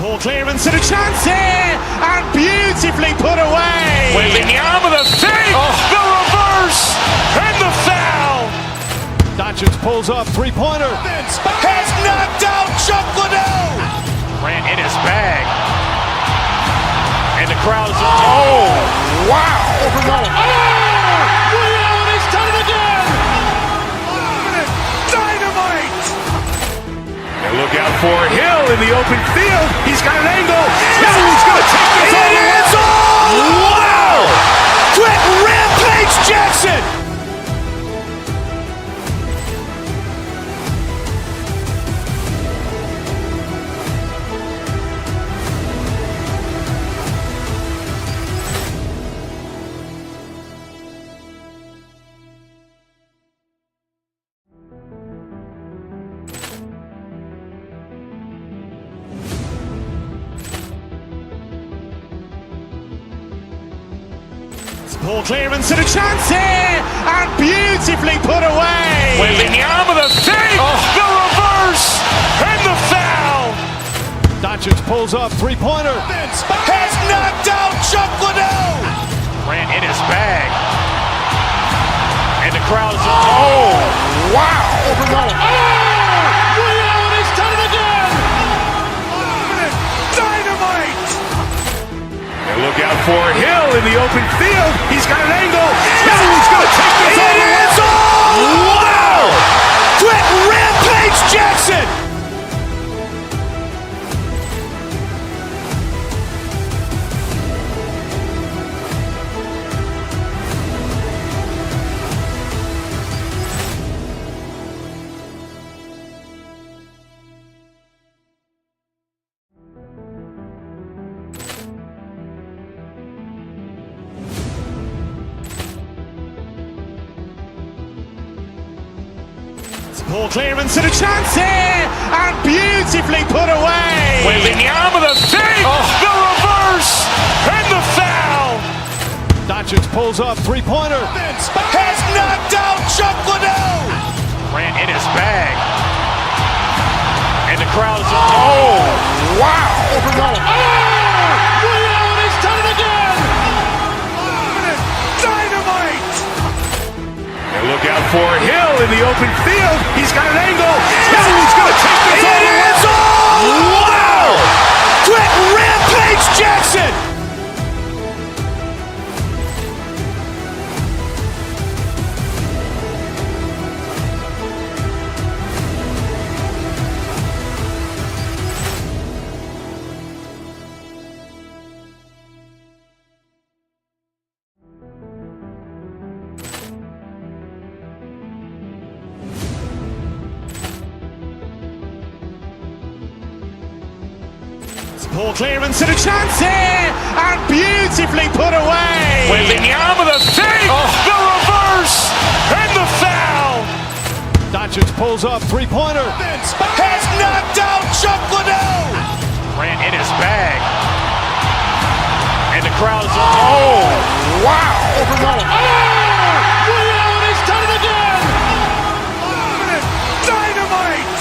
Ball clearance and a chance here, and beautifully put away. Waving the arm of the fake, the reverse, and the foul. Doncic pulls up, three-pointer. Has knocked out Chuck Liddell. Ran in his bag. And the crowd is, oh, wow. Liddell, he's done it again. Dynamite. And look out for Hill in the open field. He's got an angle. He's going to take this all the way. Wow. Quick Rampage Jackson. Ball clearance and a chance here, and beautifully put away. Waving the arm of the fake, the reverse, and the foul. Doncic pulls up, three-pointer. Has knocked out Chuck Liddell. Ran in his bag. And the crowd is, oh, wow. Liddell, he's done it again. Dynamite. And look out for Hill in the open field. He's got an angle. He's going to take this all the way. Wow. Quick Rampage Jackson. Ball clearance and a chance here, and beautifully put away. Waving the arm of the fake, the reverse, and the foul. Doncic pulls up, three-pointer. Has knocked out Chuck Liddell. Ran in his bag. And the crowd is, oh, wow. Liddell, he's done it again. Dynamite. And look out for Hill in the open field. He's got an angle. He's going to take this all the way. Wow. Quick Rampage Jackson. Ball clearance and a chance here, and beautifully put away. Waving the arm of the fake, the reverse, and the foul. Doncic pulls up, three-pointer. Has knocked out Chuck Liddell. Ran in his bag. And the crowd is, oh, wow. Liddell, he's done it again. Dynamite.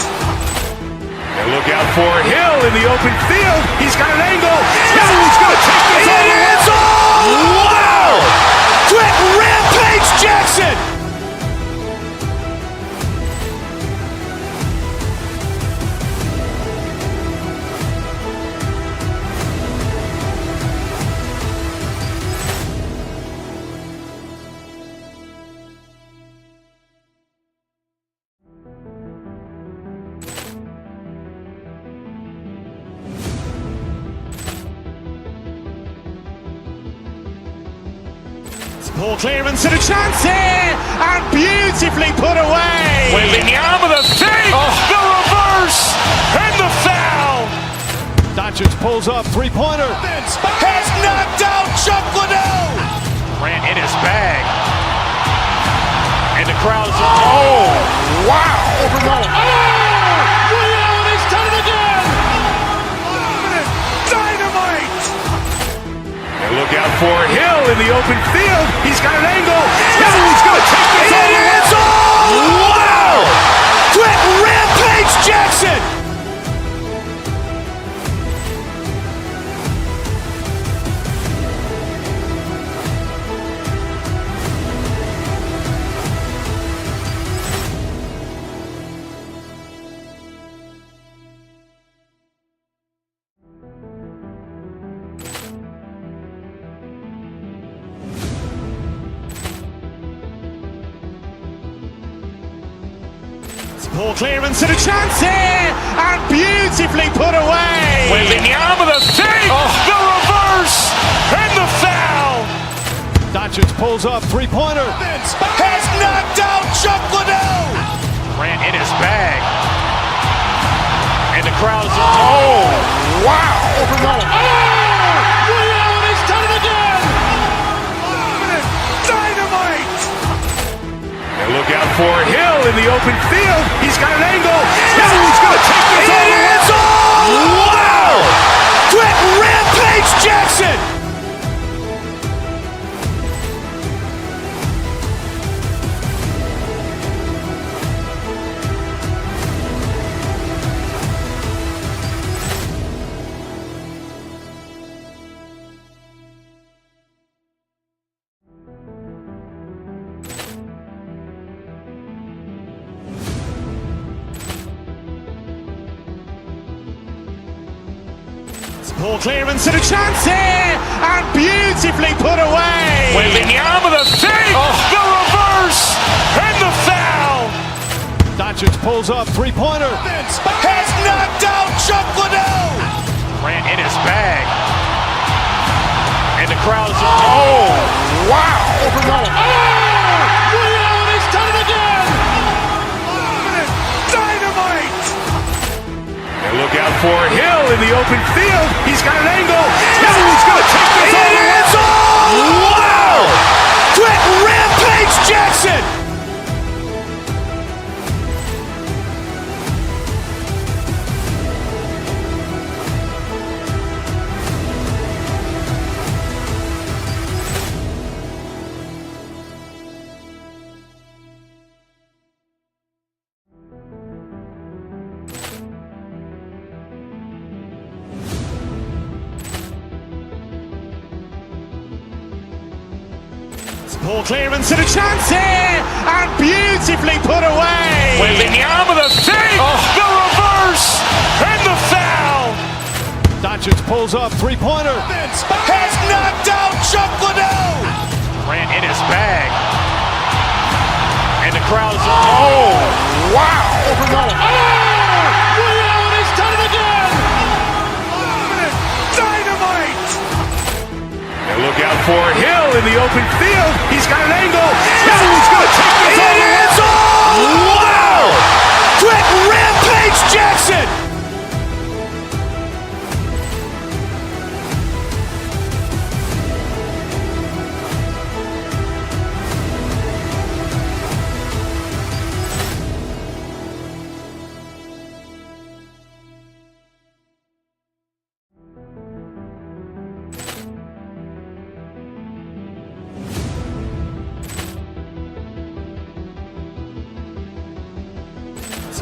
And look out for Hill in the open field. He's got an angle. He's going to take this all the way. Wow. Quick Rampage Jackson. Ball clearance and a chance here, and beautifully put away. Waving the arm of the fake, the reverse, and the foul. Doncic pulls up, three-pointer. Has knocked out Chuck Liddell. Ran in his bag. And the crowd is, oh, wow. Liddell, he's done it again. Dynamite. And look out for Hill in the open field. He's got an angle. He's going to take this all the way. Wow. Quick Rampage Jackson. Poor clearance and a chance here, and beautifully put away. Waving the arm of the fake, the reverse, and the foul. Doncic pulls up, three-pointer. Has knocked out Chuck Liddell. Grant in his bag. And the crowd's, oh, wow. Allen has done it again. Dynamite. And look out for Hill in the open field. He's got an angle. Hill's going to take this all the way. Wow. Quick Rampage Jackson. Poor clearance and a chance here, and beautifully put away. Waving the arm of the fake, the reverse, and the foul. Doncic pulls up, three-pointer. Has knocked out Chuck Liddell. Grant in his bag. And the crowd's, oh, wow. Allen has done it again. Dynamite. And look out for Hill in the open field. He's got an angle. Hill's going to take this all the way. Wow. Quick Rampage Jackson. Poor clearance and a chance here, and beautifully put away. Waving the arm of the fake, the reverse, and the foul. Doncic pulls up, three-pointer. Has knocked out Chuck Liddell. Grant in his bag. And the crowd's, oh, wow. Allen has done it again. Dynamite. And look out for Hill in the open field. He's got an angle. Hill's going to take this all the way. Wow. Quick Rampage Jackson.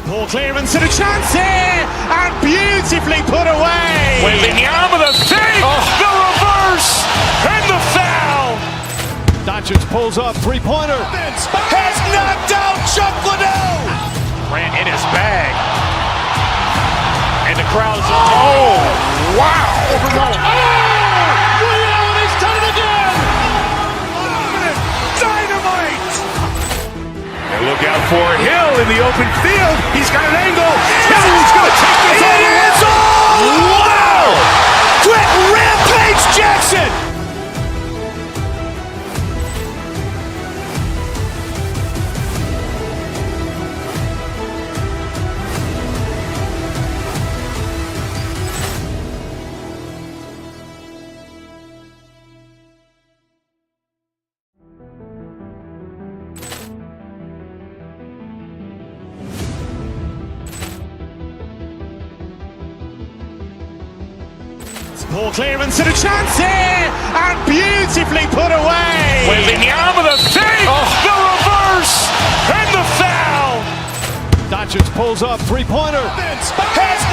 Poor clearance and a chance here, and beautifully put away. Waving the arm of the fake, the reverse, and the foul. Doncic pulls up, three-pointer. Has knocked out Chuck Liddell. Grant in his bag. And the crowd's, oh, wow. Allen has done it again. Dynamite. And look out for Hill in the open field. He's got an angle. Hill's going to take this all the way. Wow. Quick Rampage Jackson. Poor clearance and a chance here, and beautifully put away. Waving the arm of the fake, the reverse, and the foul. Doncic pulls up, three-pointer. Has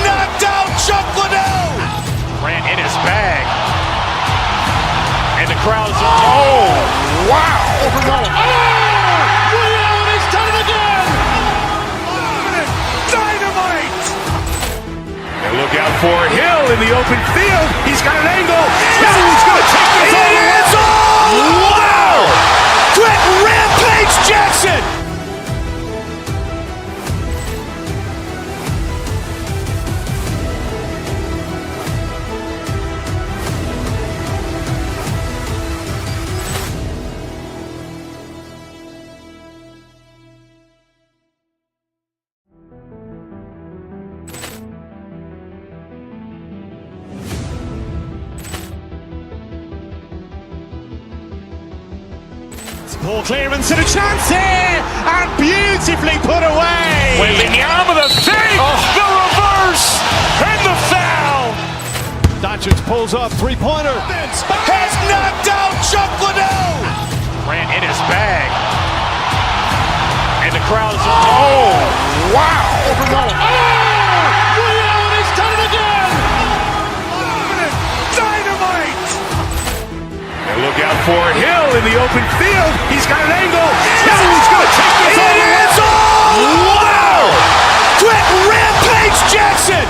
knocked out Chuck Liddell. Grant in his bag. And the crowd's, oh, wow. Allen has done it again. Dynamite. And look out for Hill in the open field. He's got an angle. Hill's going to take this all the way. Wow. Quick Rampage Jackson. Ball clearance and a chance here, and beautifully put away. Waving the arm of the fake, the reverse, and the foul. Doncic pulls up, three-pointer. Has knocked out Chuck Liddell. Ran in his bag. And the crowd is, oh, wow. He's done it again. Dynamite. And look out for Hill in the open field. He's got an angle. He's going to take this all the way. Wow. Quick rampage Jackson.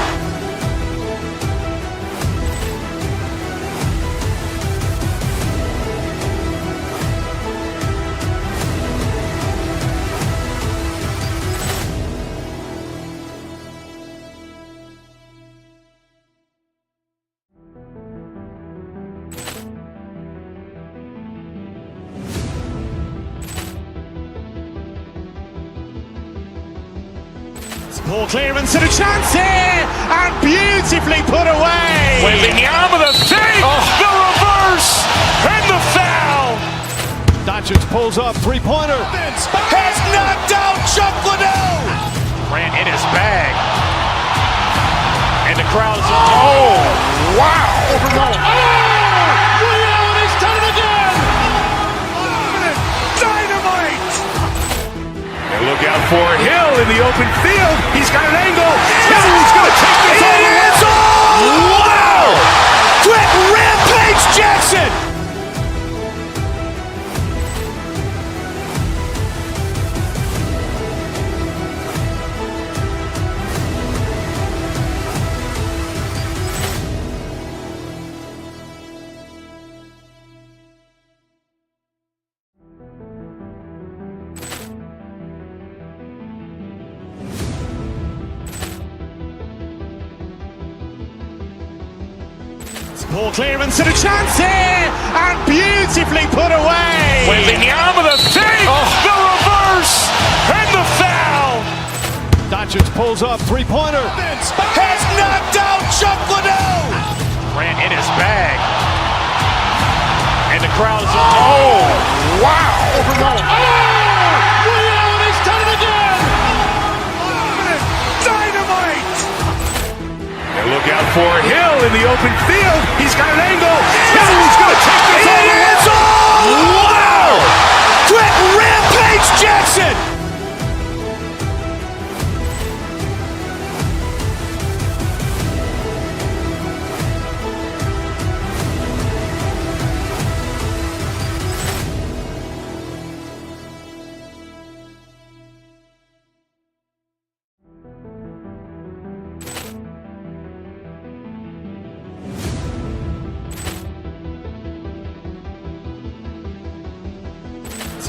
Ball clearance and a chance here, and beautifully put away. Waving the arm of the fake, the reverse, and the foul. Doncic pulls up, three-pointer. Has knocked out Chuck Liddell. Ran in his bag. And the crowd is, oh, wow. He's done it again. Dynamite. And look out for Hill in the open field. He's got an angle. He's going to take this all the way. Wow. Quick rampage Jackson. Ball clearance and a chance here, and beautifully put away. Waving the arm of the fake, the reverse, and the foul. Doncic pulls up, three-pointer. Has knocked out Chuck Liddell. Ran in his bag. And the crowd is, oh, wow. He's done it again. Dynamite. And look out for Hill in the open field. He's got an angle. He's going to take this all the way. Wow. Quick rampage Jackson.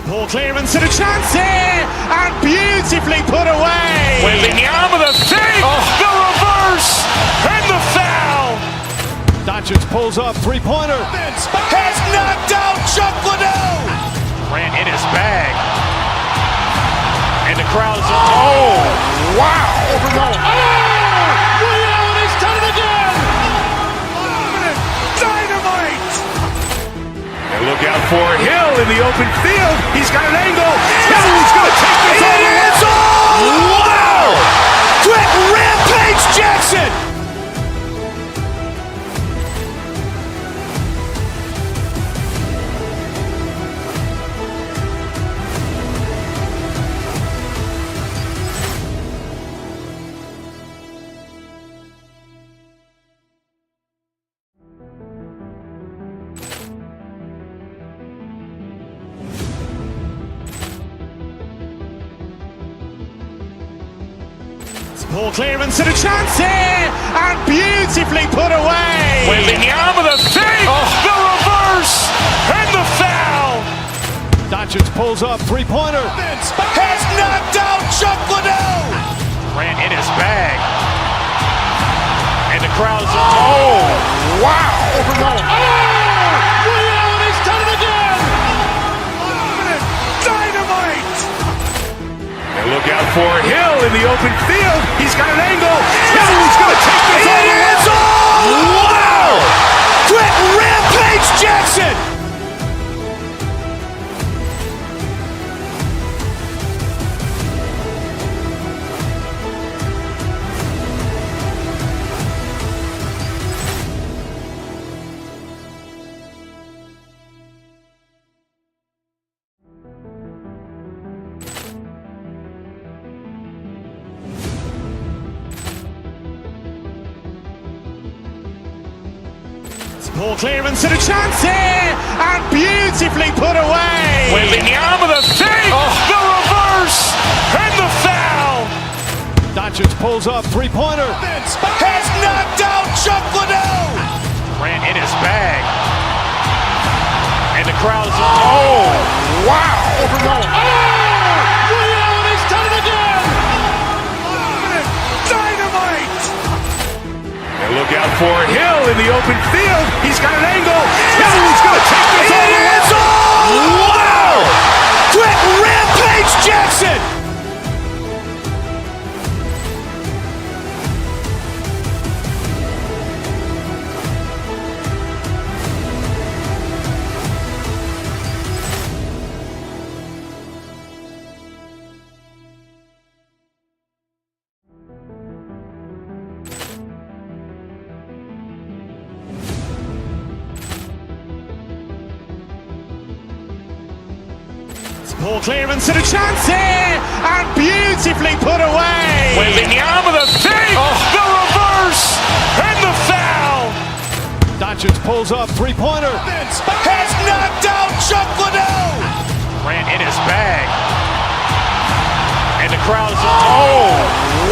Ball clearance and a chance here, and beautifully put away. Waving the arm of the fake, the reverse, and the foul. Doncic pulls up, three-pointer. Has knocked out Chuck Liddell. Ran in his bag. And the crowd is, oh, wow. He's done it again. Dynamite. And look out for Hill in the open field. He's got an angle. He's going to take this all the way. Wow. Quick rampage Jackson. Ball clearance and a chance here, and beautifully put away. Waving the arm of the fake, the reverse, and the foul. Doncic pulls up, three-pointer. Has knocked out Chuck Liddell. Ran in his bag. And the crowd is, oh, wow. He's done it again. Dynamite. And look out for Hill in the open field. He's got an angle. He's going to take this all the way. Wow. Quick rampage Jackson. Poor clearance and a chance here, and beautifully put away. Waving the arm of the fake, the reverse, and the foul. Doncic pulls up, three-pointer. Has knocked out Chuck Liddell. Ran in his bag. And the crowd is, oh, wow. Ray Allen has done it again. Dynamite! And look out for Hill in the open field. He's got an angle. He's going to take this all the way. Wow! Quick rampage Jackson. Poor clearance and a chance here, and beautifully put away. Waving the arm of the fake, the reverse, and the foul. Doncic pulls up, three-pointer. Has knocked out Chuck Liddell. Ran in his bag. And the crowd is, oh,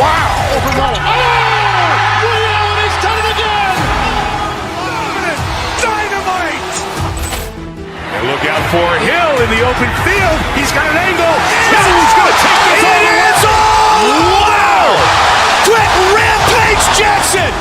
wow. Ray Allen has done it again. Dynamite! And look out for Hill in the open field. He's got an angle. He's going to take this all the way. Wow! Quick rampage Jackson.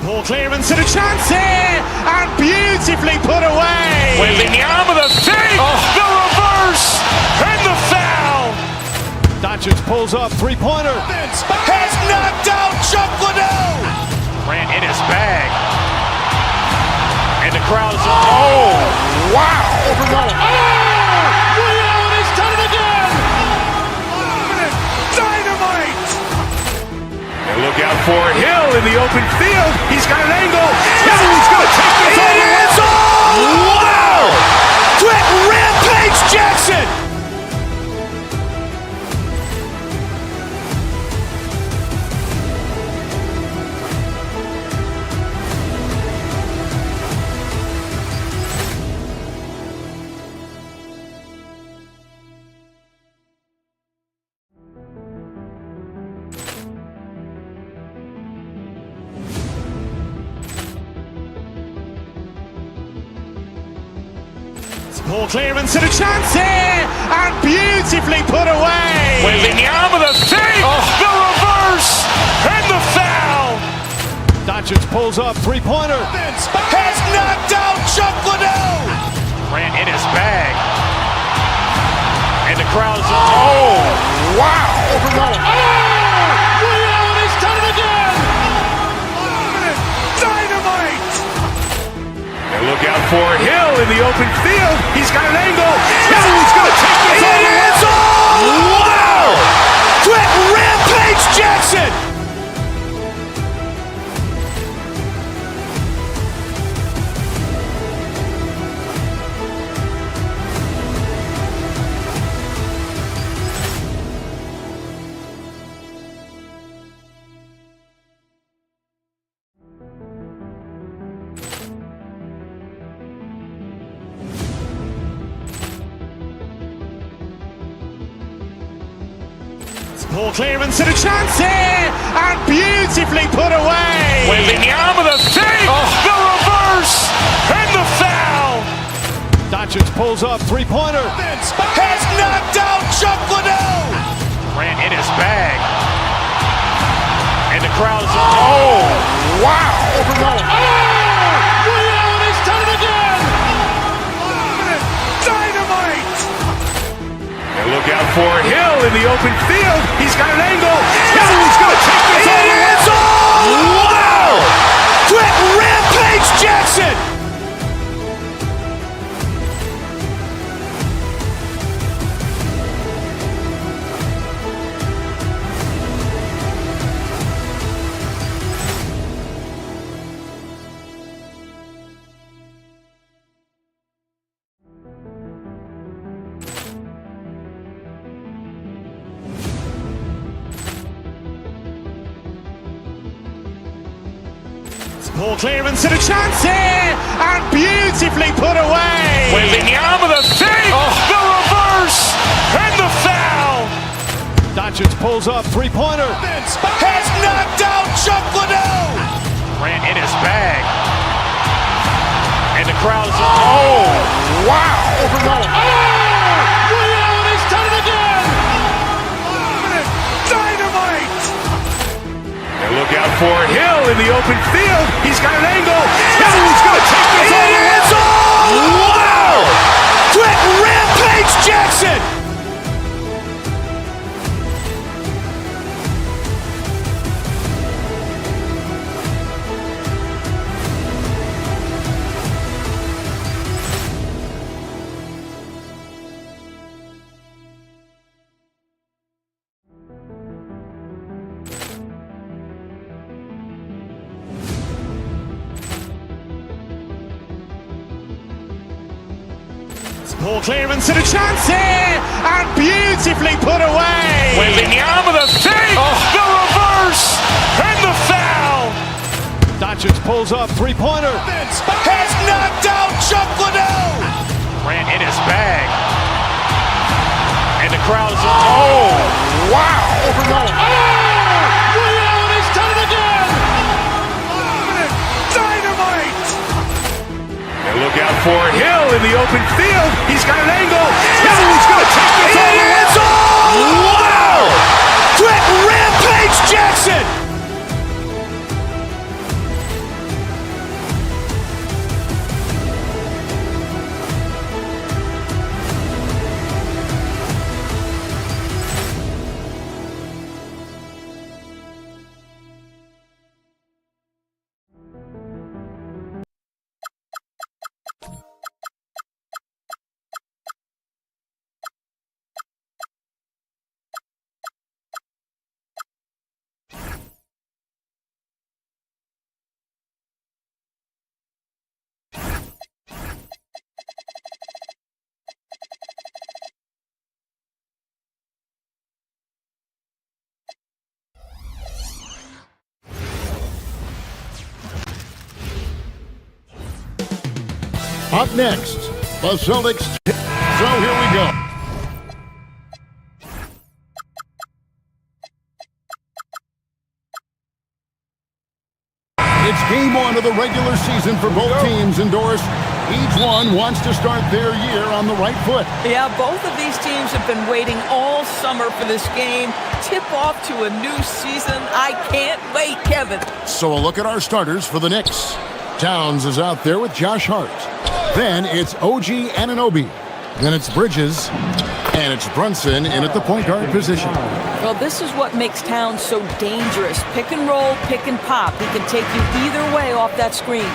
Poor clearance and a chance here, and beautifully put away. Waving the arm of the fake, the reverse, and the foul. Doncic pulls up, three-pointer. Has knocked out Chuck Liddell. Ran in his bag. And the crowd is, oh, wow. Ray Allen has done it again. Dynamite! And look out for Hill in the open field. He's got an angle. He's going to take this all the way. Wow! Quick rampage Jackson. Poor clearance and a chance here, and beautifully put away. Waving the arm of the fake, the reverse, and the foul. Doncic pulls up, three-pointer. Has knocked out Chuck Liddell. Ran in his bag. And the crowd is, oh, wow. Ray Allen has done it again. Dynamite! And look out for Hill in the open field. He's got an angle. He's going to take this all the way. Wow! Quick rampage Jackson. Poor clearance and a chance here, and beautifully put away. Waving the arm of the fake, the reverse, and the foul. Doncic pulls up, three-pointer. Has knocked out Chuck Liddell. Ran in his bag. And the crowd is, oh, wow. Ray Allen has done it again. Dynamite! And look out for Hill in the open field. He's got an angle. He's going to take this all the way. Wow! Quick rampage Jackson. Poor clearance and a chance here, and beautifully put away. Wembanyama the fake, the reverse, and the foul. Doncic pulls up, three-pointer. Has knocked out Chuck Liddell. Grant in his bag. And the crowd is, oh, wow. Williams has done it again. Dynamite. And look out for Hill in the open field. He's got an angle. Hill's going to take this all the way. Wow. Quick rampage Jackson. Poor clearance and a chance here, and beautifully put away. Wembanyama the fake, the reverse, and the foul. Doncic pulls up, three-pointer. Has knocked out Chuck Liddell. Grant in his bag. And the crowd is, oh, wow. Williams has done it again. Dynamite. And look out for Hill in the open field. He's got an angle. Hill's going to take this all the way. Wow. Quick rampage Jackson. Up next, the Celtics. So here we go. It's game one of the regular season for both teams, and Doris, each one wants to start their year on the right foot. Yeah, both of these teams have been waiting all summer for this game. Tip off to a new season. I can't wait, Kevin. So a look at our starters for the Knicks. Towns is out there with Josh Hart. Then it's OG Anunoby. Then it's Bridges. And it's Brunson in at the point guard position. Well, this is what makes Towns so dangerous. Pick and roll, pick and pop. He can take you either way off that screen.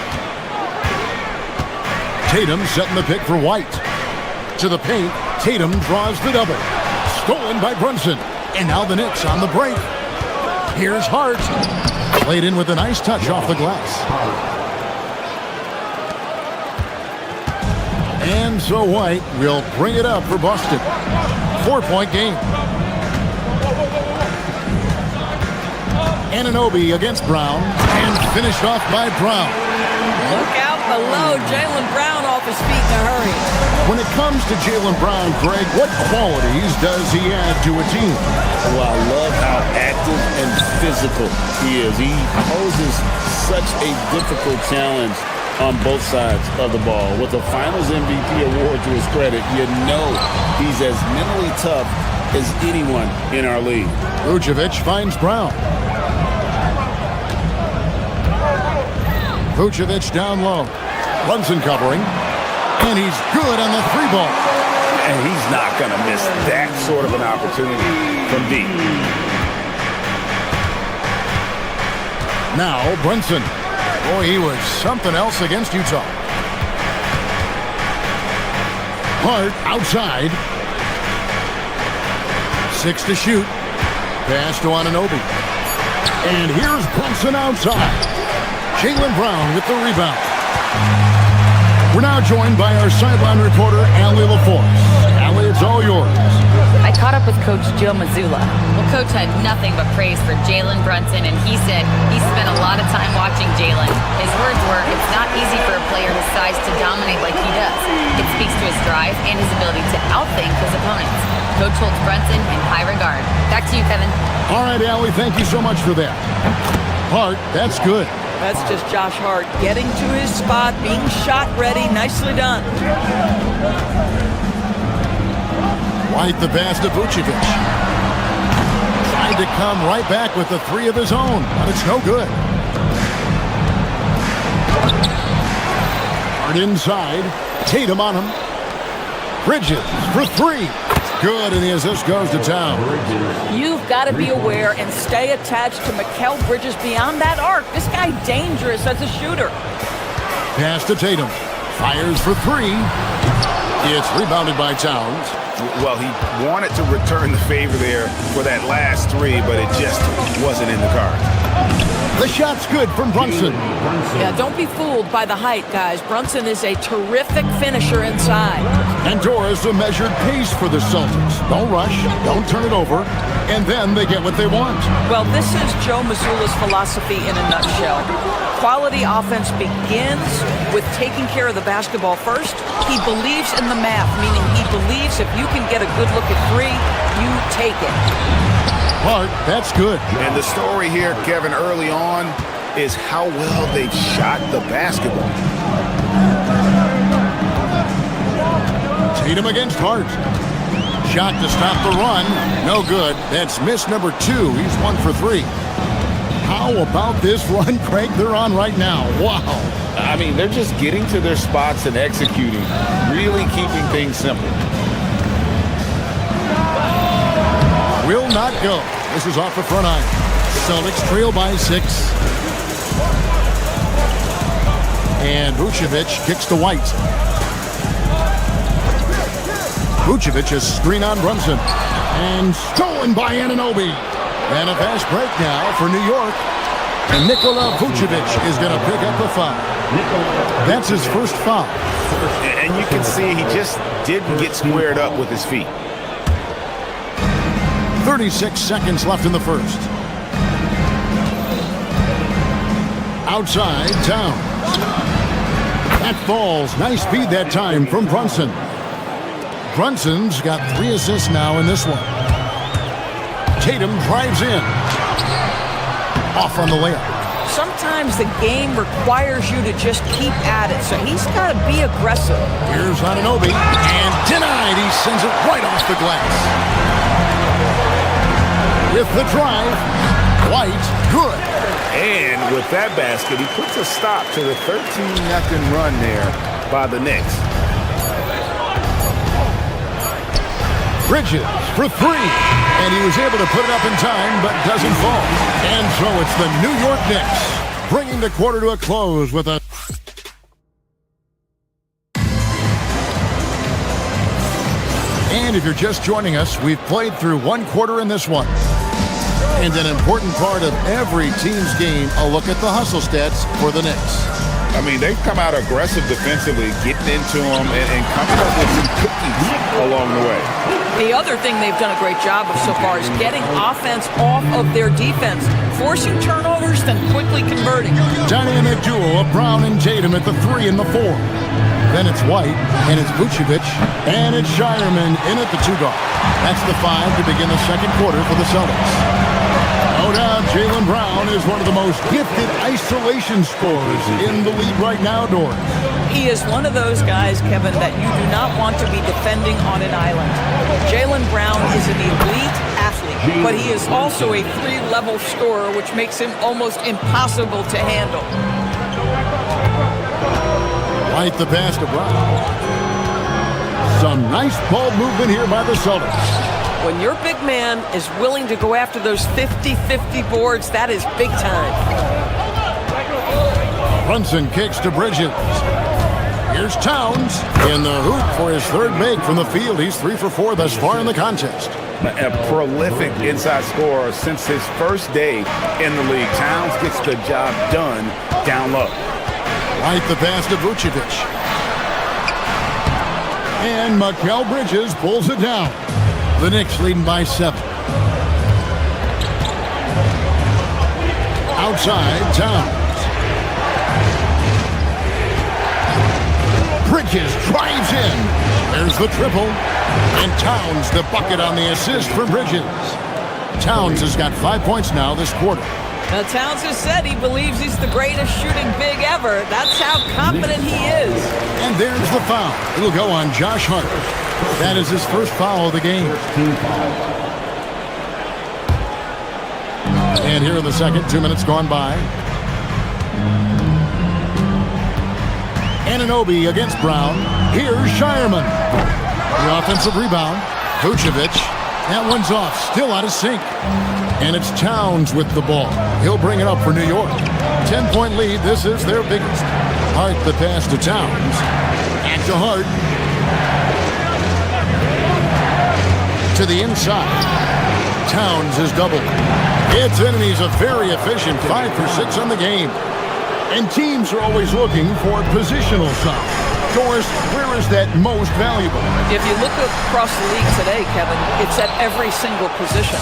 Tatum setting the pick for White. To the paint, Tatum draws the double. Stolen by Brunson. And now the Knicks on the break. Here's Hart. Played in with a nice touch off the glass. And so White will bring it up for Boston. 4-point game. Anunoby against Brown, and finished off by Brown. Look out below. Jaylen Brown off his feet in a hurry. When it comes to Jaylen Brown, Greg, what qualities does he add to a team? Well, I love how active and physical he is. He poses such a difficult challenge on both sides of the ball. With the Finals MVP award to his credit, you know he's as mentally tough as anyone in our league. Vucevic finds Brown. Vucevic down low. Brunson covering. And he's good on the three ball. And he's not going to miss that sort of an opportunity from deep. Now Brunson. Boy, he was something else against Utah. Hart outside. 6 to shoot. Pass to Anunoby. And here's Brunson outside. Jaylen Brown with the rebound. We're now joined by our sideline reporter, Allie LaForce. Allie, it's all yours. I caught up with Coach Joe Mazzulla. Well, Coach had nothing but praise for Jalen Brunson, and he said he spent a lot of time watching Jalen. His words were, it's not easy for a player his size to dominate like he does. It speaks to his drive and his ability to outthink his opponents. Coach holds Brunson in high regard. Back to you, Kevin. All right, Allie, thank you so much for that. Hart, that's good. That's just Josh Hart getting to his spot, being shot ready. Nicely done. White the pass to Vucevic. Tried to come right back with the three of his own, but it's no good. Hart inside. Tatum on him. Bridges for three. Good, and the assist goes to town. You've got to be aware and stay attached to Mikal Bridges beyond that arc. This guy dangerous as a shooter. Pass to Tatum. Fires for three. It's rebounded by Towns. Well, he wanted to return the favor there for that last three, but it just wasn't in the cards. The shot's good from Brunson. Yeah, don't be fooled by the height, guys. Brunson is a terrific finisher inside. And Doris, a measured pace for the Celtics. Don't rush, don't turn it over, and then they get what they want. Well, this is Joe Mazzulla's philosophy in a nutshell. Quality offense begins with taking care of the basketball first. He believes in the math, meaning he believes if you can get a good look at three, you take it. Hart, that's good. And the story here, Kevin, early on is how well they've shot the basketball. Tatum against Hart. Shot to stop the run. No good. That's miss number 2. He's 1 for 3. How about this run, Craig, they're on right now? Wow. I mean, they're just getting to their spots and executing, really keeping things simple. Will not go. This is off the front iron. Celtics trail by 6. And Vucevic kicks to White. Vucevic is screen on Brunson. And stolen by Anunoby. And a fast break now for New York. And Nikola Vucevic is going to pick up the foul. That's his first foul. And you can see he just didn't get squared up with his feet. 36 seconds left in the first. Outside, Towns. That falls. Nice feed that time from Brunson. Brunson's got 3 assists now in this one. Tatum drives in. Off on the layup. Sometimes the game requires you to just keep at it, so he's got to be aggressive. Here's Anunoby, and denied. He sends it right off the glass. With the drive, White, good. And with that basket, he puts a stop to the 13-0 run there by the Knicks. Bridges for 3, and he was able to put it up in time, but doesn't fall. And so it's the New York Knicks, bringing the quarter to a close with a... And if you're just joining us, we've played through 1 quarter in this one. And an important part of every team's game, a look at the hustle stats for the Knicks. I mean, they've come out aggressive defensively, getting into them and coming up with some cookies along the way. The other thing they've done a great job of so far is getting offense off of their defense, forcing turnovers, then quickly converting. Dynamic duo of Brown and Tatum at the 3 and the 4. Then it's White, and it's Vucevic, and it's Shireman in at the 2 guard. That's the 5 to begin the second quarter for the Celtics. No doubt, Jaylen Brown is one of the most gifted isolation scorers in the league right now, Doris. He is one of those guys, Kevin, that you do not want to be defending on an island. Jaylen Brown is an elite athlete, but he is also a 3-level scorer, which makes him almost impossible to handle. Right the pass to Brown. Some nice ball movement here by the Celtics. When your big man is willing to go after those 50-50 boards, that is big time. Brunson kicks to Bridges. Here's Towns in the hoop for his 3rd make from the field. He's 3 for 4 thus far in the contest. A prolific inside scorer since his first day in the league. Towns gets the job done down low. Right the pass to Vucevic. And Mikal Bridges pulls it down. The Knicks leading by 7. Outside, Towns. Bridges drives in. There's the triple. And Towns the bucket on the assist from Bridges. Towns has got 5 points now this quarter. Now, Towns has said he believes he's the greatest shooting big ever. That's how confident he is. And there's the foul. It'll go on Josh Hart. That is his first foul of the game. And here in the second, 2 minutes gone by. Anunoby against Brown. Here's Shireman. The offensive rebound. Vucevic. That one's off. Still out of sync. And it's Towns with the ball. He'll bring it up for New York. 10-point lead. This is their biggest. Hart the pass to Towns. And to Hart. To the inside. Towns is doubled. It's in, and he's a very efficient 5 for 6 on the game. And teams are always looking for positional size. Doris, where is that most valuable? If you look across the league today, Kevin, it's at every single position.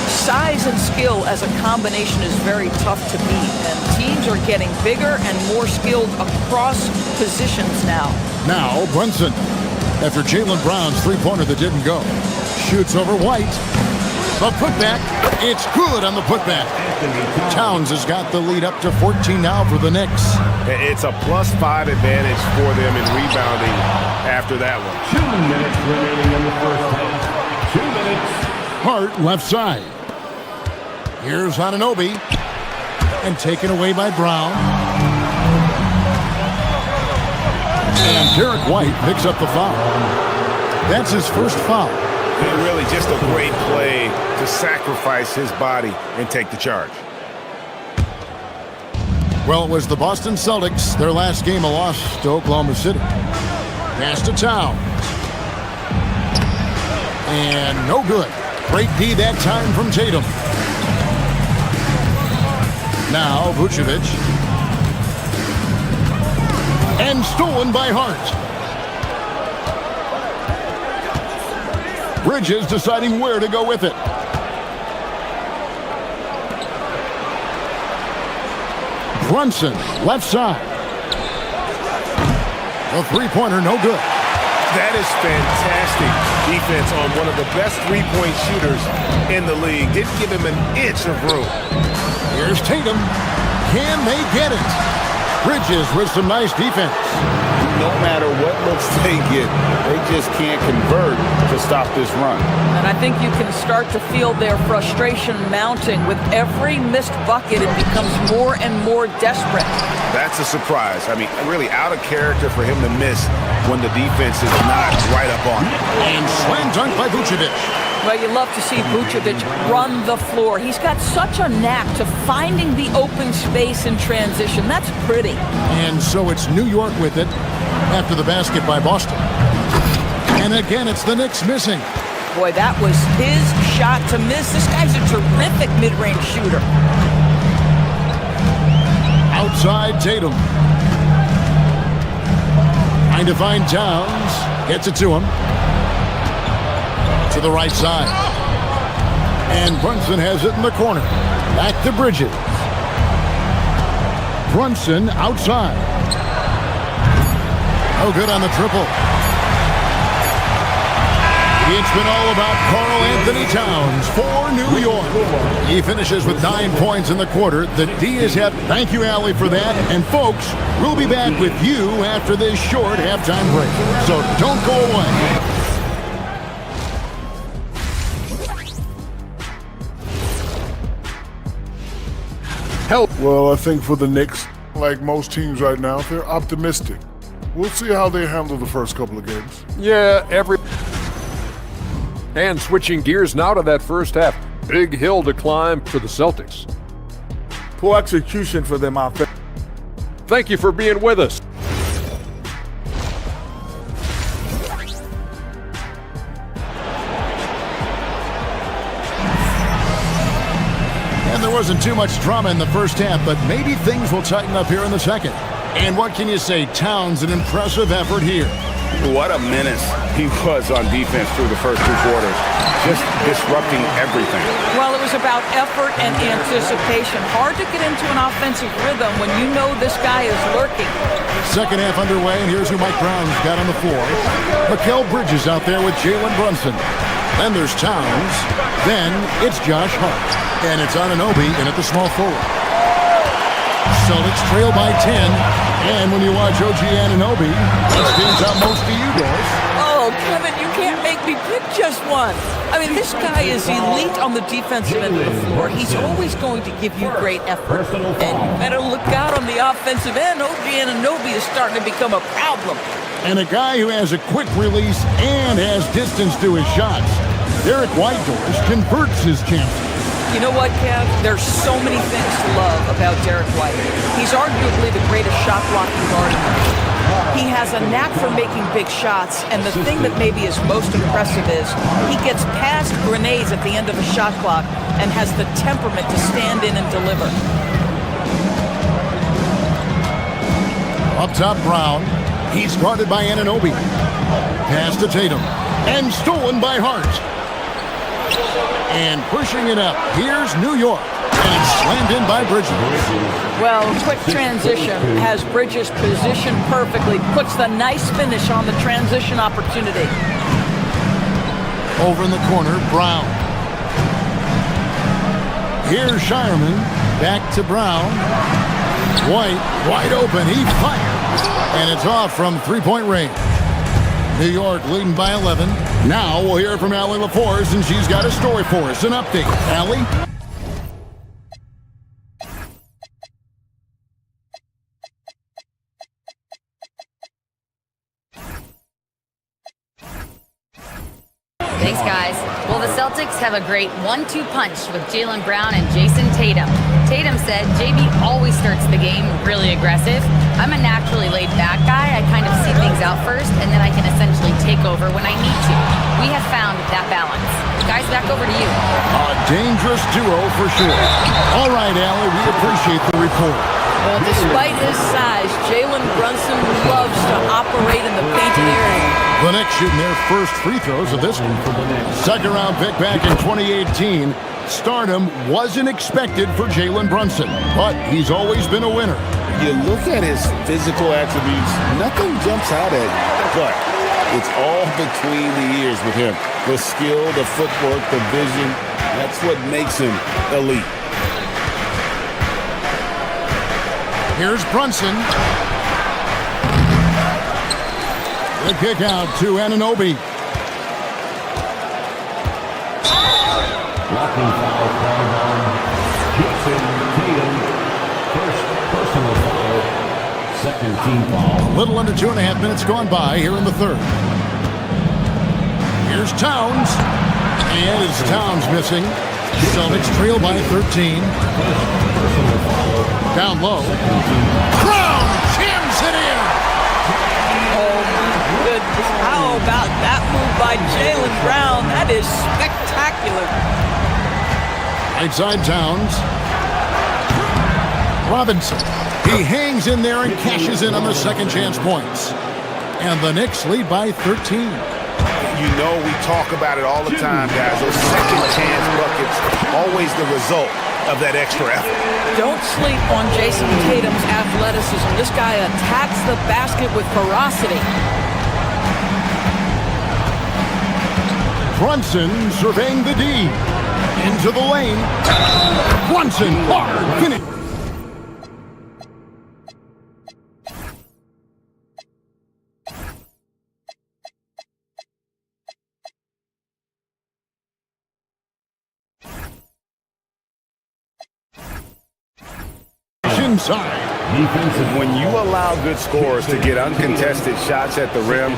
Size and skill as a combination is very tough to beat, and teams are getting bigger and more skilled across positions now. Now, Brunson, after Jaylen Brown's three-pointer that didn't go, shoots over White. The putback, it's good on the putback. Towns has got the lead up to 14 now for the Knicks. It's a +5 advantage for them in rebounding after that one. 2 minutes remaining in the first half. 2 minutes. Hart left side. Here's Anunoby. And taken away by Brown. And Derek White picks up the foul. That's his first foul. Really just a great play to sacrifice his body and take the charge. Well, it was the Boston Celtics, their last game a loss to Oklahoma City. Pass to Towns. And no good. Great D that time from Tatum. Now Vucevic. And stolen by Hart. Bridges deciding where to go with it. Brunson, left side. A three-pointer, no good. That is fantastic defense on one of the best three-point shooters in the league. Didn't give him an inch of room. Here's Tatum. Can they get it? Bridges with some nice defense. No matter what looks they get, they just can't convert to stop this run. And I think you can start to feel their frustration mounting. With every missed bucket, it becomes more and more desperate. That's a surprise. I mean, really out of character for him to miss when the defense is not right up on him. And slam dunk by Vucevic. Well, you love to see Vucevic run the floor. He's got such a knack to finding the open space in transition. That's pretty. And so it's New York with it after the basket by Boston. And again, it's the Knicks missing. Boy, that was his shot to miss. This guy's a terrific mid-range shooter. Outside Tatum. Trying to find Towns. Gets it to him. To the right side. And Brunson has it in the corner. Back to Bridges. Brunson outside. Oh, good on the triple. It's been all about Karl Anthony Towns for New York. He finishes with 9 points in the quarter. The D is hit. Thank you, Allie, for that. And folks, we'll be back with you after this short halftime break. So don't go away. Well, I think for the Knicks, like most teams right now, they're optimistic. We'll see how they handle the first couple of games. Yeah, And switching gears now to that first half. Big hill to climb for the Celtics. Poor execution for them out there. Thank you for being with us. And there wasn't too much drama in the first half, but maybe things will tighten up here in the second. And what can you say? Towns, an impressive effort here. What a menace he was on defense through the first 2 quarters. Just disrupting everything. Well, it was about effort and anticipation. Hard to get into an offensive rhythm when you know this guy is lurking. Second half underway, and here's who Mike Brown's got on the floor. Mikal Bridges out there with Jalen Brunson. Then there's Towns. Then it's Josh Hart. And it's Anunoby in at the small forward. Celtics trail by 10. And when you watch OG Anunoby, he stands out most to you guys. Oh, Kevin, you can't make me pick just one. I mean, this guy is elite on the defensive end of the floor. He's always going to give you great effort. And you better look out on the offensive end. OG Anunoby is starting to become a problem. And a guy who has a quick release and has distance to his shots. Derek Whitehorse converts his chances. You know what, Kev? There's so many things to love about Derek White. He's arguably the greatest shot-blocking guard in the league. He has a knack for making big shots, and the thing that maybe is most impressive is he gets past grenades at the end of a shot clock and has the temperament to stand in and deliver. Up top, Brown. He's guarded by Anunoby. Pass to Tatum. And stolen by Hart. And pushing it up, here's New York. And it's slammed in by Bridges. Well, quick transition has Bridges positioned perfectly. Puts the nice finish on the transition opportunity. Over in the corner, Brown. Here's Shireman. Back to Brown. White, wide open. He fires. And it's off from three-point range. New York leading by 11. Now we'll hear from Allie LaForce, and she's got a story for us. An update. Allie? Thanks, guys. Well, the Celtics have a great 1-2 punch with Jaylen Brown and Jason Tatum. Tatum said, JB always starts the game really aggressive. I'm a naturally laid-back guy. I kind of see things out first, and then I can essentially take over when I need to. We have found that balance. Guys, back over to you. A dangerous duo for sure. All right, Allie, we appreciate the report. Well, despite his size, Jalen Brunson loves to operate in the painted area. The Knicks shooting their first free throws of this one. Second round pick back in 2018. Stardom wasn't expected for Jalen Brunson, but he's always been a winner. You look at his physical attributes, nothing jumps out at you. But it's all between the ears with him. The skill, the footwork, the vision, that's what makes him elite. Here's Brunson. The kick out to Anunoby. Blocking foul called on Jason Tatum. First personal foul. Second team foul. A little under 2.5 minutes gone by here in the third. Here's Towns. And it's Towns missing. Celtics trail by 13. Down low. Brown jams it in. Oh, my goodness. How about that move by Jaylen Brown? That is spectacular. Right side Towns. Robinson. He hangs in there and cashes in on the second chance points. And the Knicks lead by 13. You know we talk about it all the time, guys. Those second chance buckets, always the result of that extra effort. Don't sleep on Jason Tatum's athleticism. This guy attacks the basket with ferocity. Brunson surveying the D. Into the lane. Brunson hard finish. Inside. Defensive. When you allow good scorers to get uncontested shots at the rim,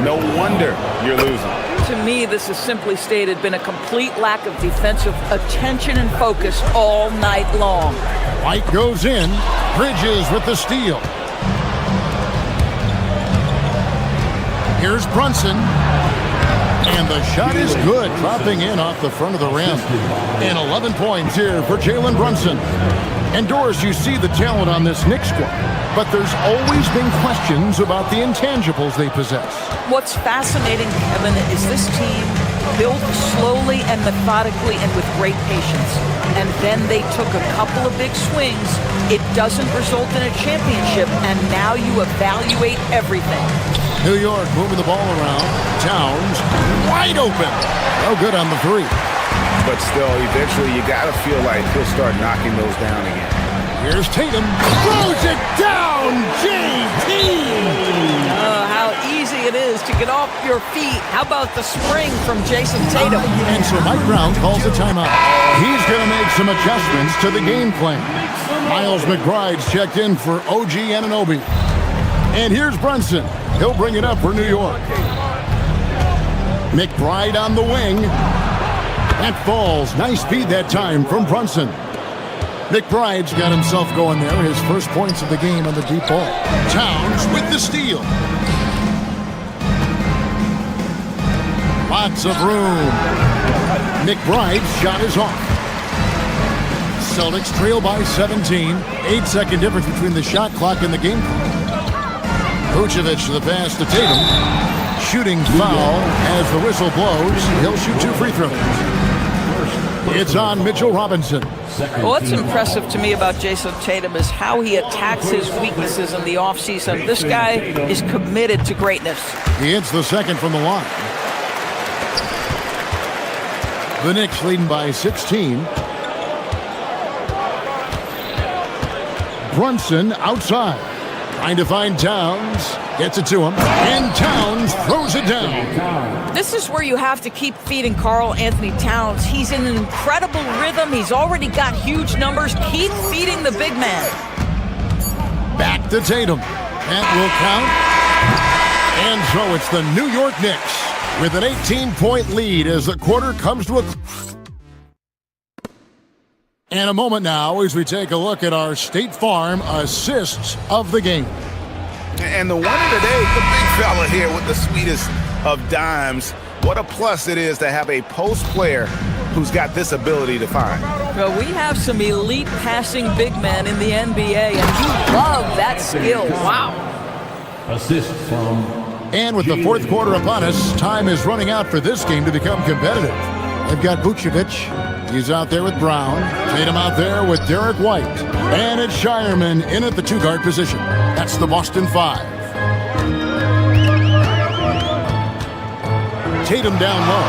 no wonder you're losing. To me, this is simply stated been a complete lack of defensive attention and focus all night long. White goes in. Bridges with the steal. Here's Brunson. And the shot is good, dropping in off the front of the rim. And 11 points here for Jalen Brunson. And Doris, you see the talent on this Knicks squad, but there's always been questions about the intangibles they possess. What's fascinating, Kevin, is this team built slowly and methodically and with great patience. And then they took a couple of big swings. It doesn't result in a championship, and now you evaluate everything. New York moving the ball around. Towns wide open. No good on the three. But still, eventually you got to feel like he'll start knocking those down again. Here's Tatum. Throws it down, JT! Oh, how easy it is to get off your feet. How about the spring from Jason Tatum? And so Mike Brown calls a timeout. He's going to make some adjustments to the game plan. Miles McBride's checked in for OG Anunoby. And here's Brunson. He'll bring it up for New York. McBride on the wing. That falls. Nice speed that time from Brunson. McBride's got himself going there. His first points of the game on the deep ball. Towns with the steal. Lots of room. McBride's shot is off. Celtics trail by 17. 8-second difference between the shot clock and the game clock. Vucevic to the pass to Tatum. Shooting foul as the whistle blows. He'll shoot 2 free throws. It's on Mitchell Robinson. What's impressive to me about Jason Tatum is how he attacks his weaknesses in the offseason. This guy is committed to greatness. He hits the second from the line. The Knicks leading by 16. Brunson outside. Trying to find Towns. Gets it to him. And Towns throws it down. This is where you have to keep feeding Karl Anthony Towns. He's in an incredible rhythm. He's already got huge numbers. Keep feeding the big man. Back to Tatum. That will count. And so it's the New York Knicks with an 18-point lead as the quarter comes to a... And a moment now as we take a look at our State Farm assists of the game. And the one of the day, the big fella here with the sweetest of dimes. What a plus it is to have a post player who's got this ability to find. Well, we have some elite passing big men in the NBA, and you love that skill. Wow. Assist from... And with the fourth quarter upon us, time is running out for this game to become competitive. They've got Vucevic. He's out there with Brown. Tatum out there with Derek White. And it's Shireman in at the 2-guard position. That's the Boston 5. Tatum down low.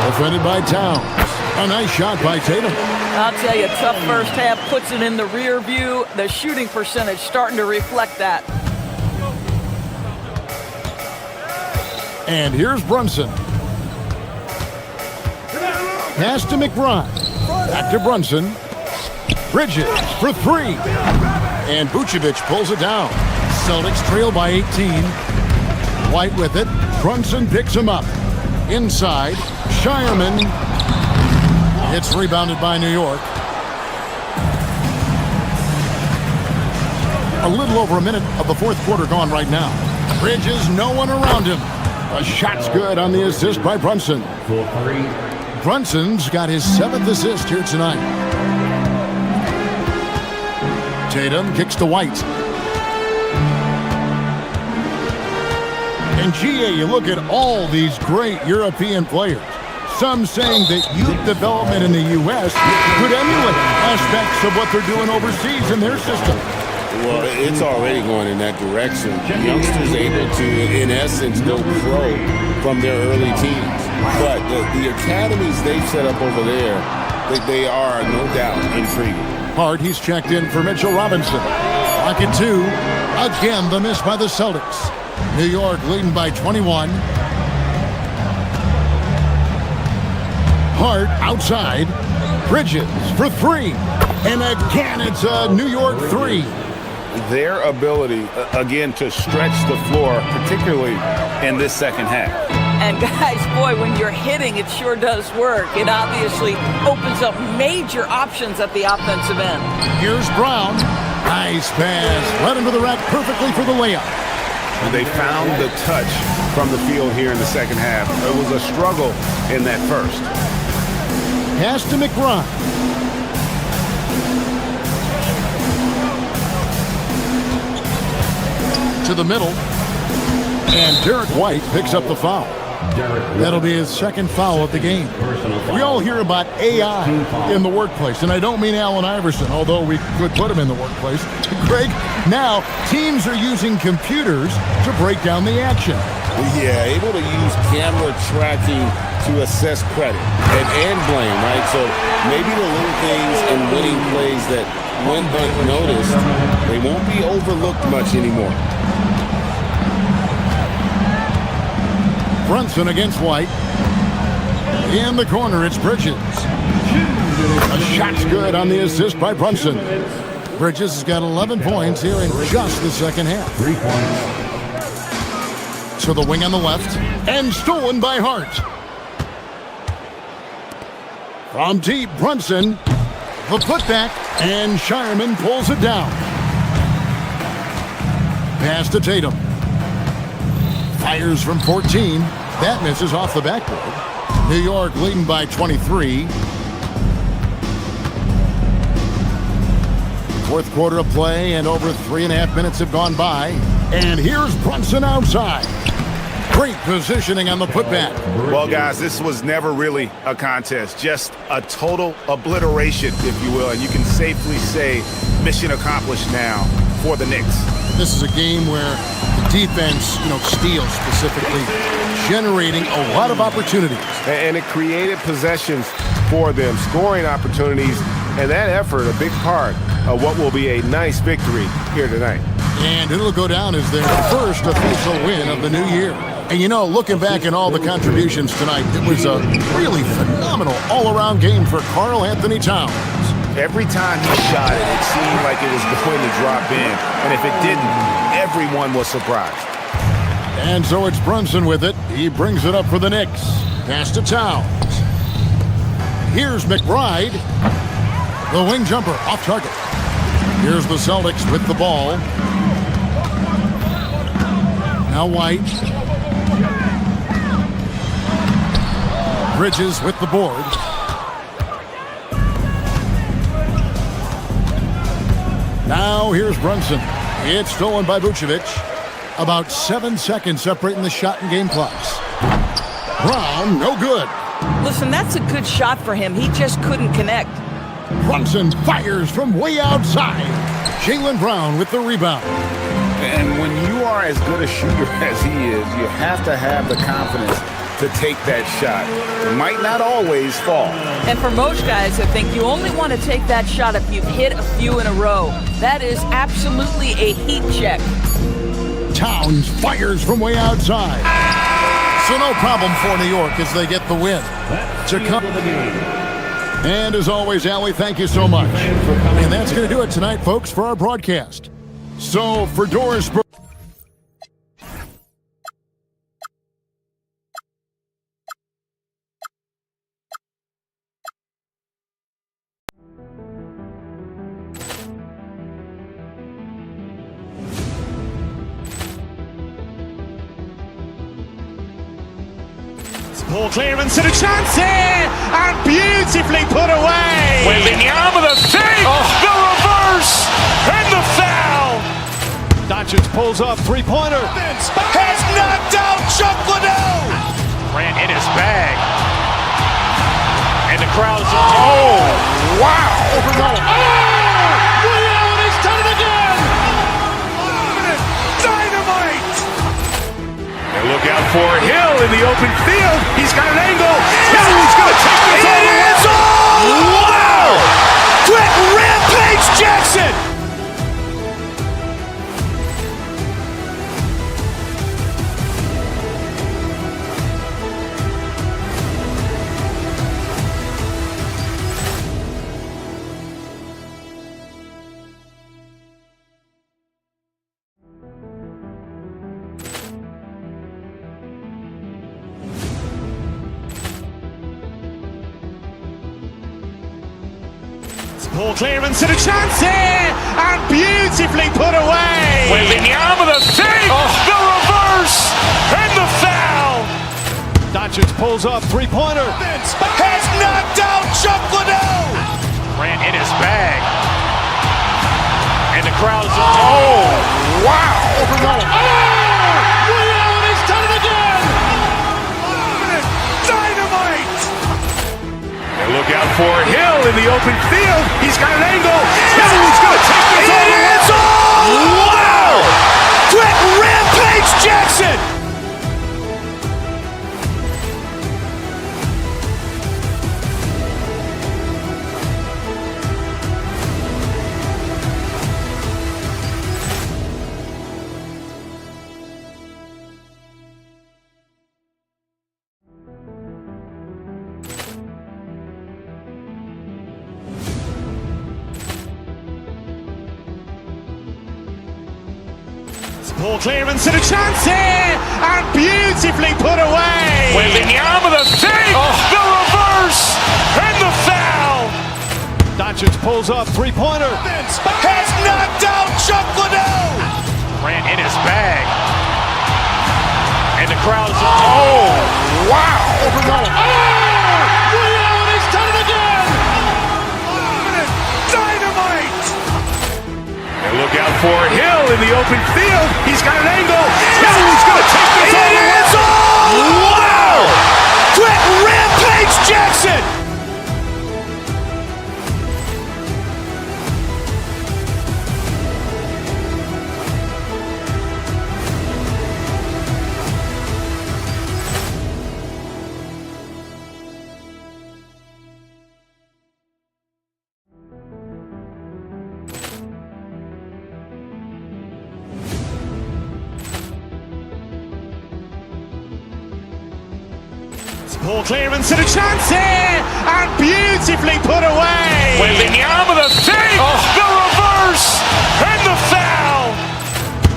Defended by Towns. A nice shot by Tatum. I'll tell you, tough first half, puts it in the rear view. The shooting percentage starting to reflect that. And here's Brunson. Pass to McBride. Back to Brunson. Bridges for 3. And Vucevic pulls it down. Celtics trail by 18. White with it. Brunson picks him up. Inside. Shireman. It's rebounded by New York. A little over a minute of the fourth quarter gone right now. Bridges, no one around him. A shot's good on the assist by Brunson. For 3. Brunson's got his 7th assist here tonight. Tatum kicks to White. And GA, you look at all these great European players. Some saying that youth development in the U.S. could emulate aspects of what they're doing overseas in their system. Well, it's already going in that direction. Youngsters able to, in essence, go pro from their early teens. But the academies they've set up over there, they are, no doubt, intriguing. Hard, he's checked in for Mitchell Robinson. Pocket 2. Again, the miss by the Celtics. New York leading by 21. Hart outside. Bridges for 3. And again, it's a New York 3. Their ability, again, to stretch the floor, particularly in this second half. And guys, boy, when you're hitting, it sure does work. It obviously opens up major options at the offensive end. Here's Brown. Nice pass. Led him to the rack perfectly for the layup. They found the touch from the field here in the second half. It was a struggle in that first. Pass to McBride. to the middle. And Derek White picks up the foul. That'll be his second foul of the game. We all hear about AI in the workplace, and I don't mean Allen Iverson, although we could put him in the workplace. Greg, now teams are using computers to break down the action. Yeah, able to use camera tracking to assess credit and blame, right? So maybe the little things and winning plays that went unnoticed, they won't be overlooked much anymore. Brunson against White. In the corner, it's Bridges. A shot's good on the assist by Brunson. Bridges has got 11 points here in just the second half. 3 points. To the wing on the left, and stolen by Hart. From deep, Brunson, the putback, and Shireman pulls it down. Pass to Tatum. Fires from 14. That misses off the backboard. New York leading by 23. Fourth quarter of play, and over 3.5 minutes have gone by. And here's Brunson outside. Great positioning on the putback. Well, guys, this was never really a contest, just a total obliteration, if you will, and you can safely say mission accomplished now for the Knicks. This is a game where the defense, steals specifically, generating a lot of opportunities. And it created possessions for them, scoring opportunities, and that effort, a big part of what will be a nice victory here tonight. And it'll go down as their first official win of the new year. And looking back at all the contributions tonight, it was a really phenomenal all-around game for Karl Anthony Towns. Every time he shot it, it seemed like it was going to drop in. And if it didn't, everyone was surprised. And so it's Brunson with it. He brings it up for the Knicks. Pass to Towns. Here's McBride. The wing jumper off target. Here's the Celtics with the ball. Now White. Bridges with the board. Now here's Brunson. It's stolen by Vucevic. About 7 seconds separating the shot and game clocks. Brown, no good. Listen, that's a good shot for him. He just couldn't connect. Brunson fires from way outside. Jaylen Brown with the rebound. And when you are as good a shooter as he is, you have to have the confidence to take that shot. It might not always fall. And for most guys, I think you only want to take that shot if you've hit a few in a row. That is absolutely a heat check. Towns fires from way outside. So no problem for New York as they get the win. And as always, Allie, thank you so much. And that's going to do it tonight, folks, for our broadcast. So for Doris... Ball clearance and a chance here, and beautifully put away. Wembanyama the save, the reverse, and the foul. Doncic pulls up, three-pointer. Has knocked out Chuck Liddell. Ran in his bag. And the crowd is... Oh, wow. Ray Allen has done it again. Dynamite. And look out for Hill in the open field. He's got an angle. Hill's going to take this all the way. Wow! Quick rampage Jackson. Ball clearance and a chance here, and beautifully put away. Wembanyama the save, the reverse, and the foul. Doncic pulls up, three-pointer. Has knocked out Chuck Liddell. Ran in his bag. And the crowd is... Oh, Rio, and he's done it again! Dynamite! And look out for Hill in the open field. He's got an angle. Hill is going to take this all the way. Wow! Quick Rampage Jackson! Ball clearance and a chance here, and beautifully put away. Wembanyama the save, the reverse, and the foul. Doncic pulls up, three-pointer. Has knocked out Chuck Liddell. Grant in his bag. And the crowd is, oh, wow. Rio, and he's done it again! Dynamite. And look out for Hill in the open field. He's got an angle. Hill is going to take this all the way. Wow. Quick Rampage Jackson. Ball clearance and a chance here, and beautifully put away. Wembanyama the save, the reverse, and the foul.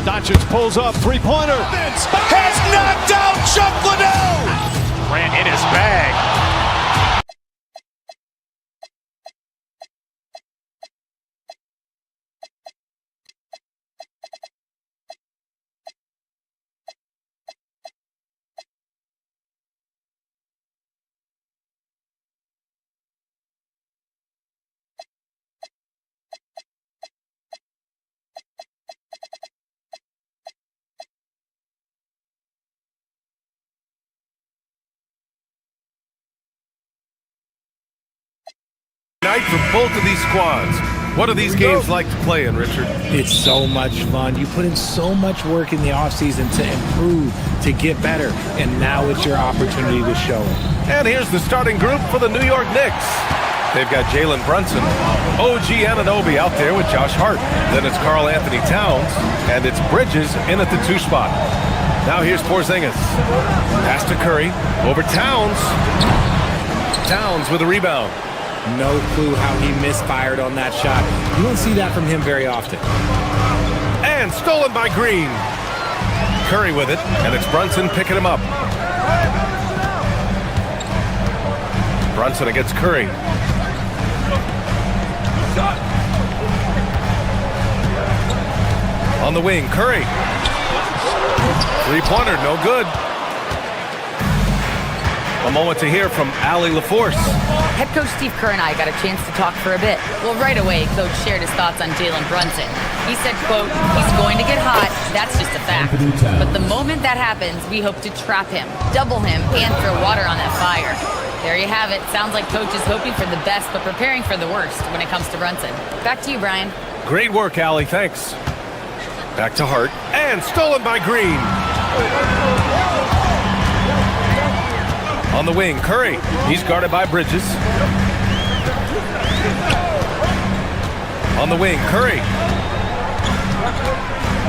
Doncic pulls up, three-pointer. Has knocked out Chuck Liddell. Grant in his bag. Night for both of these squads. What are these games like to play in, Richard? It's so much fun. You put in so much work in the offseason to improve, to get better, and now it's your opportunity to show it. And here's the starting group for the New York Knicks. They've got Jalen Brunson, OG Anunoby out there with Josh Hart. Then it's Karl Anthony Towns, and it's Bridges in at the 2 spot. Now here's Porzingis. Pass to Curry, over Towns. Towns with a rebound. No clue how he misfired on that shot. You don't see that from him very often. And stolen by Green. Curry with it, and it's Brunson picking him up. Brunson against Curry. On the wing, Curry. Three-pointer, no good. A moment to hear from Allie LaForce. Head coach Steve Kerr and I got a chance to talk for a bit. Well, right away, coach shared his thoughts on Jalen Brunson. He said, quote, he's going to get hot. That's just a fact. But the moment that happens, we hope to trap him, double him, and throw water on that fire. There you have it. Sounds like coach is hoping for the best, but preparing for the worst when it comes to Brunson. Back to you, Brian. Great work, Allie. Thanks. Back to Hart. And stolen by Green. On the wing, Curry. He's guarded by Bridges. On the wing, Curry.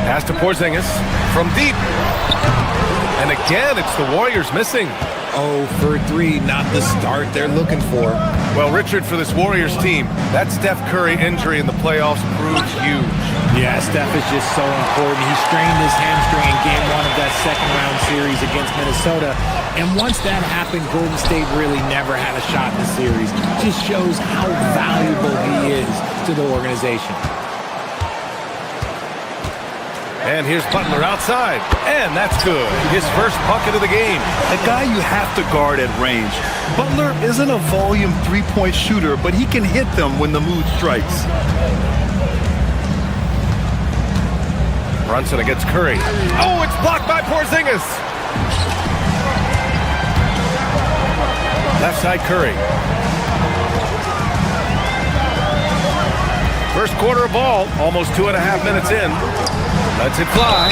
Pass to Porzingis from deep. And again, it's the Warriors missing. 0 for 3, not the start they're looking for. Well, Richard, for this Warriors team, that Steph Curry injury in the playoffs proves huge. Yeah, Steph is just so important. He strained his hamstring in game 1 of that second-round series against Minnesota. And once that happened, Golden State really never had a shot in the series. Just shows how valuable he is to the organization. And here's Butler outside. And that's good. His first bucket of the game. A guy you have to guard at range. Butler isn't a volume three-point shooter, but he can hit them when the mood strikes. Brunson against Curry. Oh, it's blocked by Porzingis. Left side Curry. First quarter of ball, almost 2.5 minutes in. Lets it fly.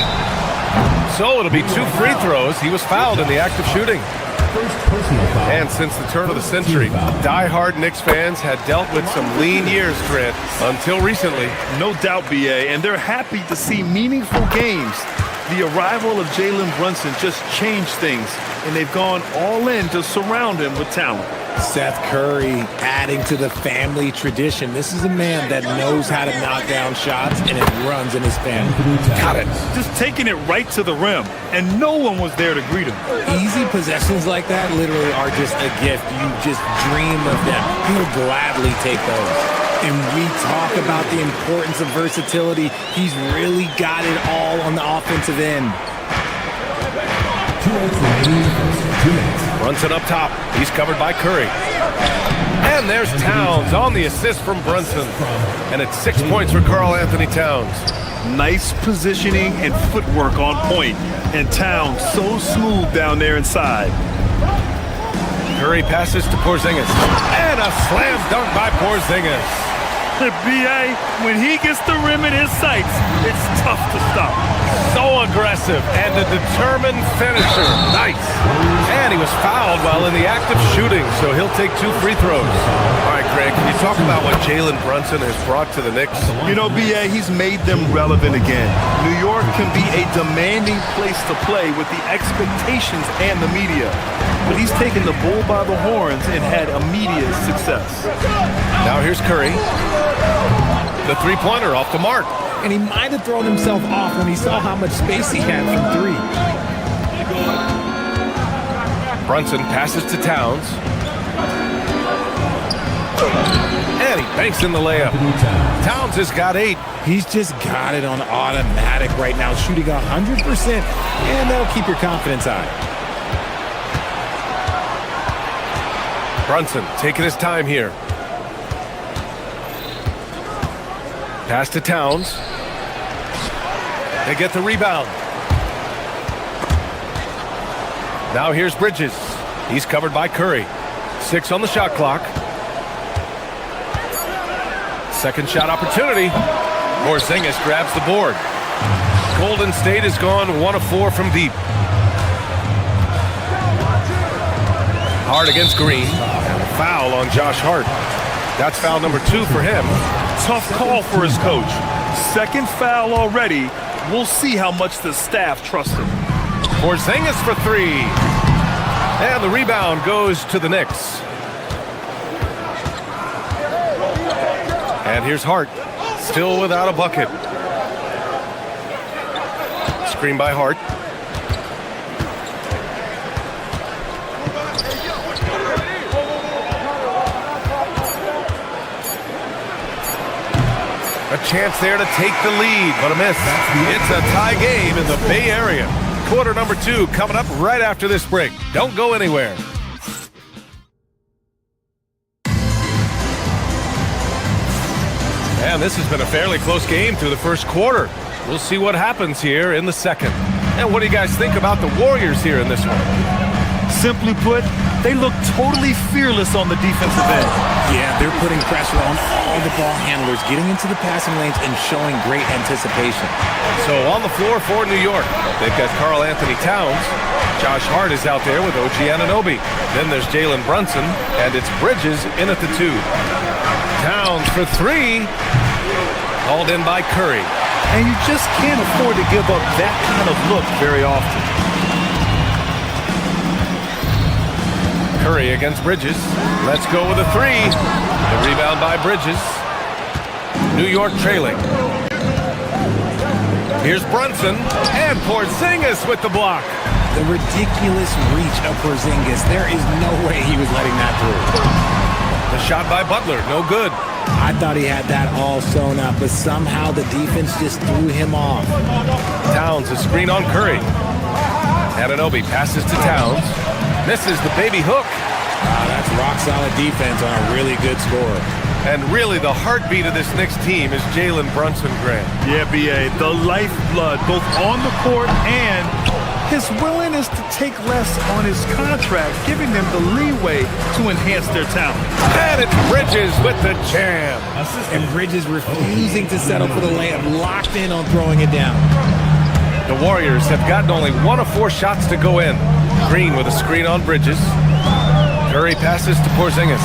So it'll be 2 free throws. He was fouled in the act of shooting. And since the turn of the century, die-hard Knicks fans had dealt with some lean years, Trent, until recently. No doubt, BA, and they're happy to see meaningful games. The arrival of Jalen Brunson just changed things, and they've gone all in to surround him with talent. Seth Curry adding to the family tradition. This is a man that knows how to knock down shots, and it runs in his family. Got it. Just taking it right to the rim, and no one was there to greet him. Easy possessions like that literally are just a gift. You just dream of them. He'll gladly take those. And we talk about the importance of versatility. He's really got it all on the offensive end. Brunson up top. He's covered by Curry. And there's Towns on the assist from Brunson. And it's 6 points for Karl Anthony Towns. Nice positioning and footwork on point. And Towns so smooth down there inside. Curry passes to Porzingis. And a slam dunk by Porzingis. BA, when he gets the rim in his sights, it's tough to stop. So aggressive and a determined finisher. Nice. And he was fouled while in the act of shooting, so he'll take 2 free throws. All right, Greg, can you talk about what Jalen Brunson has brought to the Knicks? You know, BA, he's made them relevant again. New York can be a demanding place to play with the expectations and the media. But he's taken the bull by the horns and had immediate success. Now here's Curry. The three-pointer off the mark. And he might have thrown himself off when he saw how much space he had from 3. Brunson passes to Towns. And he banks in the layup. Towns has got 8. He's just got it on automatic right now, shooting 100%, and that'll keep your confidence high. Brunson taking his time here. Pass to Towns. They get the rebound. Now here's Bridges. He's covered by Curry. 6 on the shot clock. Second shot opportunity. Porzingis grabs the board. Golden State has gone 1 of 4 from deep. Hart against Green. And a foul on Josh Hart. That's foul number 2 for him. Tough call for his coach. Second foul already. We'll see how much the staff trusts him. Porzingis for 3. And the rebound goes to the Knicks. And here's Hart, still without a bucket. Screen by Hart. A chance there to take the lead, but a miss. It's a tie game in the Bay Area. Quarter number 2 coming up right after this break. Don't go anywhere. And this has been a fairly close game through the first quarter. We'll see what happens here in the second. And what do you guys think about the Warriors here in this one? Simply put, they look totally fearless on the defensive end. Yeah, they're putting pressure on all the ball handlers, getting into the passing lanes and showing great anticipation. So on the floor for New York, they've got Karl Anthony Towns. Josh Hart is out there with OG Anunoby. Then there's Jalen Brunson, and it's Bridges in at the 2. Towns for 3. Hauled in by Curry. And you just can't afford to give up that kind of look very often. Curry against Bridges. Let's go with a 3. The rebound by Bridges. New York trailing. Here's Brunson and Porzingis with the block. The ridiculous reach of Porzingis. There is no way he was letting that through. The shot by Butler, no good. I thought he had that all sewn up, but somehow the defense just threw him off. Towns, a screen on Curry. Anunoby passes to Towns. Misses the baby hook. Wow, that's rock-solid defense on a really good scorer. And really, the heartbeat of this Knicks team is Jalen Brunson, Grant. Yeah, B.A., the lifeblood, both on the court and his willingness to take less on his contract, giving them the leeway to enhance their talent. And it's Bridges with the jam. And Bridges refusing to settle for the layup, locked in on throwing it down. The Warriors have gotten only 1 of 4 shots to go in. Green with a screen on Bridges. Curry passes to Porzingis.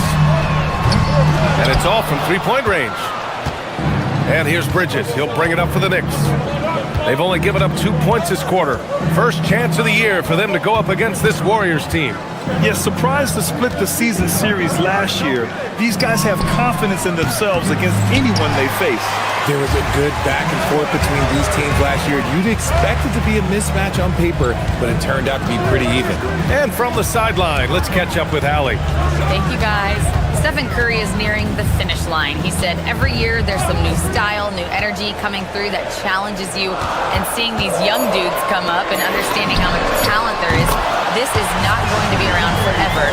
And it's all from three-point range. And here's Bridges. He'll bring it up for the Knicks. They've only given up 2 points this quarter. First chance of the year for them to go up against this Warriors team. Yes, surprised to split the season series last year. These guys have confidence in themselves against anyone they face. There was a good back and forth between these teams last year. You'd expect it to be a mismatch on paper, but it turned out to be pretty even. And from the sideline, let's catch up with Allie. Thank you, guys. Stephen Curry is nearing the finish line. He said every year there's some new style, new energy coming through that challenges you. And seeing these young dudes come up and understanding how much talent there is, this is not going to be around forever.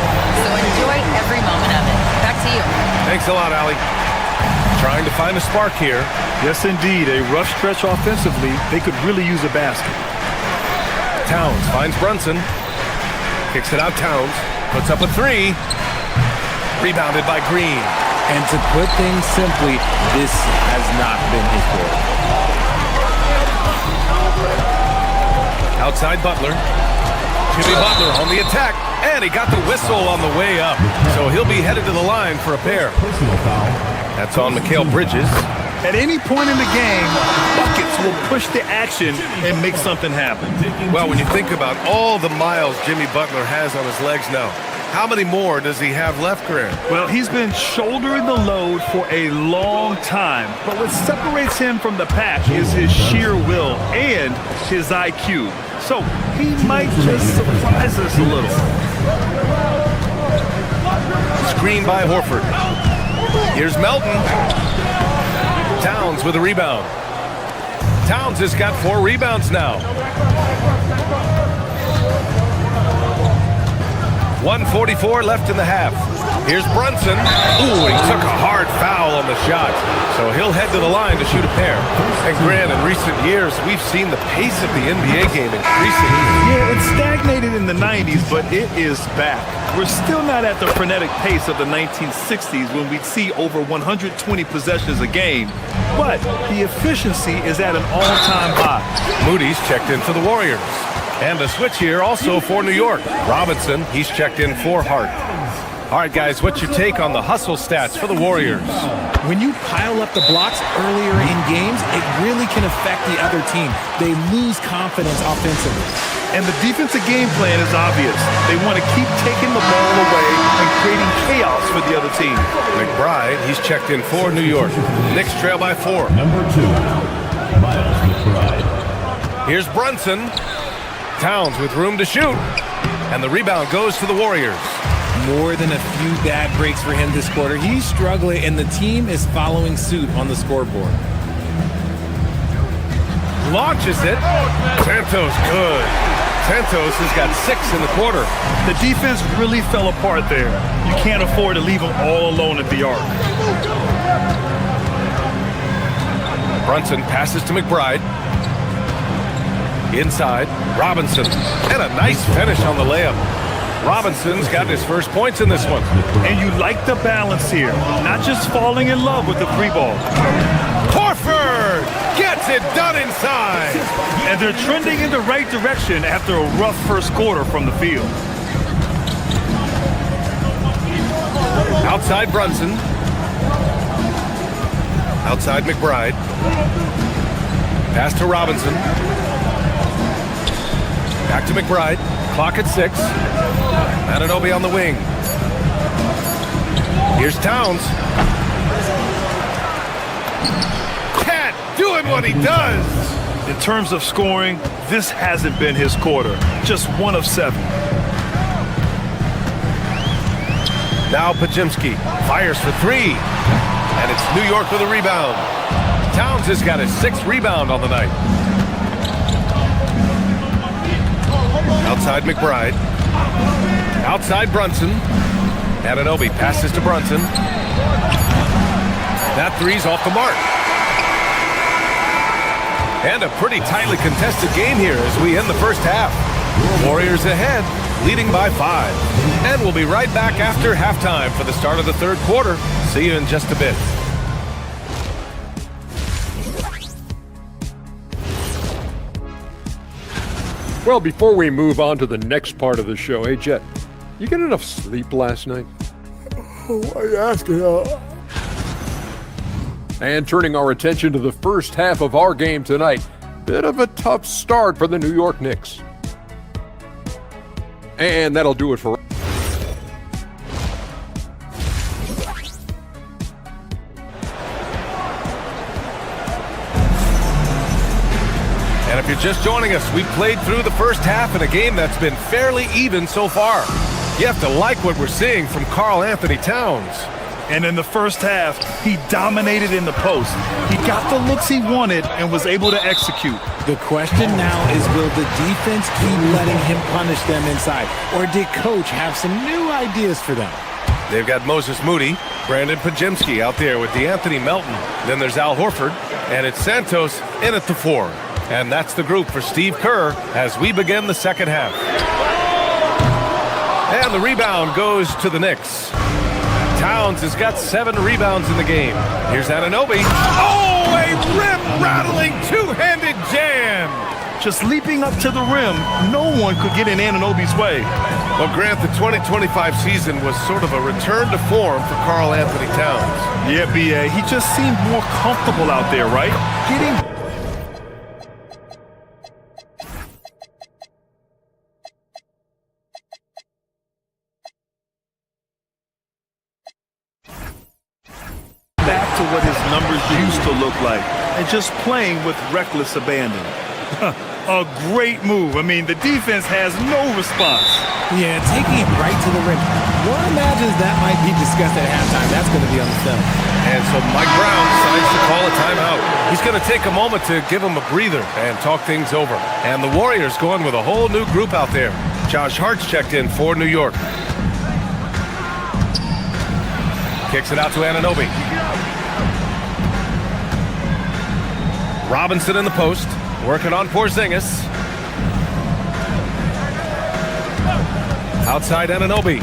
So enjoy every moment of it. Back to you. Thanks a lot, Allie. Trying to find a spark here. Yes, indeed. A rough stretch offensively. They could really use a basket. Towns finds Brunson. Kicks it out, Towns. Puts up a 3. Rebounded by Green. And to put things simply, this has not been his goal. Outside Butler. Jimmy Butler on the attack. And he got the whistle on the way up. So he'll be headed to the line for a pair. That's on Mikal Bridges. At any point in the game, buckets will push the action and make something happen. Well, when you think about all the miles Jimmy Butler has on his legs now, how many more does he have left, Grant? Well, he's been shouldering the load for a long time. But what separates him from the pack is his sheer will and his IQ. So he might just surprise us a little. Screen by Horford. Here's Melton. Towns with a rebound. Towns has got 4 rebounds now. 1:44 left in the half. Here's Brunson. Ooh, he took a hard foul on the shot. So he'll head to the line to shoot a pair. And Grant, in recent years, we've seen the pace of the NBA game increasing. Yeah, it stagnated in the 90s, but it is back. We're still not at the frenetic pace of the 1960s when we'd see over 120 possessions a game. But the efficiency is at an all-time high. Moody's checked in for the Warriors. And a switch here also for New York. Robinson, he's checked in for Hart. All right, guys, what's your take on the hustle stats for the Warriors? When you pile up the blocks earlier in games, it really can affect the other team. They lose confidence offensively. And the defensive game plan is obvious. They want to keep taking the ball away and creating chaos for the other team. McBride, he's checked in for New York. Knicks trail by 4. Number 2, Miles McBride. Here's Brunson. Towns with room to shoot. And the rebound goes to the Warriors. More than a few bad breaks for him this quarter. He's struggling, and the team is following suit on the scoreboard. Launches it. Santos good. Santos has got 6 in the quarter. The defense really fell apart there. You can't afford to leave them all alone at the arc. Brunson passes to McBride. Inside, Robinson. And a nice finish on the layup. Robinson's got his first points in this one. And you like the balance here. Not just falling in love with the 3 ball. Horford gets it done inside. And they're trending in the right direction after a rough first quarter from the field. Outside Brunson. Outside McBride. Pass to Robinson. Back to McBride. Clock at 6. Anunoby on the wing. Here's Towns. Cat doing what he does. In terms of scoring, this hasn't been his quarter. Just 1 of 7. Now Pajimski fires for 3. And it's New York with a rebound. Towns has got his 6th rebound on the night. Outside McBride. Outside Brunson. Anunoby passes to Brunson. That three's off the mark. And a pretty tightly contested game here as we end the first half. Warriors ahead, leading by 5. And we'll be right back after halftime for the start of the third quarter. See you in just a bit. Well, before we move on to the next part of the show, hey, Jet, you get enough sleep last night? Oh, why are you asking? And turning our attention to the first half of our game tonight, bit of a tough start for the New York Knicks. And that'll do it for... And if you're just joining us, we've played through the first half in a game that's been fairly even so far. You have to like what we're seeing from Karl Anthony Towns. And in the first half, he dominated in the post. He got the looks he wanted and was able to execute. The question now is, will the defense keep letting him punish them inside? Or did Coach have some new ideas for them? They've got Moses Moody, Brandon Pajemski out there with DeAnthony Melton. Then there's Al Horford, and it's Santos in at the 4. And that's the group for Steve Kerr as we begin the second half. And the rebound goes to the Knicks. Towns has got 7 rebounds in the game. Here's Anunoby. Oh, a rim-rattling two-handed jam! Just leaping up to the rim, no one could get in Anunoby's way. Well, Grant, the 2025 season was sort of a return to form for Karl Anthony Towns. Yeah, B.A., he just seemed more comfortable out there, right? Back to what his numbers used to look like, and just playing with reckless abandon. A great move. I mean, the defense has no response. Yeah, taking it right to the rim. One imagines that might be discussed at halftime. That's going to be on the film. And so Mike Brown decides to call a timeout. He's going to take a moment to give him a breather and talk things over. And the Warriors going with a whole new group out there. Josh Hart's checked in for New York. Kicks it out to Anunoby. Robinson in the post, working on Porzingis. Outside Anunoby.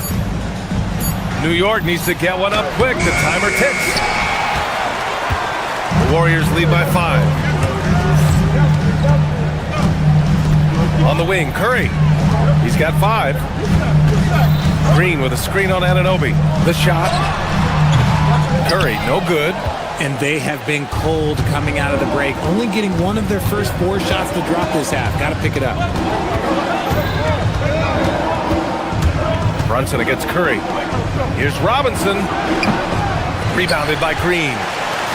New York needs to get one up quick. The timer ticks. The Warriors lead by 5. On the wing, Curry. He's got 5. Green with a screen on Anunoby. The shot. Curry, no good. And they have been cold coming out of the break, only getting one of their first 4 shots to drop this half. Got to pick it up. Brunson against Curry. Here's Robinson. Rebounded by Green.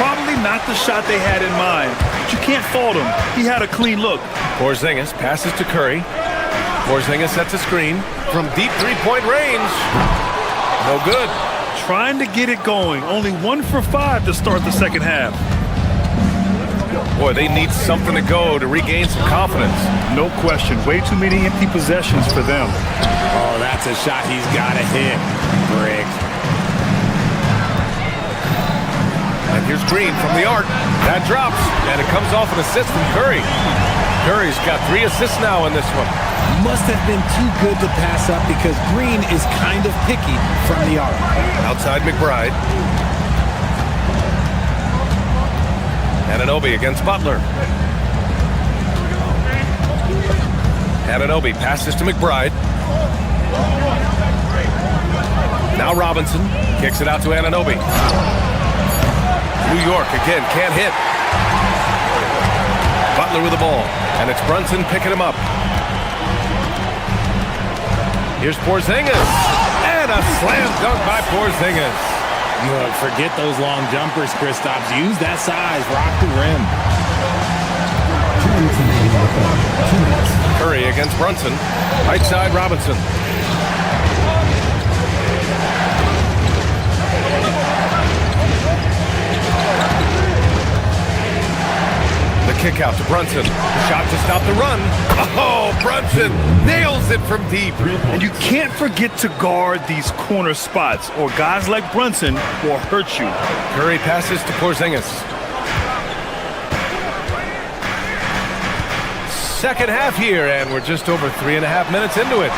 Probably not the shot they had in mind, but you can't fault him. He had a clean look. Porzingis passes to Curry. Porzingis sets a screen from deep three-point range. No good. Trying to get it going. Only 1 for 5 to start the second half. Boy, they need something to go to regain some confidence. No question. Way too many empty possessions for them. Oh, that's a shot he's got to hit. Briggs. And here's Green from the arc. That drops, and it comes off an assist from Curry. Curry's got 3 assists now in this one. Must have been too good to pass up because Green is kind of picky from the arc. Outside McBride. Anunoby against Butler. Anunoby passes to McBride. Now Robinson kicks it out to Anunoby. New York again can't hit. Butler with the ball, and it's Brunson picking him up. Here's Porzingis, and a slam dunk by Porzingis. Look, forget those long jumpers, Kristaps. Use that size, rock the rim. Curry against Brunson, right side Robinson. The kick out to Brunson. Shot to stop the run. Oh, Brunson nails it from deep. And you can't forget to guard these corner spots, or guys like Brunson will hurt you. Curry passes to Porzingis. Second half here, and we're just over 3.5 minutes into it.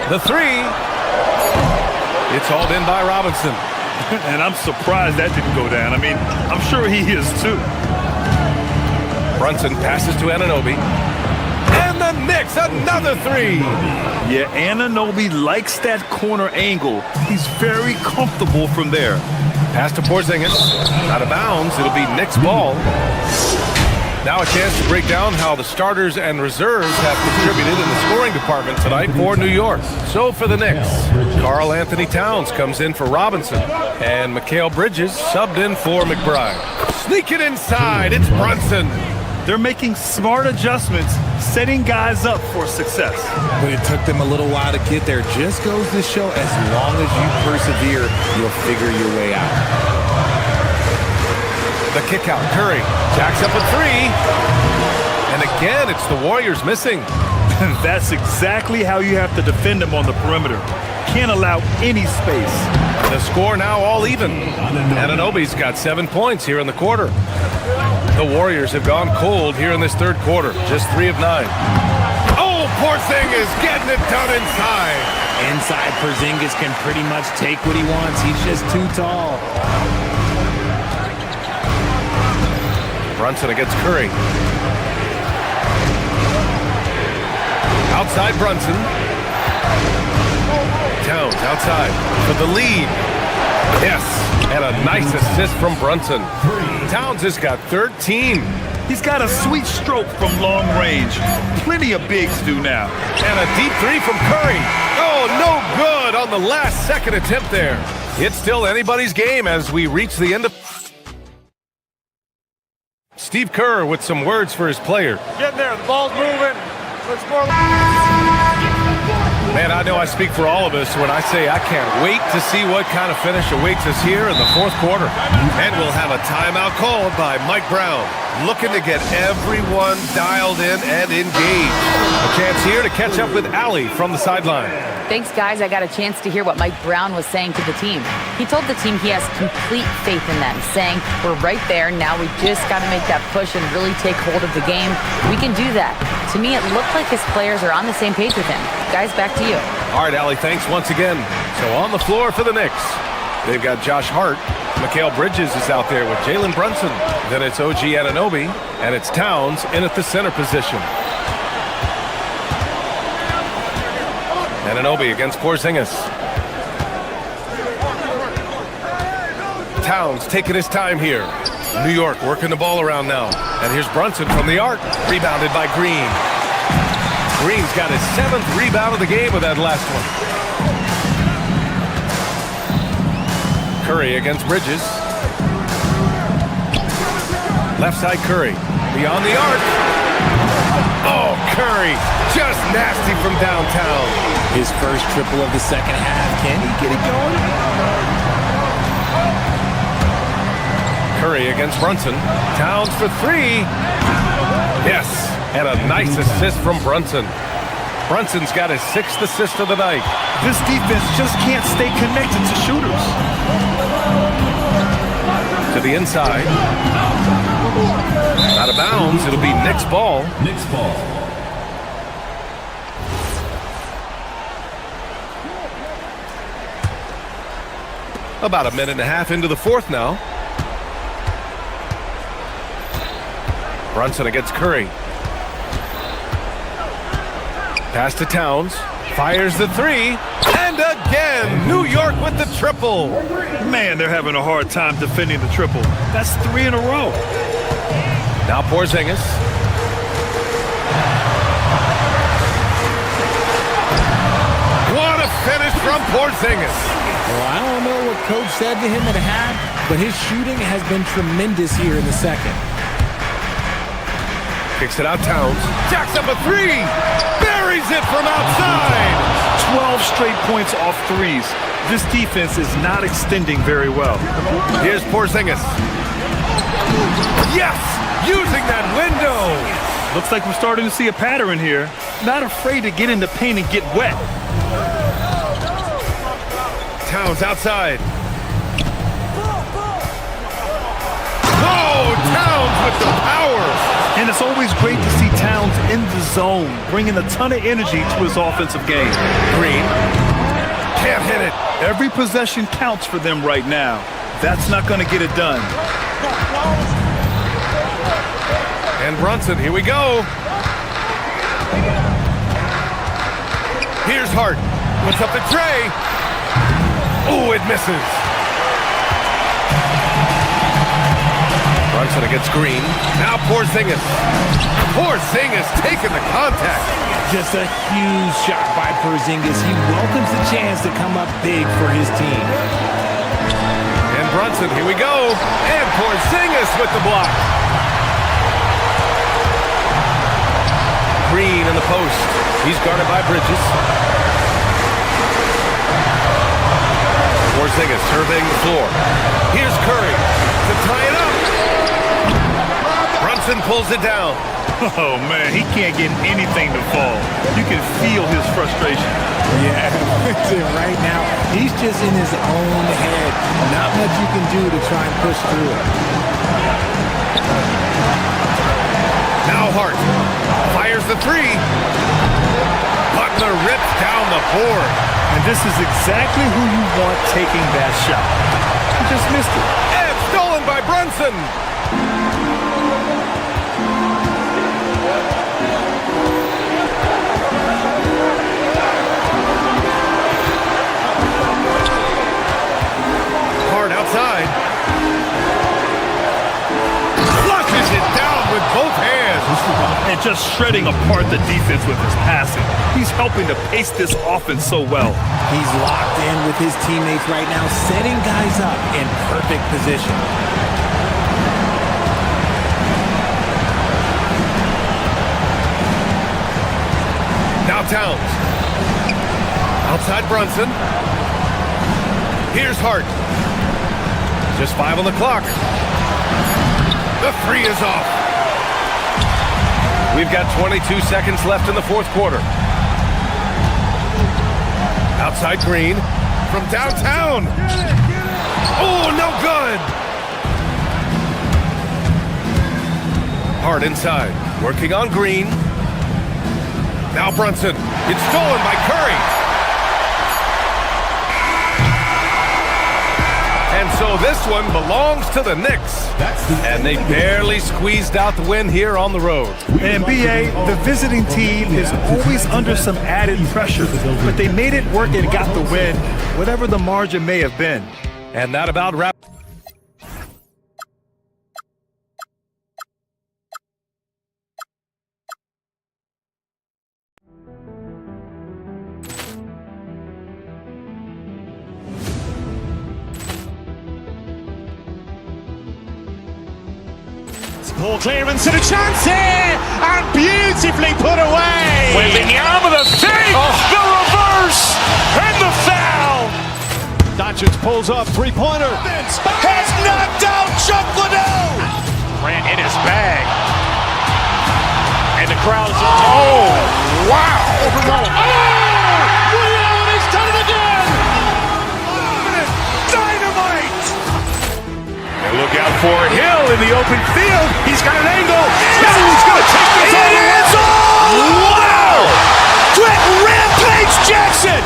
The three. It's hauled in by Robinson. And I'm surprised that didn't go down. I mean, I'm sure he is too. Brunson passes to Anunoby. And the Knicks, another three. Yeah, Anunoby likes that corner angle. He's very comfortable from there. Pass to Porzingis. Out of bounds. It'll be Knicks ball. Now a chance to break down how the starters and reserves have contributed in the scoring department tonight for New York. So for the Knicks, Karl Anthony Towns comes in for Robinson, and Mikal Bridges subbed in for McBride. Sneaking inside, it's Brunson. They're making smart adjustments, setting guys up for success. But it took them a little while to get there. Just goes to show, as long as you persevere, you'll figure your way out. The kick out, Curry jacks up a three. And again, it's the Warriors missing. That's exactly how you have to defend them on the perimeter. Can't allow any space. The score now all even. Anunoby's got 7 points here in the quarter. The Warriors have gone cold here in this third quarter. Just 3 of 9. Oh, Porzingis getting it done inside. Inside, Porzingis can pretty much take what he wants. He's just too tall. Brunson against Curry. Outside Brunson. Towns outside for the lead. Yes, and a nice assist from Brunson. Towns has got 13. He's got a sweet stroke from long range. Plenty of bigs do now. And a deep three from Curry. Oh, no good on the last second attempt there. It's still anybody's game as we reach the end of... Steve Kerr with some words for his player. Getting there, the ball's moving. Let's more. Man, I know I speak for all of us when I say I can't wait to see what kind of finish awaits us here in the fourth quarter. And we'll have a timeout called by Mike Brown, looking to get everyone dialed in and engaged. A chance here to catch up with Allie from the sideline. Thanks, guys. I got a chance to hear what Mike Brown was saying to the team. He told the team he has complete faith in them, saying, we're right there. Now we just got to make that push and really take hold of the game. We can do that. To me, it looked like his players are on the same page with him. Guys, back to you. All right, Allie, thanks once again. So on the floor for the Knicks, they've got Josh Hart. Mikal Bridges is out there with Jalen Brunson. Then it's OG Anunoby, and it's Towns in at the center position. Anunoby against Porzingis. Towns taking his time here. New York working the ball around now. And here's Brunson from the arc. Rebounded by Green. Green's got his 7th rebound of the game with that last one. Curry against Bridges. Left side Curry. Beyond the arc. Oh, Curry. Just nasty from downtown. His first triple of the second half. Can he get it going? Curry against Brunson. Towns for 3. Yes, and a nice assist from Brunson. Brunson's got his 6th assist of the night. This defense just can't stay connected to shooters. To the inside. Out of bounds. It'll be Knicks ball. Knicks ball. About a minute and a half into the fourth now. Brunson against Curry. Pass to Towns. Fires the 3. And again, New York with the triple. Man, they're having a hard time defending the triple. That's 3 in a row. Now Porzingis. What a finish from Porzingis. Well, I don't know what Coach said to him at half, but his shooting has been tremendous here in the second. Kicks it out, Towns. Jacks up a 3. Buries it from outside. 12 straight points off threes. This defense is not extending very well. Here's Porzingis. Yes! Using that window! Looks like we're starting to see a pattern here. Not afraid to get in the paint and get wet. Towns outside. Oh, Towns with the power! And it's always great to see Towns in the zone, bringing a ton of energy to his offensive game. Green. Can't hit it. Every possession counts for them right now. That's not going to get it done. And Brunson, here we go. Here's Hart. Puts up the tray. Oh, it misses. Brunson against Green. Now Porzingis. Porzingis taking the contact. Just a huge shot by Porzingis. He welcomes the chance to come up big for his team. And Brunson, here we go. And Porzingis with the block. Green in the post. He's guarded by Bridges. Porzingis surveying the floor. Here's Curry to tie it up. Brunson pulls it down. Oh, man, he can't get anything to fall. You can feel his frustration. Yeah, right now, he's just in his own head. Not much you can do to try and push through it. Now Hart fires the three. Butler rips down the board. And this is exactly who you want taking that shot. He just missed it. And stolen by Brunson. Hart outside. Flushes it down with both hands. And just shredding apart the defense with his passing. He's helping to pace this offense so well. He's locked in with his teammates right now, setting guys up in perfect position. Now Towns. Outside Brunson. Here's Hart. Just 5 on the clock. The three is off. We've got 22 seconds left in the fourth quarter. Outside Green from downtown. Oh, no good. Hart inside, working on Green. Now Brunson. It's stolen by Curry. And so this one belongs to the Knicks. And they barely squeezed out the win here on the road. And BA, the visiting team is always under some added pressure, but they made it work and got the win, whatever the margin may have been. And that about wraps. Poor clearance and a chance here, and beautifully put away. Wembanyama with a fake, the reverse, and the foul. Doncic pulls up, three-pointer. Has knocked out Chuck Liddell. Grant in his bag. And the crowd is, oh, wow. Ray Allen has done it again. Dynamite. And look out for Hill in the open field. He's got an angle. He's going to take this all the way. Wow. Quick rampage Jackson.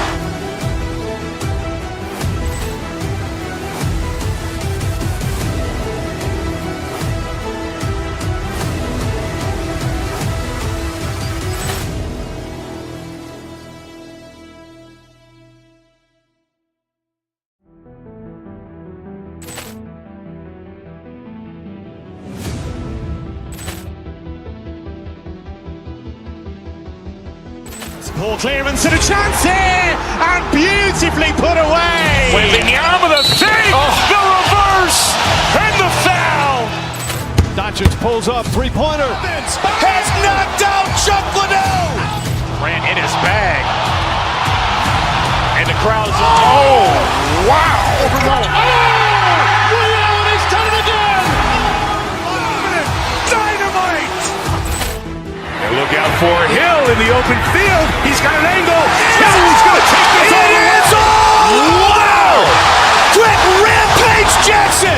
Poor clearance and a chance here, and beautifully put away. Wembanyama with a fake, the reverse, and the foul. Doncic pulls up, three-pointer. Has knocked out Chuck Liddell. Grant in his bag. And the crowd is, oh, wow! Ray Allen has done it again! Dynamite! And look out for Hill in the open field. He's got an angle. Hill's going to take this all the way. Wow! Quick Rampage Jackson!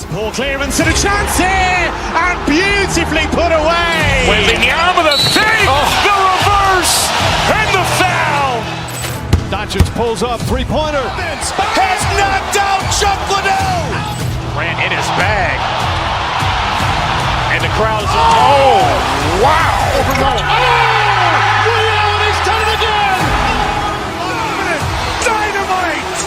Ball clearance and a chance here, and beautifully put away. With the arm of the fake, the reverse, and the foul. Doncic pulls up, three-pointer. Has knocked out Chuck Liddell. Ran in his bag. And the crowd is, oh, wow. Ray Allen has done it again! Dynamite!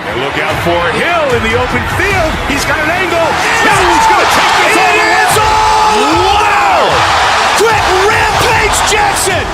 And look out for Hill in the open field. He's got an angle. Hill's going to take this all the way. Wow! Quick Rampage Jackson!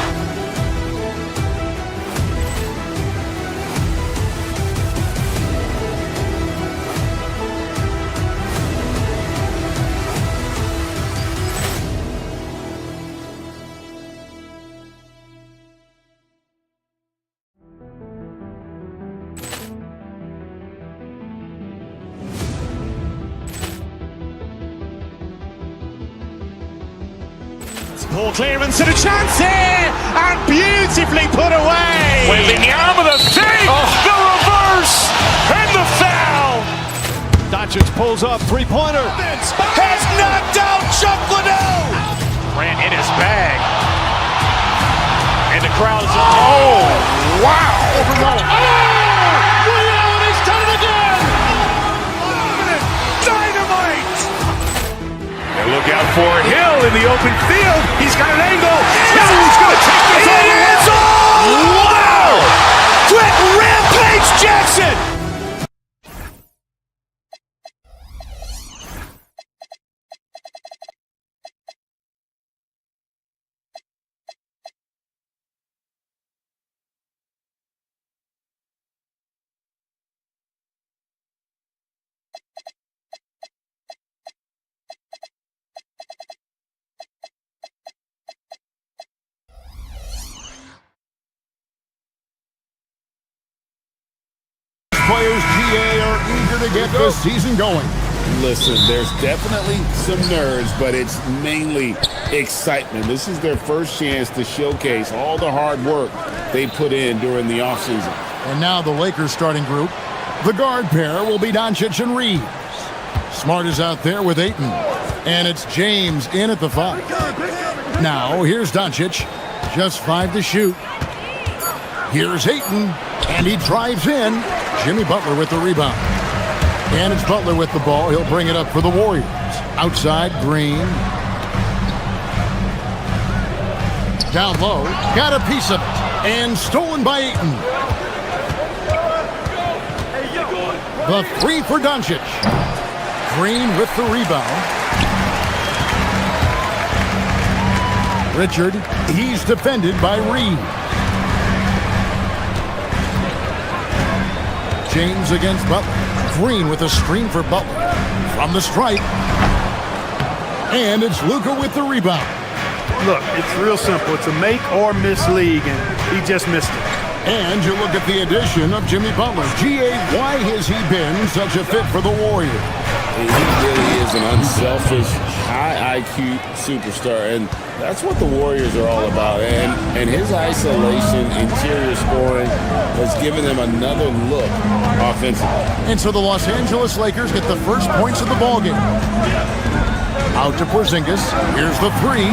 Ball clearance and a chance here, and beautifully put away. With the arm of the fake, the reverse, and the foul. Doncic pulls up, three-pointer. Has knocked out Chuck Liddell. Ran in his bag. And the crowd is, oh, wow. Ray Allen has done it again! Dynamite! And look out for Hill in the open field. He's got an angle. Hill's going to take this all the way. Wow! Quick Rampage Jackson! Players GA are eager to get this season going. Listen, there's definitely some nerves, but it's mainly excitement. This is their first chance to showcase all the hard work they put in during the offseason. And now the Lakers starting group. The guard pair will be Doncic and Reeves. Smart is out there with Ayton. And it's James in at the 5. Now, here's Doncic. Just 5 to shoot. Here's Ayton. And he drives in. Jimmy Butler with the rebound. And it's Butler with the ball. He'll bring it up for the Warriors. Outside, Green. Down low. Got a piece of it. And stolen by Ayton. The 3 for Doncic. Green with the rebound. Richard, he's defended by Reeves. James against Butler. Green with a screen for Butler. From the stripe. And it's Luka with the rebound. Look, it's real simple. It's a make or miss league, and he just missed it. And you look at the addition of Jimmy Butler. GA, why has he been such a fit for the Warriors? He really is an unselfish, high IQ superstar, and that's what the Warriors are all about. And his isolation, interior scoring has given them another look offensively. And so the Los Angeles Lakers get the first points of the ballgame. Out to Porzingis. Here's the 3.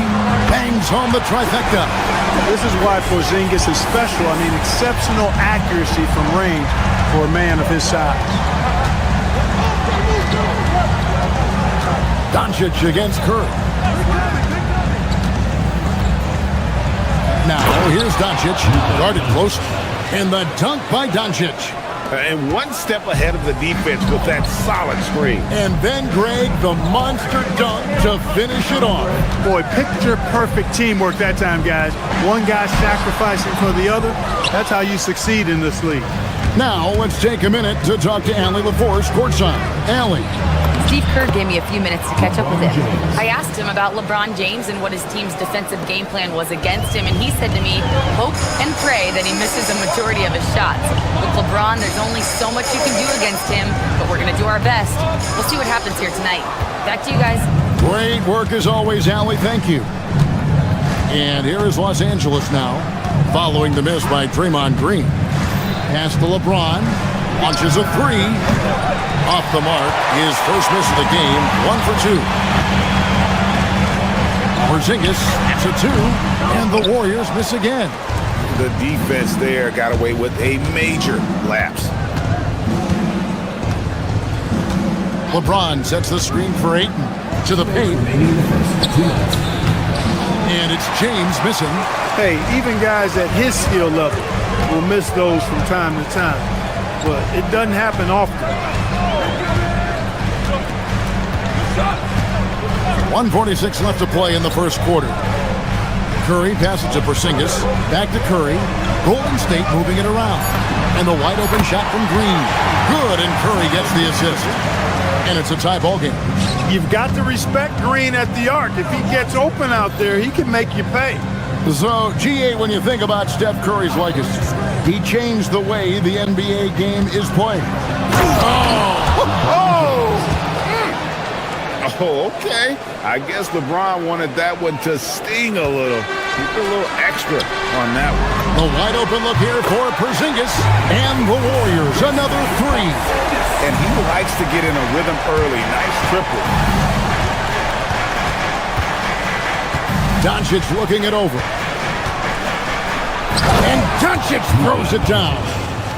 Bangs home the trifecta. This is why Porzingis is special. I mean, exceptional accuracy from range for a man of his size. Doncic against Curry. Now, here's Doncic. Guarded close. And the dunk by Doncic. And one step ahead of the defense with that solid screen. And then, Greg, the monster dunk to finish it off. Boy, picture-perfect teamwork that time, guys. One guy sacrificing for the other. That's how you succeed in this league. Now, let's take a minute to talk to Allie LaForce courtside. Allie. Steve Kerr gave me a few minutes to catch up with him. I asked him about LeBron James and what his team's defensive game plan was against him, and he said to me, hope and pray that he misses a majority of his shots. With LeBron, there's only so much you can do against him, but we're going to do our best. We'll see what happens here tonight. Back to you guys. Great work as always, Allie. Thank you. And here is Los Angeles now, following the miss by Draymond Green. Pass to LeBron, launches a three. Off the mark, his first miss of the game, 1 for 2. Porzingis hits a 2, and the Warriors miss again. The defense there got away with a major lapse. LeBron sets the screen for Ayton to the paint. And it's James missing. Hey, even guys at his skill level will miss those from time to time, but it doesn't happen often. 1:46 left to play in the first quarter. Curry passes to Porzingis, back to Curry. Golden State moving it around. And the wide open shot from Green. Good, and Curry gets the assist. And it's a tie ball game. You've got to respect Green at the arc. If he gets open out there, he can make you pay. So, GA, when you think about Steph Curry's legacy, he changed the way the NBA game is played. Oh, okay. I guess LeBron wanted that one to sting a little. He put a little extra on that one. The wide open look here for Porzingis. And the Warriors, another 3. And he likes to get in a rhythm early. Nice triple. Doncic looking it over. And Doncic throws it down.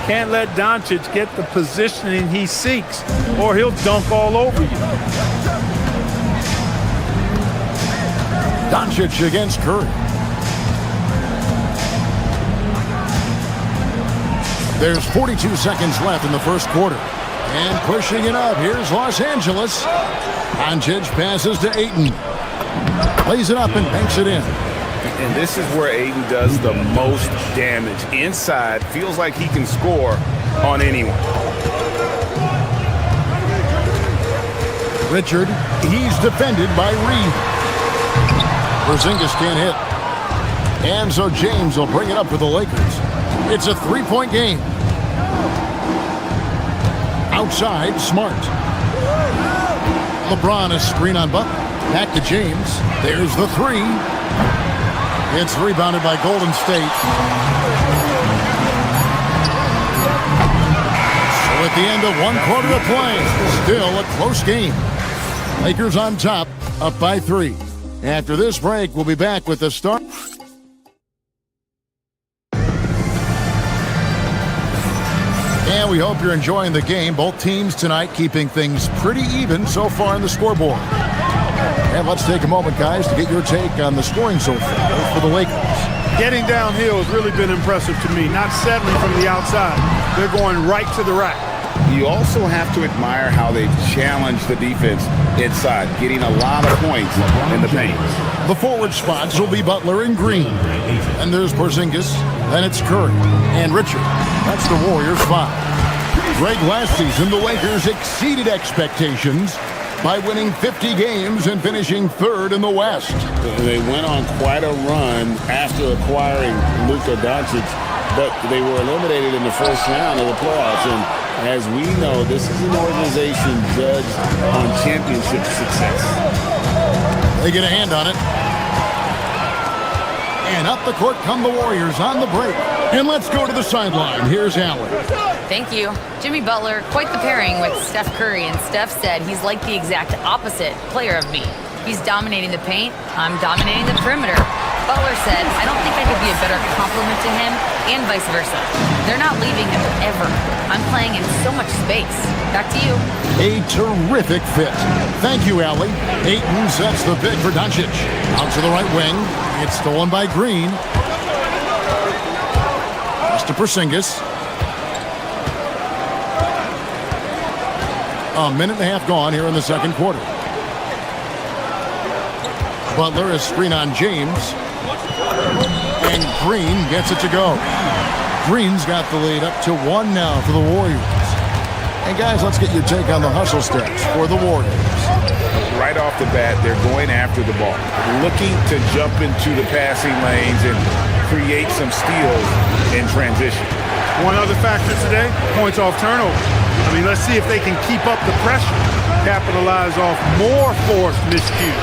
Can't let Doncic get the positioning he seeks, or he'll dunk all over you. Doncic against Curry. There's 42 seconds left in the first quarter. And pushing it up, here's Los Angeles. Doncic passes to Ayton. Plays it up and banks it in. And this is where Ayton does the most damage. Inside, feels like he can score on anyone. Richard, he's defended by Reed. Porzingis can't hit. And so James will bring it up for the Lakers. It's a 3-point game. Outside, Smart. LeBron a screen on Butler. Back to James. There's the 3. It's rebounded by Golden State. So at the end of 1 quarter of play, still a close game. Lakers on top, up by 3. After this break, we'll be back with the start. And we hope you're enjoying the game. Both teams tonight keeping things pretty even so far in the scoreboard. And let's take a moment, guys, to get your take on the scoring so far for the Lakers. Getting downhill has really been impressive to me, not settling from the outside. They're going right to the rack. You also have to admire how they've challenged the defense inside, getting a lot of points in the paint. The forward spots will be Butler and Green. And there's Porzingis. Then it's Curry and Richard. That's the Warriors 5. Greg, last season, the Lakers exceeded expectations by winning 50 games and finishing 3rd in the West. They went on quite a run after acquiring Luka Doncic, but they were eliminated in the first round of the playoffs. And as we know, this is an organization judged on championship success. They get a hand on it. And up the court come the Warriors on the break. And let's go to the sideline. Here's Allen. Thank you. Jimmy Butler, quite the pairing with Steph Curry, and Steph said he's like the exact opposite player of me. He's dominating the paint, I'm dominating the perimeter. Butler said, I don't think I could be a better complement to him, and vice versa. They're not leaving him ever. I'm playing in so much space. Back to you. A terrific fit. Thank you, Allie. Ayton sets the pick for Doncic. Out to the right wing. It's stolen by Green. Pass to Porzingis. A minute and a half gone here in the second quarter. Butler is screen on James. And Green gets it to go. Green's got the lead up to 1 now for the Warriors. And guys, let's get your take on the hustle steps for the Warriors. Right off the bat, they're going after the ball, looking to jump into the passing lanes and create some steals in transition. One other factor today, points off turnover. I mean, let's see if they can keep up the pressure, capitalize off more forced miscues.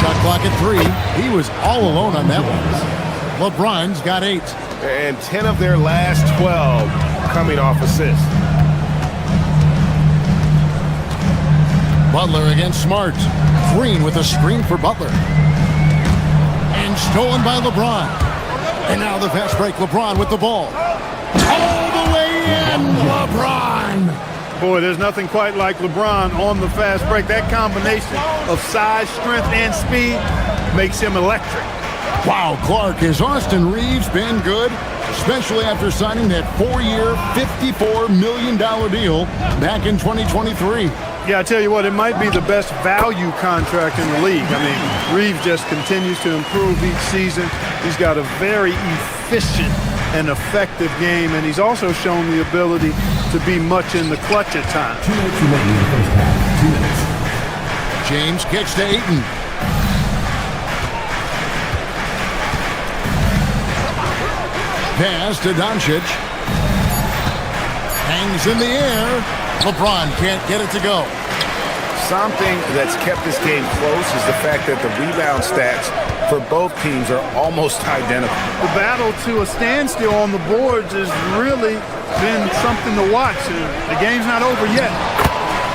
Shot clock at 3. He was all alone on that one. LeBron's got 8. And 10 of their last 12 coming off assists. Butler against Smart. Green with a screen for Butler. And stolen by LeBron. And now the fast break. LeBron with the ball. All the way in, LeBron. Boy, there's nothing quite like LeBron on the fast break. That combination of size, strength, and speed makes him electric. Wow, Clark, has Austin Reeves been good? Especially after signing that 4-year, $54 million deal back in 2023. Yeah, I tell you what, it might be the best value contract in the league. I mean, Reeves just continues to improve each season. He's got a very efficient and effective game, and he's also shown the ability to be much in the clutch at times. 2 minutes remaining in the first half. 2 minutes. James kicks to Ayton. Pass to Doncic. Hangs in the air. LeBron can't get it to go. Something that's kept this game close is the fact that the rebound stats for both teams are almost identical. The battle to a standstill on the boards has really been something to watch. The game's not over yet.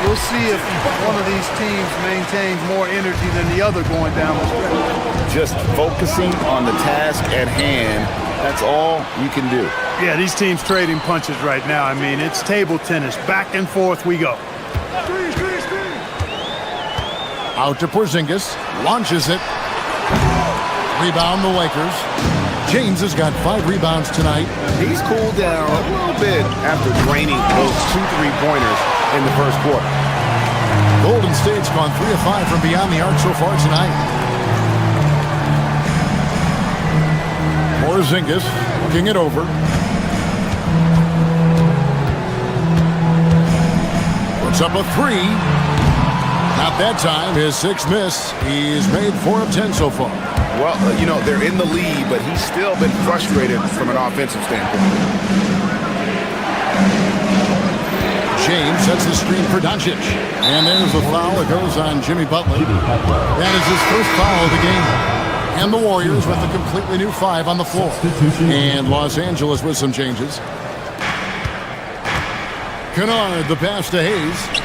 We'll see if one of these teams maintains more energy than the other going down the stretch. Just focusing on the task at hand, that's all you can do. Yeah, these teams trading punches right now. I mean, it's table tennis. Back and forth we go. Out to Porzingis. Launches it. Rebound the Lakers. James has got 5 rebounds tonight. He's cooled down a little bit after draining those 2 3-pointers in the first quarter. Golden State's gone 3 of 5 from beyond the arc so far tonight. Porzingis looking it over. Puts up a 3. Not that time. His 6th miss. He's made 4 of 10 so far. Well, you know, they're in the lead, but he's still been frustrated from an offensive standpoint. James sets the screen for Doncic. And there's the foul that goes on Jimmy Butler. That is his first foul of the game. And the Warriors with a completely new 5 on the floor. And Los Angeles with some changes. Kennard, the pass to Hayes.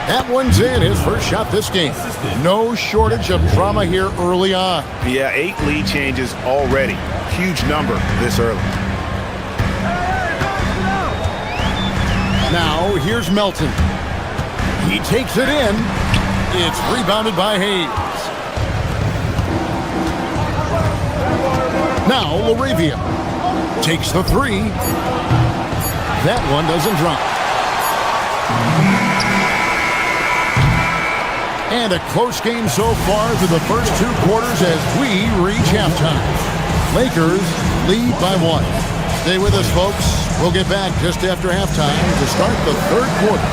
That one's in, his first shot this game. No shortage of drama here early on. Yeah, 8 lead changes already. Huge number this early. Now, here's Melton. He takes it in. It's rebounded by Hayes. Now, Laravia takes the 3. That one doesn't drop. And a close game so far through the first 2 quarters as we reach halftime. Lakers lead by 1. Stay with us, folks. We'll get back just after halftime to start the 3rd quarter.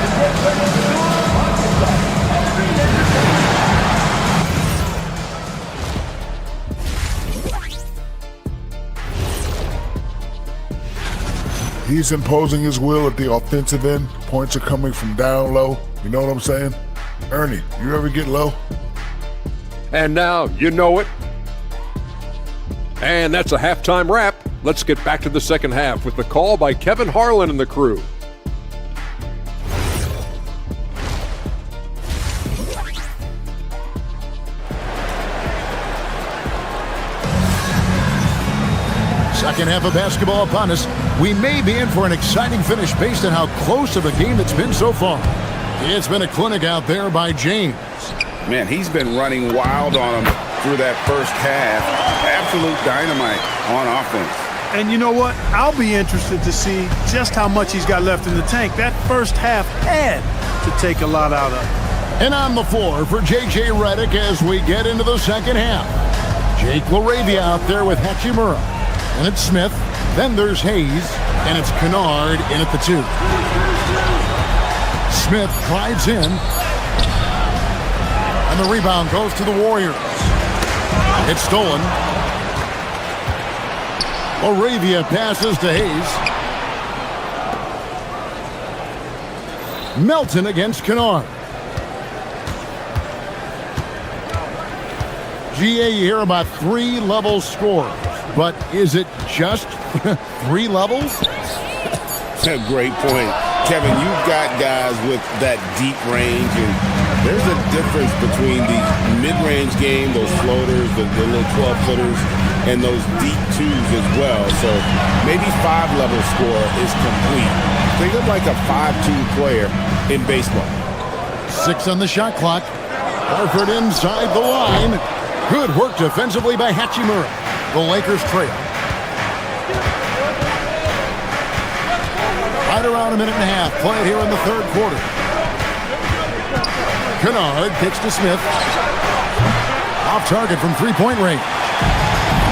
He's imposing his will at the offensive end. Points are coming from down low. You know what I'm saying? Ernie, you ever get low? And now, you know it. And that's a halftime wrap. Let's get back to the second half with the call by Kevin Harlan and the crew. Second half of basketball upon us. We may be in for an exciting finish based on how close of a game it's been so far. It's been a clinic out there by James. Man, he's been running wild on him through that first half. Absolute dynamite on offense. And you know what? I'll be interested to see just how much he's got left in the tank. That first half had to take a lot out of it. And on the floor for J.J. Redick as we get into the second half. Jake LaRavia out there with Hachimura. And it's Smith. Then there's Hayes. And it's Kennard in at the 2. Smith drives in. And the rebound goes to the Warriors. It's stolen. LaRavia passes to Hayes. Melton against Kennard. GA, you hear about 3-level scores, but is it just 3 levels? That's a great point. Kevin, you've got guys with that deep range, and there's a difference between the mid-range game, those floaters, the little 12-footers, and those deep 2s as well. So maybe 5-level score is complete. Think of like a 5-2 player in baseball. 6 on the shot clock. Horford inside the line. Good work defensively by Hachimura. The Lakers trail. Right around a minute and a half played here in the third quarter. Kennard kicks to Smith. Off target from three-point range.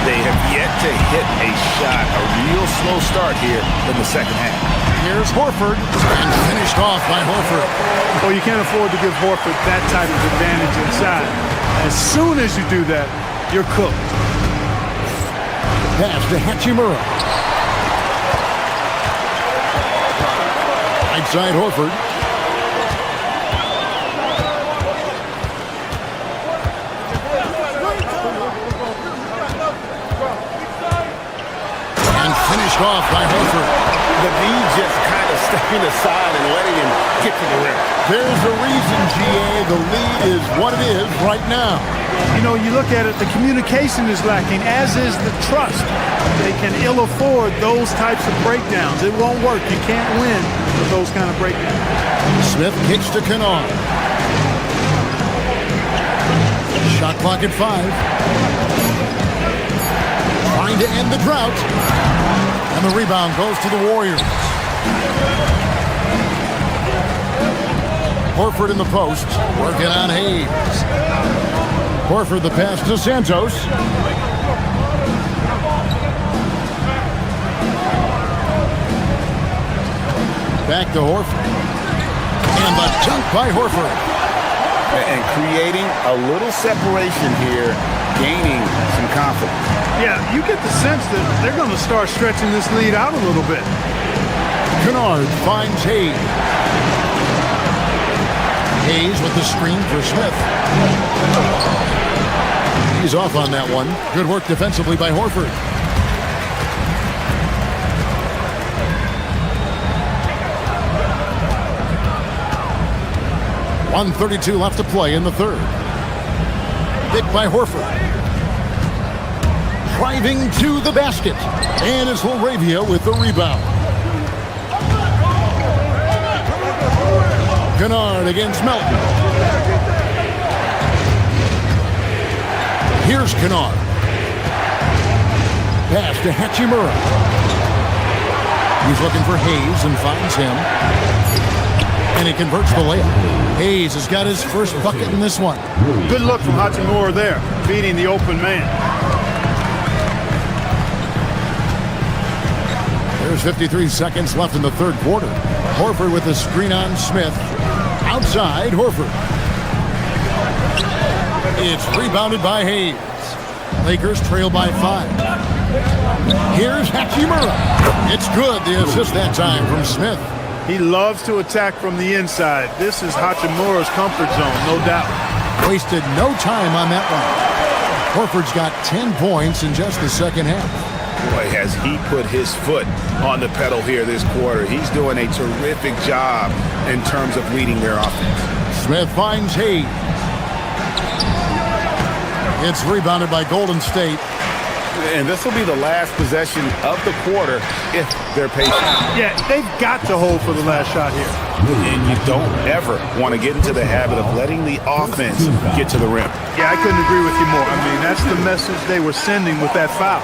They have yet to hit a shot. A real slow start here in the second half. Here's Horford. And finished off by Horford. Well, you can't afford to give Horford that type of advantage inside. As soon as you do that, you're cooked. Pass to Hachimura. Right side Horford. And finished off by Horford. The lead just kind of stepping aside and letting him get to the rim. There's a reason, GA. The lead is what it is right now. You know, you look at it, the communication is lacking, as is the trust. They can ill afford those types of breakdowns. It won't work. You can't win with those kind of breakdowns. Smith kicks to Kennard. Shot clock at 5. Trying to end the drought. And the rebound goes to the Warriors. Horford in the post, working on Hayes. Horford the pass to Santos. Back to Horford. And the dunk by Horford. And creating a little separation here, gaining some confidence. Yeah, you get the sense that they're going to start stretching this lead out a little bit. Kennard finds Hayes. Hayes with the screen for Smith. He's off on that one. Good work defensively by Horford. .132 left to play in the third. Pick by Horford. Driving to the basket. And it's LaRavia with the rebound. Kennard against Melton. Here's Kennard. Pass to Hachimura. He's looking for Hayes and finds him. And he converts the layup. Hayes has got his first bucket in this one. Good look from Hachimura there, beating the open man. There's 53 seconds left in the third quarter. Horford with the screen on Smith. Outside, Horford. It's rebounded by Hayes. Lakers trail by 5. Here's Hachimura. It's good. The assist that time from Smith. He loves to attack from the inside. This is Hachimura's comfort zone, no doubt. Wasted no time on that one. Horford's got 10 points in just the second half. Boy, has he put his foot on the pedal here this quarter. He's doing a terrific job in terms of leading their offense. Smith finds Hayes. It's rebounded by Golden State. And this will be the last possession of the quarter if they're patient. Yeah, they've got to hold for the last shot here. And you don't ever want to get into the habit of letting the offense get to the rim. Yeah, I couldn't agree with you more. I mean, that's the message they were sending with that foul.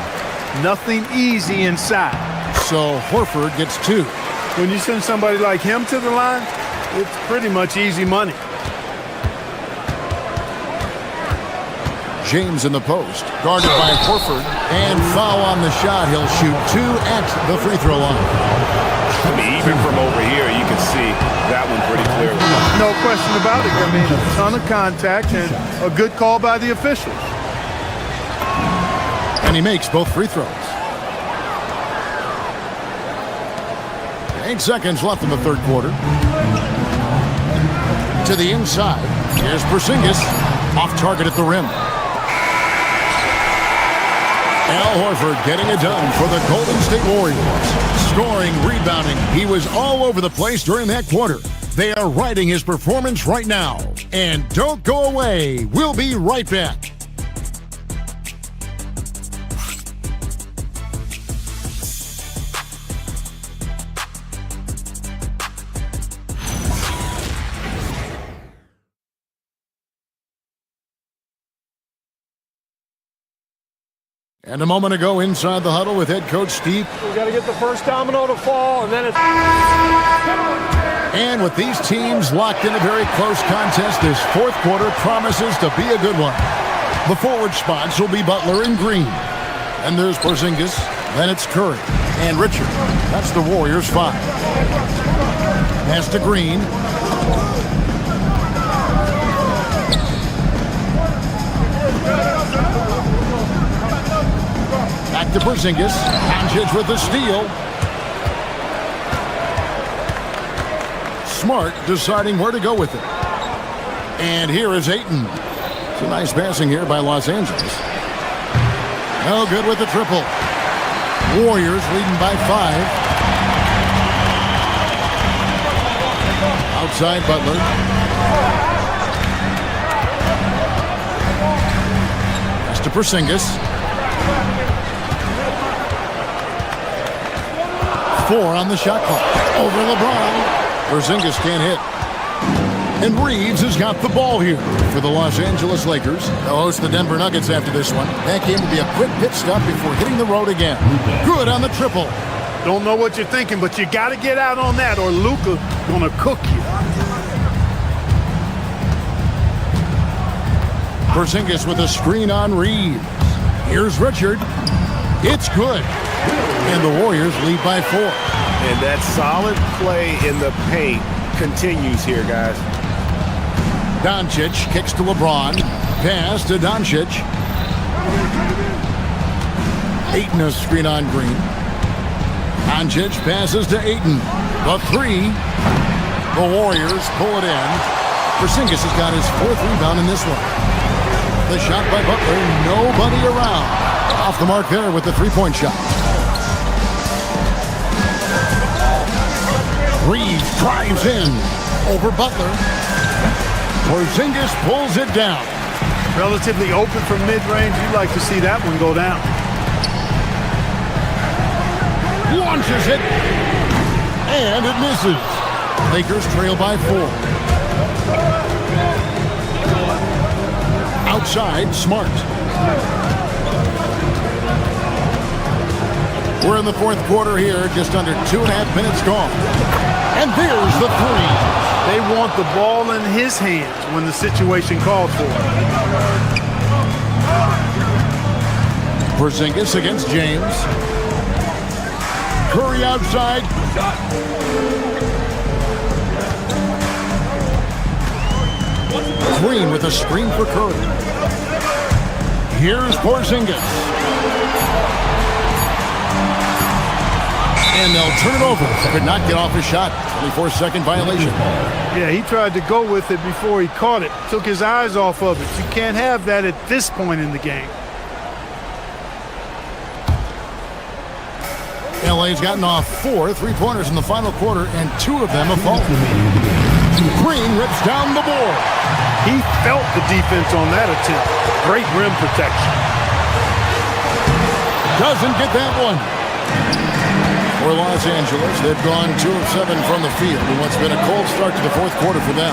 Nothing easy inside. So Horford gets 2. When you send somebody like him to the line, it's pretty much easy money. James in the post, guarded by Horford, and foul on the shot. He'll shoot 2 at the free throw line. I mean, even from over here, you can see that one pretty clearly. No question about it. I mean, a ton of contact and a good call by the officials. And he makes both free throws. 8 seconds left in the third quarter. To the inside. Here's Porzingis. Off target at the rim. Al Horford getting it done for the Golden State Warriors. Scoring, rebounding. He was all over the place during that quarter. They are riding his performance right now. And don't go away. We'll be right back. And a moment ago, inside the huddle with head coach Steve. We got to get the first domino to fall, and then it's... And with these teams locked in a very close contest, this fourth quarter promises to be a good one. The forward spots will be Butler and Green. And there's Porzingis, then it's Curry and Richard. That's the Warriors' 5. Pass to Green. Back to Porzingis. Doncic with the steal. Smart deciding where to go with it. And here is Ayton. It's a nice passing here by Los Angeles. No good with the triple. Warriors leading by 5. Outside Butler. Pass to Porzingis. 4 on the shot clock. Over LeBron. Porzingis can't hit. And Reeves has got the ball here for the Los Angeles Lakers. They'll host the Denver Nuggets after this one. That game will be a quick pit stop before hitting the road again. Good on the triple. Don't know what you're thinking, but you got to get out on that or Luka gonna cook you. Porzingis with a screen on Reeves. Here's Richard. It's good. And the Warriors lead by 4. And that solid play in the paint continues here, guys. Doncic kicks to LeBron. Pass to Doncic. Ayton a screen on Green. Doncic passes to Ayton. The 3. The Warriors pull it in. Porzingis has got his 4th rebound in this one. The shot by Butler. Nobody around. Off the mark there with the 3-point shot. Reeves drives in over Butler. Porzingis pulls it down. Relatively open from mid-range. You'd like to see that one go down. Launches it. And it misses. Lakers trail by 4. Outside, Smart. We're in the fourth quarter here, just under 2.5 minutes gone. And there's the 3. They want the ball in his hands when the situation called for it. Porzingis against James. Curry outside. Green with a screen for Curry. Here's Porzingis. And they'll turn it over. Could not get off his shot. 24-second violation. Yeah, he tried to go with it before he caught it. Took his eyes off of it. You can't have that at this point in the game. LA's gotten off 4 3-pointers in the final quarter, and 2 of them have fallen. Green rips down the board. He felt the defense on that attempt. Great rim protection. Doesn't get that one. For Los Angeles, they've gone 2 of 7 from the field in what's been a cold start to the fourth quarter for them.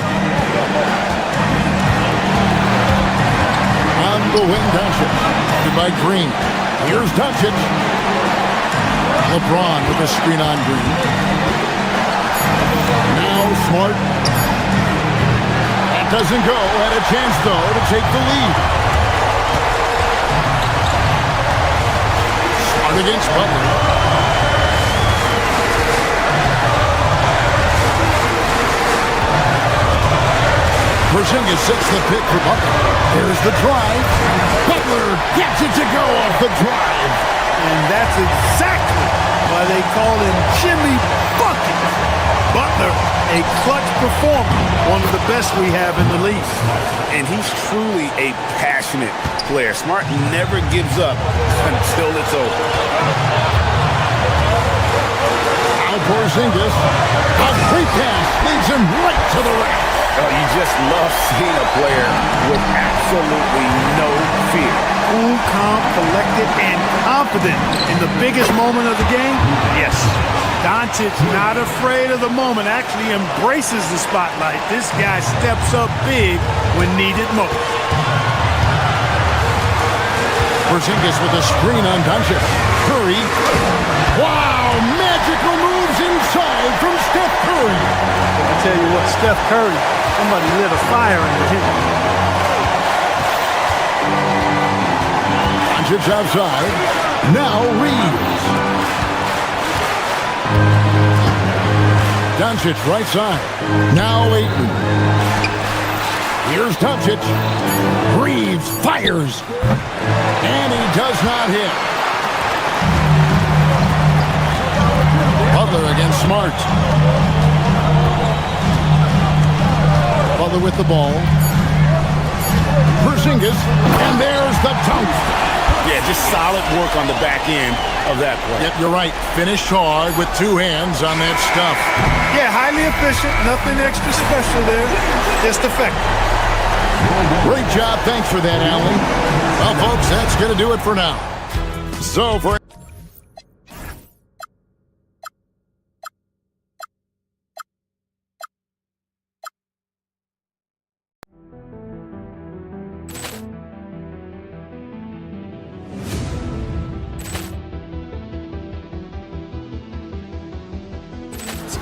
On the wing, Doncic. Guarded by Green. Here's Doncic. LeBron with a screen on Green. Now Smart. That doesn't go. Had a chance, though, to take the lead. Smart against Butler. Porzingis sets the pick for Butler. Here's the drive. Butler gets it to go off the drive. And that's exactly why they call him Jimmy Bucket. Butler, a clutch performer, one of the best we have in the league. And he's truly a passionate player. Smart never gives up until it's over. Now Porzingis. A great pass leads him right to the rack. You just love seeing a player with absolutely no fear. Cool, calm, collected, and confident in the biggest moment of the game? Yes. Doncic not afraid of the moment, actually embraces the spotlight. This guy steps up big when needed most. Porzingis with a screen on Doncic. Curry. Wow, magical moves inside from Steph Curry. I tell you what, Steph Curry, somebody lit a fire under him. Doncic outside. Now Reeves. Doncic right side. Now Ayton. Here's Doncic. Reeves fires. And he does not hit. Butler against Smart. Butler with the ball. Porzingis. And there's the dunk. Yeah, just solid work on the back end of that play. Yep, you're right. Finished hard with two hands on that stuff. Yeah, highly efficient. Nothing extra special there. Just effective. Great job. Thanks for that, Allen. Well, folks, that's going to do it for now. So, for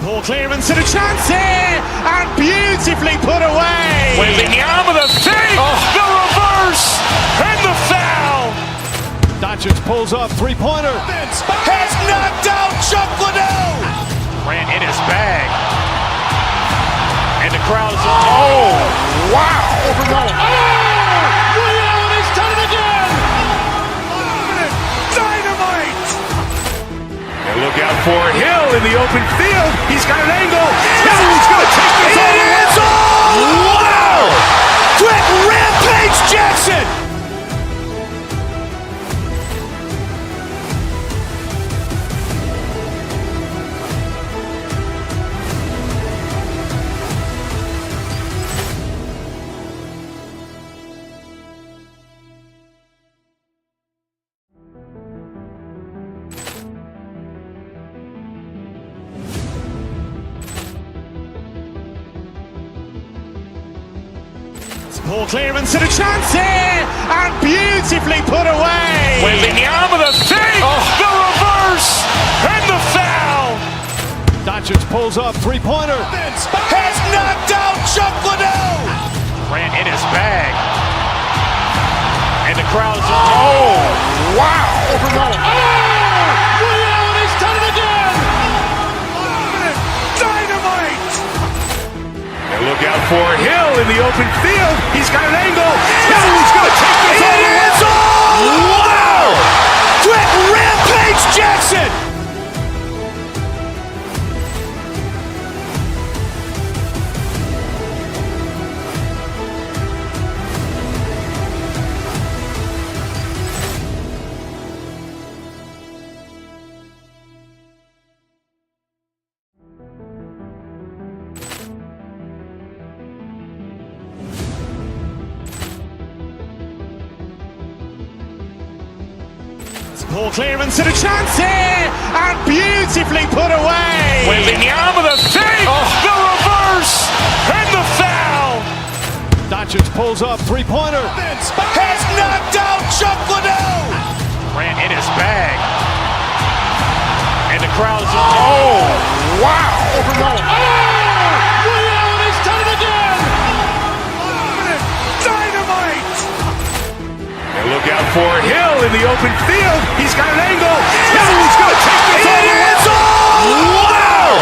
Poor clearance and a chance here, and beautifully put away. Wembanyama the fake, the reverse, and the foul. Doncic pulls up, three-pointer. Has knocked out Chuck Liddell. Ran in his bag. And the crowd is, oh, wow. Ray Allen has done it again. Dynamite. And look out for Hill in the open field. He's got an angle. He's going to take this all the way. Wow! Quick rampage Jackson. Poor clearance and a chance here, and beautifully put away. Wembanyama the fake, the reverse, and the foul. Doncic pulls up, three-pointer. Has knocked out Chuck Liddell. Ran in his bag. And the crowd is, oh, wow. Ray Allen has done it again. Dynamite. And look out for Hill in the open field. He's got an angle. He's going to take this all the way. Wow! Quick rampage Jackson. Poor clearance and a chance here, and beautifully put away. Wembanyama the fake, the reverse, and the foul. Doncic pulls up, three-pointer. Vince has knocked out Chuck Liddell. Grant in his bag. And the crowd's wow! Ray Allen has done it again. Dynamite! And look out for Hill in the open field. He's got an angle. He's going to take this all the way. Wow!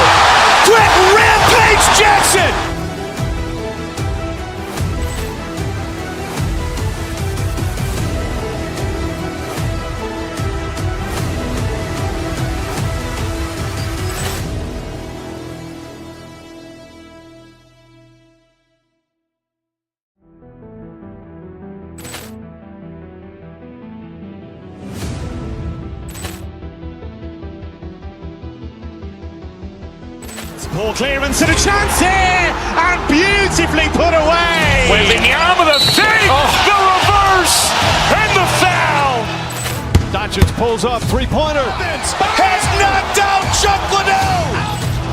Quick rampage Jackson. Ball clearance and a chance here, and beautifully put away. Wembanyama the fake, the reverse, and the foul. Doncic pulls up, three-pointer. Vince has knocked out Chuck Liddell.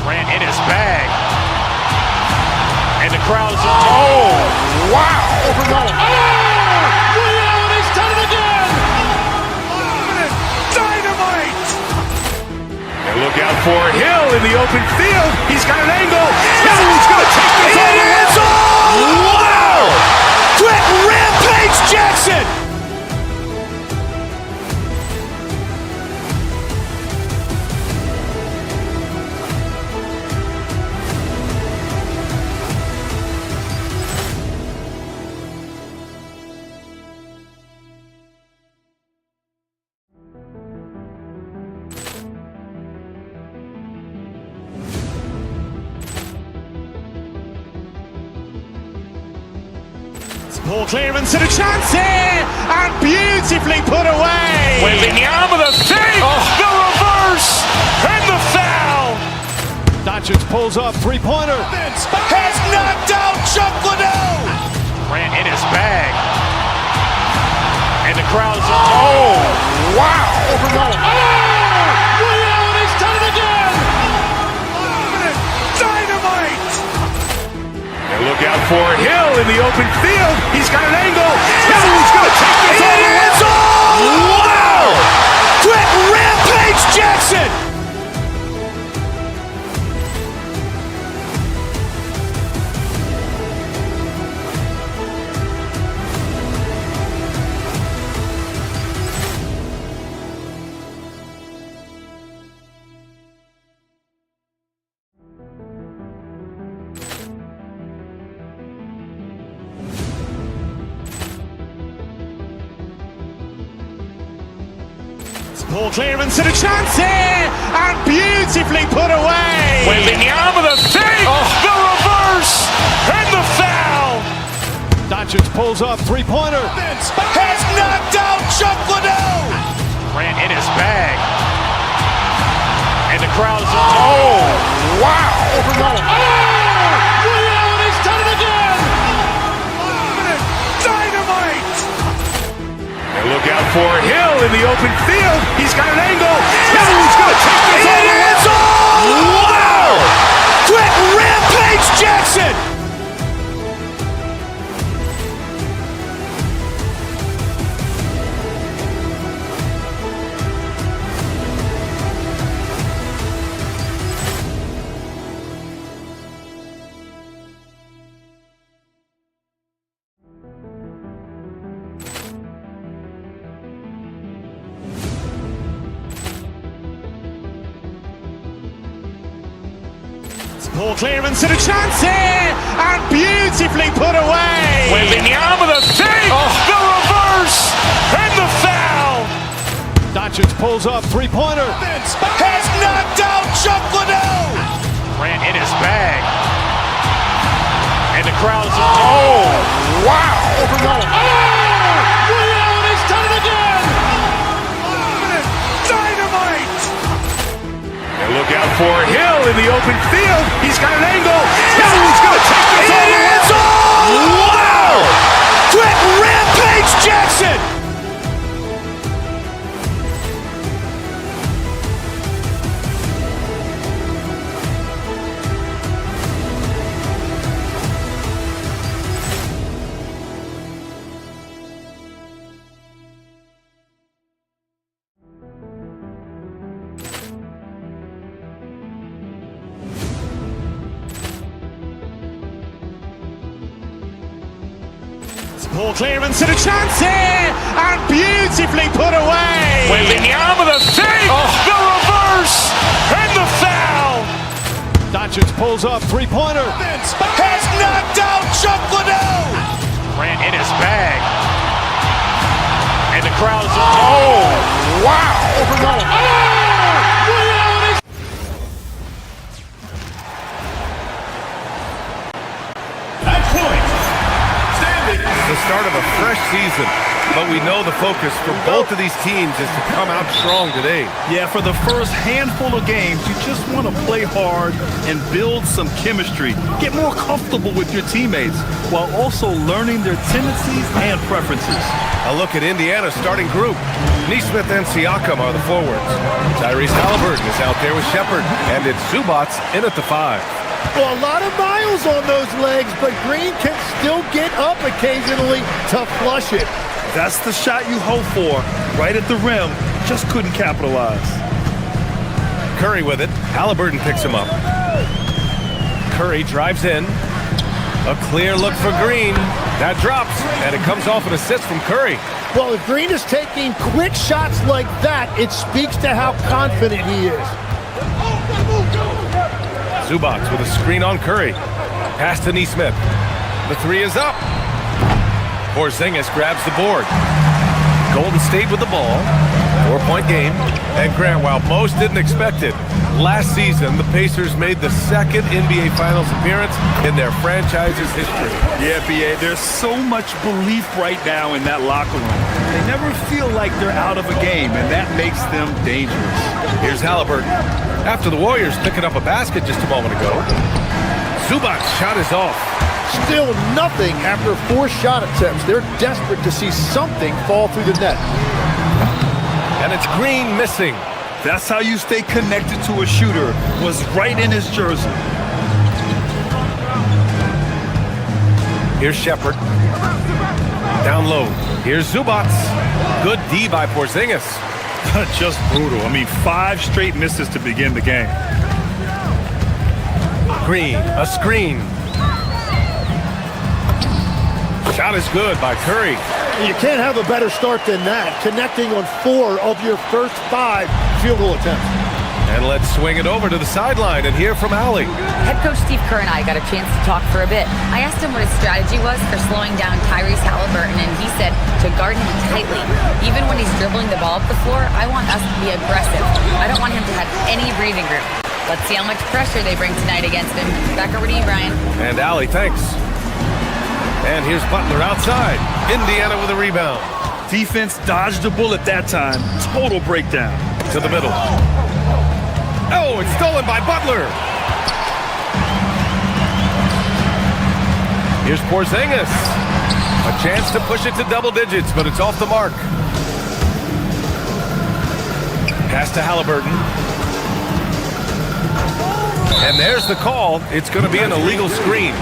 Grant in his bag. And the crowd's wow! Ray Allen has done it again. Dynamite! And look out for Hill in the open field. He's got an angle. He's going to take this all the way. Wow! Quick rampage Jackson. Ball clearance and a chance here, and beautifully put away. Wembanyama the fake, the reverse, and the foul. Doncic pulls up, three-pointer. Vince has knocked out Chuck Liddell. Grant in his bag. And the crowd's wow! Ray Allen has done it again. Dynamite! And look out for Hill in the open field. He's got an angle. He's going to take this all the way. Wow! Quick rampage Jackson. Ball clearance and a chance here, and beautifully put away. Wembanyama the fake, the reverse, and the foul. Doncic pulls up, three-pointer. Vince has knocked out Chuck Liddell. Grant in his bag. And the crowd's wow! Ray Allen has done it again. Dynamite! And look out for Hill in the open field. He's got an angle. He's going to take this all the way. Wow! Quick rampage Jackson. Ball clearance and a chance here, and beautifully put away. Wembanyama the fake, the reverse, and the foul. Doncic pulls up, three-pointer. Vince has knocked out Chuck Liddell. Grant in his bag. And the crowd's wow! Ray Allen has done it again. Dynamite! And look out for Hill in the open field. He's got an angle. He's going to take this all the way. Wow! Quick rampage Jackson. Ball clearance and a chance here, and beautifully put away. Wembanyama the save, the reverse, and the foul. Doncic pulls up, three-pointer. Has knocked out Chuck Liddell. Ran in his bag. And the crowd's wow. The start of a fresh season, but we know the focus for both of these teams is to come out strong today. Yeah, for the first handful of games, you just want to play hard and build some chemistry. Get more comfortable with your teammates while also learning their tendencies and preferences. A look at Indiana's starting group. Nesmith and Siakam are the forwards. Tyrese Halliburton is out there with Shepard, and it's Zubats in at the 5. Well, a lot of miles on those legs, but Green can still get up occasionally to flush it. That's the shot you hope for, right at the rim. Just couldn't capitalize. Curry with it. Halliburton picks him up. Curry drives in. A clear look for Green. That drops, and it comes off an assist from Curry. Well, if Green is taking quick shots like that, it speaks to how confident he is. Zubats with a screen on Curry. Pass to Nesmith. The 3 is up. Porzingis grabs the board. Golden State with the ball. 4-point game. And Grant, while most didn't expect it, last season the Pacers made the second NBA Finals appearance in their franchise's history. Yeah, B.A., there's so much belief right now in that locker room. They never feel like they're out of a game, and that makes them dangerous. Here's Halliburton. After the Warriors picking up a basket just a moment ago. Zubats' shot is off. Still nothing after 4 shot attempts. They're desperate to see something fall through the net. And it's Green missing. That's how you stay connected to a shooter. Was right in his jersey. Here's Shepard. Down low. Here's Zubats. Good D by Porzingis. Just brutal. I mean, 5 straight misses to begin the game. Green, a screen. Shot is good by Curry. You can't have a better start than that, connecting on 4 of your first 5 field goal attempts. And let's swing it over to the sideline and hear from Allie. Head coach Steve Kerr and I got a chance to talk for a bit. I asked him what his strategy was for slowing down Tyrese Halliburton, and he said to guard him tightly. Even when he's dribbling the ball up the floor, I want us to be aggressive. I don't want him to have any breathing room. Let's see how much pressure they bring tonight against him. Back over to you, Brian. And Allie, thanks. And here's Butler outside. Indiana with a rebound. Defense dodged a bullet that time. Total breakdown. To the middle. Oh, it's stolen by Butler. Here's Porzingis. A chance to push it to double digits, but it's off the mark. Pass to Halliburton. And there's the call. It's going to be an illegal screen.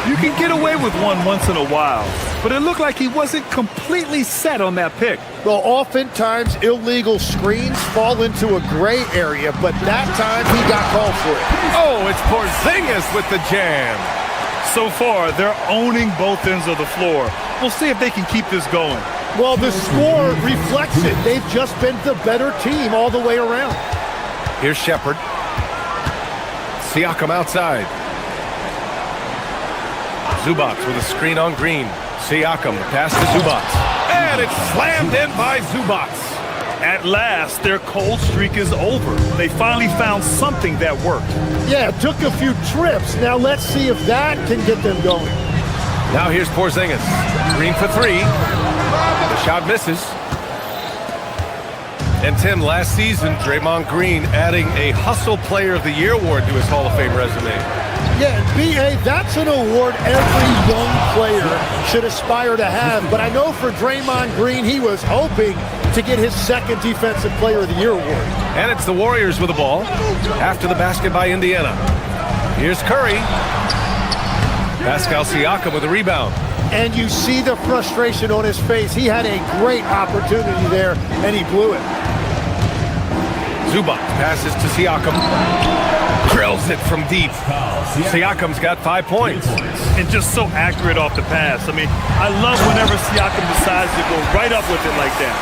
You can get away with one once in a while, but it looked like he wasn't completely set on that pick. Well, oftentimes illegal screens fall into a gray area, but that time he got called for it. Oh, it's Porzingis with the jam. So far, they're owning both ends of the floor. We'll see if they can keep this going. Well, the score reflects it. They've just been the better team all the way around. Here's Shepard. Siakam outside. Zubats with a screen on Green. Siakam, the pass to Zubats. And it's slammed in by Zubats. At last, their cold streak is over. They finally found something that worked. Yeah, it took a few trips. Now let's see if that can get them going. Now here's Porzingis. Green for 3. The shot misses. And Tim, last season, Draymond Green adding a Hustle Player of the Year award to his Hall of Fame resume. Yeah, B.A., that's an award every young player should aspire to have. But I know for Draymond Green, he was hoping to get his 2nd Defensive Player of the Year award. And it's the Warriors with the ball after the basket by Indiana. Here's Curry. Pascal Siakam with a rebound. And you see the frustration on his face. He had a great opportunity there, and he blew it. Zubats passes to Siakam. drills it from deep. Siakam's got 5 points. And just so accurate off the pass. I mean, I love whenever Siakam decides to go right up with it like that.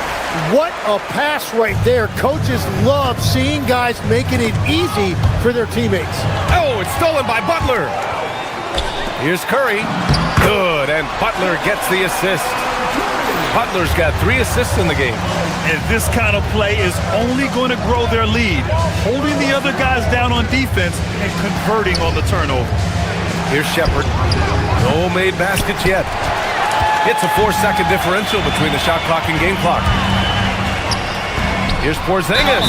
What a pass right there. Coaches love seeing guys making it easy for their teammates. Oh, it's stolen by Butler. Here's Curry. Good, and Butler gets the assist. Butler's got 3 assists in the game. And this kind of play is only going to grow their lead, holding the other guys down on defense and converting on the turnover. Here's Shepard. No made baskets yet. It's a 4-second differential between the shot clock and game clock. Here's Porzingis.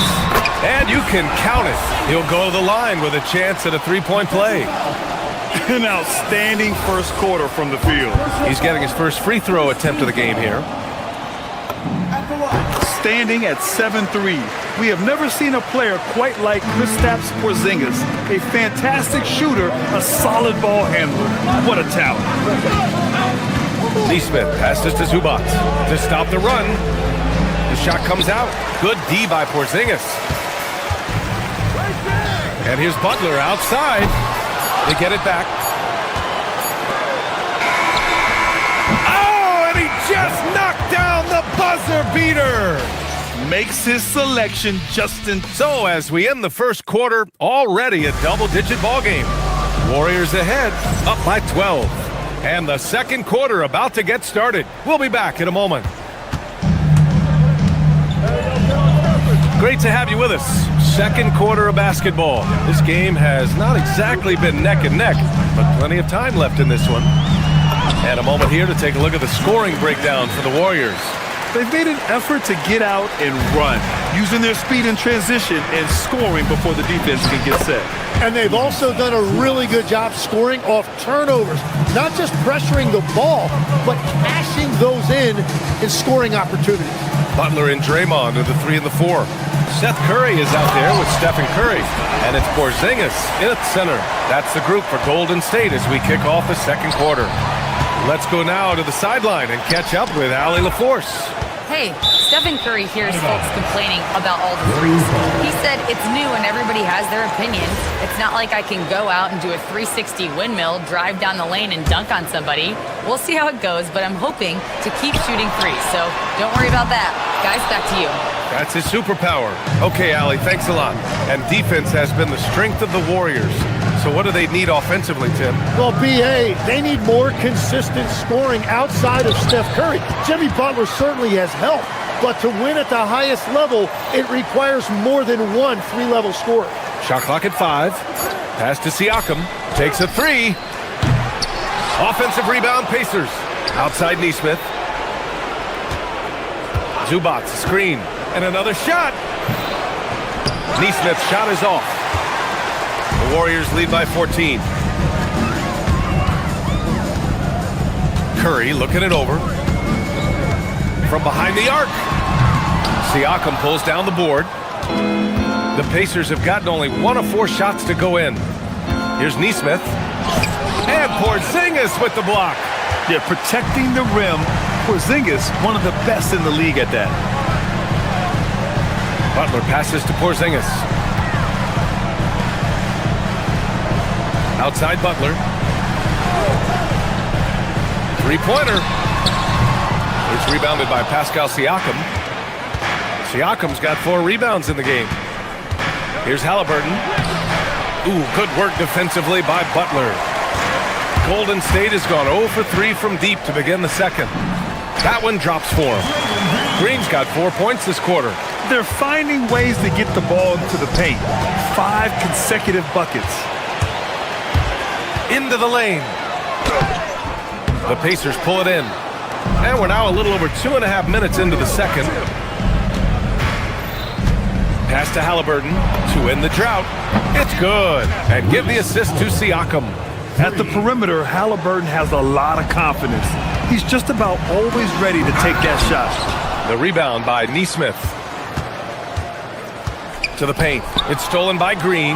And you can count it. He'll go to the line with a chance at a 3-point play. An outstanding first quarter from the field. He's getting his first free throw attempt of the game here. Standing at 7'3", we have never seen a player quite like Kristaps Porzingis. A fantastic shooter, a solid ball handler. What a talent. Neesmith passes to Zubac to stop the run. The shot comes out. Good D by Porzingis. And here's Butler outside. They get it back. Oh, and he just knocked down the buzzer beater. Makes his selection just in. So as we end the first quarter, already a double-digit ball game. Warriors ahead, up by 12. And the second quarter about to get started. We'll be back in a moment. Great to have you with us. Second quarter of basketball. This game has not exactly been neck and neck, but plenty of time left in this one. And a moment here to take a look at the scoring breakdown for the Warriors. They've made an effort to get out and run, using their speed in transition and scoring before the defense can get set. And they've also done a really good job scoring off turnovers. Not just pressuring the ball, but cashing those in and scoring opportunities. Butler and Draymond are the 3 and the 4. Seth Curry is out there with Stephen Curry. And it's Porzingis in at center. That's the group for Golden State as we kick off the second quarter. Let's go now to the sideline and catch up with Allie LaForce. Hey, Stephen Curry hears folks complaining about all the threes. He said it's new and everybody has their opinion. It's not like I can go out and do a 360 windmill, drive down the lane and dunk on somebody. We'll see how it goes, but I'm hoping to keep shooting threes, so don't worry about that. Guys, back to you. That's his superpower. Okay, Allie, thanks a lot. And defense has been the strength of the Warriors. So what do they need offensively, Tim? Well, B.A., they need more consistent scoring outside of Steph Curry. Jimmy Butler certainly has helped, but to win at the highest level, it requires more than one three-level scorer. Shot clock at 5. Pass to Siakam. Takes a 3. Offensive rebound, Pacers. Outside Neesmith. Zubac, screen. And another shot. Neesmith's shot is off. The Warriors lead by 14. Curry looking it over. From behind the arc. Siakam pulls down the board. The Pacers have gotten only 1 of 4 shots to go in. Here's Neesmith. And Porzingis with the block. Yeah, protecting the rim. Porzingis, one of the best in the league at that. Butler passes to Porzingis. Outside Butler. Three-pointer. It's rebounded by Pascal Siakam. Siakam's got 4 rebounds in the game. Here's Halliburton. Ooh, good work defensively by Butler. Golden State has gone 0 for 3 from deep to begin the second. That one drops for him. Green's got 4 points this quarter. They're finding ways to get the ball into the paint. 5 consecutive buckets. Into the lane. The Pacers pull it in. And we're now a little over 2.5 minutes into the second. Pass to Halliburton to end the drought. It's good. And give the assist to Siakam. At the perimeter, Halliburton has a lot of confidence. He's just about always ready to take that shot. The rebound by Neesmith. To the paint. It's stolen by Green.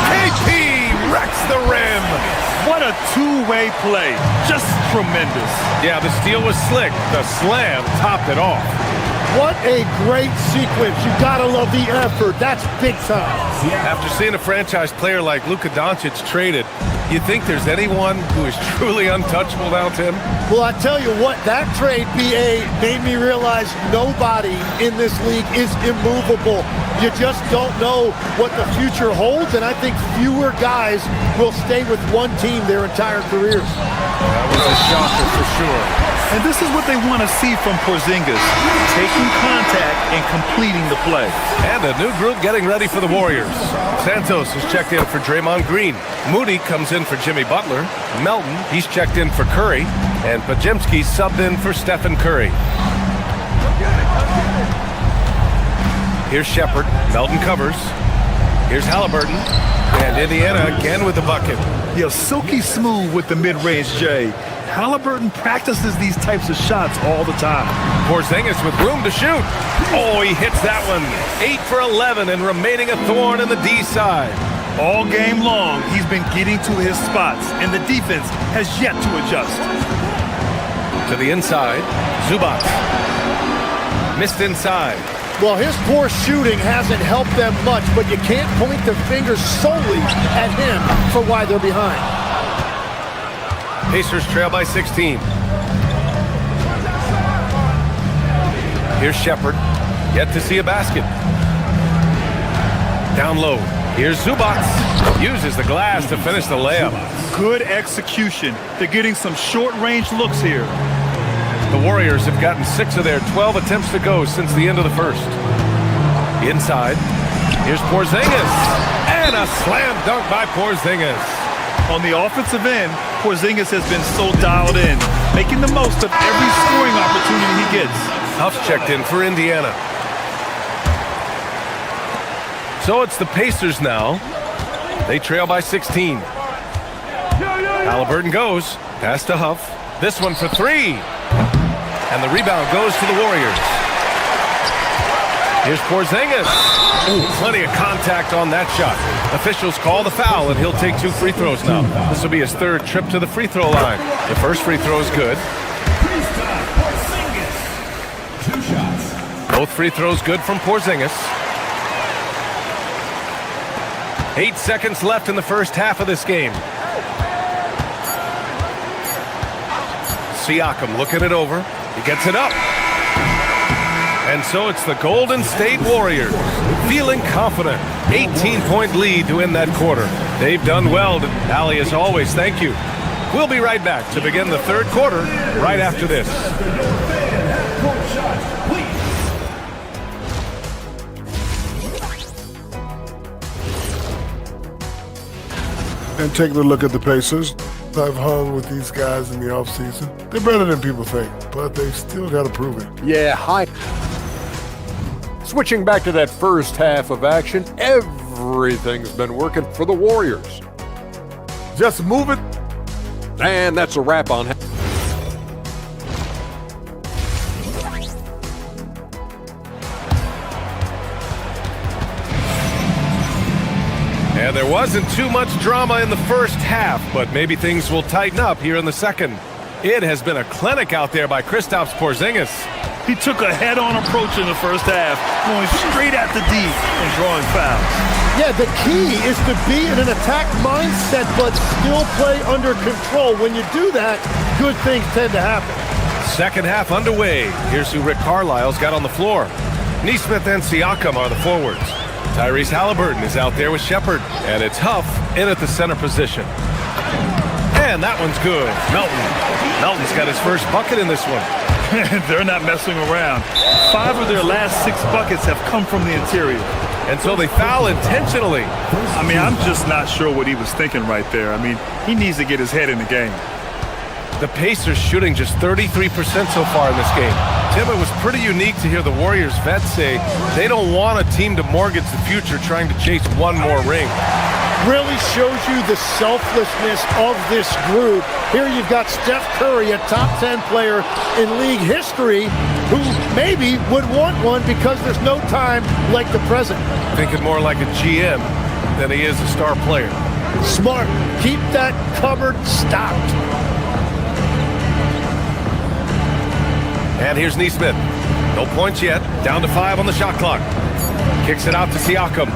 KP wrecks the rim. What a two-way play. Just tremendous. Yeah, the steal was slick. The slam topped it off. What a great sequence. You gotta love the effort. That's big time. After seeing a franchise player like Luka Doncic traded, you think there's anyone who is truly untouchable now, Tim? Well, I tell you what, that trade, BA, made me realize nobody in this league is immovable. You just don't know what the future holds, and I think fewer guys will stay with one team their entire careers. That was a shocker for sure. And this is what they want to see from Porzingis, taking contact and completing the play. And a new group getting ready for the Warriors. Santos is checked in for Draymond Green. Moody comes in for Jimmy Butler. Melton, he's checked in for Curry. And Pajemski subbed in for Stephen Curry. Here's Shepherd. Melton covers. Here's Halliburton. And Indiana again with the bucket. Yeah, silky smooth with the mid-range J. Halliburton practices these types of shots all the time. Porzingis with room to shoot. Oh, he hits that one. 8 for 11 and remaining a thorn in the D side. All game long, he's been getting to his spots, and the defense has yet to adjust. To the inside, Zubac. Missed inside. Well, his poor shooting hasn't helped them much, but you can't point the finger solely at him for why they're behind. Pacers trail by 16. Here's Shepherd. Yet to see a basket. Down low. Here's Zubac. Uses the glass to finish the layup. Good execution. They're getting some short-range looks here. The Warriors have gotten 6 of their 12 attempts to go since the end of the first. Inside. Here's Porzingis. And a slam dunk by Porzingis. On the offensive end, Porzingis has been so dialed in, making the most of every scoring opportunity he gets. Huff's checked in for Indiana. So it's the Pacers now. They trail by 16. Halliburton goes. Pass to Huff. This one for 3. And the rebound goes to the Warriors. Here's Porzingis. Ooh, plenty of contact on that shot. Officials call the foul, and he'll take 2 free throws now. This will be his 3rd trip to the free throw line. The first free throw is good. Both free throws good from Porzingis. 8 seconds left in the first half of this game. Siakam looking it over. He gets it up. And so it's the Golden State Warriors feeling confident. 18-point lead to end that quarter. They've done well. Allie, as always, thank you. We'll be right back to begin the 3rd quarter right after this. And taking a look at the Pacers, I've hung with these guys in the offseason. They're better than people think, but they still got to prove it. Yeah, hi. Switching back to that first half of action, everything's been working for the Warriors. Just move it. And that's a wrap on. And there wasn't too much drama in the first half, but maybe things will tighten up here in the second. It has been a clinic out there by Kristaps Porzingis. He took a head-on approach in the first half, going straight at the D and drawing fouls. Yeah, the key is to be in an attack mindset, but still play under control. When you do that, good things tend to happen. Second half underway. Here's who Rick Carlisle's got on the floor. Nesmith and Siakam are the forwards. Tyrese Halliburton is out there with Shepherd, and it's Huff in at the center position. And that one's good. Melton's got his first bucket in this one. They're not messing around. 5 of their last 6 buckets have come from the interior. And so they foul intentionally. I mean, I'm just not sure what he was thinking right there. I mean, he needs to get his head in the game. The Pacers shooting just 33% so far in this game. Tim, it was pretty unique to hear the Warriors vets say they don't want a team to mortgage the future trying to chase one more ring. Really shows you the selflessness of this group. Here you've got Steph Curry, a top 10 player in league history, who maybe would want one because there's no time like the present. Thinking more like a GM than he is a star player. Smart. Keep that cupboard stocked. And here's Nesmith. No No points yet. Down to 5 on the shot clock. Kicks it out to Siakam.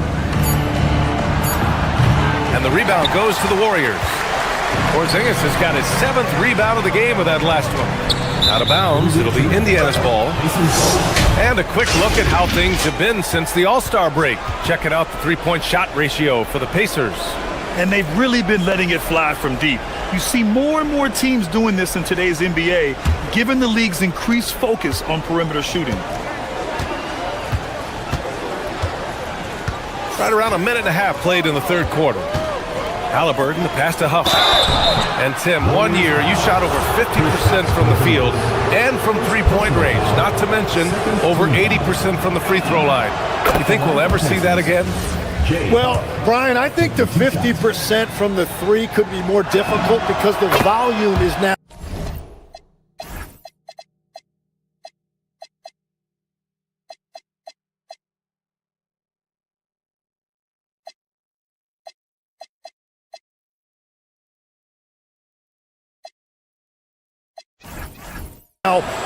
And the rebound goes to the Warriors. Porzingis has got his 7th rebound of the game with that last one. Out of bounds, it'll be Indiana's ball. And a quick look at how things have been since the All-Star break. Checking out the three-point shot ratio for the Pacers. And they've really been letting it fly from deep. You see more and more teams doing this in today's NBA, given the league's increased focus on perimeter shooting. Right around a minute and a half played in the third quarter. Halliburton, the pass to Huff. And Tim, 1 year, you shot over 50% from the field and from three-point range, not to mention over 80% from the free throw line. You think we'll ever see that again? Well, Brian, I think the 50% from the three could be more difficult because the volume is now.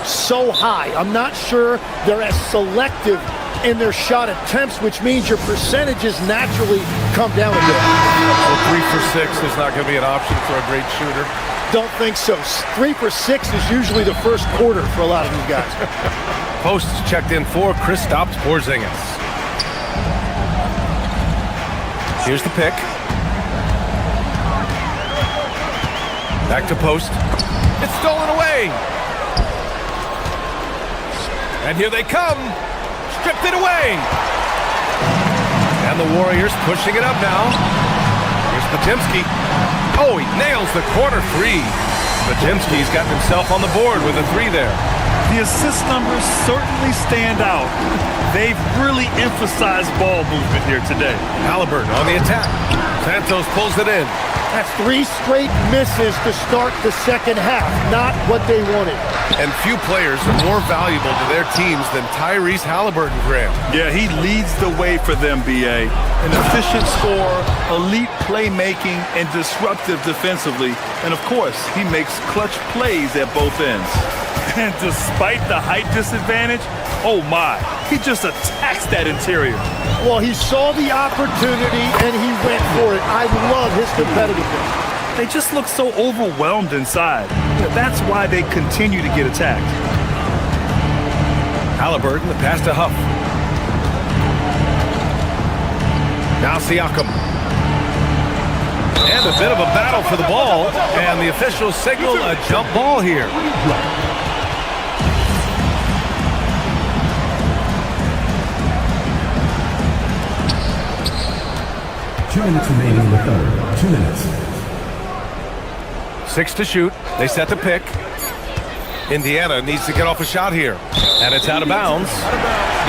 So high. I'm not sure they're as selective in their shot attempts, which means your percentages naturally come down a bit. So 3 for 6 is not going to be an option for a great shooter? Don't think so. 3 for 6 is usually the first quarter for a lot of these guys. Post is checked in for Chris stops Porzingis. Here's the pick. Back to Post. It's stolen away. And here they come. Stripped it away. And the Warriors pushing it up now. Here's Potemski. Oh, he nails the corner three. Potemski's got himself on the board with a 3 there. The assist numbers certainly stand out. They've really emphasized ball movement here today. Halliburton on the attack. Santos pulls it in. That's 3 straight misses to start the second half. Not what they wanted. And few players are more valuable to their teams than Tyrese Halliburton, Graham. Yeah, he leads the way for them, B.A. An efficient scorer, elite playmaking, and disruptive defensively. And, of course, he makes clutch plays at both ends. And despite the height disadvantage, oh my, he just attacks that interior. Well, he saw the opportunity and he went for it. I love his competitiveness. They just look so overwhelmed inside. That's why they continue to get attacked. Halliburton, the pass to Huff. Now Siakam. And a bit of a battle for the ball. And the officials signal a jump ball here. 2 minutes remaining in the third. 2 minutes. 6 to shoot. They set the pick. Indiana needs to get off a shot here. And it's out of bounds.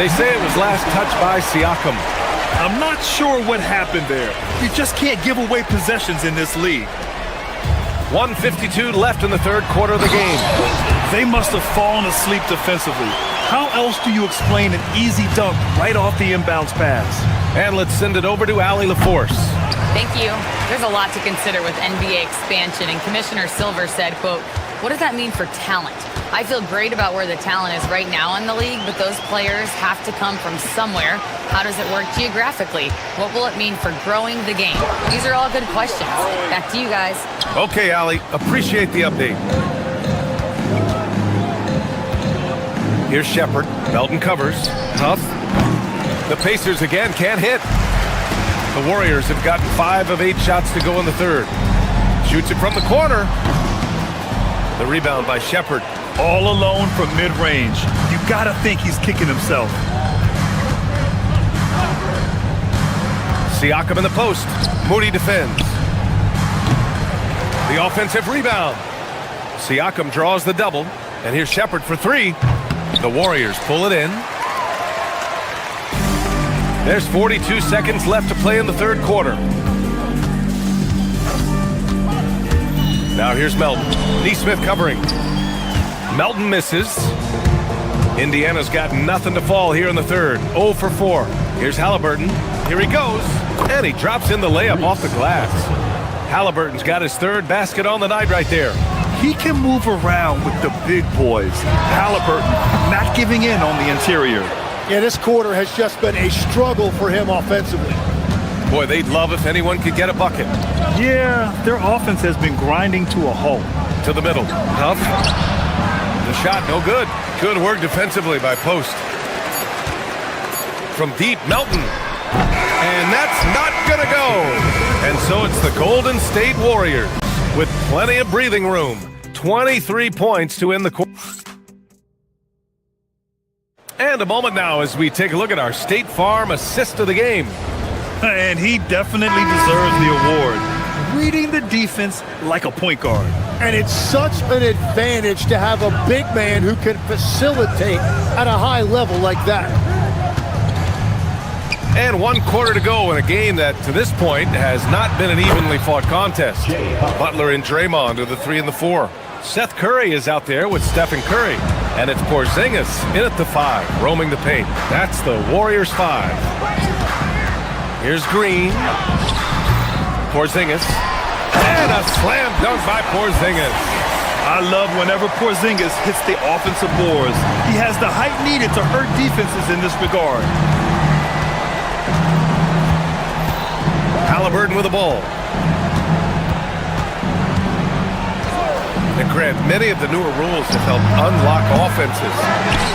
They say it was last touched by Siakam. I'm not sure what happened there. You just can't give away possessions in this league. 1:52 left in the third quarter of the game. They must have fallen asleep defensively. How else do you explain an easy dunk right off the inbounds pass? And let's send it over to Allie LaForce. Thank you. There's a lot to consider with NBA expansion, and Commissioner Silver said, quote, "What does that mean for talent? I feel great about where the talent is right now in the league, but those players have to come from somewhere. How does it work geographically? What will it mean for growing the game?" These are all good questions. Back to you guys. Okay, Allie. Appreciate the update. Here's Shepard. Melton covers. Huff. The Pacers again can't hit. The Warriors have gotten 5 of 8 shots to go in the third. Shoots it from the corner. The rebound by Shepard. All alone from mid-range. You gotta think he's kicking himself. Siakam in the post. Moody defends. The offensive rebound. Siakam draws the double. And here's Shepard for 3. The Warriors pull it in. There's 42 seconds left to play in the third quarter. Now here's Melton. Neesmith covering. Melton misses. Indiana's got nothing to fall here in the third. 0 for 4. Here's Halliburton. Here he goes. And he drops in the layup off the glass. Halliburton's got his third basket on the night right there. He can move around with the big boys. Halliburton not giving in on the interior. Yeah, this quarter has just been a struggle for him offensively. Boy, they'd love if anyone could get a bucket. Yeah, their offense has been grinding to a halt. To the middle. Huff. The shot, no good. Good work defensively by Post. From deep, Melton. And that's not going to go. And so it's the Golden State Warriors with plenty of breathing room. 23 points to end the quarter. And a moment now as we take a look at our State Farm assist of the game. And he definitely deserves the award. Reading the defense like a point guard. And it's such an advantage to have a big man who can facilitate at a high level like that. And 1 quarter to go in a game that, to this point, has not been an evenly fought contest. Butler and Draymond are the 3 and the 4. Seth Curry is out there with Stephen Curry. And it's Porzingis in at the 5, roaming the paint. That's the Warriors 5. Here's Green. Porzingis. And a slam dunk by Porzingis. I love whenever Porzingis hits the offensive boards. He has the height needed to hurt defenses in this regard. Halliburton with the ball. And Grant, many of the newer rules have helped unlock offenses.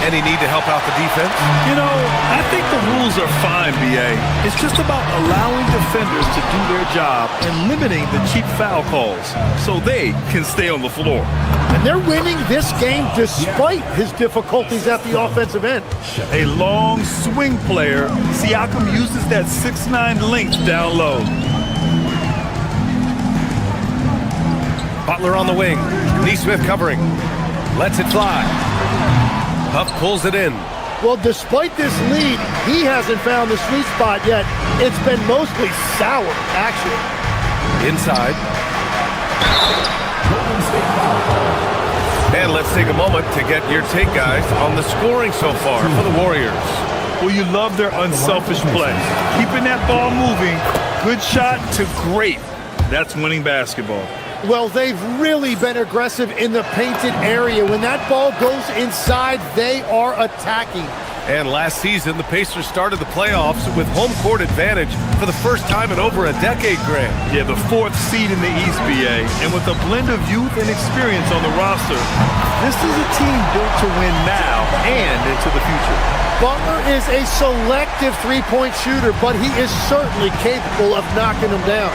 Any need to help out the defense? You know, I think the rules are fine, B.A. It's just about allowing defenders to do their job and limiting the cheap foul calls so they can stay on the floor. And they're winning this game despite his difficulties at the offensive end. A long swing player, Siakam uses that 6'9" length down low. Butler on the wing. Neesmith covering. Lets it fly. Huff pulls it in. Well, despite this lead, he hasn't found the sweet spot yet. It's been mostly sour action. Inside. And let's take a moment to get your take, guys, on the scoring so far for the Warriors. Well, you love their unselfish play. Keeping that ball moving, good shot to great. That's winning basketball. Well, they've really been aggressive in the painted area. When that ball goes inside, they are attacking. And last season, the Pacers started the playoffs with home court advantage for the first time in over a decade, Grant. Yeah, the 4th seed in the East, BA. And with a blend of youth and experience on the roster, this is a team built to win now and into the future. Butler is a selective three-point shooter, but he is certainly capable of knocking them down.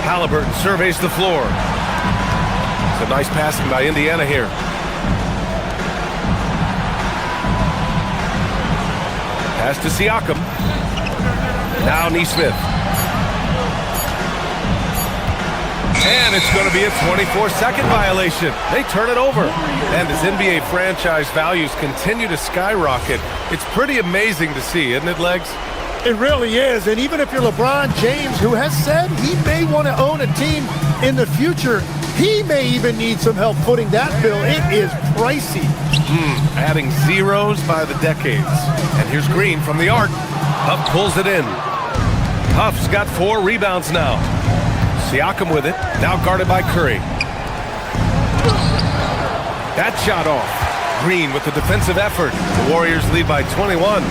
Halliburton surveys the floor. It's a nice passing by Indiana here. Pass to Siakam. Now Neesmith. And it's going to be a 24-second violation. They turn it over. And as NBA franchise values continue to skyrocket, it's pretty amazing to see, isn't it, Legs? It really is, and even if you're LeBron James, who has said he may want to own a team in the future, he may even need some help footing that bill. It is pricey. Adding zeros by the decades. And here's Green from the arc. Huff pulls it in. Huff's got 4 rebounds now. Siakam with it, now guarded by Curry. That shot off. Green with the defensive effort. The Warriors lead by 21.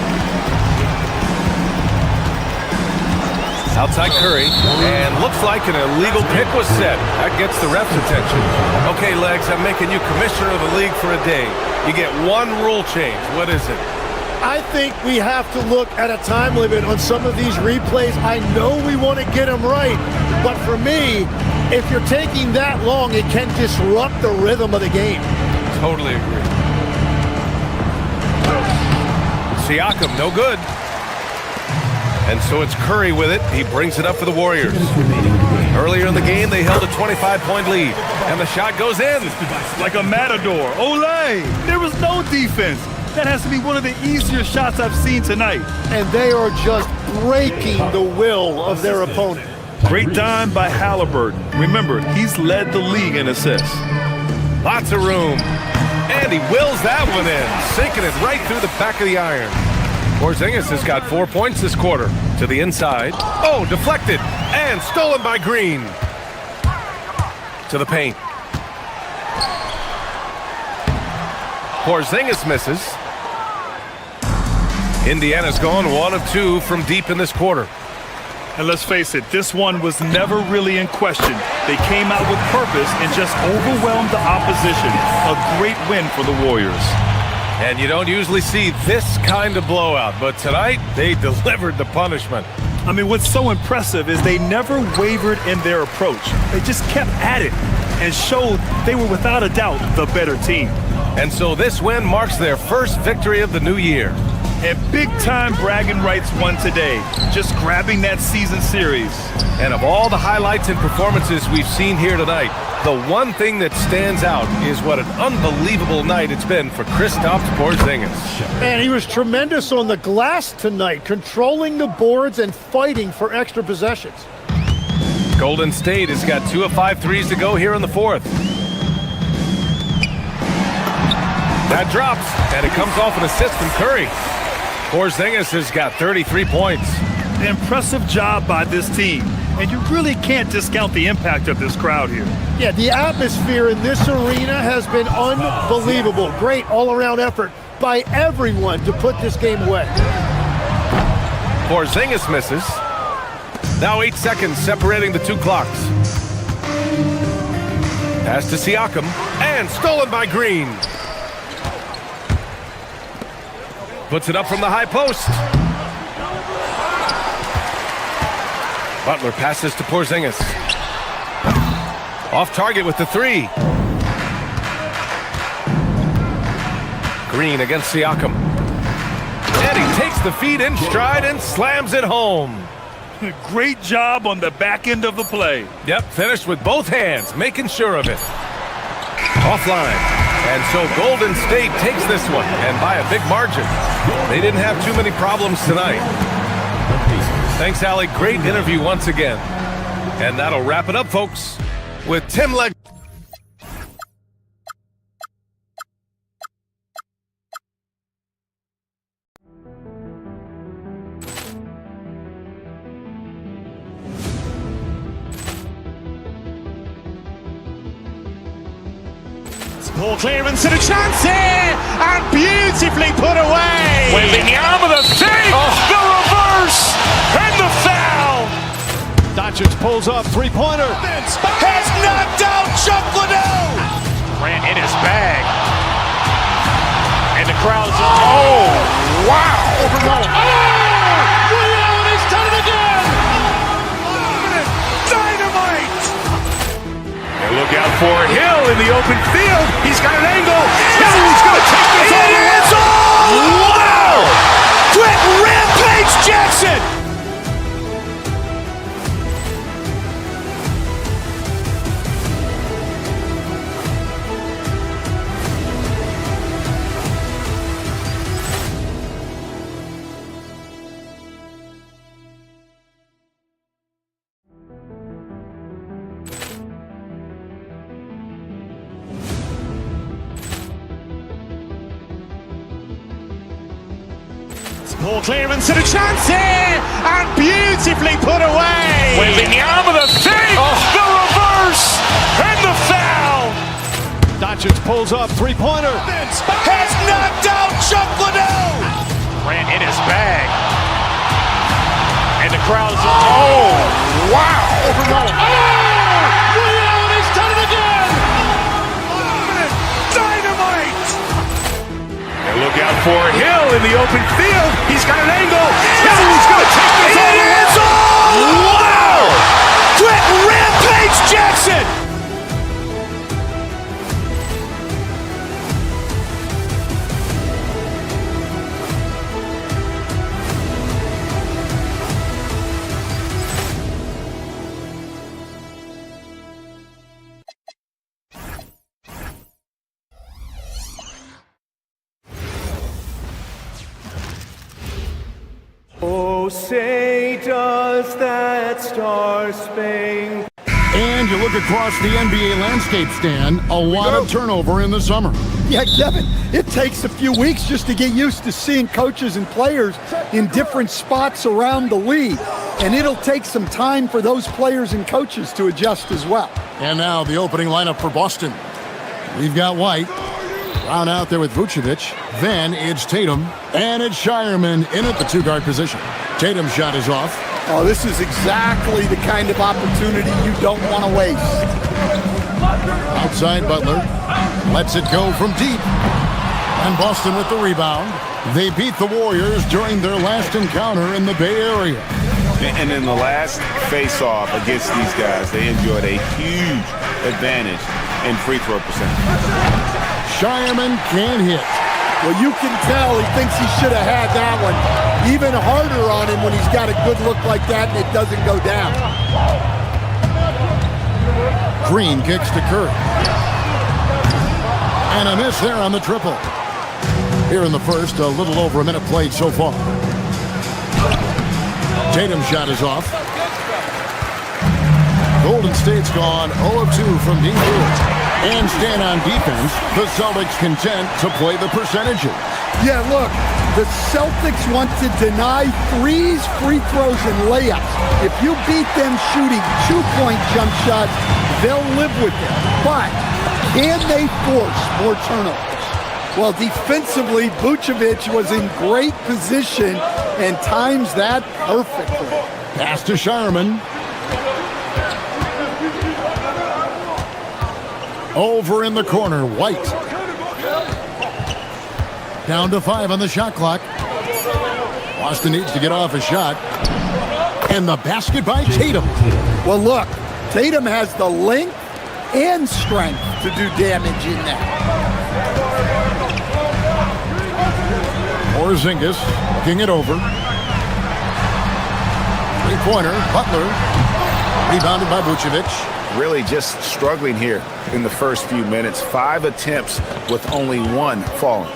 Outside Curry, and looks like an illegal pick was set. That gets the ref's attention. Okay, Legs, I'm making you commissioner of the league for a day. You get 1 rule change. What is it? I think we have to look at a time limit on some of these replays. I know we want to get them right, but for me, if you're taking that long, it can disrupt the rhythm of the game. Totally agree. Siakam, no good. And so it's Curry with it. He brings it up for the Warriors. Earlier in the game, they held a 25-point lead. And the shot goes in. Like a matador. Olay! There was no defense. That has to be one of the easier shots I've seen tonight. And they are just breaking the will of their opponent. Great dime by Halliburton. Remember, he's led the league in assists. Lots of room. And he wills that one in, sinking it right through the back of the iron. Porzingis has got 4 points this quarter. To the inside. Oh, deflected. And stolen by Green. To the paint. Porzingis misses. Indiana's gone 1 of 2 from deep in this quarter. And let's face it, this one was never really in question. They came out with purpose and just overwhelmed the opposition. A great win for the Warriors. And you don't usually see this kind of blowout, but tonight they delivered the punishment. I mean, what's so impressive is they never wavered in their approach. They just kept at it and showed they were without a doubt the better team. And so this win marks their first victory of the new year. And big-time bragging rights won today, just grabbing that season series. And of all the highlights and performances we've seen here tonight, the one thing that stands out is what an unbelievable night it's been for Kristaps Porzingis. And he was tremendous on the glass tonight, controlling the boards and fighting for extra possessions. Golden State has got 2 of 5 threes to go here in the fourth. That drops, and it comes off an assist from Curry. Porzingis has got 33 points. An impressive job by this team, and you really can't discount the impact of this crowd here. Yeah, the atmosphere in this arena has been unbelievable. Great all-around effort by everyone to put this game away. Porzingis misses. Now 8 seconds separating the 2 clocks. Pass to Siakam, and stolen by Green. Puts it up from the high post. Butler passes to Porzingis. Off target with the 3. Green against Siakam. And he takes the feed in stride and slams it home. Great job on the back end of the play. Yep, finished with both hands, making sure of it. Offline. And so Golden State takes this one, and by a big margin. They didn't have too many problems tonight. Thanks, Allie. Great interview once again. And that'll wrap it up, folks, with Tim Leg. Ball clearance and a chance here, and beautifully put away. Wembanyama the fake, the reverse, and the foul. Doncic pulls up, three-pointer. Has knocked out Chuck Liddell. Ran in his bag. And the crowd's oh, wow. Ray Allen has done it again. Dynamite. And look out for Hill in the open field. He's got an angle. He's going to take this all the way. Wow! Quick rampage Jackson. Ball clearance and a chance here, and beautifully put away. Wembanyama the fake, the reverse, and the foul. Doncic pulls up, three-pointer. Has knocked out Chuck Liddell. Ran in his bag. And the crowd's oh, wow. Ray Allen has done it again. Dynamite. And look out for Hill in the open field. He's got an angle. He's going to take this all the way. Wow! Quick rampage Jackson. Oh, say does that star-spangled. And you look across the NBA landscape, Stan, a lot of turnover in the summer. Yeah, Kevin, it takes a few weeks just to get used to seeing coaches and players in different spots around the league. And it'll take some time for those players and coaches to adjust as well. And now the opening lineup for Boston. We've got White. Brown out there with Vucevic. Then it's Tatum. And it's Shireman in at the two-guard position. Tatum's shot is off. Oh, this is exactly the kind of opportunity you don't want to waste. Outside Butler. Lets it go from deep. And Boston with the rebound. They beat the Warriors during their last encounter in the Bay Area. And in the last face-off against these guys, they enjoyed a huge advantage in free throw percentage. Shireman can't hit. Well, you can tell he thinks he should have had that one. Even harder on him when he's got a good look like that and it doesn't go down. Green kicks to Curry. And a miss there on the triple. Here in the first, a little over a minute played so far. Tatum's shot is off. Golden State's gone 0 of 2 from deep field. And stand on defense, the Celtics content to play the percentages. Yeah, look, the Celtics want to deny threes, free throws, and layups. If you beat them shooting two-point jump shots, they'll live with it. But can they force more turnovers? Well, defensively, Vucevic was in great position and times that perfectly. Pass to Shireman. Over in the corner, White. Down to 5 on the shot clock. Boston needs to get off a shot. And the basket by Tatum. Well, look, Tatum has the length and strength to do damage in that. Porzingis looking it over. Three-pointer, Butler. Rebounded by Vucevic. Really just struggling here in the first few minutes. 5 attempts with only 1 falling.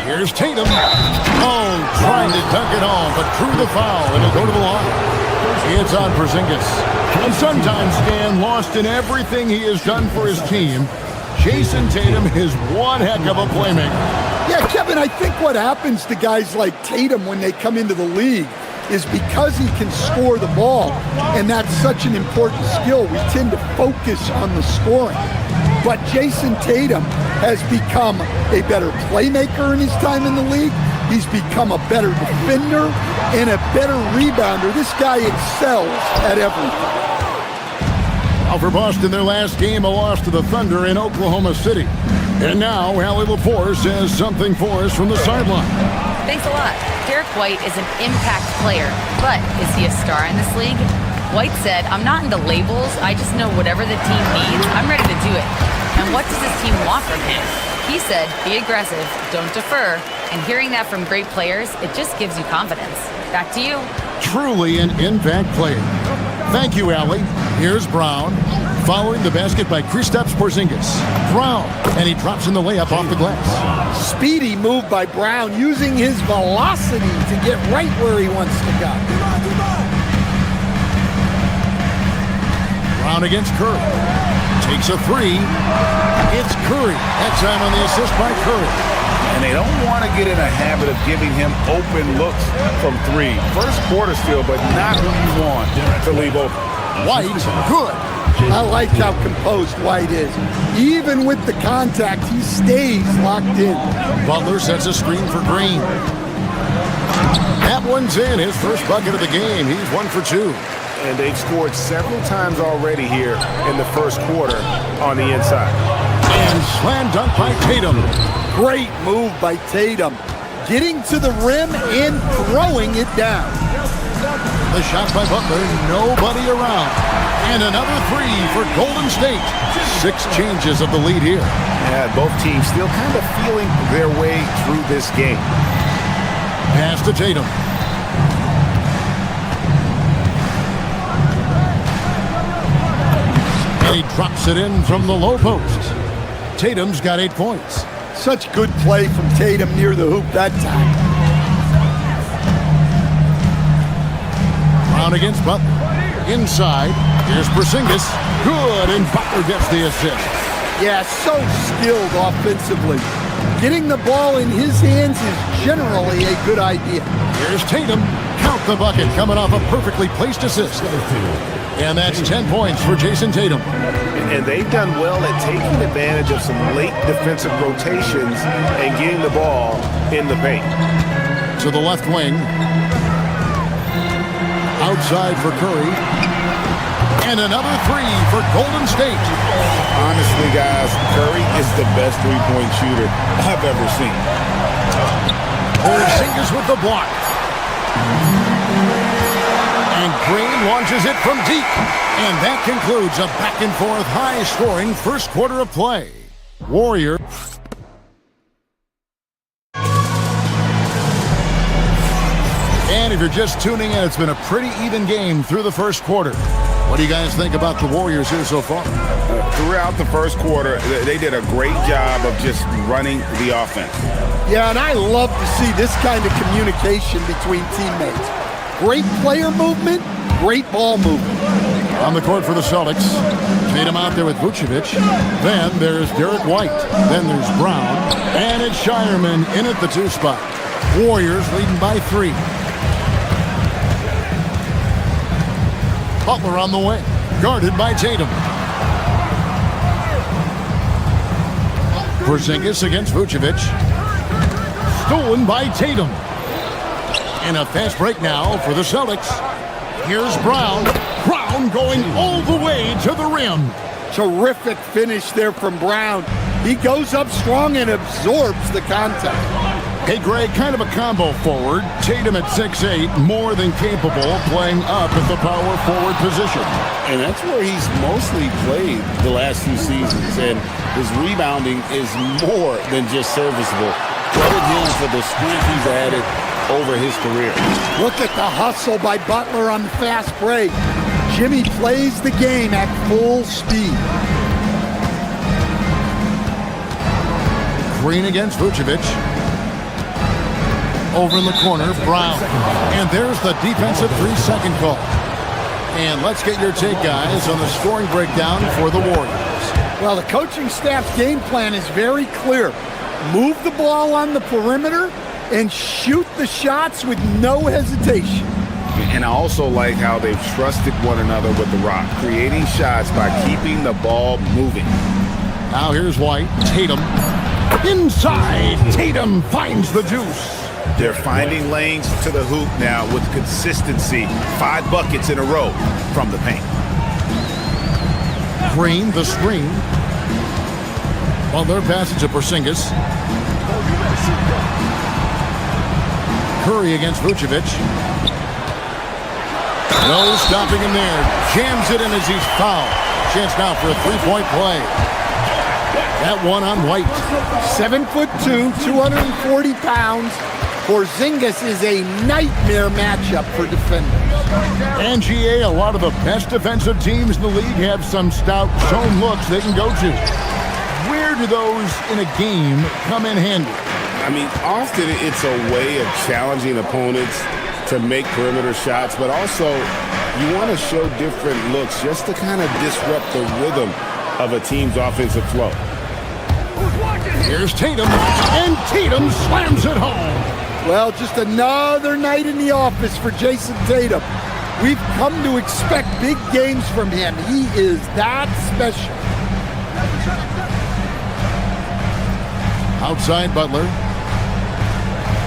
Here's Tatum. Oh, trying to dunk it home, but drew the foul, and it'll go to the line. It's on Porzingis. And sometimes, Stan, lost in everything he has done for his team, Jason Tatum is one heck of a playmaker. Yeah, Kevin, I think what happens to guys like Tatum when they come into the league is because he can score the ball, and that's such an important skill, we tend to focus on the scoring. But Jason Tatum has become a better playmaker in his time in the league. He's become a better defender and a better rebounder. This guy excels at everything. Now for Boston, their last game, a loss to the Thunder in Oklahoma City. And now, Allie LaForce says something for us from the sideline. Thanks a lot. Derek White is an impact player, but is he a star in this league? White said, "I'm not into labels. I just know whatever the team needs, I'm ready to do it. And what does this team want from him?" He said, "Be aggressive, don't defer." And hearing that from great players, it just gives you confidence. Back to you. Truly an impact player. Thank you, Allie. Here's Brown. Following the basket by Kristaps Porzingis. Brown, and he drops in the layup off the glass. Speedy move by Brown, using his velocity to get right where he wants to go. Brown against Curry. Takes a three. It's Curry. That time on the assist by Curry. And they don't want to get in a habit of giving him open looks from 3. First quarter still, but not who you want to leave open. White, good. I like how composed White is. Even with the contact, he stays locked in. Butler sets a screen for Green. That one's in, his first bucket of the game. He's 1 for 2. And they've scored several times already here in the first quarter on the inside. And slam dunk by Tatum. Great move by Tatum. Getting to the rim and throwing it down. The shot by Butler, nobody around. And another 3 for Golden State. 6 changes of the lead here. Yeah, both teams still kind of feeling their way through this game. Pass to Tatum. And he drops it in from the low post. Tatum's got 8 points. Such good play from Tatum near the hoop that time. Brown against Butler. Inside, here's Porzingis. Good, and Butler gets the assist. Yeah, so skilled offensively. Getting the ball in his hands is generally a good idea. Here's Tatum. Count the bucket, coming off a perfectly placed assist. And that's 10 points for Jason Tatum. And they've done well at taking advantage of some late defensive rotations and getting the ball in the paint. To the left wing. Outside for Curry. And another three for Golden State. Honestly, guys, Curry is the best three-point shooter I've ever seen. Porzingis with the block. And Green launches it from deep. And that concludes a back-and-forth, high-scoring first quarter of play. Warriors. And if you're just tuning in, it's been a pretty even game through the first quarter. What do you guys think about the Warriors here so far? Throughout the first quarter, they did a great job of just running the offense. Yeah, and I love to see this kind of communication between teammates. Great player movement, great ball movement. On the court for the Celtics, Tatum out there with Vucevic. Then there's Derek White. Then there's Brown. And it's Shireman in at the 2 spot. Warriors leading by 3. Butler on the wing, guarded by Tatum. Porzingis against Vucevic. Stolen by Tatum. And a fast break now for the Celtics. Here's Brown. Brown going all the way to the rim. Terrific finish there from Brown. He goes up strong and absorbs the contact. Hey, Greg, kind of a combo forward. Tatum at 6'8", more than capable, playing up at the power forward position. And that's where he's mostly played the last 2 seasons. And his rebounding is more than just serviceable. Credit him for the strength he's added over his career. Look at the hustle by Butler on the fast break. Jimmy plays the game at full speed. Green against Vucevic. Over in the corner, Brown. And there's the defensive 3-second call. And let's get your take, guys, on the scoring breakdown for the Warriors. Well, the coaching staff's game plan is very clear. Move the ball on the perimeter and shoot the shots with no hesitation. And I also like how they've trusted one another with the rock, creating shots by keeping the ball moving. Now here's White. Tatum. Inside. Tatum finds the deuce. They're finding lanes to the hoop now with consistency. 5 buckets in a row from the paint. Green, the screen. Butler passes to Porzingis. Curry against Vucevic. No stopping him there. Jams it in as he's fouled. Chance now for a 3-point play. That one on White. 7'2", 240 pounds. Porzingis is a nightmare matchup for defenders. And GA, a lot of the best defensive teams in the league have some stout zone looks they can go to. Where do those in a game come in handy? I mean, often it's a way of challenging opponents to make perimeter shots, but also you want to show different looks just to kind of disrupt the rhythm of a team's offensive flow. Here's Tatum, and Tatum slams it home. Well, just another night in the office for Jason Tatum. We've come to expect big games from him. He is that special. Outside Butler.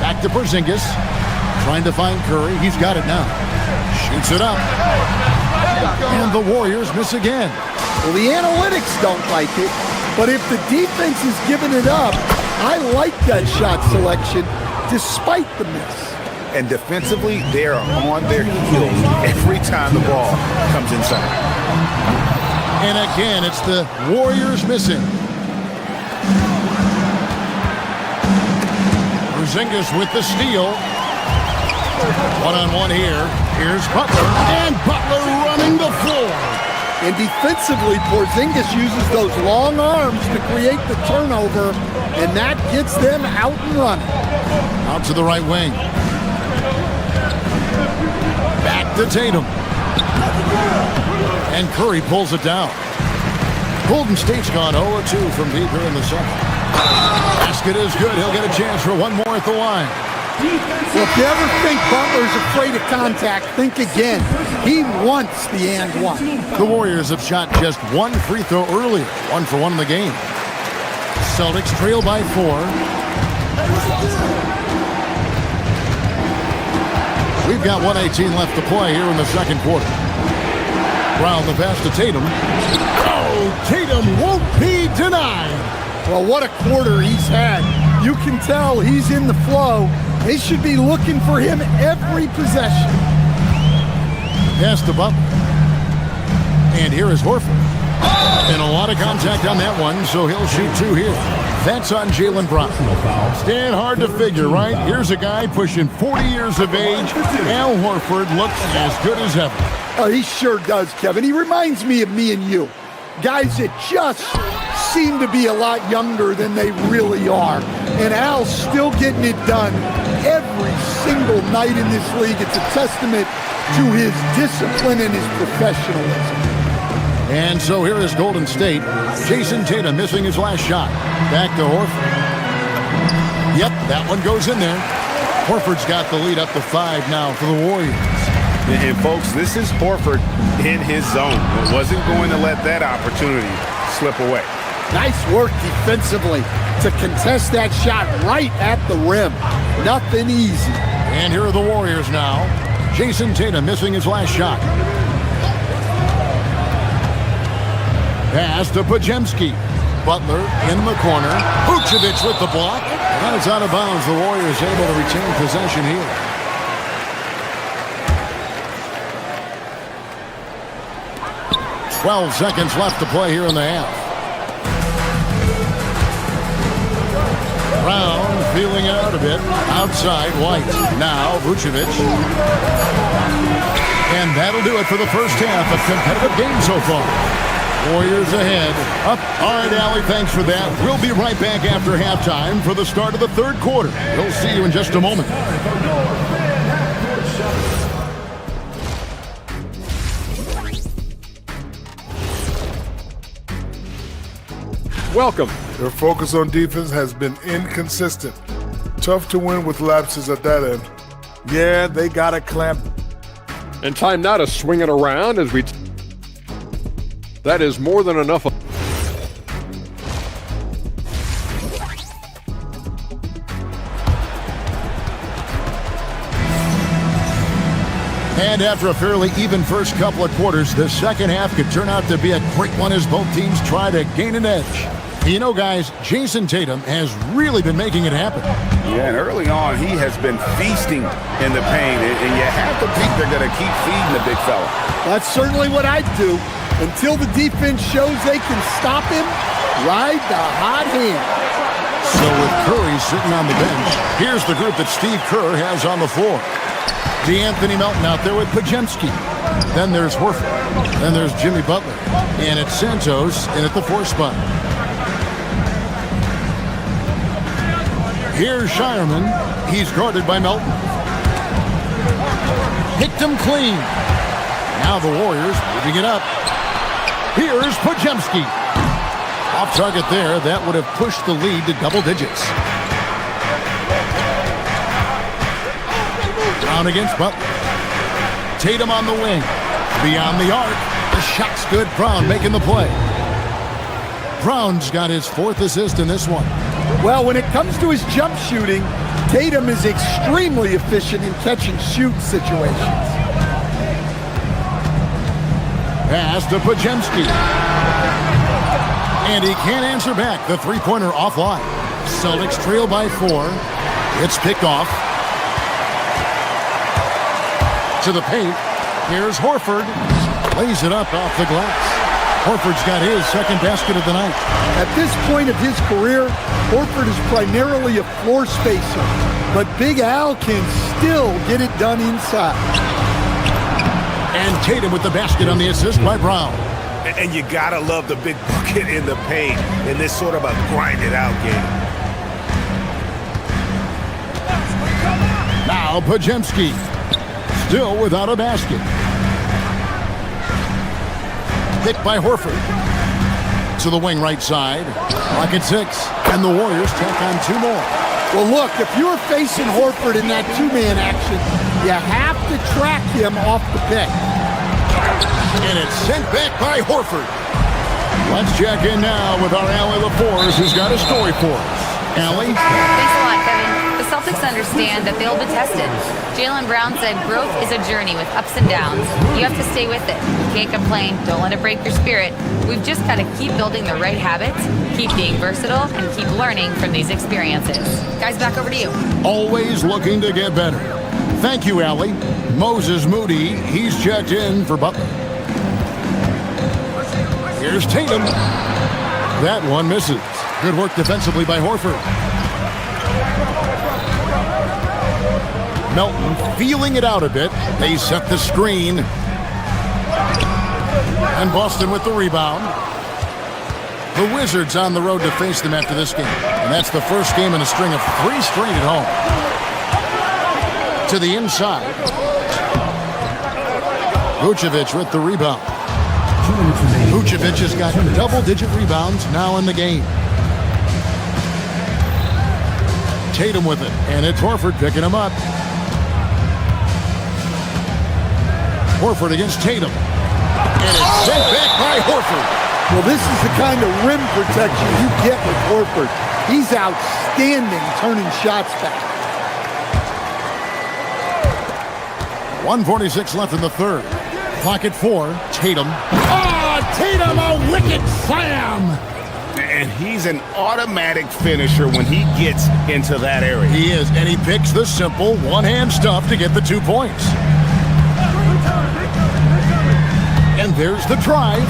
Back to Porzingis. Trying to find Curry. He's got it now. Shoots it up. And the Warriors miss again. Well, the analytics don't like it, but if the defense is giving it up, I like that shot selection despite the miss. And defensively, they are on their heels every time the ball comes inside. And again, it's the Warriors missing. Porzingis with the steal. One-on-one here. Here's Butler. And Butler running the floor. And defensively, Porzingis uses those long arms to create the turnover, and that gets them out and running. Out to the right wing. Back to Tatum. And Curry pulls it down. Golden State's gone 0-2 from deep here in the second. Basket is good. He'll get a chance for one more at the line. Well, if you ever think Butler's afraid of contact, think again. He wants the and one. The Warriors have shot just one free throw earlier, 1 for 1 in the game. Celtics trail by 4. We've got 1:18 left to play here in the second quarter. Brown the pass to Tatum. Oh, Tatum won't be denied. Well, what a quarter he's had. You can tell he's in the flow. They should be looking for him every possession. Pass to Butler. And here is Horford. And a lot of contact on that one, so he'll shoot 2 here. That's on Jaylen Brown. Stand hard to figure, right? Here's a guy pushing 40 years of age. Al Horford looks as good as ever. Oh, he sure does, Kevin. He reminds me of me and you. Guys that just seem to be a lot younger than they really are. And Al's still getting it done every single night in this league. It's a testament to his discipline and his professionalism. And so here is Golden State. Jason Tatum missing his last shot. Back to Horford. Yep, that one goes in there. Horford's got the lead up to 5 now for the Warriors. And folks, this is Horford in his zone. It wasn't going to let that opportunity slip away. Nice work defensively to contest that shot right at the rim. Nothing easy. And here are the Warriors now. Jason Tatum missing his last shot. Pass to Pajemski. Butler in the corner. Vucevic with the block. And it's out of bounds. The Warriors able to retain possession here. "12 seconds left to play here in the half. Brown feeling it out a bit. Outside, White. Now, Vucevic. And that'll do it for the first half. A competitive game so far. Warriors ahead. Up. All right, Allie, thanks for that. We'll be right back after halftime for the start of the third quarter. We'll see you in just a moment. Welcome. Their focus on defense has been inconsistent. Tough to win with lapses at that end. Yeah, they got to clamp. And time now to swing it around as we... That is more than enough. And after a fairly even first couple of quarters, the second half could turn out to be a great one as both teams try to gain an edge. You know, guys, Jason Tatum has really been making it happen. Yeah, and early on, he has been feasting in the paint, and you have to think they're going to keep feeding the big fella. That's certainly what I'd do. Until the defense shows they can stop him, ride the hot hand. So with Curry sitting on the bench, here's the group that Steve Kerr has on the floor. DeAnthony Melton out there with Pajemski. Then there's Horford. Then there's Jimmy Butler. And it's Santos in at the 4 spot. Here's Shireman. He's guarded by Melton. Picked him clean. Now the Warriors moving it up. Here's Pajemski. Off target there. That would have pushed the lead to double digits. Brown against Butler. Tatum on the wing. Beyond the arc. The shot's good. Brown making the play. Brown's got his 4th assist in this one. Well, when it comes to his jump shooting, Tatum is extremely efficient in catch-and-shoot situations. Pass to Pajemski. And he can't answer back. The three-pointer offline. Celtics trail by 4. It's picked off. To the paint. Here's Horford. Lays it up off the glass. Horford's got his second basket of the night. At this point of his career, Horford is primarily a floor spacer, but Big Al can still get it done inside. And Tatum with the basket on the assist by Brown. And you gotta love the big bucket in the paint in this sort of a grind-it-out game. Now Pajemski, still without a basket. Picked by Horford. To the wing right side. Clock at 6. And the Warriors tack on 2 more. Well, look, if you're facing Horford in that two-man action, you have to track him off the pick. And it's sent back by Horford. Let's check in now with our Allie LaForce, who's got a story for us. Allie? Thanks a lot, Kevin. The Celtics understand that they'll be tested. Jaylen Brown said growth is a journey with ups and downs. You have to stay with it. You can't complain. Don't let it break your spirit. We've just got to keep building the right habits, keep being versatile, and keep learning from these experiences. Guys, back over to you. Always looking to get better. Thank you, Allie. Moses Moody, he's checked in for Butler. Here's Tatum. That one misses. Good work defensively by Horford. Melton feeling it out a bit. They set the screen. And Boston with the rebound. The Wizards on the road to face them after this game. And that's the first game in a string of 3 straight at home. To the inside. Vucevic with the rebound. Vucevic has got double-digit rebounds now in the game. Tatum with it, and it's Horford picking him up. Horford against Tatum. And it's sent back by Horford. Well, this is the kind of rim protection you get with Horford. He's outstanding turning shots back. 1:46 left in the third. Clock at 4. Tatum. Tatum, a wicked slam! And he's an automatic finisher when he gets into that area. He is, and he picks the simple one-hand stuff to get the 2 points. And there's the drive.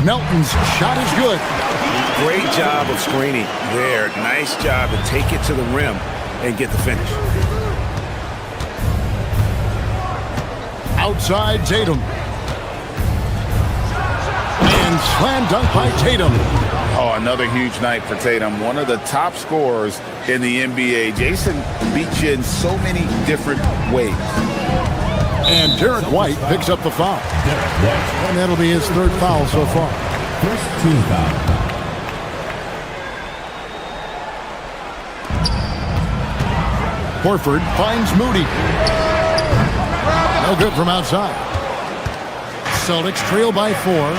Melton's shot is good. Great job of screening there. Nice job to take it to the rim and get the finish. Outside Tatum. And slam dunk by Tatum. Oh, another huge night for Tatum. One of the top scorers in the NBA. Jason beats you in so many different ways. And Derek White picks up the foul. And that'll be his 3rd foul so far. First team foul. Horford finds Moody. No good from outside. Celtics trail by 4.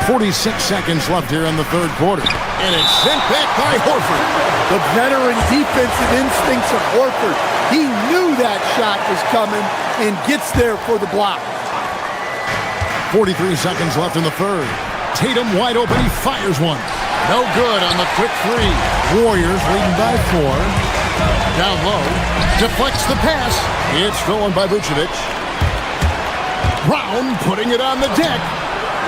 46 seconds left here in the third quarter. And it's sent back by Horford. The veteran defensive instincts of Horford. He knew that shot was coming and gets there for the block. 43 seconds left in the third. Tatum wide open. He fires one. No good on the quick 3. Warriors leading by 4. Down low. Deflects the pass. It's stolen by Vucevic. Brown putting it on the deck.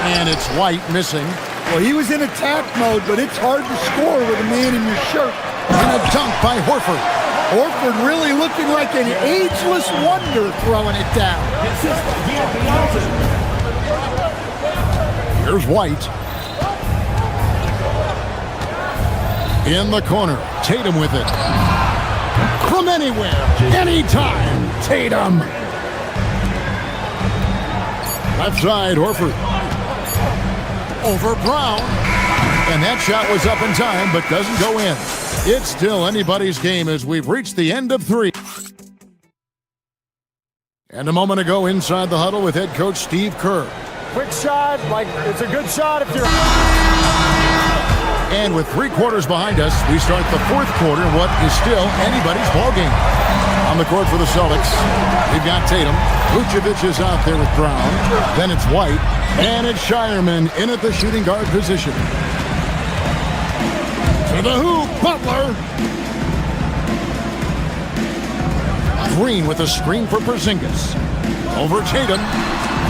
And it's White missing. Well, he was in attack mode, but it's hard to score with a man in your shirt. And a dunk by Horford. Horford really looking like an ageless wonder throwing it down. Here's White. In the corner. Tatum with it. From anywhere, anytime, Tatum. Left side, Horford. Over Brown. And that shot was up in time, but doesn't go in. It's still anybody's game as we've reached the end of 3. And a moment ago inside the huddle with head coach Steve Kerr. Quick shot, like it's a good shot if you're... And with 3 quarters behind us, we start the 4th quarter in what is still anybody's ballgame. On the court for the Celtics, we've got Tatum. Vucevic is out there with Brown. Then it's White. And it's Shireman in at the shooting guard position. To the hoop, Butler. Green with a screen for Porzingis. Over Tatum.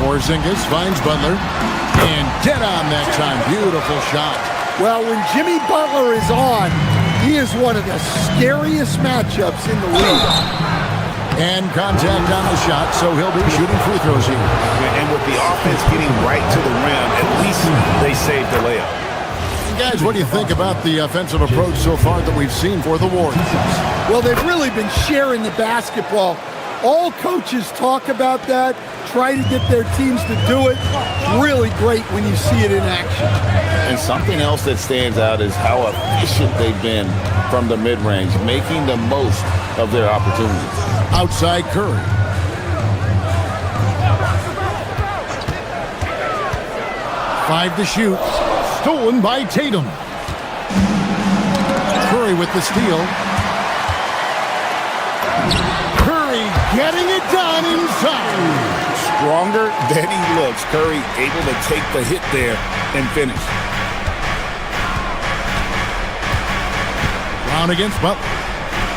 Porzingis finds Butler. And dead on that time. Beautiful shot. Well, when Jimmy Butler is on, he is one of the scariest matchups in the league. And contact on the shot, so he'll be shooting free throws here. And with the offense getting right to the rim, at least they saved the layup. And guys, what do you think about the offensive approach so far that we've seen for the Warriors? Well, they've really been sharing the basketball. All coaches talk about that, try to get their teams to do it. Really great when you see it in action. And something else that stands out is how efficient they've been from the mid-range, making the most of their opportunities. Outside Curry. Five to shoot. Stolen by Tatum. Curry with the steal. Curry getting it done inside. Stronger than he looks. Curry able to take the hit there and finish. Brown against Butler.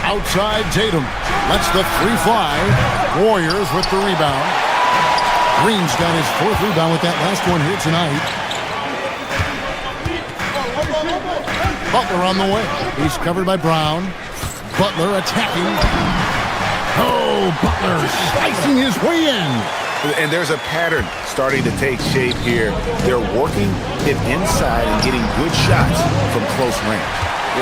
Outside Tatum. Lets the three fly. Warriors with the rebound. Green's got his fourth rebound with that last one here tonight. Butler on the way. He's covered by Brown. Butler attacking. Oh, Butler slicing his way in. And there's a pattern starting to take shape here. They're working it inside and getting good shots from close range.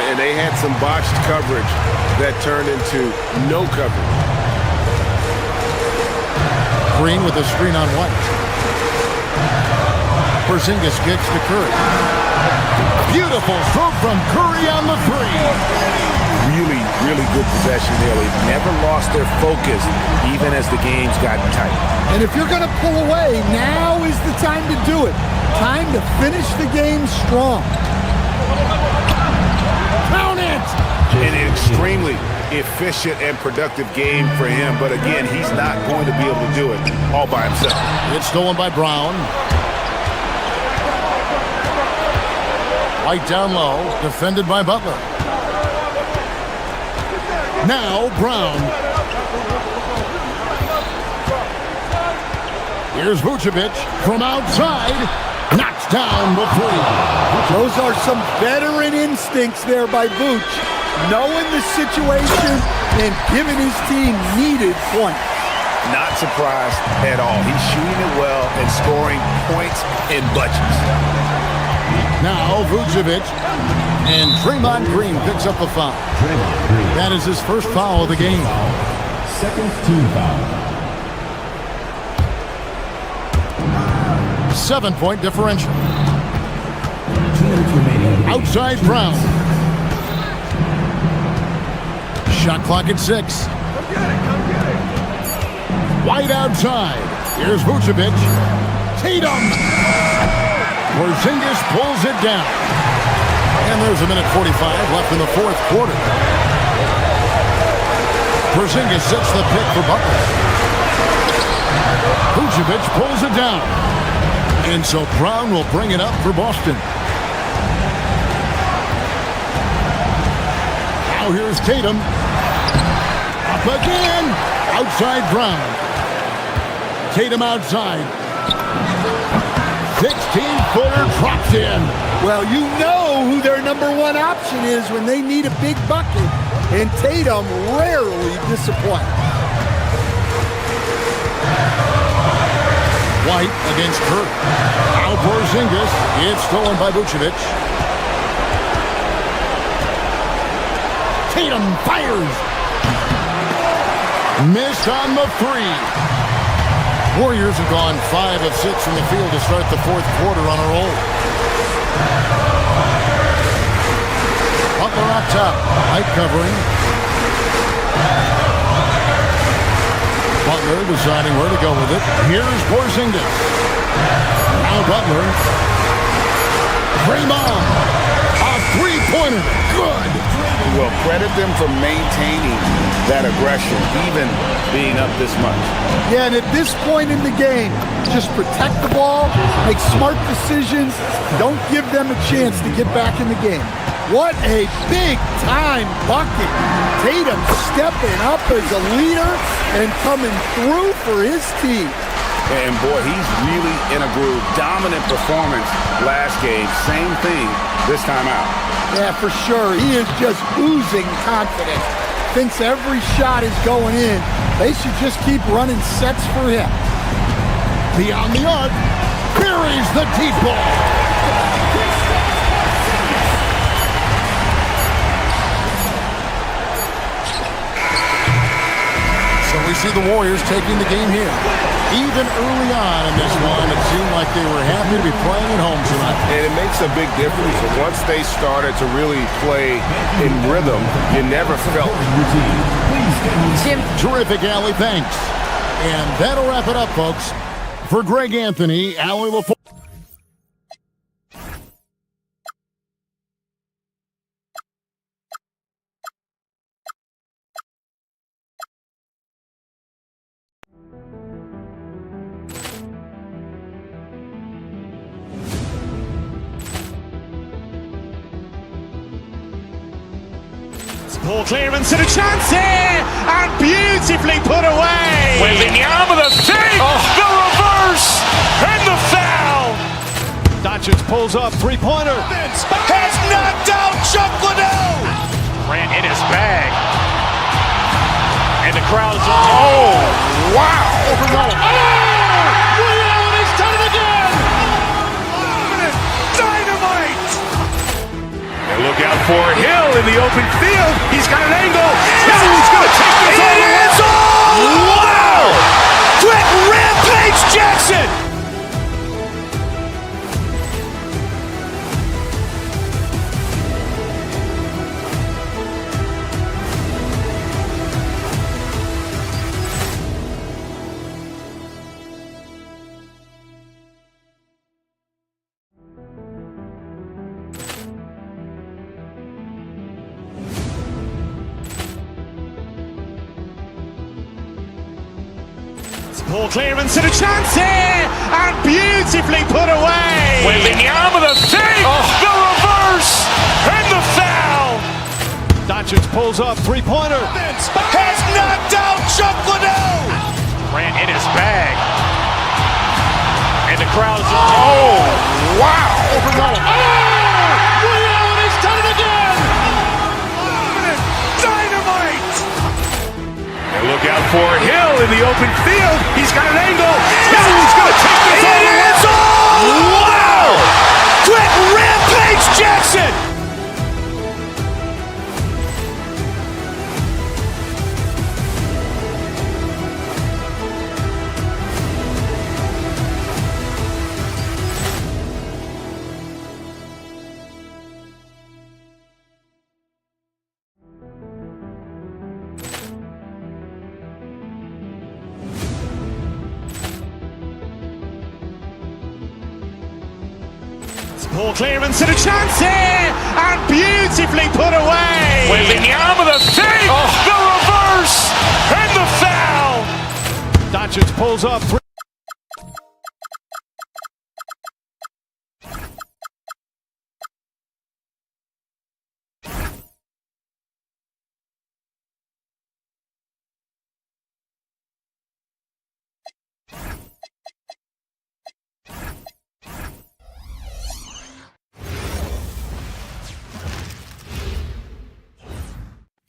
And they had some botched coverage that turned into no coverage. Green with a screen on White. Porzingis gets to Curry. Beautiful stroke from Curry on the three. Really, really good possession there. They've never lost their focus, even as the game's gotten tight. And if you're going to pull away, now is the time to do it. Time to finish the game strong. Count it! An extremely efficient and productive game for him, but again, he's not going to be able to do it all by himself. It's stolen by Brown. White down low, defended by Butler. Now Brown. Here's Vucevic from outside. Knocks down the three. Those are some veteran instincts there by Vooch. Knowing the situation and giving his team needed points. Not surprised at all. He's shooting it well and scoring points in bunches. Now Vucevic, and Draymond Green picks up the foul. That is his first foul of the game. Second team foul. 7-point differential. 2 minutes remaining. Outside Brown. Shot clock at 6. White outside. Here's Vucevic. Tatum. Porzingis pulls it down. And there's a minute 45 left in the fourth quarter. Porzingis sets the pick for Butler. Vucevic pulls it down. And so Brown will bring it up for Boston. Now here's Tatum. Up again. Outside Brown. Tatum outside. 16-footer drops in. Well, you know who their number one option is when they need a big bucket, and Tatum rarely disappoints. White against Curry. Now Porzingis. It's stolen by Vucevic. Tatum fires. Missed on the three. Warriors have gone 5 of 6 from the field to start the fourth quarter on a roll. Butler up top. White covering. Butler deciding where to go with it. Here's Porzingis. Now Butler. Draymond. A three-pointer. Good. Well, credit them for maintaining that aggression, even being up this much. Yeah, and at this point in the game, just protect the ball, make smart decisions, don't give them a chance to get back in the game. What a big-time bucket. Tatum stepping up as a leader and coming through for his team. And boy, he's really in a groove. Dominant performance last game. Same thing this time out. Yeah, for sure. He is just oozing confidence. Thinks every shot is going in. They should just keep running sets for him. Beyond the arc. Buries the deep ball. So we see the Warriors taking the game here. Even early on in this one, it seemed like they were happy to be playing at home tonight. And it makes a big difference. Once they started to really play in rhythm, you never felt. Jim. Terrific, Allie. Thanks. And that'll wrap it up, folks. For Greg Anthony, Allie LaForce. Ball clearance and a chance here, and beautifully put away. Wembanyama the fake, the reverse, and the foul. Doncic pulls up, three-pointer. Has knocked out Chuck Liddell. Ran in his bag. And the crowd's wow. Ray Allen has done it again. Dynamite. And look out for Hill in the open field. He's got an angle. He's going to take this all the way. Wow. Quick rampage Jackson. Ball clearance and a chance here, and beautifully put away. Wembanyama the fake, the reverse, and the foul. Doncic pulls up, three-pointer. Has knocked out Chuck Liddell. ran in his bag. And the crowd's wow. Ray Allen has done it again. Dynamite. And look out for Hill in the open field. He's got an angle. He's going to take this all the way. Wow. Quick rampage Jackson. Ball clearance and a chance here, and beautifully put away. Wembanyama the fake, the reverse, and the foul. Doncic pulls up.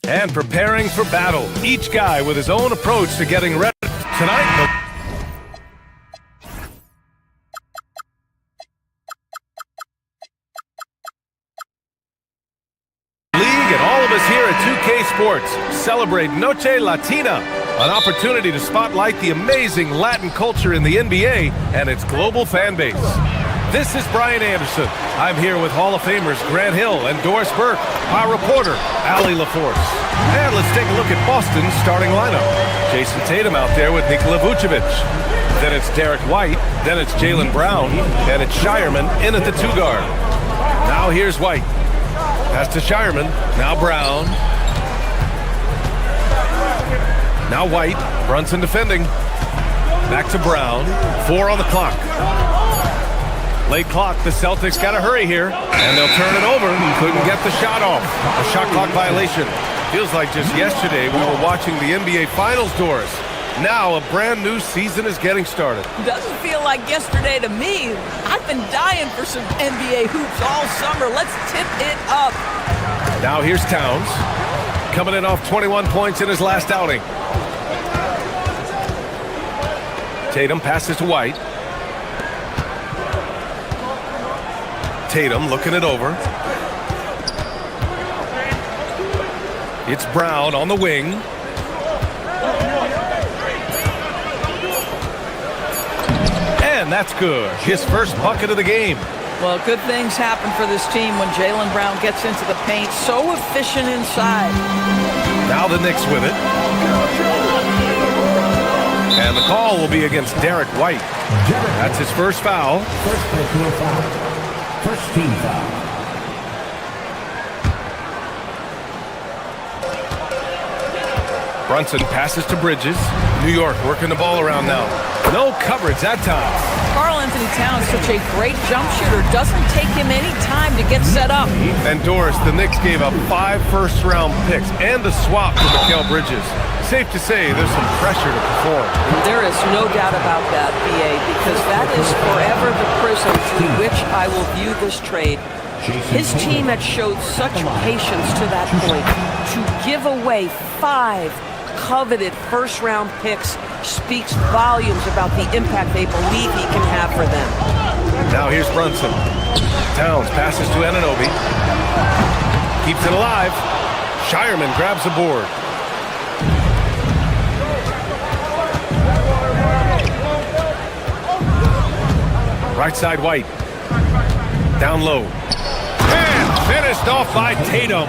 And preparing for battle. Each guy with his own approach to getting ready. Tonight, the league and all of us here at 2K Sports celebrate Noche Latina, an opportunity to spotlight the amazing Latin culture in the NBA and its global fan base. This is Brian Anderson. I'm here with Hall of Famers Grant Hill and Doris Burke, our reporter, Allie LaForce. And let's take a look at Boston's starting lineup. Jason Tatum out there with Nikola Vucevic. Then it's Derek White. Then it's Jaylen Brown. And it's Shireman in at the two guard. Now here's White. Pass to Shireman. Now Brown. Now White. Brunson defending. Back to Brown. 4 on the clock. Late clock, the Celtics got to hurry here, and they'll turn it over. Couldn't get the shot off. A shot clock violation. Feels like just yesterday we were watching the NBA Finals, Doris. Now a brand new season is getting started. Doesn't feel like yesterday to me. I've been dying for some NBA hoops all summer. Let's tip it up. Now here's Towns, coming in off 21 points in his last outing. Tatum passes to White. Tatum looking it over. It's Brown on the wing. And that's good. His first bucket of the game. Well, good things happen for this team when Jaylen Brown gets into the paint. So efficient inside. Now the Knicks with it. And the call will be against Derek White. That's his first foul. First personal foul. First team foul. Brunson passes to Bridges. New York working the ball around now. No coverage that time. Karl Anthony Towns, such a great jump shooter, doesn't take him any time to get set up. And Doris, the Knicks gave up 5 first-round picks and a swap to Mikal Bridges. Safe to say there's some pressure to perform. There is no doubt about that, BA, because that is forever the prism through which I will view this trade. His team had showed such patience to that point. To give away 5 coveted first-round picks speaks volumes about the impact they believe he can have for them. Now here's Brunson. Towns passes to Anunoby. Keeps it alive. Shireman grabs the board. Right side White. Down low. And finished off by Tatum.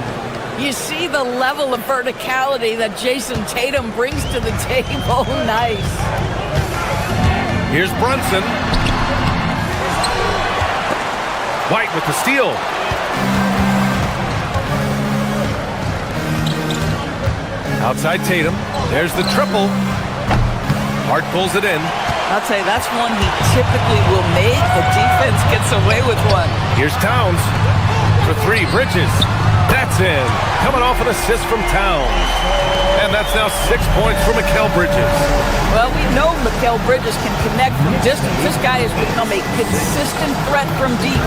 You see the level of verticality that Jason Tatum brings to the table. Nice. Here's Brunson. White with the steal. Outside Tatum. There's the triple. Hart pulls it in. I'll tell you, that's one he typically will make. The defense gets away with one. Here's Towns. For 3, Bridges. That's in. Coming off an assist from Towns. And that's now 6 points for Mikal Bridges. Well, we know Mikal Bridges can connect from distance. This guy has become a consistent threat from deep.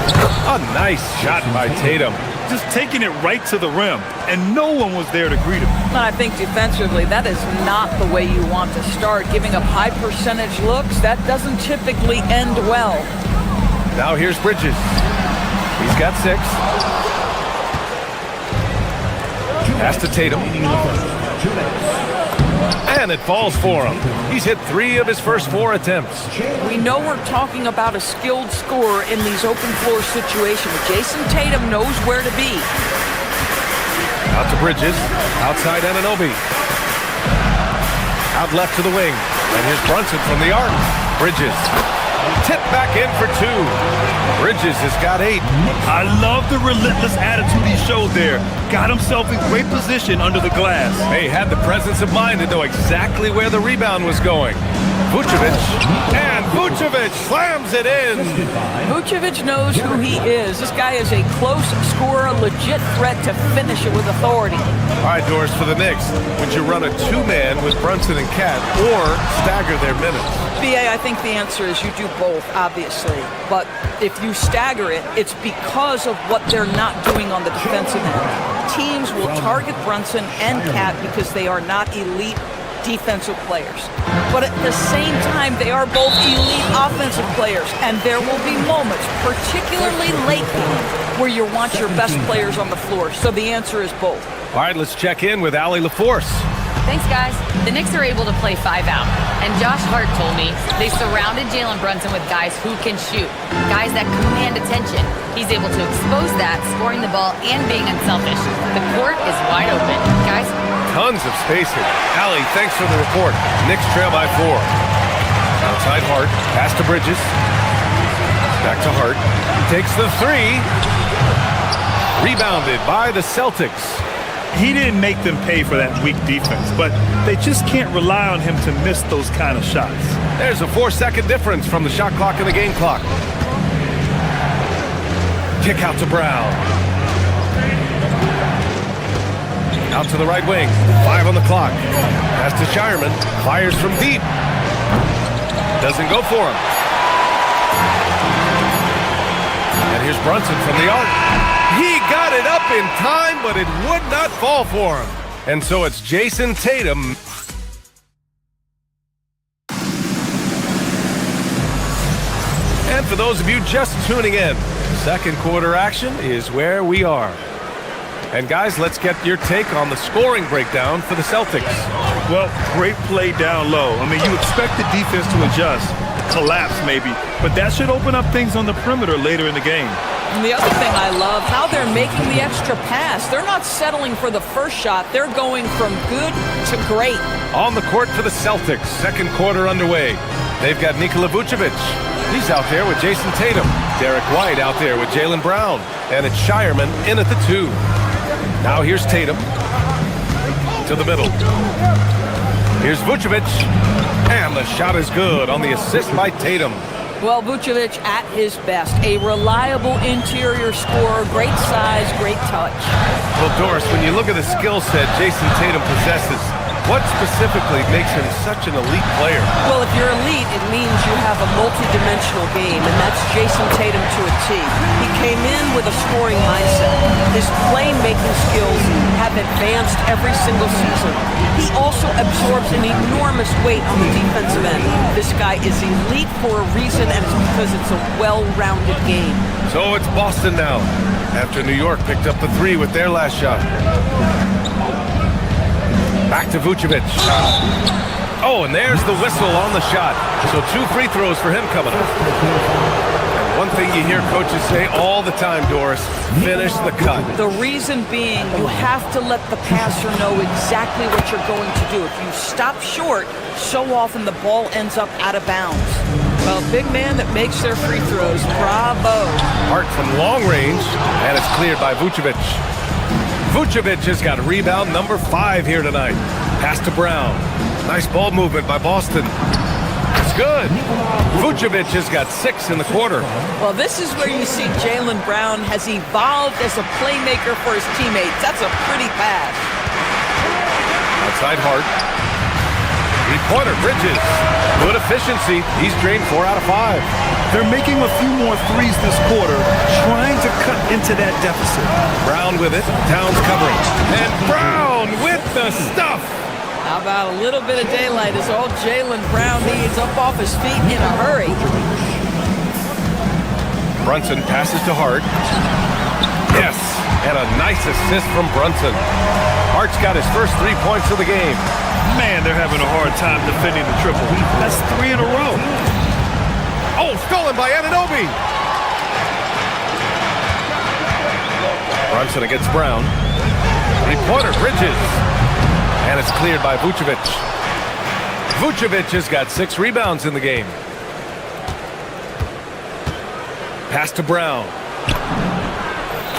A nice shot by Tatum. Just taking it right to the rim, and no one was there to greet him. I think defensively, that is not the way you want to start. Giving up high percentage looks, that doesn't typically end well. Now here's Bridges. He's got 6. Pass to Tatum. And it falls for him. He's hit 3 of his first 4 attempts. We know we're talking about a skilled scorer in these open floor situations. Jason Tatum knows where to be. Out to Bridges. Outside Anunoby. Out left to the wing. And here's Brunson from the arc. Bridges. Tip back in for 2. Bridges has got 8. I love the relentless attitude he showed there. Got himself in great position under the glass. He had the presence of mind to know exactly where the rebound was going. Vucevic. And Vucevic slams it in. Vucevic knows who he is. This guy is a close scorer, a legit threat to finish it with authority. All right, Doris, for the Knicks, would you run a 2-man with Brunson and Cat or stagger their minutes? BA, I think the answer is you do both, obviously. But if you stagger it, it's because of what they're not doing on the defensive end. Teams will target Brunson and Cat because they are not elite defensive players. But at the same time, they are both elite offensive players. And there will be moments, particularly late games, where you want your best players on the floor. So the answer is both. All right, let's check in with Allie LaForce. Thanks, guys. The Knicks are able to play 5 out. And Josh Hart told me they surrounded Jaylen Brunson with guys who can shoot, guys that command attention. He's able to expose that, scoring the ball and being unselfish. The court is wide open. Guys? Tons of spacing. Allie, thanks for the report. Knicks trail by 4. Outside Hart. Pass to Bridges. Back to Hart. Takes the 3. Rebounded by the Celtics. He didn't make them pay for that weak defense, but they just can't rely on him to miss those kind of shots. There's a 4-second difference from the shot clock and the game clock. Kick out to Brown. Out to the right wing. 5 on the clock. Pass to Shireman. Fires from deep. Doesn't go for him. And here's Brunson from the arc. He got it up in time, but it would not fall for him. And so it's Jason Tatum. And for those of you just tuning in, second quarter action is where we are. And guys, let's get your take on the scoring breakdown for the Celtics. Well, great play down low. I mean, you expect the defense to adjust, collapse maybe. But that should open up things on the perimeter later in the game. And the other thing I love, how they're making the extra pass. They're not settling for the first shot. They're going from good to great. On the court for the Celtics, second quarter underway. They've got Nikola Vucevic. He's out there with Jason Tatum. Derek White out there with Jaylen Brown. And it's Shireman in at the 2. Now here's Tatum. To the middle. Here's Vucevic. And the shot is good on the assist by Tatum. Well, Vucevic at his best. A reliable interior scorer, great size, great touch. Well, Doris, when you look at the skill set Jason Tatum possesses, what specifically makes him such an elite player? Well, if you're elite, it means you have a multi-dimensional game, and that's Jason Tatum to a T. He came in with a scoring mindset. His playmaking skills have advanced every single season. He also absorbs an enormous weight on the defensive end. This guy is elite for a reason, and it's because it's a well-rounded game. So it's Boston now, after New York picked up the 3 with their last shot. Back to Vucevic. Oh, and there's the whistle on the shot. So 2 free throws for him coming up. And one thing you hear coaches say all the time, Doris, finish the cut. The reason being, you have to let the passer know exactly what you're going to do. If you stop short, so often the ball ends up out of bounds. Well, big man that makes their free throws. Bravo. Hart from long range, and it's cleared by Vucevic. Vucevic has got rebound number 5 here tonight. Pass to Brown. Nice ball movement by Boston. It's good. Vucevic has got 6 in the quarter. Well, this is where you see Jaylen Brown has evolved as a playmaker for his teammates. That's a pretty pass. Outside Hart. 3-pointer, Bridges. Good efficiency. He's drained 4 out of 5. They're making a few more threes this quarter, trying to cut into that deficit. Brown with it. Towns covering. And Brown with the stuff. How about a little bit of daylight is all Jaylen Brown needs, up off his feet in a hurry. Brunson passes to Hart. Yes, and a nice assist from Brunson. Hart's got his first 3 points of the game. Man, they're having a hard time defending the triple. That's 3 in a row. Oh, stolen by Anunoby. Brunson against Brown. 3-pointer, Bridges. And it's cleared by Vucevic. Vucevic has got 6 rebounds in the game. Pass to Brown.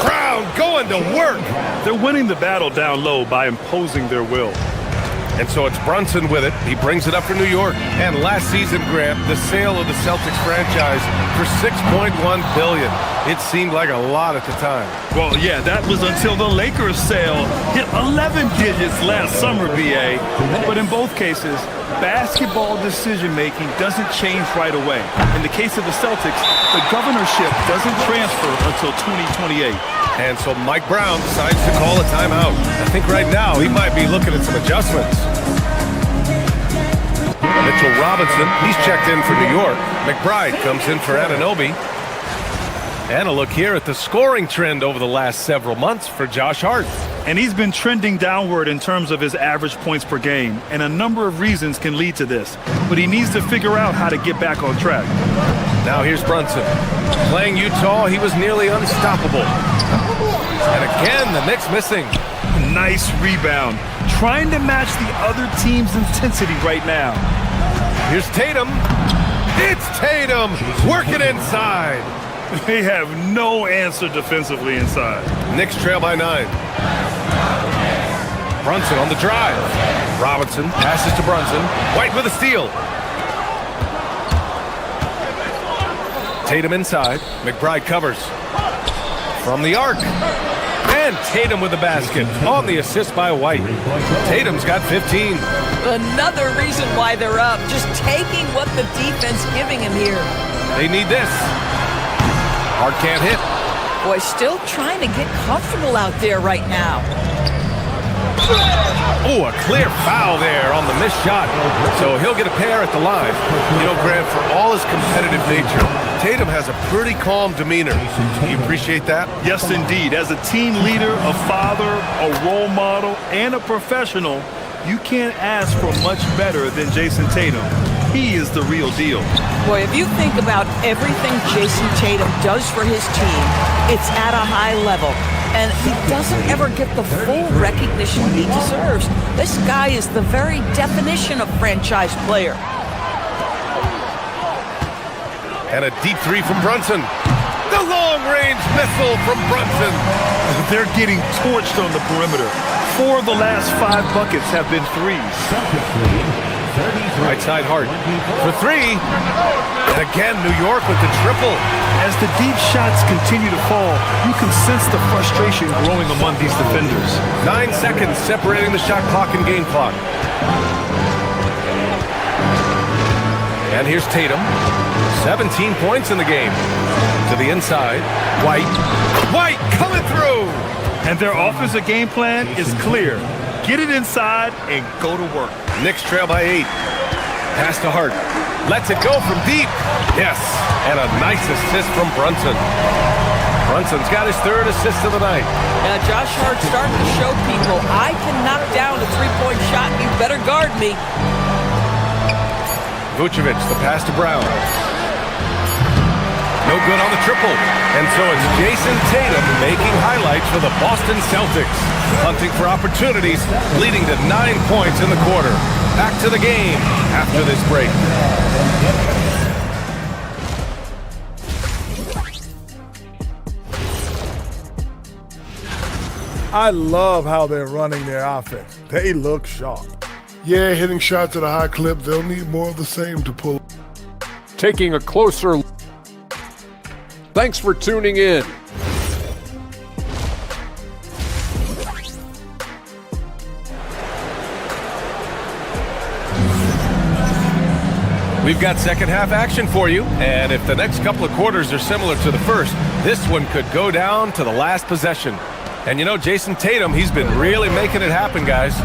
Brown going to work. They're winning the battle down low by imposing their will. And so it's Brunson with it. He brings it up for New York. And last season, Grant, the sale of the Celtics franchise for $6.1 billion. It seemed like a lot at the time. Well, yeah, that was until the Lakers sale hit 11 digits last summer, BA. But in both cases, basketball decision-making doesn't change right away. In the case of the Celtics, the governorship doesn't transfer until 2028. And so Mike Brown decides to call a timeout. I think right now he might be looking at some adjustments. Mitchell Robinson, he's checked in for New York. McBride comes in for Anunoby. And a look here at the scoring trend over the last several months for Josh Hart. And he's been trending downward in terms of his average points per game. And a number of reasons can lead to this. But he needs to figure out how to get back on track. Now here's Brunson. Playing Utah, he was nearly unstoppable. And again, the Knicks missing. Nice rebound. Trying to match the other team's intensity right now. Here's Tatum. It's Tatum working inside. They have no answer defensively inside. Knicks trail by 9. Brunson on the drive. Robinson passes to Brunson. White with a steal. Tatum inside. McBride covers. From the arc. And Tatum with the basket on the assist by White. Tatum's got 15. Another reason why they're up. Just taking what the defense giving him here. They need this. Hart can't hit. Boy, still trying to get comfortable out there right now. Oh, a clear foul there on the missed shot. So he'll get a pair at the line. You know, Grant, for all his competitive nature, Tatum has a pretty calm demeanor. Do you appreciate that? Yes, indeed. As a team leader, a father, a role model, and a professional, you can't ask for much better than Jason Tatum. he is the real deal. Boy, if you think about everything Jason Tatum does for his team, it's at a high level. And he doesn't ever get the full recognition he deserves. This guy is the very definition of franchise player. And a deep three from Brunson. The long-range missile from Brunson. They're getting torched on the perimeter. 4 of the last 5 buckets have been threes. Right side Hart for 3. And again, New York with the triple. As the deep shots continue to fall, you can sense the frustration growing among these defenders. 9 seconds separating the shot clock and game clock. And here's Tatum. 17 points in the game. To the inside. White. White coming through. And their offensive game plan is clear. Get it inside and go to work. Knicks trail by 8. Pass to Hart. Lets it go from deep. Yes. And a nice assist from Brunson. Brunson's got his 3rd assist of the night. Josh Hart starting to show people, I can knock down a three-point shot. You better guard me. Vucevic, the pass to Brown. No good on the triple. And so it's Jason Tatum making highlights for the Boston Celtics. Hunting for opportunities, leading to 9 points in the quarter. Back to the game after this break. I love how they're running their offense. They look sharp. Yeah, hitting shots at a high clip. They'll need more of the same to pull. Taking a closer look. Thanks for tuning in. We've got second half action for you, and if the next couple of quarters are similar to the first, this one could go down to the last possession. And you know, Jason Tatum, he's been really making it happen, guys.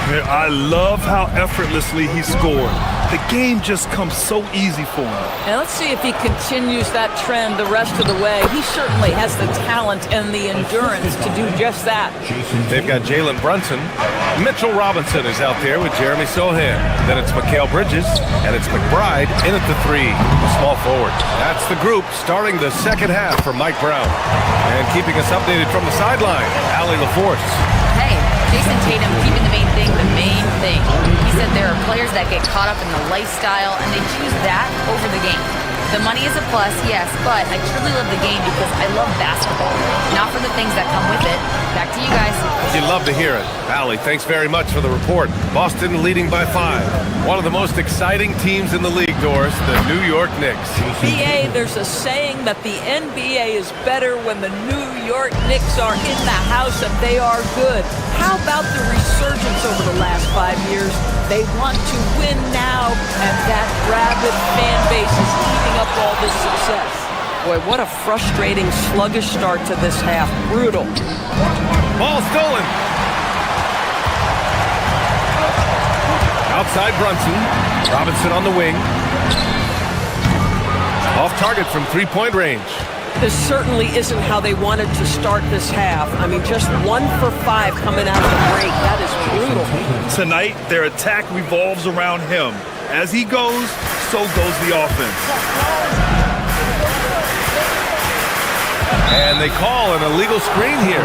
Yeah, I love how effortlessly he scored. The game just comes so easy for him. And let's see if he continues that trend the rest of the way. He certainly has the talent and the endurance to do just that. They've got Jalen Brunson. Mitchell Robinson is out there with Jeremy Sohan. Then it's Mikal Bridges, and it's McBride in at the 3, a small forward. That's the group starting the second half for Mike Brown. And keeping us updated from the sideline, Allie LaForce. Hey, Jason Tatum keeping the main thing the main thing. He said there are players that get caught up in the lifestyle and they choose that over the game. The money is a plus, yes, but I truly love the game because I love basketball, not for the things that come with it. Back to you guys. You'd love to hear it. Allie, thanks very much for the report. Boston leading by 5. One of the most exciting teams in the league, Doris, the New York Knicks. BA, there's a saying that the NBA is better when the New York Knicks are in the house and they are good. How about the resurgence over the last 5 years? They want to win now, and that rabid fan base is eating up all this success. Boy, what a frustrating, sluggish start to this half. Brutal. Ball stolen. Outside Brunson. Robinson on the wing. Off target from three-point range. This certainly isn't how they wanted to start this half. I mean, just 1 for 5 coming out of the break. That is brutal. Tonight, their attack revolves around him. As he goes, so goes the offense. And they call an illegal screen here.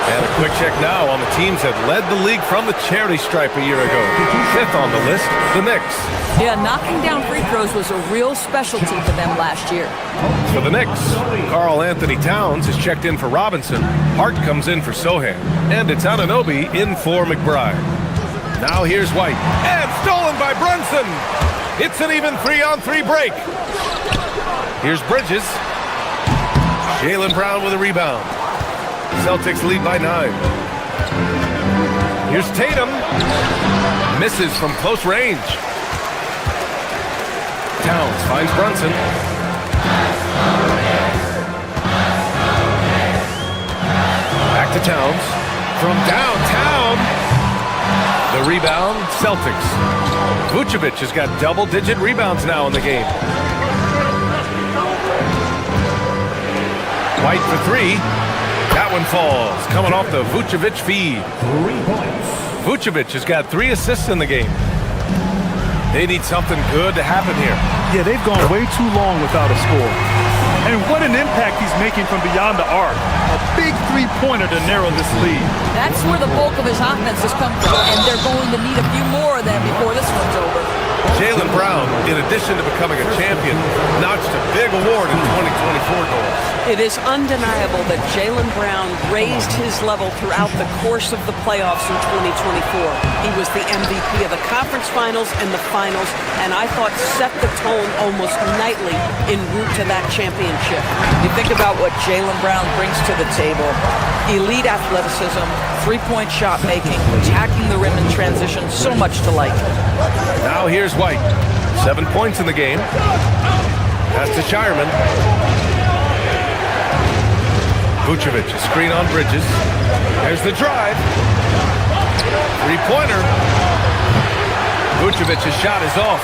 And a quick check now on the teams that led the league from the charity stripe a year ago. 5th on the list, the Knicks. Yeah, knocking down free throws was a real specialty for them last year. For the Knicks, Karl Anthony Towns is checked in for Robinson. Hart comes in for Sohan. And it's Anunoby in for McBride. Now here's White. And stolen by Brunson. It's an even 3-on-3 break. Here's Bridges. Jaylen Brown with a rebound. Celtics lead by 9. Here's Tatum. Misses from close range. Towns finds Brunson. Back to Towns. From downtown. The rebound, Celtics. Vucevic has got double-digit rebounds now in the game. White for 3. That one falls, coming off the Vucevic feed. 3 points. Vucevic has got 3 assists in the game. They need something good to happen here. Yeah, they've gone way too long without a score. And what an impact he's making from beyond the arc. A big three-pointer to narrow this lead. That's where the bulk of his offense has come from, and they're going to need a few more of them before this one's over. Jaylen Brown, in addition to becoming a champion, notched a big award in 2024 goals. It is undeniable that Jaylen Brown raised his level throughout the course of the playoffs in 2024. He was the MVP of the conference finals and the finals, and I thought set the tone almost nightly en route to that championship. You think about what Jaylen Brown brings to the table. Elite athleticism, three-point shot making, attacking the rim in transition, so much to like. Now here's White. 7 points in the game. Pass to Shireman. Vucevic, a screen on Bridges. There's the drive. Three-pointer. Vucevic's shot is off.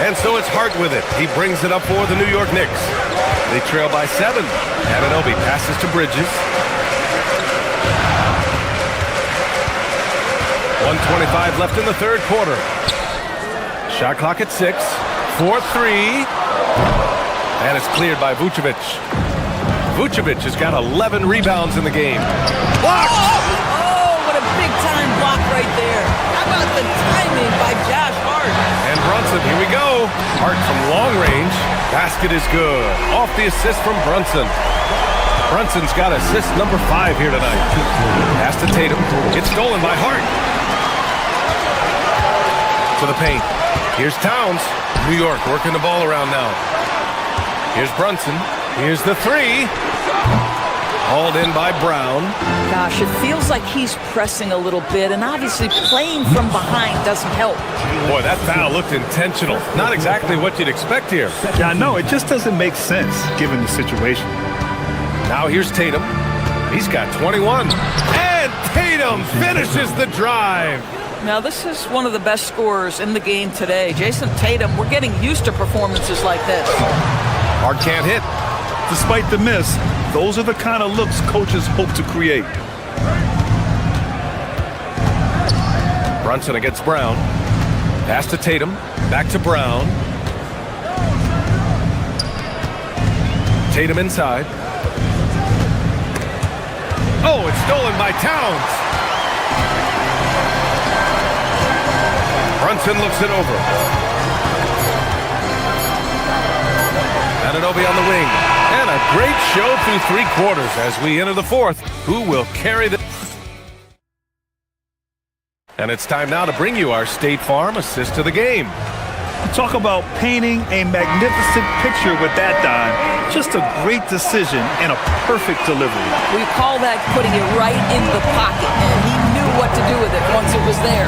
And so it's Hart with it. He brings it up for the New York Knicks. They trail by 7. Anunoby passes to Bridges. 1:25 left in the third quarter. Shot clock at 6. 4-3. And it's cleared by Vucevic. Vucevic has got 11 rebounds in the game. Blocked! Oh, what a big-time block right there. How about the timing by Josh Hart? And Brunson, here we go. Hart from long range. Basket is good. Off the assist from Brunson. Brunson's got assist number 5 here tonight. Pass to Tatum. It's stolen by Hart. To the paint. Here's Towns. New York working the ball around now. Here's Brunson. Here's the 3. Hauled in by Brown. Gosh, it feels like he's pressing a little bit, and obviously playing from behind doesn't help. Boy, that foul looked intentional. Not exactly what you'd expect here. Yeah, I know. It just doesn't make sense given the situation. Now here's Tatum. He's got 21. And Tatum finishes the drive. Now, this is one of the best scorers in the game today. Jason Tatum, we're getting used to performances like this. Hart can't hit. Despite the miss, those are the kind of looks coaches hope to create. Brunson against Brown. Pass to Tatum. Back to Brown. Tatum inside. Oh, it's stolen by Towns. Brunson looks it over. Anunoby on the wing. And a great show through 3 quarters as we enter the 4th. Who will carry the... And it's time now to bring you our State Farm assist to the game. Talk about painting a magnificent picture with that dime. Just a great decision and a perfect delivery. We call that putting it right in the pocket, and he knew what to do with it once it was there.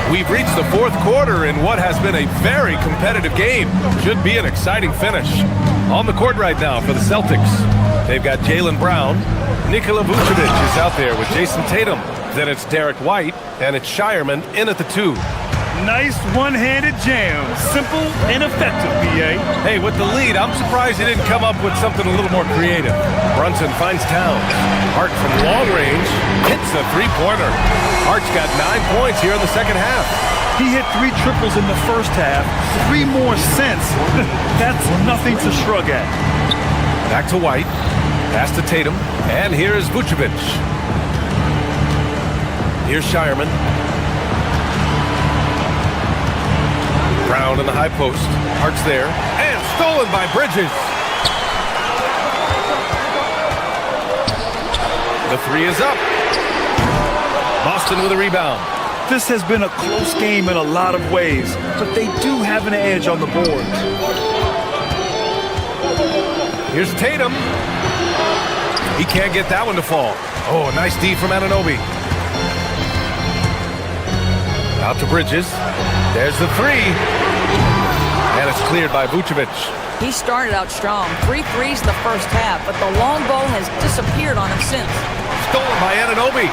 We've reached the 4th quarter in what has been a very competitive game. Should be an exciting finish. On the court right now for the Celtics, they've got Jaylen Brown. Nikola Vucevic is out there with Jason Tatum. Then it's Derek White, and it's Shireman in at the 2. Nice one-handed jam. Simple and effective, B.A. Hey, with the lead, I'm surprised he didn't come up with something a little more creative. Brunson finds Towns. Hart from long range hits a three-pointer. Hart's got 9 points here in the second half. He hit 3 triples in the first half. 3 more since. That's nothing to shrug at. Back to White. Pass to Tatum. And here's Vucevic. Here's Shireman. Brown in the high post. Hart's there. And stolen by Bridges. The 3 is up. Boston with a rebound. This has been a close game in a lot of ways, but they do have an edge on the board. Here's Tatum. He can't get that one to fall. Oh, a nice D from Anunoby. Out to Bridges. There's the 3. And it's cleared by Vucevic. He started out strong. 3 threes in the first half, but the long ball has disappeared on him since. Stolen by Anunoby.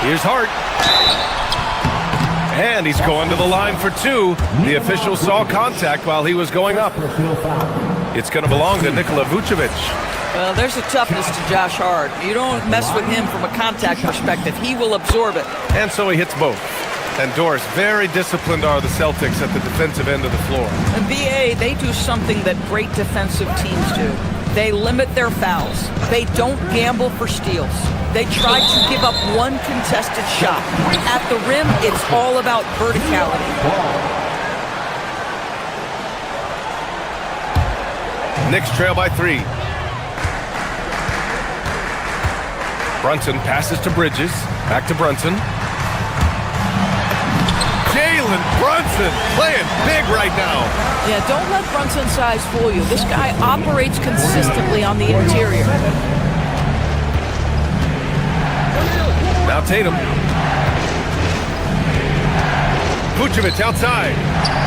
Here's Hart. And he's going to the line for 2. The official saw contact while he was going up. It's going to belong to Nikola Vucevic. Well, there's a toughness to Josh Hart. You don't mess with him from a contact perspective. He will absorb it. And so he hits both. And Doris, very disciplined are the Celtics at the defensive end of the floor. And BA, they do something that great defensive teams do. They limit their fouls. They don't gamble for steals. They try to give up one contested shot. At the rim, it's all about verticality. Knicks trail by 3. Brunson passes to Bridges. Back to Brunson. Jalen Brunson playing big right now. Yeah, don't let Brunson's size fool you. This guy operates consistently on the interior. Now Tatum. Vucevic outside.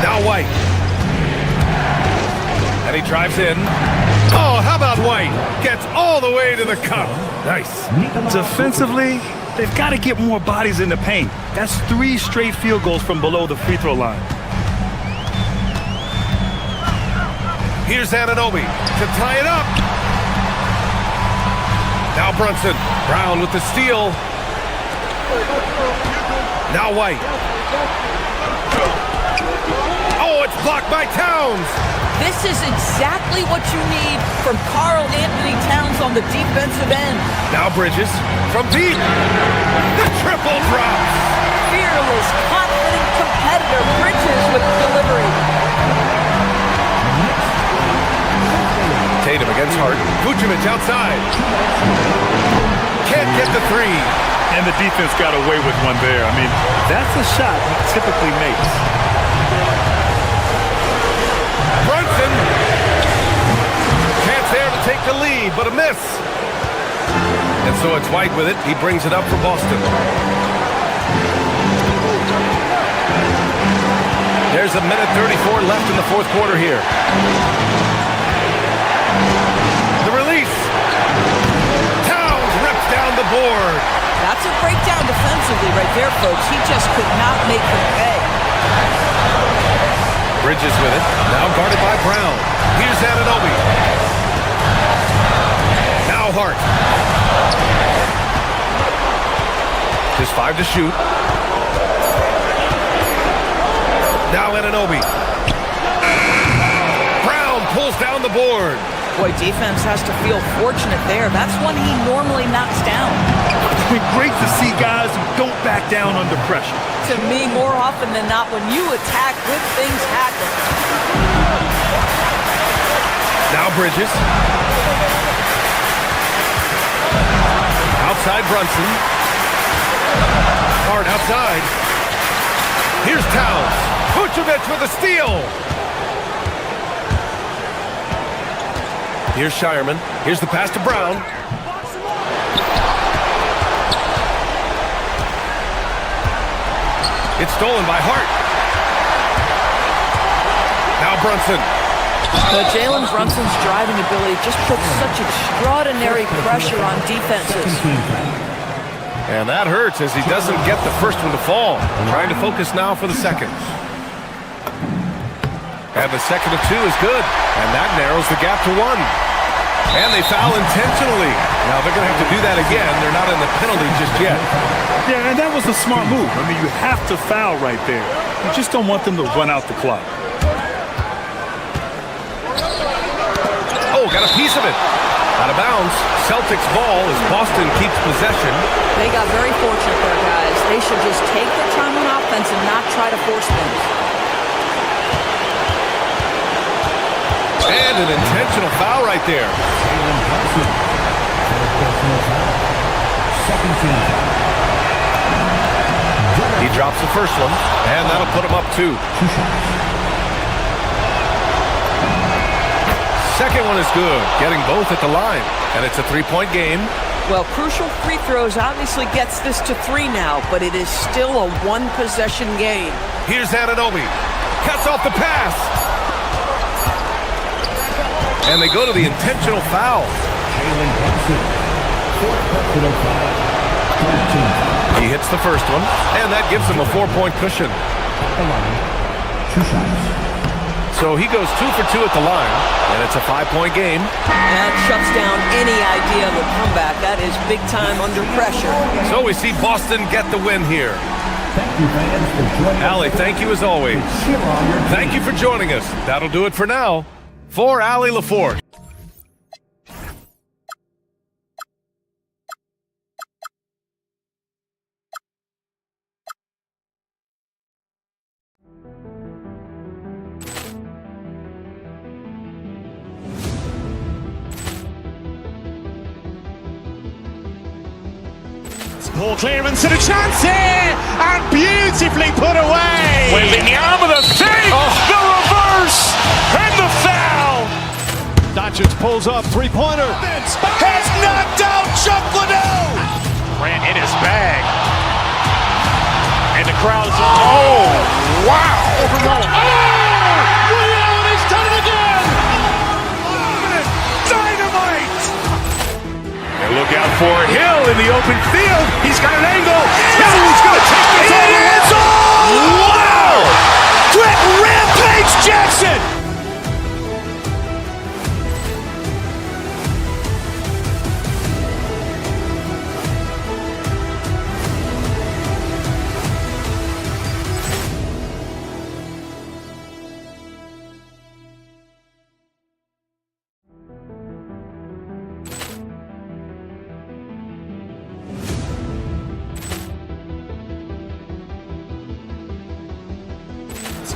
Now White. And he drives in. Oh, how about White? Gets all the way to the cup. Nice. Defensively, they've got to get more bodies in the paint. That's 3 straight field goals from below the free throw line. Here's Anunoby to tie it up. Now Brunson. Brown with the steal. Now White. Oh, it's blocked by Towns. This is exactly what you need from Karl Anthony Towns on the defensive end. Now Bridges from deep. The triple drops. Fearless, confident competitor. Bridges with delivery. Tatum against Hart. Vucevic outside. Can't get the 3. And the defense got away with one there. I mean, that's a shot he typically makes. Brunson. Chance there to take the lead, but a miss. And so it's White with it. He brings it up for Boston. There's a minute 34 left in the fourth quarter here. The release. Towns rips down the board. That's a breakdown defensively right there, folks. He just could not make them pay. Bridges with it. Now guarded by Brown. Here's Anunoby. Now Hart. Just 5 to shoot. Now Anunoby. Brown pulls down the board. Boy, defense has to feel fortunate there. That's one he normally knocks down. It's been great to see guys who don't back down under pressure. To me, more often than not, when you attack, good things happen. Now Bridges. Outside Brunson. Hart outside. Here's Towns. Vucevic with a steal. Here's Shireman. Here's the pass to Brown. It's stolen by Hart. Now Brunson. Jalen Brunson's driving ability just puts such extraordinary pressure on defenses. And that hurts as he doesn't get the first one to fall. Trying to focus now for the second. And the second of 2 is good. And that narrows the gap to 1. And they foul intentionally. Now they're going to have to do that again. They're not in the penalty just yet. Yeah, and that was a smart move. I mean, you have to foul right there. You just don't want them to run out the clock. Oh, got a piece of it. Out of bounds. Celtics ball as Boston keeps possession. They got very fortunate there, guys. They should just take their time on offense and not try to force things. And an intentional foul right there. He drops the first one, and that'll put him up 2. Second one is good, getting both at the line. And it's a 3-point game. Well, crucial free throws obviously gets this to 3 now, but it is still a 1-possession game. Here's Anunoby. Cuts off the pass. And they go to the intentional foul. He hits the first one, and that gives him a 4-point cushion. So So he goes 2 for 2 at the line, and it's a 5-point game. That shuts down any idea of a comeback. That is big time under pressure. So we see Boston get the win here. Thank you, fans, for joining us. Allie, thank you as always. Thank you for joining us. That'll do it for now. For Allie LaForce. Poor clearance and a chance here, and beautifully put away. Waving the arm of the fake, the reverse, and the foul. Doncic pulls up, three-pointer. Has knocked out Chuck Liddell. Grant in his bag. And the crowd's, oh, wow. Overruled. Oh! Ray Allen has done it again! Dynamite! And look out for Hill in the open field. He's got an angle. He's going to take this all the way. Wow! Quick rampage Jackson!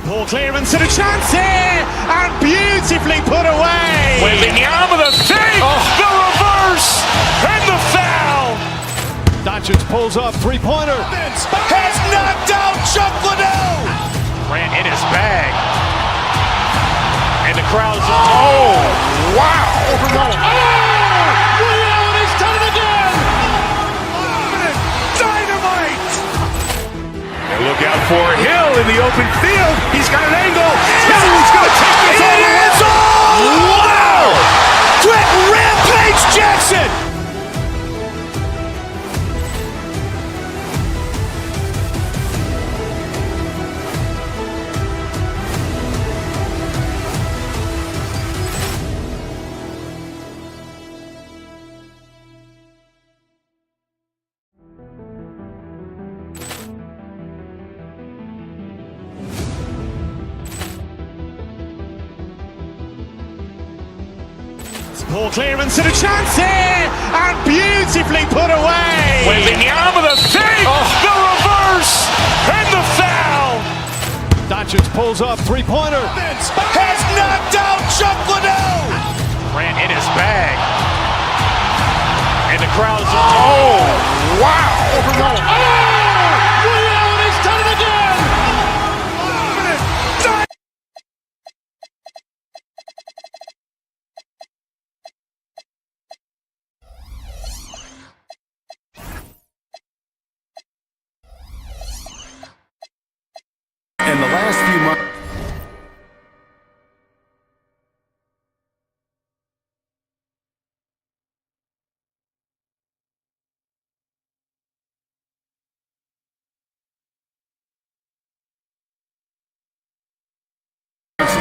Poor clearance and a chance here, and beautifully put away. Waving the arm of the fake, the reverse, and the foul. Doncic pulls up, three-pointer. Has knocked out Chuck Liddell. Grant in his bag. And the crowd's, oh, wow. Overruled. Oh! Ray Allen has done it again! Dynamite! And look out for Hill in the open field. He's got an angle. He's going to take this all the way. Wow! Quick rampage Jackson! Poor clearance and a chance here, and beautifully put away. Waving the arm of the fake, the reverse, and the foul. Doncic pulls up, three-pointer. Has knocked out Chuck Liddell. Grant in his bag. And the crowd's, oh, wow. Overruled. Oh! Ray Allen has done it again! In the last few months,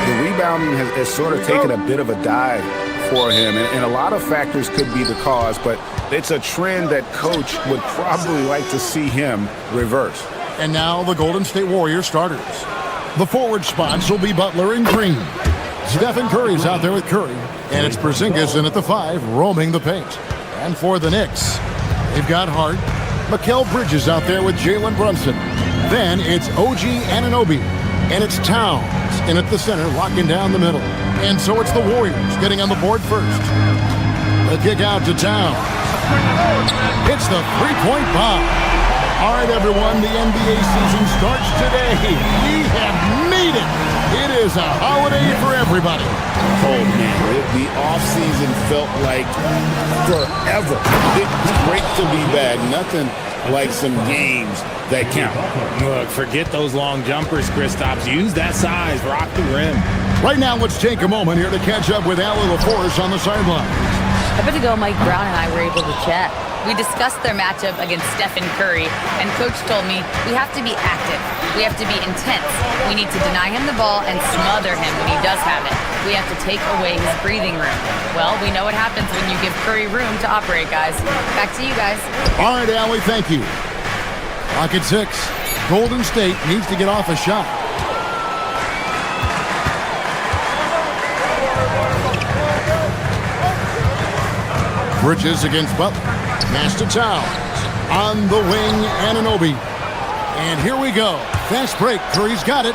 the rebounding has sort of taken a bit of a dive for him, and a lot of factors could be the cause, but it's a trend that coach would probably like to see him reverse. And now the Golden State Warriors starters. The forward spots will be Butler and Green. Stephen Curry's out there with Curry, and it's Porzingis in at the 5, roaming the paint. And for the Knicks, they've got Hart. Mikal Bridges out there with Jalen Brunson. Then it's OG Anunoby, and it's Towns in at the center, locking down the middle. And so it's the Warriors getting on the board first. The kick out to Towns. It's the three-point bomb. All right, everyone, the NBA season starts today. We have made it. It is a holiday for everybody. Oh, man, the offseason felt like forever. It's great to be back. Nothing like some games that count. Look, forget those long jumpers, Kristaps. Use that size. Rock the rim. Right now, let's take a moment here to catch up with Allie LaForce on the sideline. A bit ago, Mike Brown and I were able to chat. We discussed their matchup against Stephen Curry, and Coach told me we have to be active. We have to be intense. We need to deny him the ball and smother him when he does have it. We have to take away his breathing room. Well, we know what happens when you give Curry room to operate, guys. Back to you guys. All right, Allie, thank you. Clock at 6. Golden State needs to get off a shot. Bridges against Butler. Pass to Towns. On the wing, Anunoby. And here we go. Fast break. Curry's got it.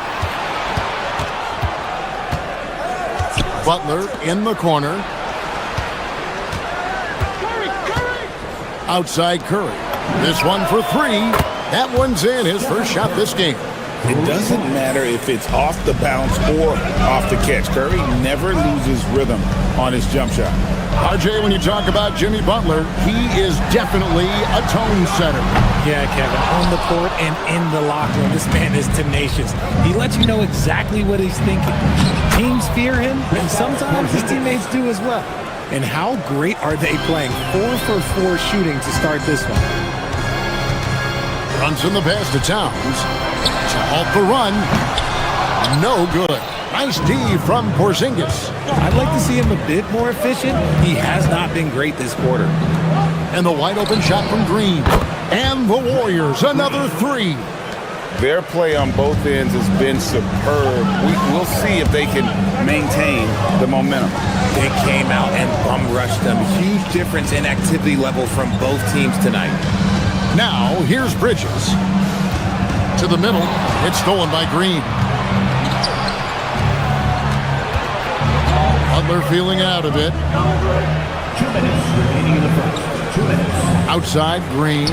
Butler in the corner. Outside Curry. This one for 3. That one's in. His first shot this game. It doesn't matter if it's off the bounce or off the catch. Curry never loses rhythm on his jump shot. RJ, when you talk about Jimmy Butler, he is definitely a tone setter. Yeah, Kevin, on the court and in the locker room, this man is tenacious. He lets you know exactly what he's thinking. Teams fear him, and sometimes his teammates do as well. And how great are they playing? 4 for 4 shooting to start this one. Runs in the pass to Towns. To halt the run. No good. Nice D from Porzingis. I'd like to see him a bit more efficient. He has not been great this quarter. And the wide open shot from Green. And the Warriors, another 3. Their play on both ends has been superb. We'll see if they can maintain the momentum. They came out and bum rushed them. Huge difference in activity level from both teams tonight. Now, here's Bridges. To the middle. It's stolen by Green. Butler feeling out a bit. 2 minutes remaining in the first. 2 minutes. Outside, Green.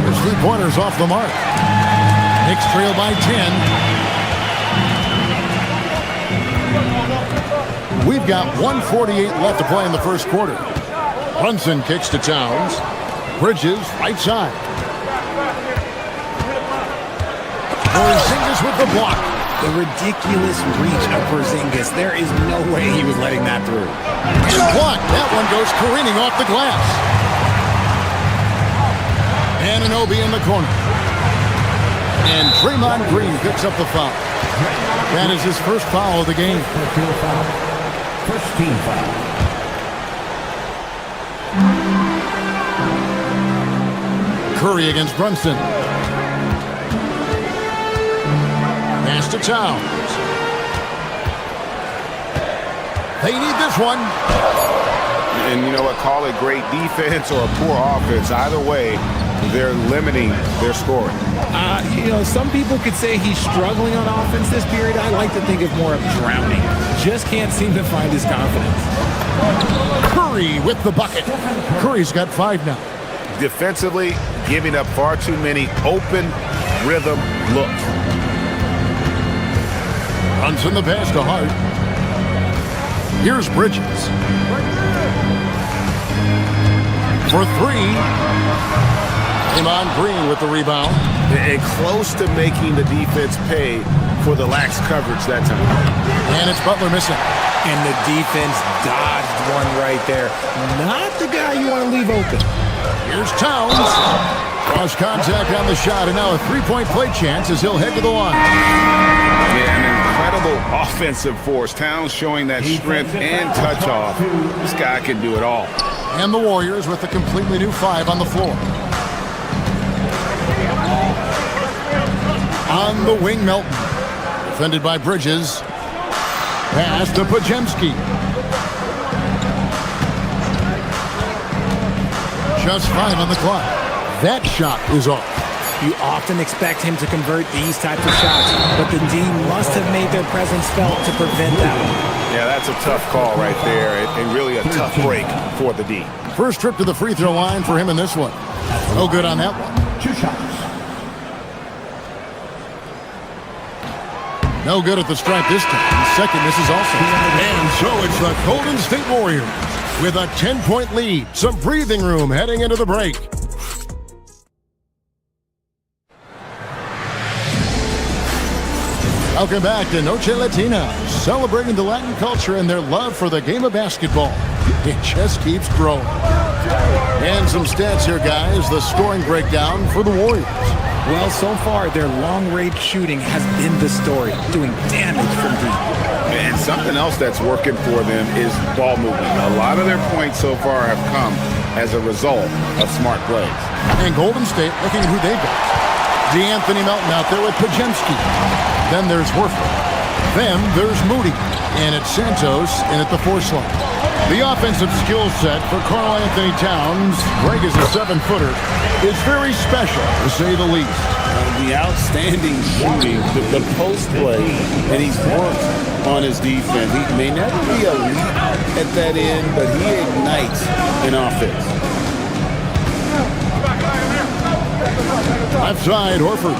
His 3-pointers off the mark. Knicks trail by 10. We've got 1:48 left to play in the first quarter. Brunson kicks to Towns. Bridges, right side. Porzingis with the block. The ridiculous reach of Porzingis. There is no way he was letting that through. Block. That one goes careening off the glass. Anunoby in the corner. And Draymond Green picks up the foul. That is his first foul of the game. First team foul. Curry against Brunson. Pass to Towns. They need this one. And you know what? Call it great defense or a poor offense. Either way, they're limiting their scoring. Some people could say he's struggling on offense this period. I like to think of more of drowning. Just can't seem to find his confidence. Curry with the bucket. Curry's got 5 now. Defensively, giving up far too many open rhythm looks. Runs in the pass to Hart. Here's Bridges. For 3. Draymond Green with the rebound. And close to making the defense pay for the lax coverage that time. And it's Butler missing. And the defense dodged one right there. Not the guy you want to leave open. Here's Towns. Cross contact on the shot, and now a 3-point play chance as he'll head to the line. Yeah, an incredible offensive force. Towns showing that strength and touch off. This guy can do it all. And the Warriors with a completely new 5 on the floor. On the wing, Melton. Defended by Bridges. Pass to Podziemski. Just 5 on the clock. That shot is off. You often expect him to convert these types of shots, but the D must have made their presence felt to prevent that one. Yeah, that's a tough call right there, and really a tough break for the D. First trip to the free throw line for him in this one. No good on that one. 2 shots. No good at the stripe this time. Second misses also. And so it's the Golden State Warriors with a 10-point lead. Some breathing room heading into the break. Welcome back to Noche Latina, celebrating the Latin culture and their love for the game of basketball. It just keeps growing. And some stats here, guys. The scoring breakdown for the Warriors. Well, so far, their long-range shooting has been the story, doing damage from deep. And something else that's working for them is ball movement. A lot of their points so far have come as a result of smart plays. And Golden State looking at who they've got. DeAnthony Melton out there with Pajemski. Then there's Horford. Then there's Moody. And it's Santos in at the 4 slot. The offensive skill set for Karl Anthony Towns, Greg is a 7-footer, is very special, to say the least. The outstanding shooting, the post play, and he's worked on his defense. He may never be elite at that end, but he ignites in offense. Left side, Horford.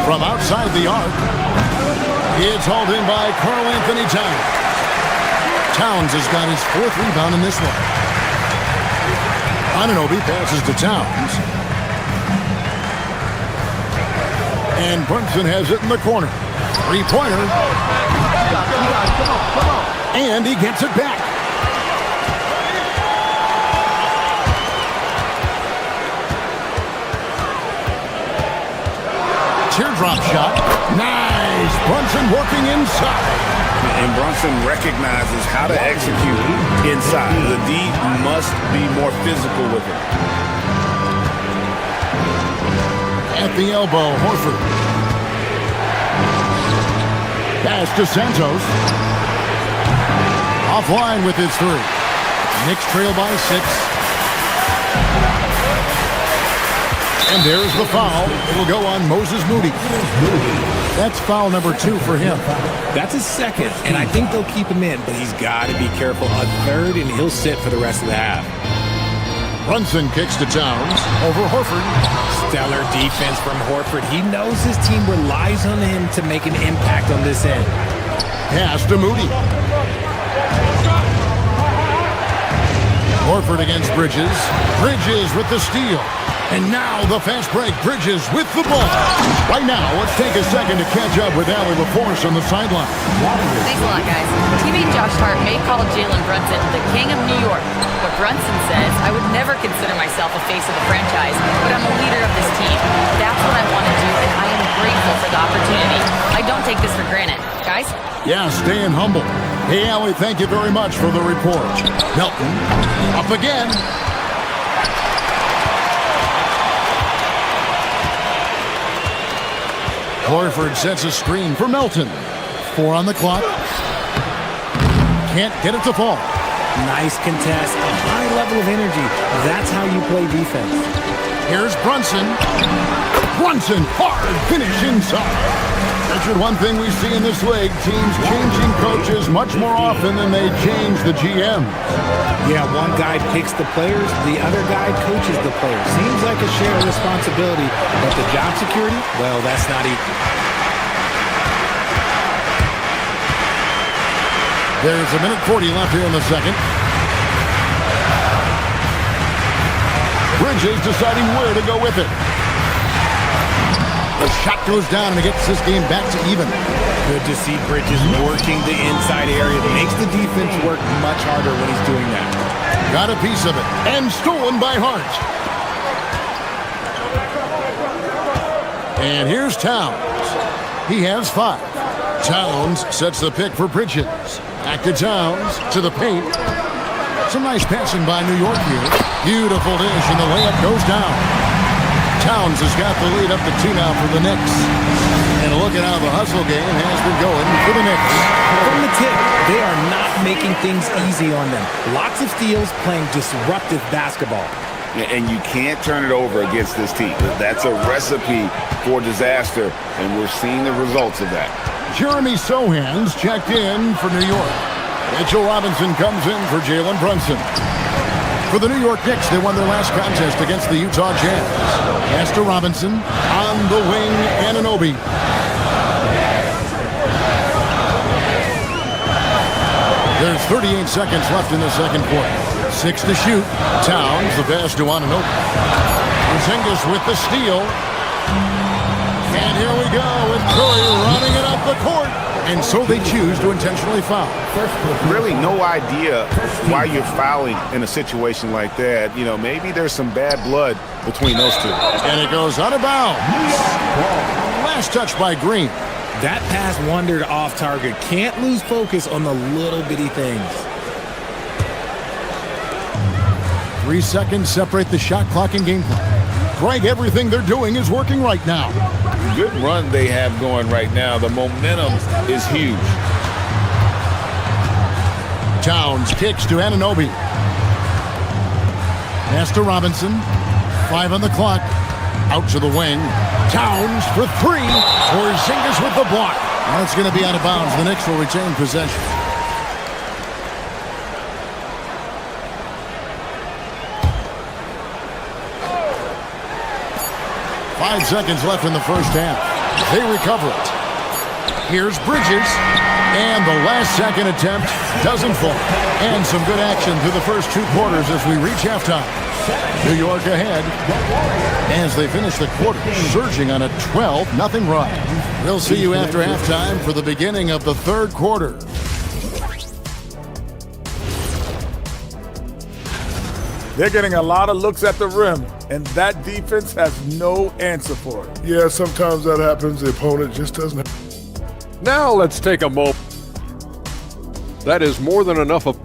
From outside the arc, it's hauled in by Karl Anthony Towns. Towns has got his 4th rebound in this one. Anunoby passes to Towns. And Brunson has it in the corner. 3-pointer. And he gets it back. Teardrop shot. Nice. Brunson working inside. And Brunson recognizes how to execute inside. The D must be more physical with it. At the elbow, Horford. Pass to Santos. Offline with his 3. Knicks trail by 6. And there's the foul. It'll go on Moses Moody. That's foul number 2 for him. That's his 2nd, and I think they'll keep him in, but he's got to be careful. A 3rd, and he'll sit for the rest of the half. Brunson kicks to Towns over Horford. Stellar defense from Horford. He knows his team relies on him to make an impact on this end. Pass to Moody. Horford against Bridges. Bridges with the steal. And now the fast break. Bridges with the ball. Right now, let's take a second to catch up with Allie LaForce on the sideline. Thanks a lot, guys. Teammate Josh Hart may call Jalen Brunson the king of New York, but Brunson says, I would never consider myself a face of the franchise, but I'm a leader of this team. That's what I want to do, and I am grateful for the opportunity. I don't take this for granted. Guys? Yeah, staying humble. Hey, Allie, thank you very much for the report. Melton, up again. Horford sets a screen for Melton. 4 on the clock. Can't get it to fall. Nice contest, a high level of energy. That's how you play defense. Here's Brunson. Brunson, hard finish inside. Richard, one thing we see in this league, teams changing coaches much more often than they change the GM. Yeah, one guy picks the players, the other guy coaches the players. Seems like a shared responsibility, but the job security, well, that's not equal. There's a minute 40 left here in the second. Bridges deciding where to go with it. The shot goes down and it gets this game back to even. Good to see Bridges working the inside area. It makes the defense work much harder when he's doing that. Got a piece of it. And stolen by Hart. And here's Towns. He has 5. Towns sets the pick for Bridges. Back to Towns, to the paint. Some nice passing by New York here. Beautiful dish, and the layup goes down. Towns has got the lead up to 2 now for the Knicks. And look at how the hustle game has been going for the Knicks. From the tip, they are not making things easy on them. Lots of steals, playing disruptive basketball. And you can't turn it over against this team. That's a recipe for disaster, and we're seeing the results of that. Jeremy Sohan's checked in for New York. Mitchell Robinson comes in for Jalen Brunson. For the New York Knicks, they won their last contest against the Utah Jazz. Pass to Robinson. On the wing, Anunoby. There's 38 seconds left in the second quarter. 6 to shoot. Towns, the pass to Anunoby. Porzingis with the steal. And here we go with Curry running it up the court. and so they choose to intentionally foul. Really no idea why you're fouling in a situation like that. You know, maybe there's some bad blood between those two. And it goes out of bounds. Last touch by Green. That pass wandered off target. Can't lose focus on the little bitty things. 3 seconds separate the shot clock and game clock. Greg, everything they're doing is working right now. Good run they have going right now. The momentum is huge. Towns kicks to Anunoby. Pass to Robinson. 5 on the clock. Out to the wing. Towns for 3. Porzingis with the block. That's going to be out of bounds. The Knicks will retain possession. Five seconds left in the first half. They recover it. Here's Bridges. And the last second attempt doesn't fall. And some good action through the first 2 quarters as we reach halftime. New York ahead as they finish the quarter, surging on a 12-0 run. We'll see you after halftime for the beginning of the third quarter. They're getting a lot of looks at the rim, and that defense has no answer for it. Yeah, sometimes that happens. The opponent just doesn't. Now let's take a moment. That is more than enough of.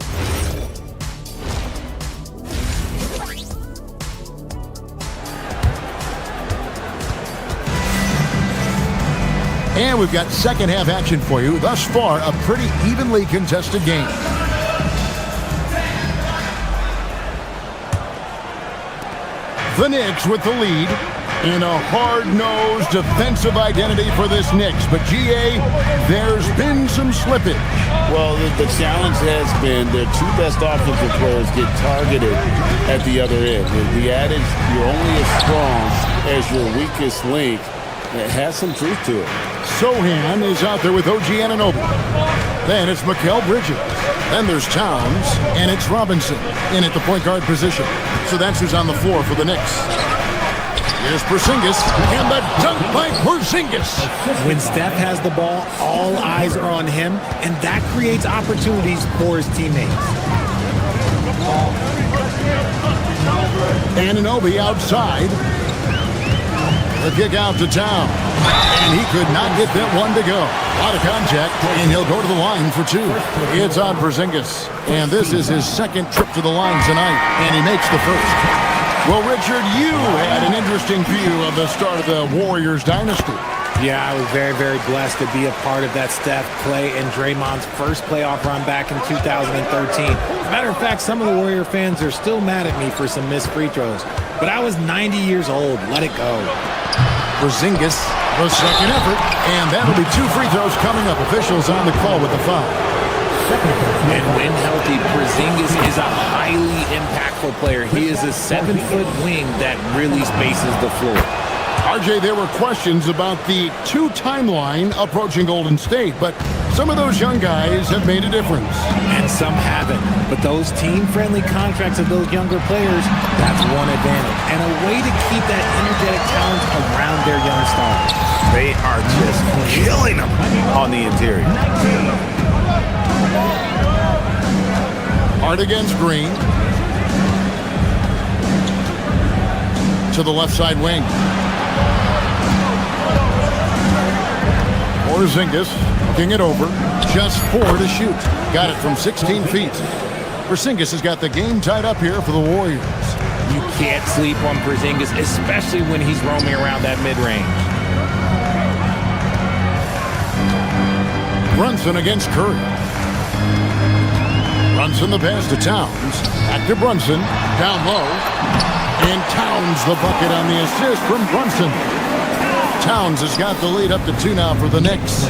And we've got second half action for you. Thus far, a pretty evenly contested game. The Knicks with the lead in a hard-nosed defensive identity for this Knicks. But, GA, there's been some slippage. Well, the challenge has been their 2 best offensive players get targeted at the other end. The adage, you're only as strong as your weakest link, it has some truth to it. Sohan is out there with OG Anunoby. Then it's Mikal Bridges. Then there's Towns, and it's Robinson in at the point guard position. So that's who's on the floor for the Knicks. Here's Porzingis, and the dunk by Porzingis. When Steph has the ball, all eyes are on him, and that creates opportunities for his teammates. Anunoby outside. The kick out to Town. And he could not get that one to go. Out of contact, and he'll go to the line for 2. It's on Porzingis. And this is his second trip to the line tonight, and he makes the first. Well, Richard, you had an interesting view of the start of the Warriors dynasty. Yeah, I was very, very blessed to be a part of that Steph, Clay, and Draymond's first playoff run back in 2013. As a matter of fact, some of the Warrior fans are still mad at me for some missed free throws. But I was 90 years old. Let it go. Porzingis, the second effort, and that'll be 2 free throws coming up. Officials on the call with the foul. And when healthy, Porzingis is a highly impactful player. He is a 7-foot wing that really spaces the floor. RJ, there were questions about the 2 timeline approaching Golden State, but some of those young guys have made a difference. And some haven't. But those team-friendly contracts of those younger players, that's one advantage. And a way to keep that energetic talent around their young stars. They are just killing them on the interior. Hard against Green. To the left side wing. Porzingis looking it over. Just 4 to shoot. Got it from 16 feet. Porzingis has got the game tied up here for the Warriors. You can't sleep on Porzingis, especially when he's roaming around that mid-range. Brunson against Curry. Brunson the pass to Towns. Back to Brunson. Down low. And Towns the bucket on the assist from Brunson. Towns has got the lead up to 2 now for the Knicks.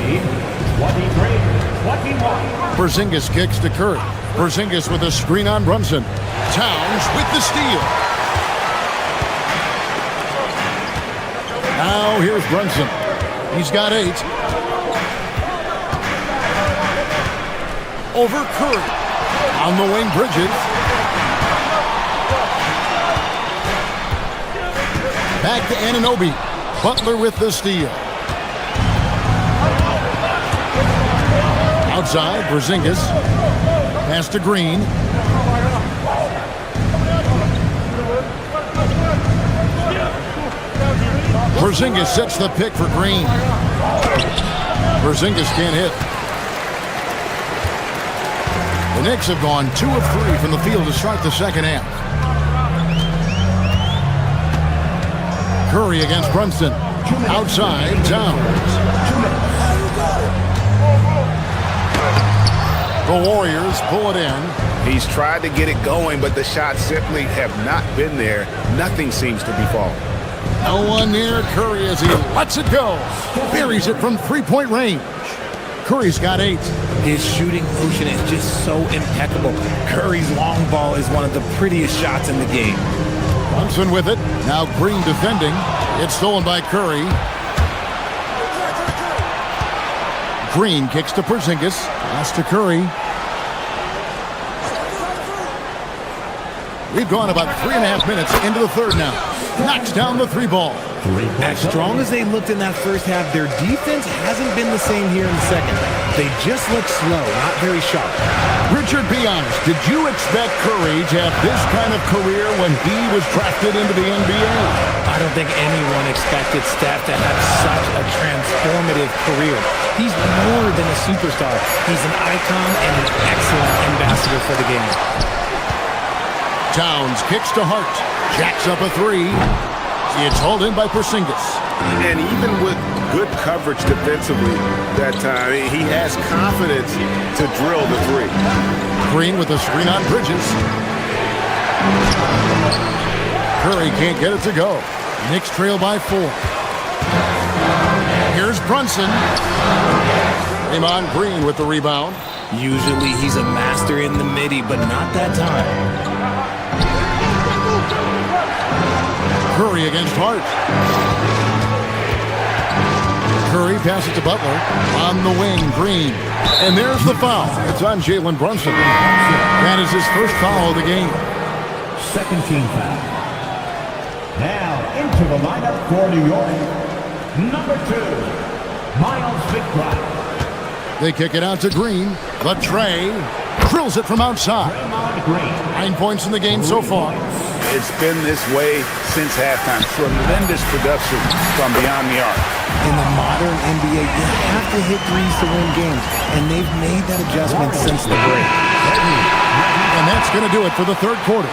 Porzingis kicks to Curry. Porzingis with a screen on Brunson. Towns with the steal. Now here's Brunson. He's got 8. Over Curry. On the wing, Bridges. Back to Anunoby. Butler with the steal. Outside, Porzingis. Pass to Green. Porzingis sets the pick for Green. Porzingis can't hit. The Knicks have gone 2 of 3 from the field to start the second half. Curry against Brunson. Outside, Towns. The Warriors pull it in. He's tried to get it going, but the shots simply have not been there. Nothing seems to be falling. No one near Curry as he lets it go. Buries it from three-point range. Curry's got 8. His shooting motion is just so impeccable. Curry's long ball is one of the prettiest shots in the game. Brunson with it. Now Green defending. It's stolen by Curry. Green kicks to Porzingis. Pass to Curry. We've gone about 3.5 minutes into the third now. Knocks down the 3 ball. As strong as they looked in that first half, their defense hasn't been the same here in the second. They just look slow, not very sharp. Richard, be honest. Did you expect Curry to have this kind of career when he was drafted into the NBA? I don't think anyone expected Steph to have such a transformative career. He's more than a superstar. He's an icon and an excellent ambassador for the game. Towns kicks to Hart. Jacks up a 3. It's hauled in by Porzingis. And even with good coverage defensively that time, he has confidence to drill the 3. Green with a screen on Bridges. Curry can't get it to go. Knicks trail by 4. Here's Brunson. Draymond Green with the rebound. Usually he's a master in the midi, but not that time. Curry against Hart. Curry passes to Butler. On the wing, Green. And there's the foul. It's on Jalen Brunson. That is his first foul of the game. Second team foul. Now into the lineup for New York. Number 2, Miles Biggs. They kick it out to Green. The tray. Drills it from outside. 9 points in the game so far. It's been this way since halftime. Tremendous production from beyond the arc. In the modern NBA, you have to hit threes to win games, and they've made that adjustment since the break. And that's going to do it for the third quarter.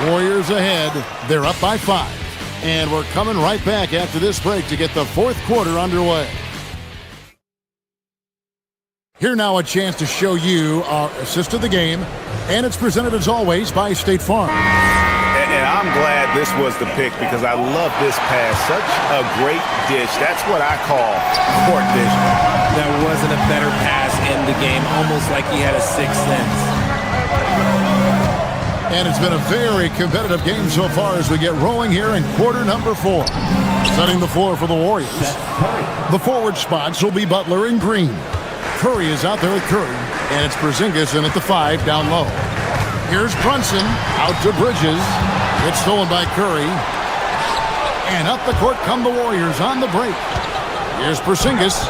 Warriors ahead. They're up by 5. And we're coming right back after this break to get the fourth quarter underway. Here now a chance to show you our assist of the game, and it's presented as always by State Farm. And I'm glad this was the pick because I love this pass. Such a great dish. That's what I call court vision. There wasn't a better pass in the game, almost like he had a sixth sense. And it's been a very competitive game so far as we get rolling here in quarter number 4. Setting the floor for the Warriors. The forward spots will be Butler and Green. Curry is out there with Curry, and it's Porzingis in at the 5 down low. Here's Brunson out to Bridges. It's stolen by Curry. And up the court come the Warriors on the break. Here's Porzingis.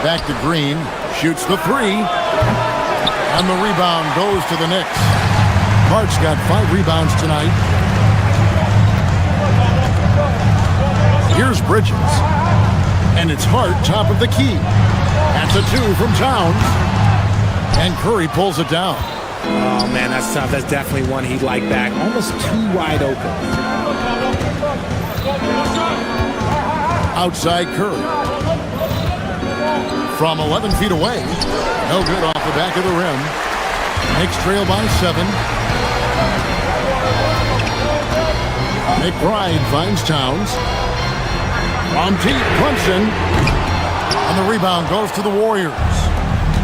Back to Green. Shoots the 3. And the rebound goes to the Knicks. Hart's got 5 rebounds tonight. Here's Bridges. And it's Hart top of the key. That's a 2 from Towns. And Curry pulls it down. Oh, man, that's tough. That's definitely one he'd like back. Almost too wide open. Outside Curry. From 11 feet away. No good off the back of the rim. Knicks trail by 7. McBride finds Towns. From deep, Brunson. And the rebound goes to the Warriors.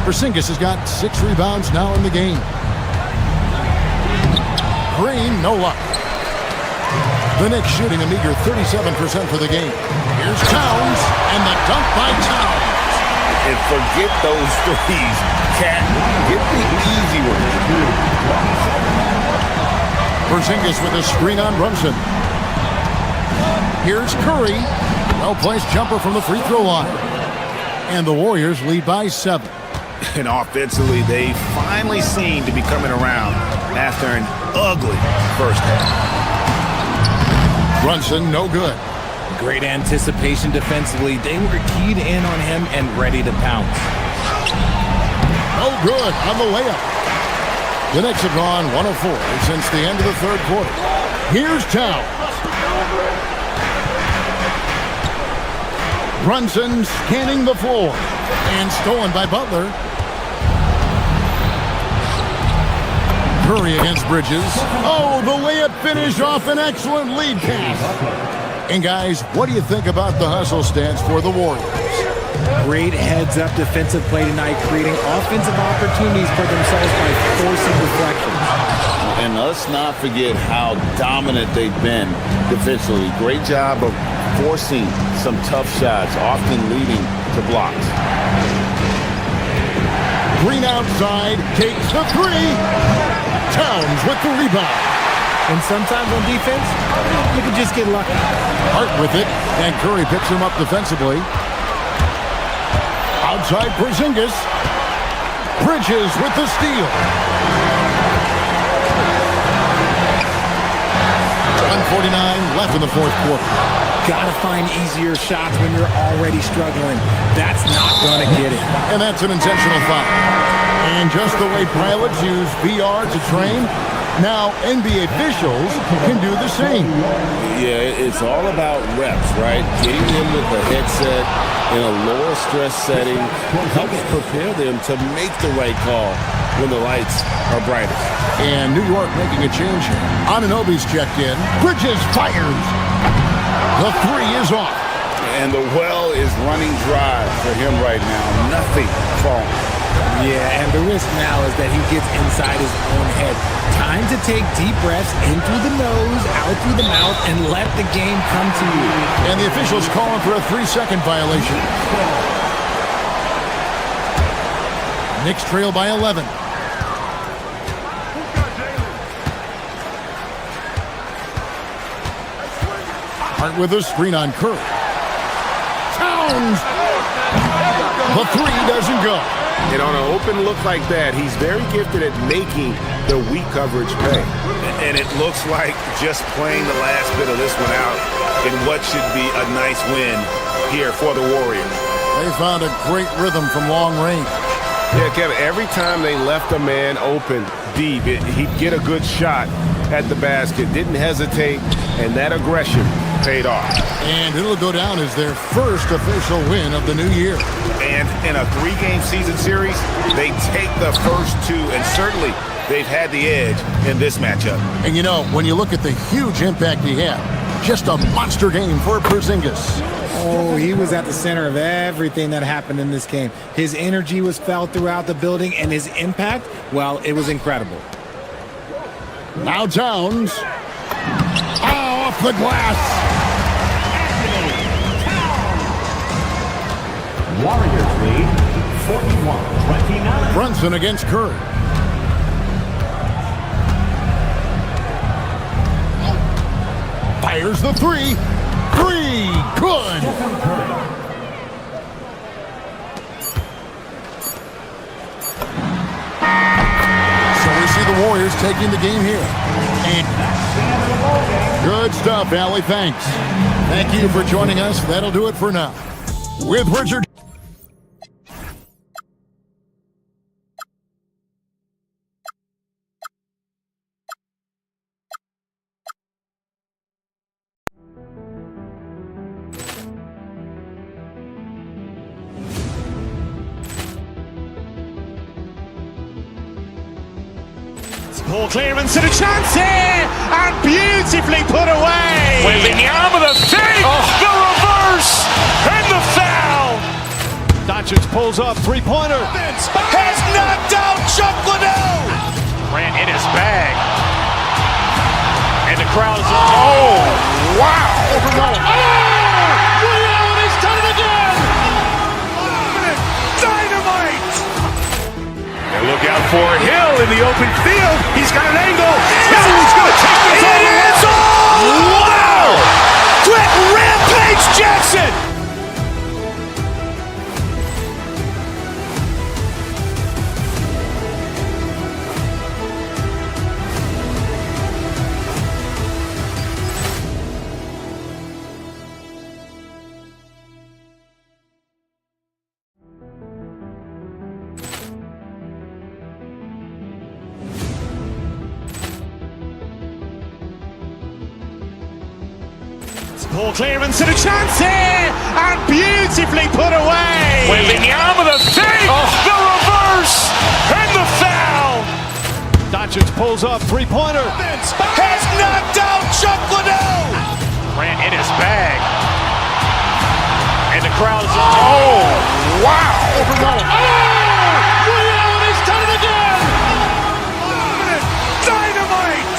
Porzingis has got 6 rebounds now in the game. Green, no luck. The Knicks shooting a meager 37% for the game. Here's Towns, and the dunk by Towns. And forget those threes. Cat, get the easy one. Porzingis with a screen on Brunson. Here's Curry. Well-placed jumper from the free throw line. And the Warriors lead by 7. And offensively, they finally seem to be coming around after an ugly first half. Brunson, no good. Great anticipation defensively. They were keyed in on him and ready to pounce. No good on the layup. The Knicks have gone 104 since the end of the third quarter. Here's Towns. Brunson scanning the floor. And stolen by Butler. Curry against Bridges. Oh, the layup finish off an excellent lead pass. And guys, what do you think about the hustle stance for the Warriors? Great heads-up defensive play tonight, creating offensive opportunities for themselves by forcing deflections. And let's not forget how dominant they've been defensively. Great job of forcing some tough shots, often leading to blocks. Green outside, takes the three. Towns with the rebound. And sometimes on defense, you can just get lucky. Hart with it, and Curry picks him up defensively. Outside Porzingis. Bridges with the steal. 1:49 left in the fourth quarter. Gotta find easier shots when you're already struggling. That's not gonna get it. And that's an intentional foul. And just the way pilots use VR to train, now NBA officials can do the same. Yeah, it's all about reps, right? Getting them with the headset in a lower stress setting helps prepare them to make the right call when the lights are brightest. And New York making a change here. Anunoby's checked in. Bridges fires. The three is off. And the well is running dry for him right now. Nothing falling. Yeah, and the risk now is that he gets inside his own head. Time to take deep breaths in through the nose, out through the mouth, and let the game come to you. And the officials calling for a 3-second violation. Knicks trail by 11. Hart with a screen on Curry. Towns! The three doesn't go. And on an open look like that, he's very gifted at making the weak coverage pay. And it looks like just playing the last bit of this one out in what should be a nice win here for the Warriors. They found a great rhythm from long range. Yeah, Kevin, every time they left a man open deep, he'd get a good shot at the basket. Didn't hesitate, and that aggression paid off. And it'll go down as their first official win of the new year. And in a 3-game season series, they take the first 2, and certainly they've had the edge in this matchup. And you know, when you look at the huge impact he had, just a monster game for Porzingis. Oh, he was at the center of everything that happened in this game. His energy was felt throughout the building, and his impact, well, it was incredible. Now Towns. Oh, off the glass. Warriors lead 41-29. Brunson against Curry. Fires the three. Good. So we see the Warriors taking the game here. And good stuff, Allie. Thanks. Thank you for joining us. That'll do it for now. With Richard. Ball clearance and a chance here, and beautifully put away. Wembanyama the fake, the reverse, and the foul. Doncic pulls up, three-pointer. Has knocked out Chuck Liddell. Ran in his bag. And the crowd is... Oh, wow. Reality's done it again. Dynamite. And look out for Hill in the open field. He's got an angle. He's going to take this all the way. Wow! Quick rampage Jackson. Ball clearance and a chance here, and beautifully put away. Wembanyama the save, the reverse, and the foul. Doncic pulls up, three-pointer. Has knocked out Chuck Liddell. Grant in his bag. And the crowd is, oh, wow. Ray Allen has done it again. Dynamite.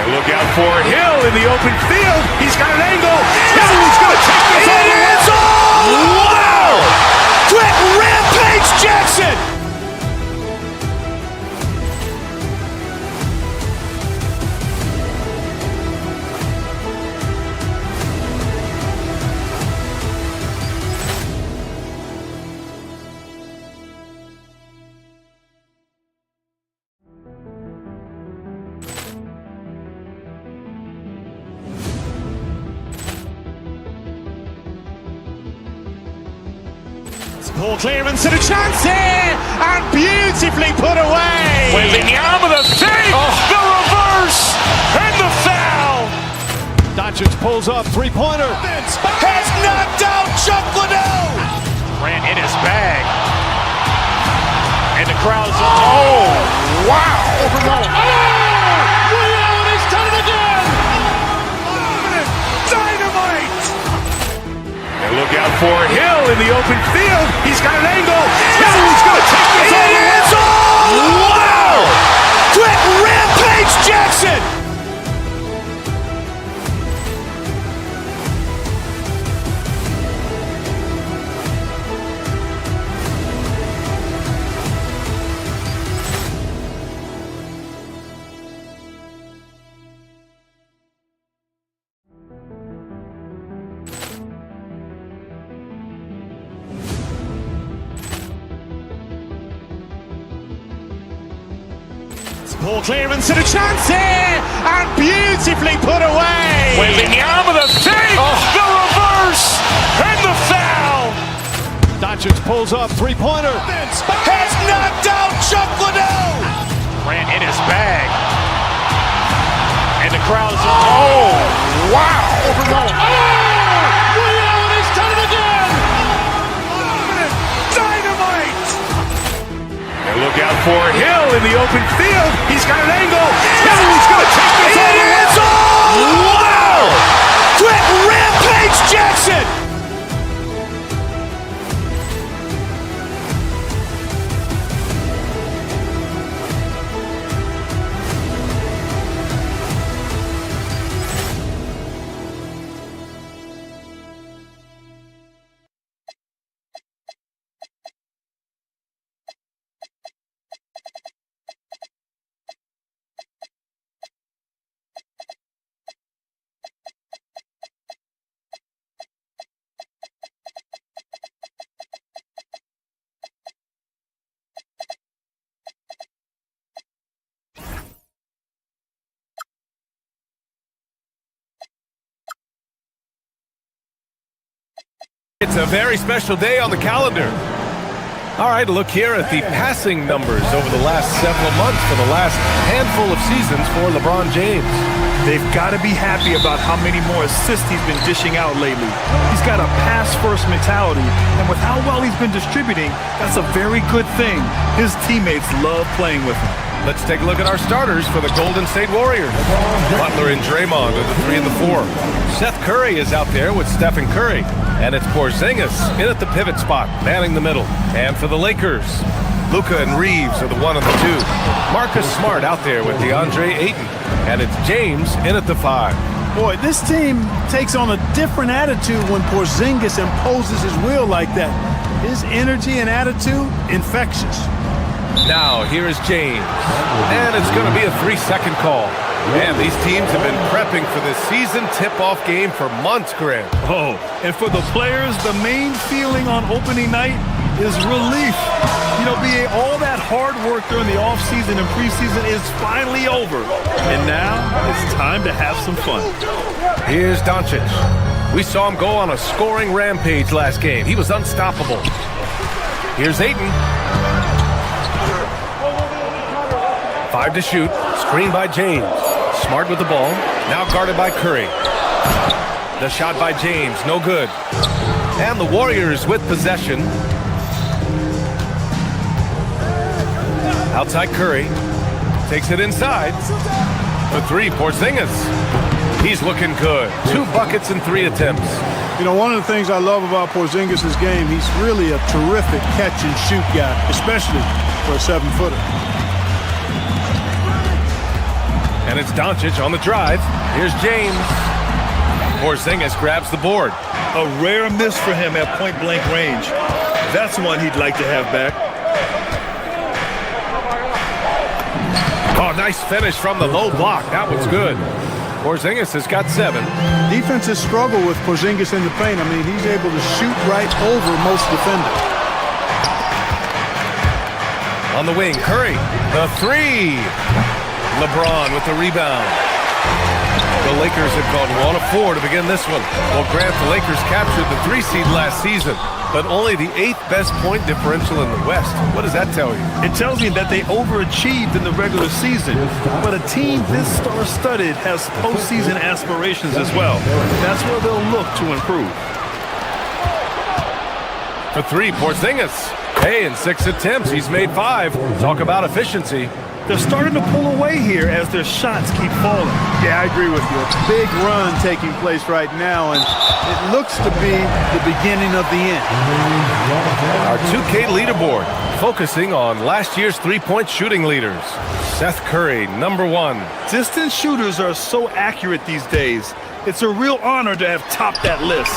And look out for Hill in the open field. He's got an angle. Hill's going to take this all the way. Wow. Quick rampage Jackson. Ball clearance and a chance here, and beautifully put away. Wembanyama the save, the reverse, and the foul. Doncic pulls up, three-pointer. Has knocked out Chuck Liddell. Grant in his bag. And the crowd is, oh, wow. Ray Allen has done it again. Dynamite. And look out for Hill in the open field. He's got an angle. Hill's going to take this all the way. Wow! Quick rampage Jackson. Ball clearance and a chance here, and beautifully put away. Wembanyama the save, the reverse, and the foul. Doncic pulls up, three-pointer. Has knocked out Chuck Liddell. Grant in his bag. And the crowd is, oh, wow. Ray Allen has done it again. Dynamite. And look out for Hill in the open field. He's got an angle. Hill's going to take this all the way. Wow! Quick rampage Jackson. It's a very special day on the calendar. All right, look here at the passing numbers over the last several months for the last handful of seasons for LeBron James. They've got to be happy about how many more assists he's been dishing out lately. He's got a pass-first mentality, and with how well he's been distributing, that's a very good thing. His teammates love playing with him. Let's take a look at our starters for the Golden State Warriors. Butler and Draymond are the 3 and the 4. Seth Curry is out there with Stephen Curry. And it's Porzingis in at the pivot spot, manning the middle. And for the Lakers, Luka and Reeves are the 1 and the 2. Marcus Smart out there with DeAndre Ayton. And it's James in at the 5. Boy, this team takes on a different attitude when Porzingis imposes his will like that. His energy and attitude, infectious. Now, here is James. And it's going to be a 3-second call. Man, these teams have been prepping for this season tip-off game for months, Grant. Oh, and for the players, the main feeling on opening night is relief. You know, BA, all that hard work during the offseason and preseason is finally over. And now it's time to have some fun. Here's Doncic. We saw him go on a scoring rampage last game. He was unstoppable. Here's Ayton. 5 to shoot. Screen by James. Smart with the ball. Now guarded by Curry. The shot by James, no good. And the Warriors with possession. Outside Curry. Takes it inside. For three, Porzingis. He's looking good. 2 buckets in 3 attempts. You know, one of the things I love about Porzingis' game, he's really a terrific catch-and-shoot guy, especially for a 7-footer. And it's Doncic on the drive. Here's James. Porzingis grabs the board. A rare miss for him at point-blank range. That's one he'd like to have back. Oh, nice finish from the low block. That was good. Porzingis has got 7. Defenses struggle with Porzingis in the paint. I mean, he's able to shoot right over most defenders. On the wing, Curry. The 3. LeBron with the rebound. The Lakers have gone 1 of 4 to begin this one. Well, Grant, the Lakers captured the 3 seed last season, but only the 8th best point differential in the West. What does that tell you? It tells me that they overachieved in the regular season, but a team this star-studded has postseason aspirations as well. That's where they'll look to improve. For 3, Porzingis. Hey, in 6 attempts, he's made 5. Talk about efficiency. They're starting to pull away here as their shots keep falling. Yeah, I agree with you. A big run taking place right now, and it looks to be the beginning of the end. Our 2K leaderboard, focusing on last year's 3-point shooting leaders. Seth Curry, number 1. Distance shooters are so accurate these days. It's a real honor to have topped that list.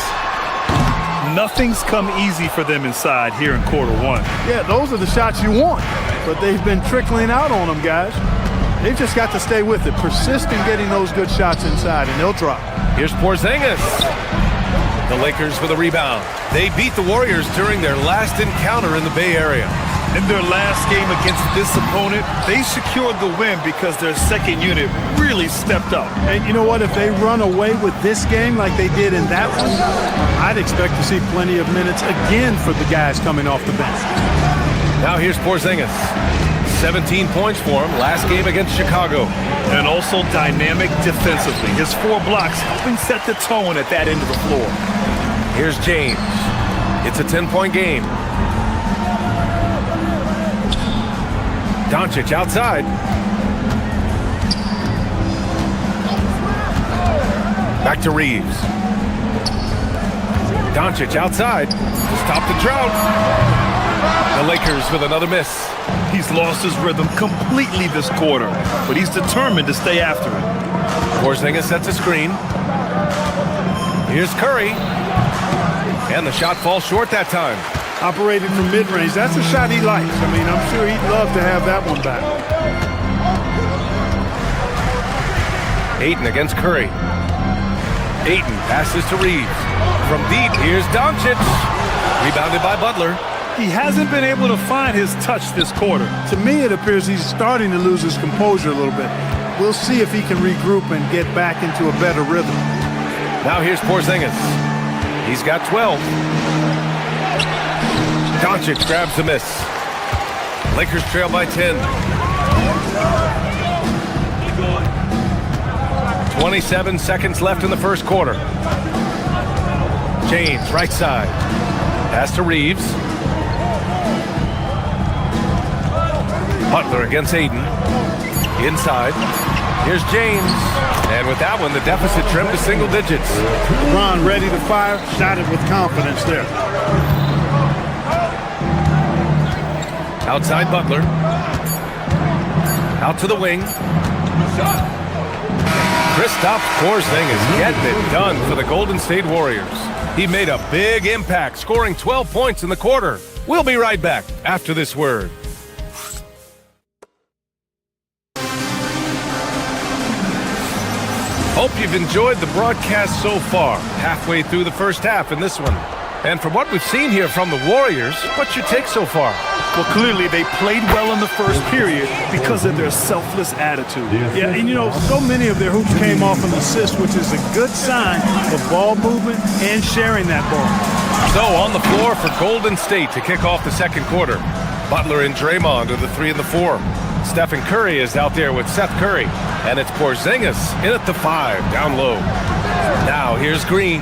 Nothing's come easy for them inside here in quarter 1. Yeah, those are the shots you want, but they've been trickling out on them, guys. They've just got to stay with it. Persist in getting those good shots inside, and they'll drop. Here's Porzingis. The Lakers with a rebound. They beat the Warriors during their last encounter in the Bay Area. In their last game against this opponent, they secured the win because their second unit really stepped up. And you know what? If they run away with this game like they did in that one, I'd expect to see plenty of minutes again for the guys coming off the bench. Now here's Porzingis. 17 points for him last game against Chicago. And also dynamic defensively. His 4 blocks helping set the tone at that end of the floor. Here's James. It's a 10-point game. Doncic outside. Back to Reeves. Doncic outside. Stop the drought. The Lakers with another miss. He's lost his rhythm completely this quarter, but he's determined to stay after it. Porzingis sets a screen. Here's Curry. And the shot falls short that time. Operated from mid-range. That's a shot he likes. I mean, I'm sure he'd love to have that one back. Ayton against Curry. Ayton passes to Reeves. From deep, here's Doncic. Rebounded by Butler. He hasn't been able to find his touch this quarter. To me, it appears he's starting to lose his composure a little bit. We'll see if he can regroup and get back into a better rhythm. Now here's Porzingis. He's got 12. Doncic grabs the miss. Lakers trail by 10. 27 seconds left in the first quarter. James, right side. Pass to Reeves. Butler against Ayton. Inside. Here's James. And with that one, the deficit trimmed to single digits. LeBron ready to fire. Shot it with confidence there. Outside Butler. Out to the wing. Kristaps Porzingis getting it done for the Golden State Warriors. He made a big impact, scoring 12 points in the quarter. We'll be right back after this word. Hope you've enjoyed the broadcast so far, halfway through the first half in this one. And from what we've seen here from the Warriors, what's your take so far? Well, clearly they played well in the first period because of their selfless attitude. Yeah, and you know, so many of their hoops came off an assist, which is a good sign of ball movement and sharing that ball. So on the floor for Golden State to kick off the second quarter. Butler and Draymond are the 3 and the 4. Stephen Curry is out there with Seth Curry. And it's Porzingis in at the 5, down low. Now here's Green.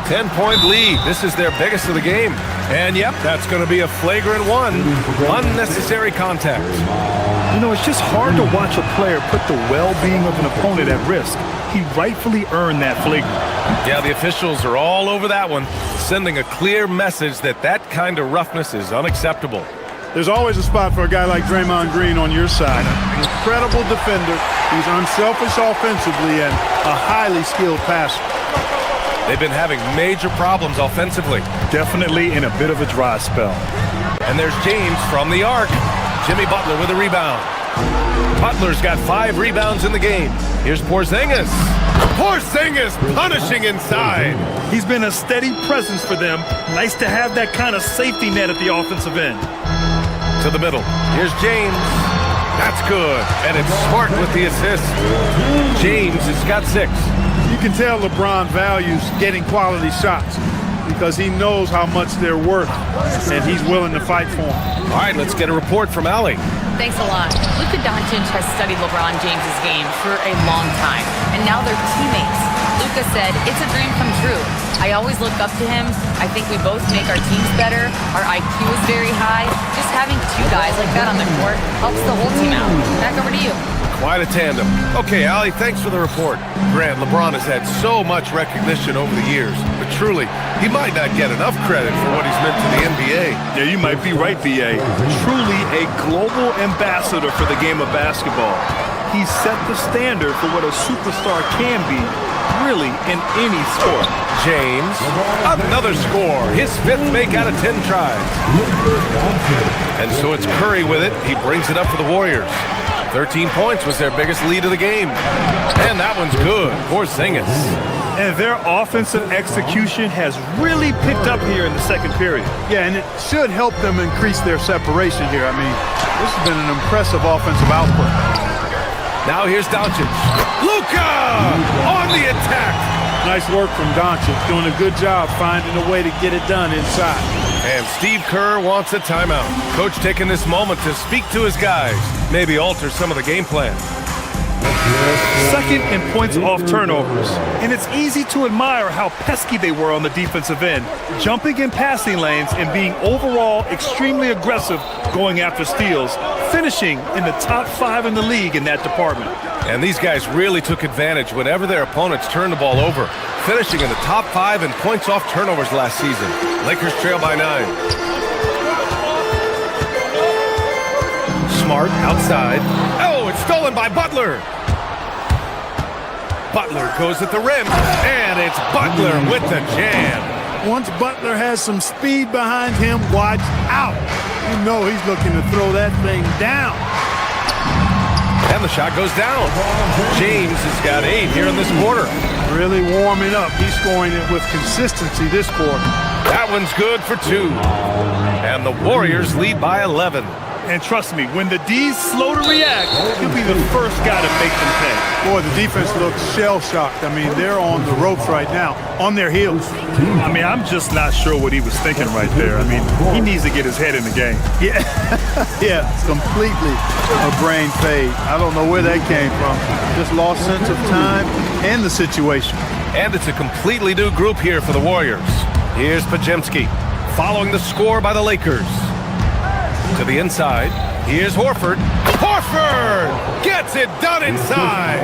10-point lead. This is their biggest of the game. And yep, that's going to be a flagrant one. Unnecessary contact. You know, it's just hard to watch a player put the well-being of an opponent at risk. He rightfully earned that flagrant. Yeah, the officials are all over that one, sending a clear message that that kind of roughness is unacceptable. There's always a spot for a guy like Draymond Green on your side. An incredible defender. He's unselfish offensively and a highly skilled passer. They've been having major problems offensively. Definitely in a bit of a dry spell. And there's James from the arc. Jimmy Butler with a rebound. Butler's got 5 rebounds in the game. Here's Porzingis. Porzingis punishing inside. He's been a steady presence for them. Nice to have that kind of safety net at the offensive end. To the middle. Here's James. That's good. And it's Smart with the assist. James has got 6. You can tell LeBron values getting quality shots because he knows how much they're worth, and he's willing to fight for them. All right, let's get a report from Allie. Thanks a lot. Luka Doncic has studied LeBron James's game for a long time, and now they're teammates. Luka said, "It's a dream come true. I always look up to him. I think we both make our teams better. Our IQ is very high. Just having 2 guys like that on the court helps the whole team out." Back over to you. Quite a tandem. Okay, Allie, thanks for the report. Grant, LeBron has had so much recognition over the years, but truly, he might not get enough credit for what he's meant to the NBA. Yeah, you might be right, B.A. Truly a global ambassador for the game of basketball. He set the standard for what a superstar can be, really, in any sport. James, another score. His 5th make out of 10 tries. And so it's Curry with it. He brings it up for the Warriors. 13 points was their biggest lead of the game. And that one's good. Porzingis. And their offensive execution has really picked up here in the second period. Yeah, and it should help them increase their separation here. I mean, this has been an impressive offensive output. Now here's Doncic. Luka on the attack. Nice work from Doncic, doing a good job finding a way to get it done inside. And Steve Kerr wants a timeout. Coach taking this moment to speak to his guys, maybe alter some of the game plan. Second in points off turnovers. And it's easy to admire how pesky they were on the defensive end, jumping in passing lanes and being overall extremely aggressive going after steals, finishing in the top 5 in the league in that department. And these guys really took advantage whenever their opponents turned the ball over, finishing in the top 5 in points off turnovers last season. Lakers trail by 9. Smart outside. Oh, it's stolen by Butler. Butler goes at the rim, and it's Butler with the jam. Once Butler has some speed behind him, watch out. You know he's looking to throw that thing down. And the shot goes down. James has got 8 here in this quarter. Really warming up. He's scoring it with consistency this quarter. That one's good for 2. And the Warriors lead by 11. And trust me, when the D's slow to react, he'll be the first guy to make them pay. Boy, the defense looks shell-shocked. I mean, they're on the ropes right now, on their heels. I mean, I'm just not sure what he was thinking right there. I mean, he needs to get his head in the game. Yeah, yeah, completely a brain fade. I don't know where that came from. Just lost sense of time and the situation. And it's a completely new group here for the Warriors. Here's Podziemski, following the score by the Lakers. To the inside, here's Horford. Horford gets it done inside.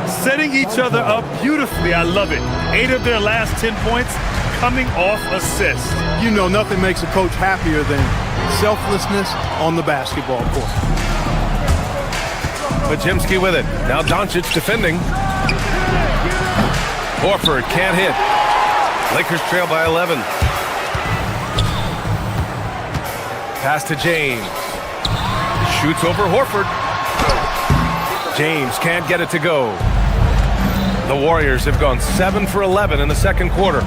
Setting each other up beautifully. I love it. 8 of their last 10 points coming off assists. You know, nothing makes a coach happier than selflessness on the basketball court. Podziemski with it. Now Doncic defending. Horford can't hit. Lakers trail by 11. Pass to James. Shoots over Horford. James can't get it to go. The Warriors have gone 7 for 11 in the second quarter.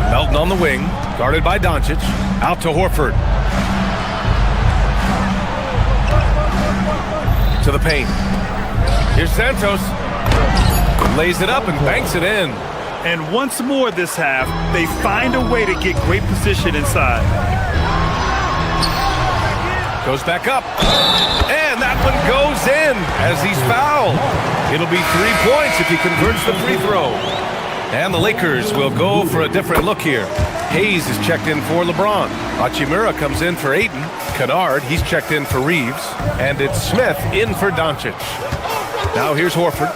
Melton on the wing, guarded by Doncic. Out to Horford. To the paint. Here's Santos. Lays it up and banks it in. And once more this half, they find a way to get great position inside. Goes back up. And that one goes in as he's fouled. It'll be 3 points if he converts the free throw. And the Lakers will go for a different look here. Hayes is checked in for LeBron. Hachimura comes in for Ayton. Kennard, he's checked in for Reeves. And it's Smith in for Doncic. Now here's Horford.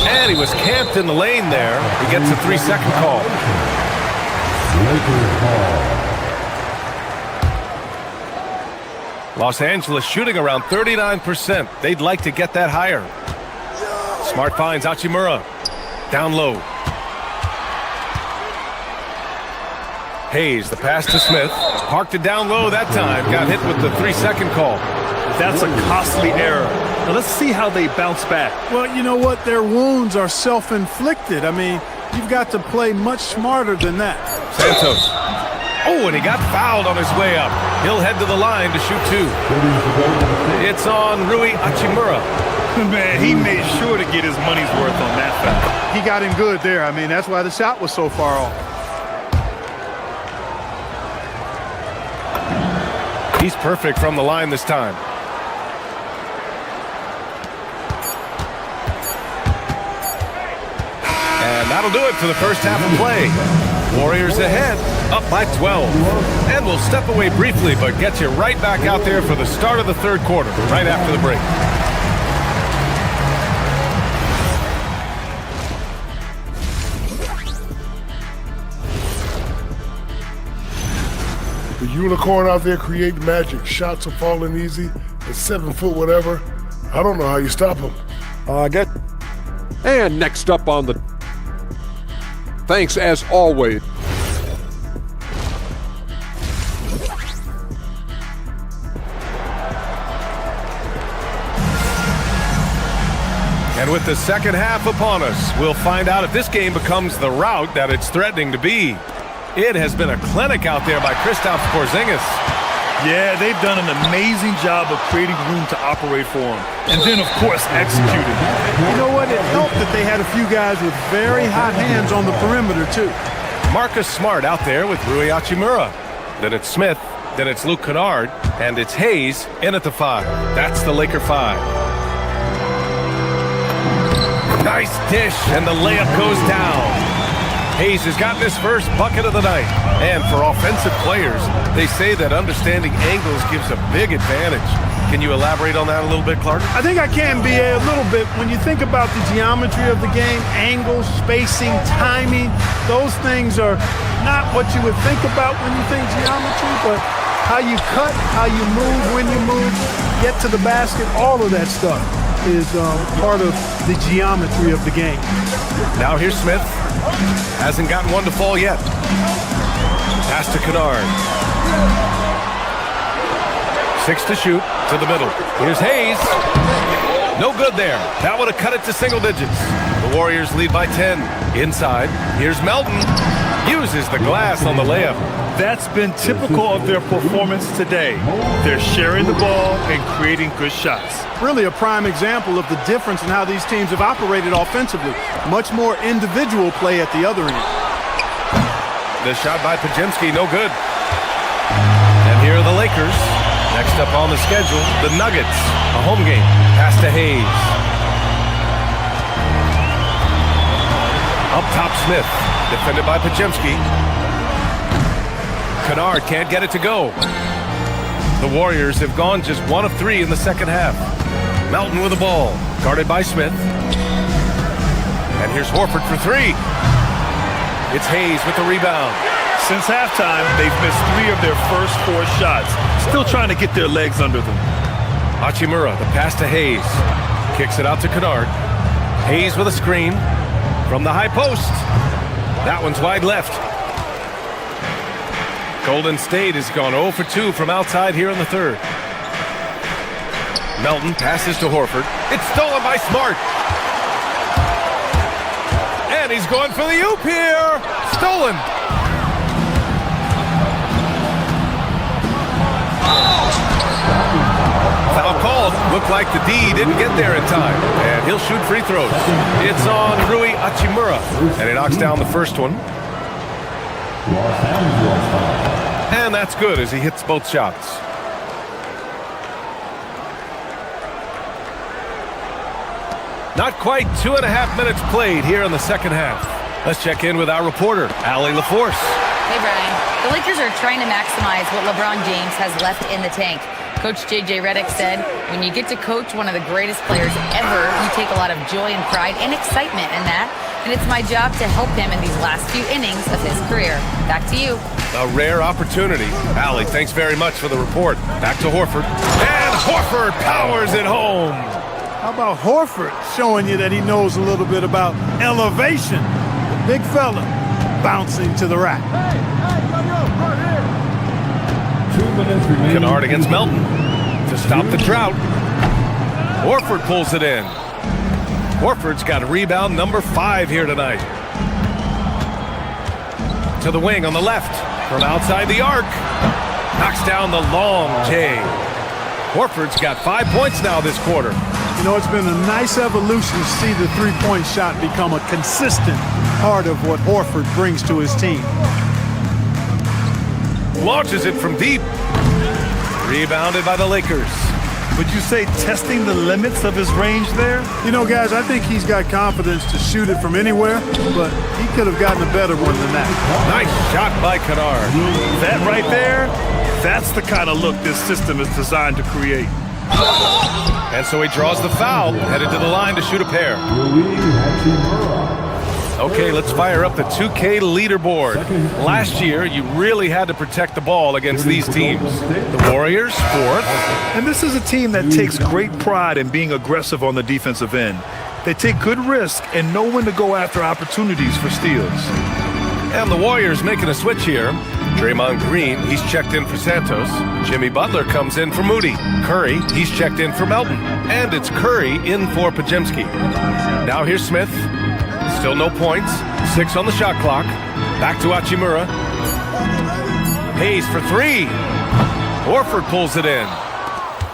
And he was camped in the lane there. He gets a 3-second call. Los Angeles shooting around 39%. They'd like to get that higher. Smart finds Hachimura. Down low. Hayes, the pass to Smith. Parked it down low that time. Got hit with the 3-second call. That's a costly error. Now let's see how they bounce back. Well, you know what? Their wounds are self-inflicted. I mean, you've got to play much smarter than that. Santos. Oh, and he got fouled on his way up. He'll head to the line to shoot 2. It's on Rui Hachimura. Man, he made sure to get his money's worth on that foul. He got him good there. I mean, that's why the shot was so far off. He's perfect from the line this time. And that'll do it for the first half of play. Warriors ahead, up by 12. And we'll step away briefly, but get you right back out there for the start of the third quarter, right after the break. The unicorn out there creating magic. Shots are falling easy. At 7 foot whatever. I don't know how you stop him. And next up on the... Thanks as always. And with the second half upon us, we'll find out if this game becomes the rout that it's threatening to be. It has been a clinic out there by Kristaps Porzingis. Yeah, they've done an amazing job of creating room to operate for him. And then, of course, executing. You know what? It helped that they had a few guys with very hot hands on the perimeter, too. Marcus Smart out there with Rui Hachimura. Then it's Smith. Then it's Luke Kennard. And it's Hayes in at the 5. That's the Laker 5. Nice dish, and the layup goes down. Hayes has gotten his first bucket of the night. And for offensive players, they say that understanding angles gives a big advantage. Can you elaborate on that a little bit, Clark? I think I can, B.A., a little bit. When you think about the geometry of the game, angles, spacing, timing, those things are not what you would think about when you think geometry, but how you cut, how you move, when you move, get to the basket, all of that stuff is part of the geometry of the game. Now here's Smith. Hasn't gotten one to fall yet. Pass to Kennard. 6 to shoot to the middle. Here's Hayes. No good there. That would have cut it to single digits. The Warriors lead by 10. Inside. Here's Melton. Uses the glass on the layup. That's been typical of their performance today. They're sharing the ball and creating good shots. Really a prime example of the difference in how these teams have operated offensively. Much more individual play at the other end. The shot by Podziemski, no good. And here are the Lakers. Next up on the schedule, the Nuggets. A home game. Pass to Hayes. Up top, Smith. Defended by Podziemski. Kennard can't get it to go. The Warriors have gone just 1 of 3 in the second half. Melton with the ball, guarded by Smith. And here's Horford for 3. It's Hayes with the rebound. Since halftime, they've missed 3 of their first 4 shots. Still trying to get their legs under them. Hachimura, the pass to Hayes. Kicks it out to Kennard. Hayes with a screen from the high post. That one's wide left. Golden State has gone 0 for 2 from outside here in the third. Melton passes to Horford. It's stolen by Smart. And he's going for the oop here. Stolen. Foul called. Looked like the D didn't get there in time. And he'll shoot free throws. It's on Rui Hachimura. And he knocks down the first one. And that's good as he hits both shots. Not quite 2.5 minutes played here in the second half. Let's check in with our reporter, Allie LaForce. Hey, Brian. The Lakers are trying to maximize what LeBron James has left in the tank. Coach J.J. Redick said, when you get to coach one of the greatest players ever, you take a lot of joy and pride and excitement in that. And it's my job to help him in these last few innings of his career. Back to you. A rare opportunity. Allie, thanks very much for the report. Back to Horford. And Horford powers it home. How about Horford showing you that he knows a little bit about elevation? Big fella bouncing to the rack. 2 minutes remaining. Kennard against Melton to stop the drought. Horford pulls it in. Horford's got rebound number 5 here tonight. To the wing on the left from outside the arc. Knocks down the long J. Horford's got 5 points now this quarter. You know, it's been a nice evolution to see the three-point shot become a consistent part of what Horford brings to his team. Launches it from deep. Rebounded by the Lakers. Would you say testing the limits of his range there? You know, guys, I think he's got confidence to shoot it from anywhere, but he could have gotten a better one than that. Nice shot by Kennard. That right there, that's the kind of look this system is designed to create. And so he draws the foul, headed to the line to shoot a pair. Okay, let's fire up the 2K leaderboard. Last year, you really had to protect the ball against these teams. The Warriors, 4th. And this is a team that takes great pride in being aggressive on the defensive end. They take good risk and know when to go after opportunities for steals. And the Warriors making a switch here. Draymond Green, he's checked in for Santos. Jimmy Butler comes in for Moody. Curry, he's checked in for Melton. And it's Curry in for Podziemski. Now here's Smith. Still no points. 6 on the shot clock. Back to Hachimura. Hayes for 3. Horford pulls it in.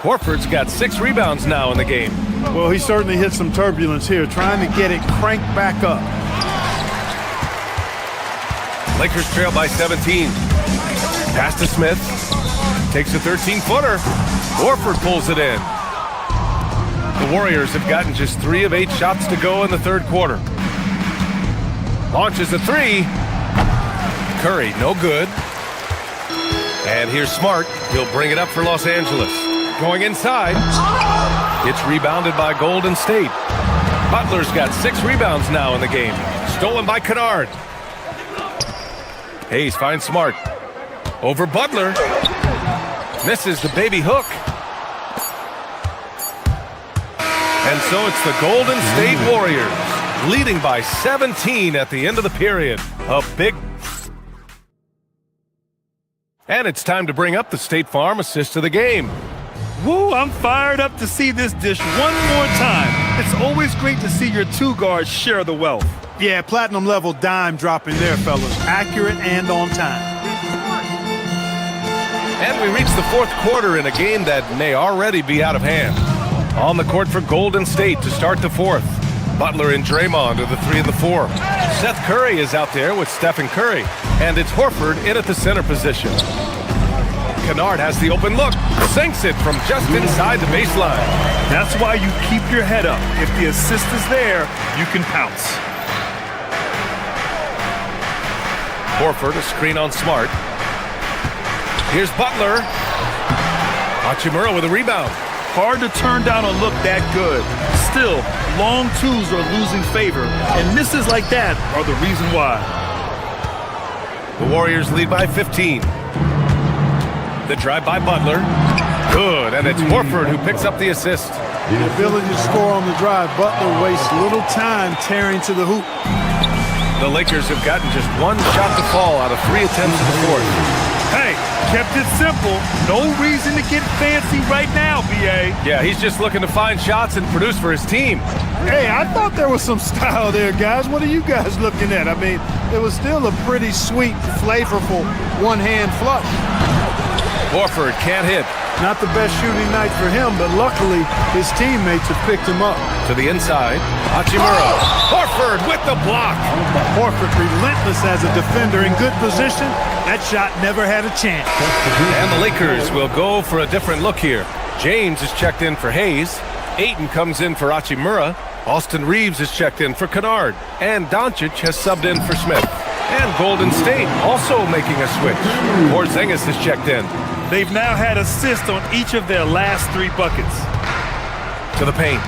Horford's got 6 rebounds now in the game. Well, he certainly hit some turbulence here, trying to get it cranked back up. Lakers trail by 17. Pass to Smith. Takes a 13-footer. Horford pulls it in. The Warriors have gotten just 3 of 8 shots to go in the third quarter. Launches a 3. Curry, no good. And here's Smart. He'll bring it up for Los Angeles. Going inside. It's rebounded by Golden State. Butler's got 6 rebounds now in the game. Stolen by Kennard. Hayes finds Smart. Over Butler. Misses the baby hook. And so it's the Golden State Warriors leading by 17 at the end of the period. A big... And it's time to bring up the State Farm assist of the game. Woo, I'm fired up to see this dish one more time. It's always great to see your 2 guards share the wealth. Yeah, platinum level dime dropping there, fellas. Accurate and on time. And we reach the fourth quarter in a game that may already be out of hand. On the court for Golden State to start the fourth. Butler and Draymond are the 3 and the 4. Seth Curry is out there with Stephen Curry. And it's Horford in at the center position. Kennard has the open look. Sinks it from just inside the baseline. That's why you keep your head up. If the assist is there, you can pounce. Horford, a screen on Smart. Here's Butler. Hachimura with a rebound. Hard to turn down a look that good. Still, long 2s are losing favor, and misses like that are the reason why. The Warriors lead by 15. The drive by Butler. Good, and it's Horford who picks up the assist. The ability to score on the drive. Butler wastes little time tearing to the hoop. The Lakers have gotten just 1 shot to fall out of 3 attempts in the fourth. Hey, kept it simple. No reason to get fancy right now, B.A. Yeah, he's just looking to find shots and produce for his team. Hey, I thought there was some style there, guys. What are you guys looking at? I mean, it was still a pretty sweet, flavorful one-hand flush. Horford can't hit. Not the best shooting night for him, but luckily his teammates have picked him up. To the inside, Hachimura. Horford with the block. Horford relentless as a defender in good position. That shot never had a chance. And the Lakers will go for a different look here. James is checked in for Hayes. Ayton comes in for Hachimura. Austin Reeves is checked in for Kennard, and Doncic has subbed in for Smith. And Golden State also making a switch. Porzingis is checked in. They've now had assists on each of their last 3 buckets. To the paint.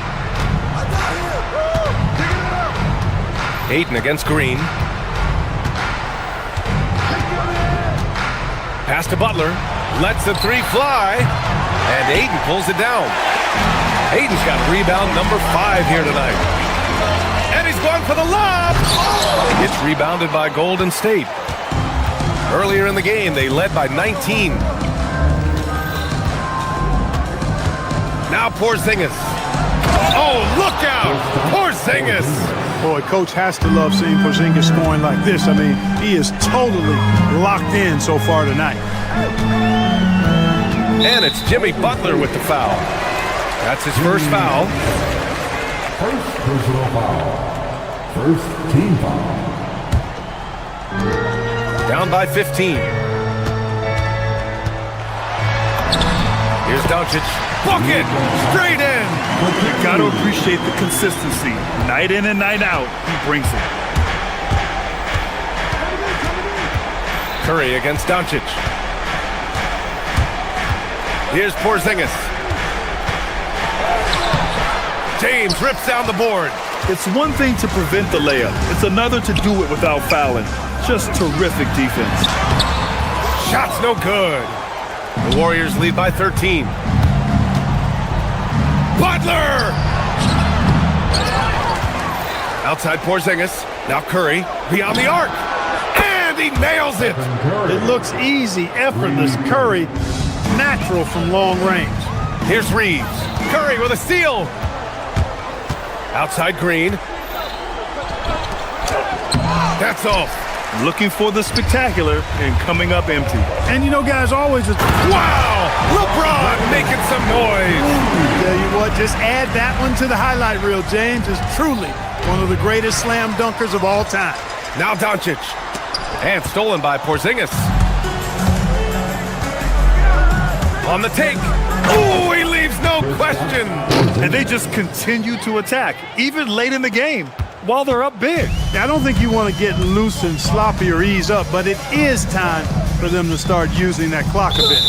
Ayton against Green. Pass to Butler. Lets the 3 fly. And Ayton pulls it down. Ayton's got rebound number 5 here tonight. And he's going for the lob. It's rebounded by Golden State. Earlier in the game, they led by 19. Now Porzingis. Oh, look out! Porzingis! Boy, coach has to love seeing Porzingis scoring like this. I mean, he is totally locked in so far tonight. And it's Jimmy Butler with the foul. That's his first foul. First personal foul. First team foul. Down by 15. Here's Doncic. Bucket! Straight in! You got to appreciate the consistency. Night in and night out, he brings it. Curry against Doncic. Here's Porzingis. James rips down the board. It's one thing to prevent the layup. It's another to do it without fouling. Just terrific defense. Shot's no good. The Warriors lead by 13. Butler! Outside Porzingis. Now Curry beyond the arc. And he nails it. It looks easy, effortless. Curry, natural from long range. Here's Reeves. Curry with a steal. Outside Green. That's off. Looking for the spectacular and coming up empty. And you know, guys, always just... Wow! LeBron making some noise. Tell you what, just add that one to the highlight reel. James is truly one of the greatest slam dunkers of all time. Now Doncic. And stolen by Porzingis. On the take. Ooh, he leaves no question. And they just continue to attack, even late in the game, while they're up big. I don't think you want to get loose and sloppy or ease up, but it is time for them to start using that clock a bit.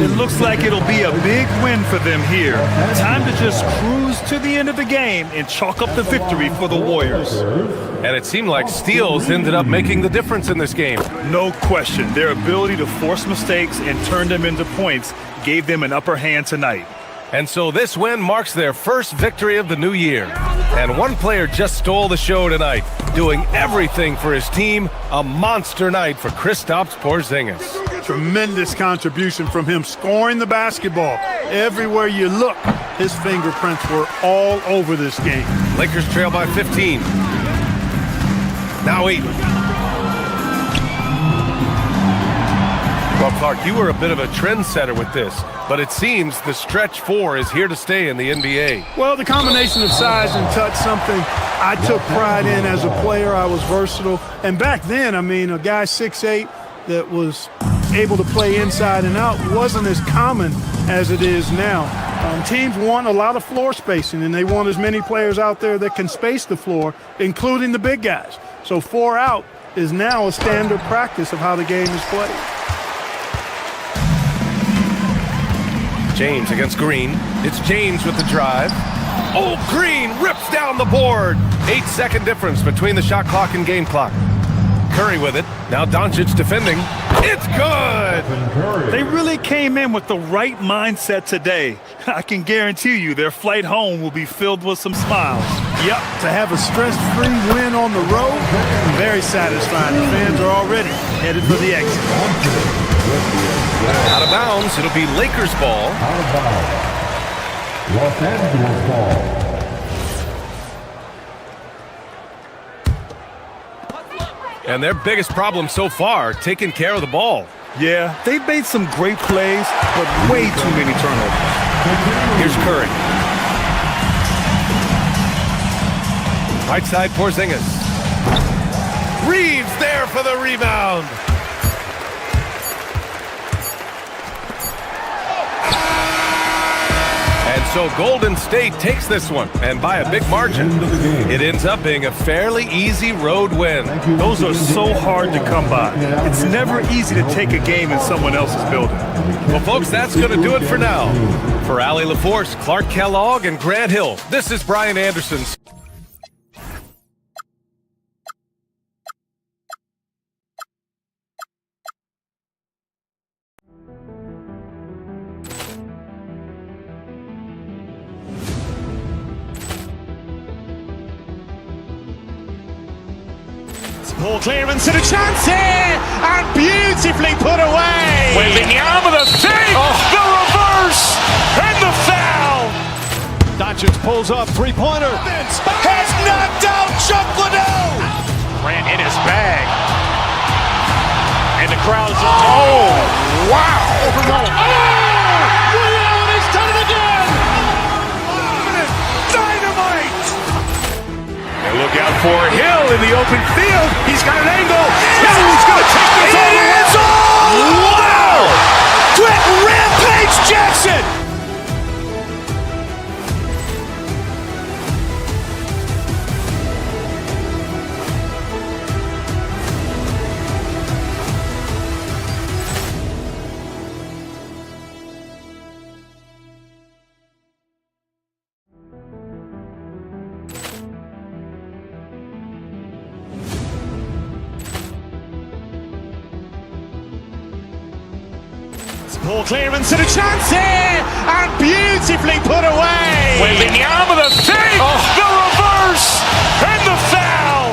It looks like it'll be a big win for them here. Time to just cruise to the end of the game and chalk up the victory for the Warriors. And it seemed like steals ended up making the difference in this game. No question. Their ability to force mistakes and turn them into points gave them an upper hand tonight. And so this win marks their first victory of the new year. And one player just stole the show tonight, doing everything for his team. A monster night for Kristaps Porzingis. Tremendous contribution from him, scoring the basketball. Everywhere you look, his fingerprints were all over this game. Lakers trail by 15. Now 8. Well, Clark, you were a bit of a trendsetter with this, but it seems the stretch 4 is here to stay in the NBA. Well, the combination of size and touch, something I took pride in as a player. I was versatile. And back then, I mean, a guy 6'8" that was able to play inside and out wasn't as common as it is now. Teams want a lot of floor spacing, and they want as many players out there that can space the floor, including the big guys. So 4 out is now a standard practice of how the game is played. James against Green. It's James with the drive. Oh, Green rips down the board. 8-second difference between the shot clock and game clock. Curry with it. Now Doncic defending. It's good! They really came in with the right mindset today. I can guarantee you their flight home will be filled with some smiles. Yep, to have a stress-free win on the road, very satisfying. The fans are already headed for the exit. Out of bounds, it'll be Lakers ball. Out of bounds. Los Angeles ball. And their biggest problem so far, taking care of the ball. Yeah, they've made some great plays, but way too many turnovers. Here's Curry. Right side, Porzingis. Reeves there for the rebound. So Golden State takes this one, and by a big margin. It ends up being a fairly easy road win. Those are so hard to come by. It's never easy to take a game in someone else's building. Well, folks, that's going to do it for now. For Allie LaForce, Clark Kellogg, and Grant Hill, this is Brian Anderson. Ball clearance and a chance here, and beautifully put away. Wembanyama the save, the reverse, and the foul. Doncic pulls up, three-pointer. Has knocked out Chuck Liddell. Grant in his bag. And the crowd's wow. Ray Allen has done it again. Dynamite. And look out for Hill in the open field. He's got an angle. Hill's going to take this all the way. Wow! Quick rampage Jackson. Ball clearance and a chance here, and beautifully put away. Wembanyama the save, the reverse, and the foul.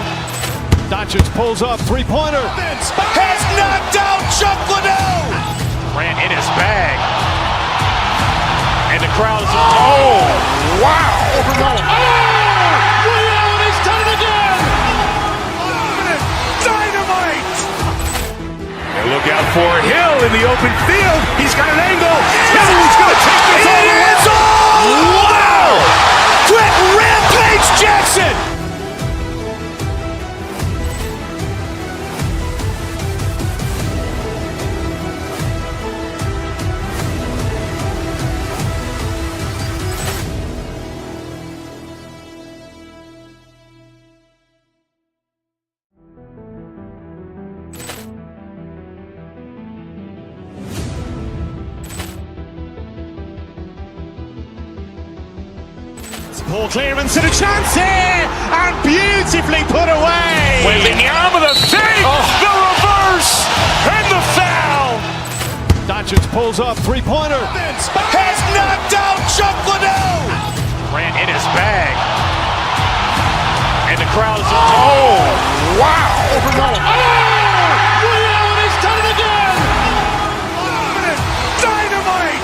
Doncic pulls up, three-pointer. Has knocked out Chuck Liddell. Grant in his bag. And the crowd's wow. Ray Allen has done it again. Dynamite. And look out for Hill in the open field. He's got an angle. Hill's going to take this all the way. Wow! Quick rampage Jackson. Ball clearance and a chance here, and beautifully put away. Wembanyama the save, the reverse, and the foul. Doncic pulls up, three-pointer. Has knocked out Chuck Liddell. Grant in his bag. And the crowd's wow. Ray Allen has done it again. Dynamite.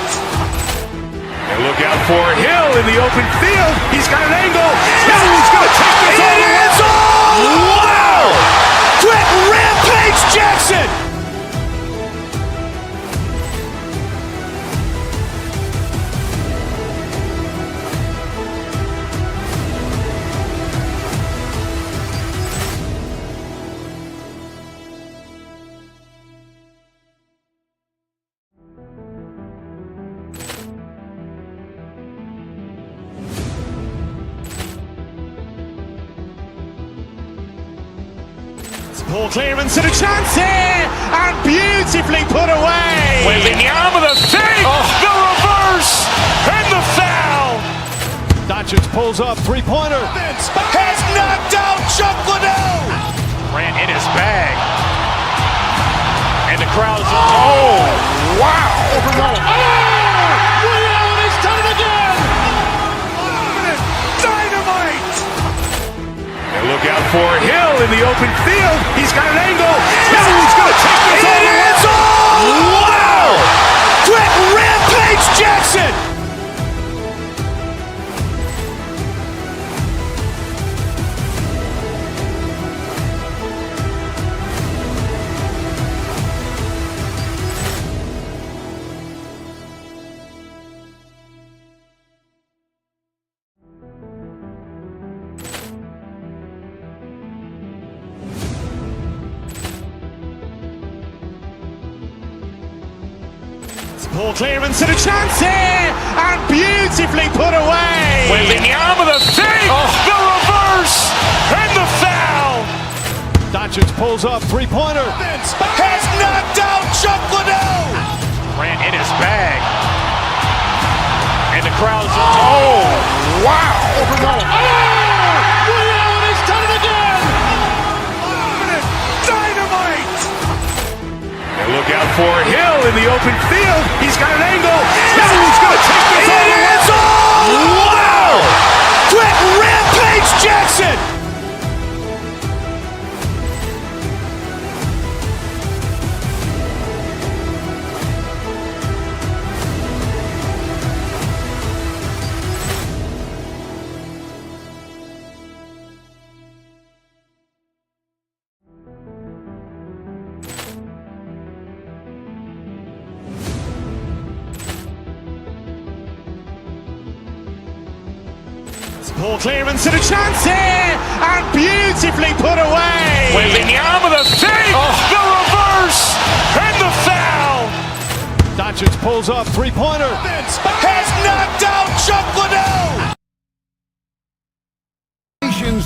And look out for Hill in the open field. He's got an angle. Hill's going to take this all the way. Wow! Quick rampage Jackson. Ball clearance and a chance here, and beautifully put away. Wembanyama the save, the reverse, and the foul. Doncic pulls up, three-pointer. Has knocked out Chuck Liddell. Grant in his bag. And the crowd's wow. Ray Allen has done it again. Dynamite. And look out for Hill in the open field. He's got an angle. Hill's going to take this all the way. Wow! Quick rampage Jackson. Ball clearance and a chance here, and beautifully put away. Wembanyama the fake, the reverse, and the foul. Doncic pulls up, three-pointer. Has knocked out Chuck Liddell. Ran in his bag. And the crowd's oh, wow. Ray Allen has done it again. Dynamite. And look out for Hill in the open field. He's got an angle. Hill's going to take this all the way. Wow! Quick rampage Jackson. Ball clearance and a chance here, and beautifully put away. Wembanyama the fake, the reverse, and the foul. Doncic pulls up, three-pointer. Has knocked out Chuck Liddell.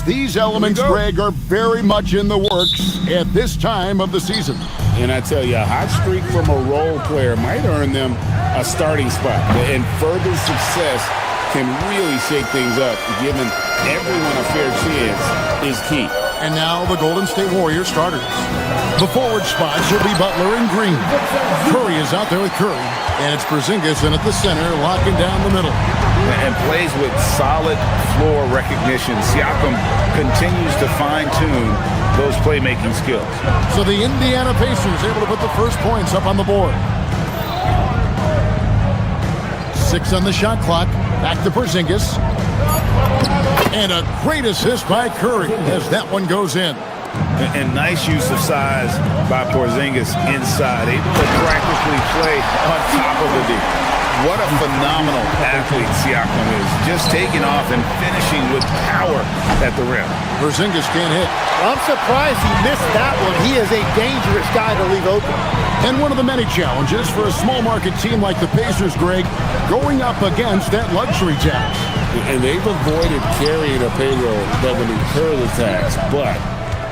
These elements, Greg, are very much in the works at this time of the season. And I tell you, a hot streak from a role player might earn them a starting spot. And further success can really shake things up. Giving everyone a fair chance is key. And now the Golden State Warriors starters. The forward spots will be Butler and Green. Curry is out there with Curry. And it's Porzingis in at the center, locking down the middle. And plays with solid floor recognition. Siakam continues to fine-tune those playmaking skills. So the Indiana Pacers able to put the first points up on the board. 6 on the shot clock. Back to Porzingis. And a great assist by Curry as that one goes in. And nice use of size by Porzingis inside, able to practically play on top of the D. What a phenomenal athlete Siakam is, just taking off and finishing with power at the rim. Porzingis can't hit. I'm surprised he missed that one. He is a dangerous guy to leave open. And one of the many challenges for a small market team like the Pacers, Greg, going up against that luxury tax. And they've avoided carrying a payroll that would incur the tax, but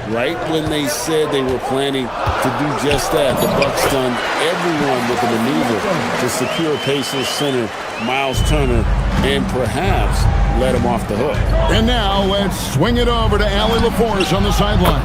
right when they said they were planning to do just that, the Bucks done everyone with a maneuver to secure Pacers center Miles Turner and perhaps let him off the hook. And now let's swing it over to Allie LaForce on the sideline.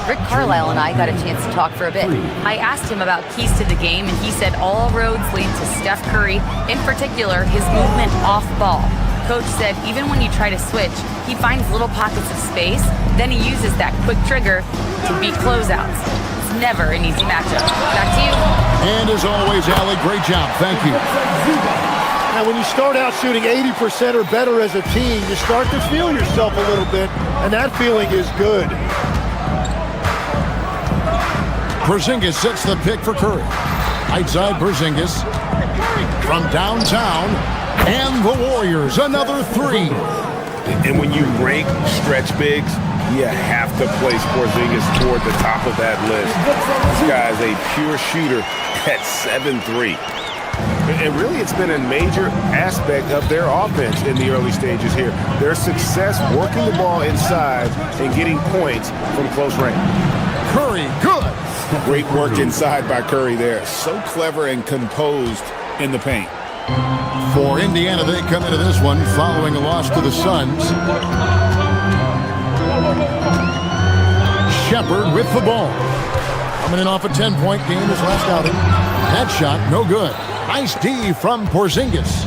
Rick Carlisle and I got a chance to talk for a bit. I asked him about keys to the game, and he said all roads lead to Steph Curry, in particular his movement off ball. Coach said even when you try to switch, he finds little pockets of space, then he uses that quick trigger to beat closeouts. It's never an easy matchup. Back to you. And as always, Allie, great job. Thank you. Now, when you start out shooting 80% or better as a team, you start to feel yourself a little bit, and that feeling is good. Porzingis sets the pick for Curry. Right side, Porzingis from downtown. And the Warriors, another 3. And when you rank stretch bigs, you have to place Porzingis toward the top of that list. This guy is a pure shooter at 7'3". And really, it's been a major aspect of their offense in the early stages here. Their success working the ball inside and getting points from close range. Curry, good. Great work inside by Curry there. So clever and composed in the paint. For Indiana, they come into this one following a loss to the Suns. Shepard with the ball. Coming in off a 10-point game his last outing. That shot, no good. Nice D from Porzingis.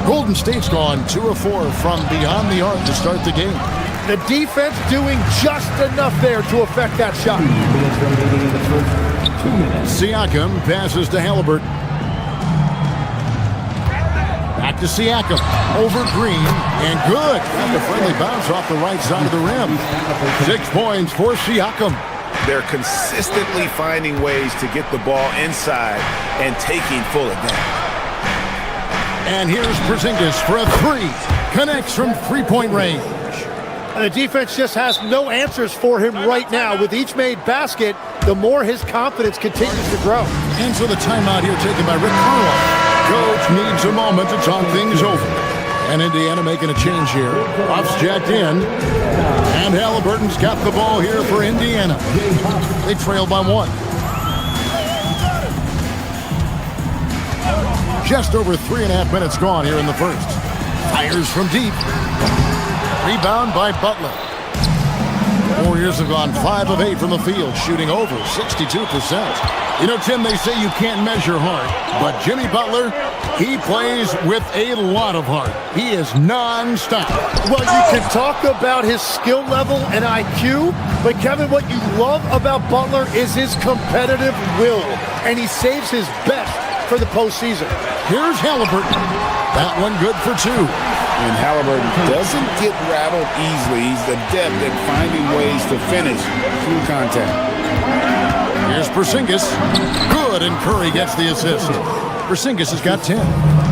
Golden State's gone 2 of 4 from beyond the arc to start the game. The defense doing just enough there to affect that shot. Siakam passes to Halliburton. Back to Siakam. Over Green. And good. Got the friendly bounce off the right side of the rim. 6 points for Siakam. They're consistently finding ways to get the ball inside and taking full advantage. And here's Porzingis for a 3. Connects from 3-point range. And the defense just has no answers for him right now. With each made basket, the more his confidence continues to grow. And so the timeout here taken by Rick Carlisle. Coach needs a moment to talk things over. And Indiana making a change here. Off's jacked in. And Halliburton's got the ball here for Indiana. They trail by 1. Just over 3.5 minutes gone here in the first. Fires from deep. Rebound by Butler. Warriors have gone 5 of 8 from the field, shooting over 62%. You know, Tim, they say you can't measure heart, but Jimmy Butler, he plays with a lot of heart. He is non-stop. Well, you can talk about his skill level and IQ, but Kevin, what you love about Butler is his competitive will, and he saves his best for the postseason. Here's Halliburton. That one good for 2. And Halliburton doesn't get rattled easily. He's adept at finding ways to finish through contact. Here's Porzingis. Good, and Curry gets the assist. Porzingis has got 10.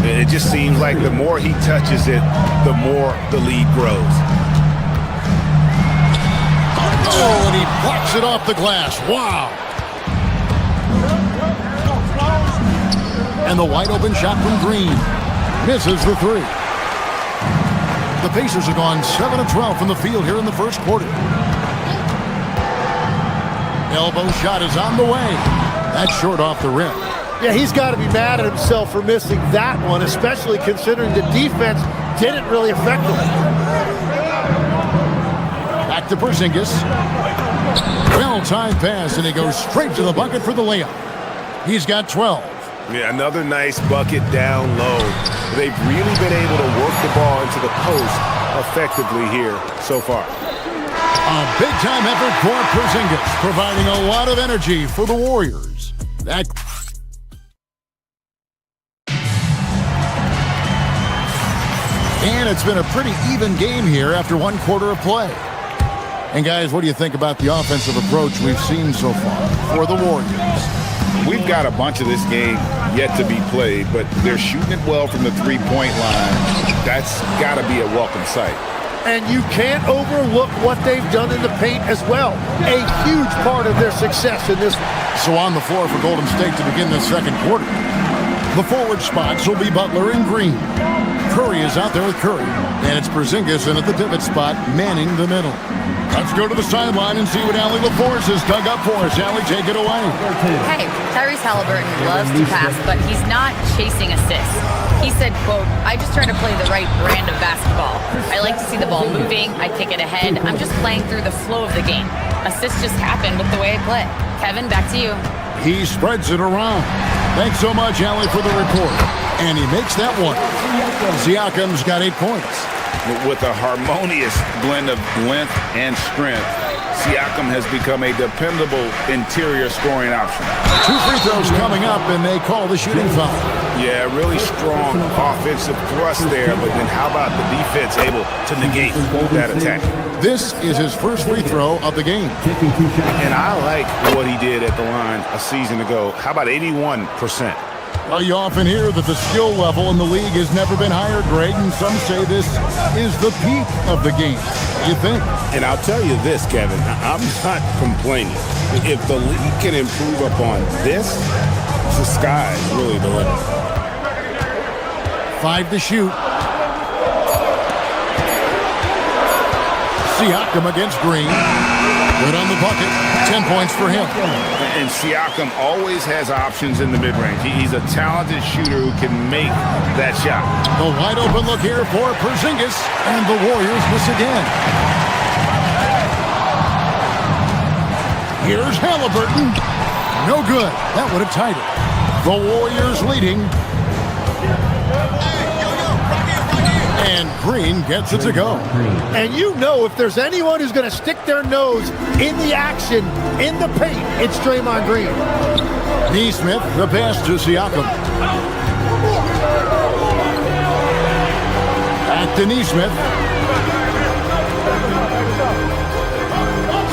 It just seems like the more he touches it, the more the lead grows. Oh, and he blocks it off the glass. Wow. And the wide open shot from Green. Misses the 3. The Pacers have gone 7 of 12 from the field here in the first quarter. Elbow shot is on the way. That's short off the rim. Yeah, he's got to be mad at himself for missing that one, especially considering the defense didn't really affect him. Back to Porzingis. Well-timed pass, and he goes straight to the bucket for the layup. He's got 12. Yeah, another nice bucket down low. They've really been able to work the ball into the post effectively here so far. A big-time effort for Porzingis, providing a lot of energy for the Warriors. And it's been a pretty even game here after 1 quarter of play. And guys, what do you think about the offensive approach we've seen so far for the Warriors? We've got a bunch of this game yet to be played, but they're shooting it well from the three-point line. That's got to be a welcome sight. And you can't overlook what they've done in the paint as well. A huge part of their success in this one. So on the floor for Golden State to begin the second quarter. The forward spots will be Butler and Green. Curry is out there with Curry. And it's Porzingis in at the pivot spot, manning the middle. Let's go to the sideline and see what Allie LaForce has dug up for us. Allie, take it away. Hey, Tyrese Halliburton loves to pass, but he's not chasing assists. He said, quote, I just try to play the right brand of basketball. I like to see the ball moving. I kick it ahead. I'm just playing through the flow of the game. Assists just happen with the way I play. Kevin, back to you. He spreads it around. Thanks so much, Allie, for the report. And he makes that one. Siakam's got 8 points. With a harmonious blend of length and strength, Siakam has become a dependable interior scoring option. 2 free throws coming up, and they call the shooting foul. Yeah, really strong offensive thrust there, but then how about the defense able to negate that attack? This is his first free throw of the game. And I like what he did at the line a season ago. How about 81%? Well, you often hear that the skill level in the league has never been higher, Greg, and some say this is the peak of the game. What do you think? And I'll tell you this, Kevin, I'm not complaining. If the league can improve upon this, the sky is really the limit. 5 to shoot. Siakam against Green. Good on the bucket. 10 points for him. And Siakam always has options in the mid-range. He's a talented shooter who can make that shot. The wide open look here for Porzingis, and the Warriors miss again. Here's Halliburton. No good. That would have tied it. The Warriors leading. And Green gets it to go. And you know if there's anyone who's going to stick their nose in the action, in the paint, it's Draymond Green. Neesmith, the pass to Siakam. Back to Neesmith.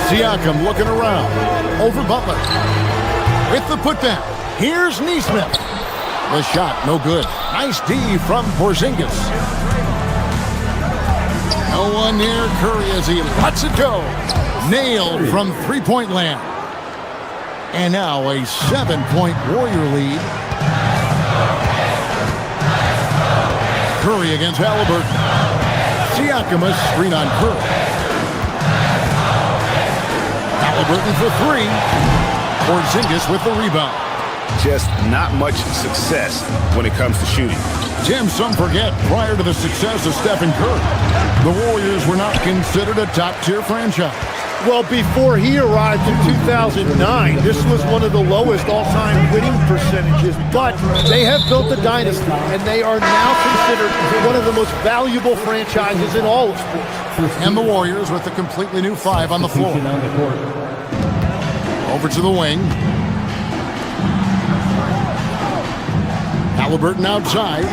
Siakam looking around. Over Butler. With the putdown. Here's Neesmith. The shot, no good. Nice D from Porzingis. No one near Curry as he lets it go. Nailed from three-point land. And now a 7-point Warrior lead. Curry against Halliburton. Siakam a screen on Curry. Halliburton for three. Porzingis with the rebound. Just not much success when it comes to shooting. Tim, some forget, prior to the success of Stephen Curry, the Warriors were not considered a top-tier franchise. Well, before he arrived in 2009, this was one of the lowest all-time winning percentages, but they have built a dynasty, and they are now considered one of the most valuable franchises in all of sports. And the Warriors with a completely new five on the floor. Over to the wing. Halliburton outside.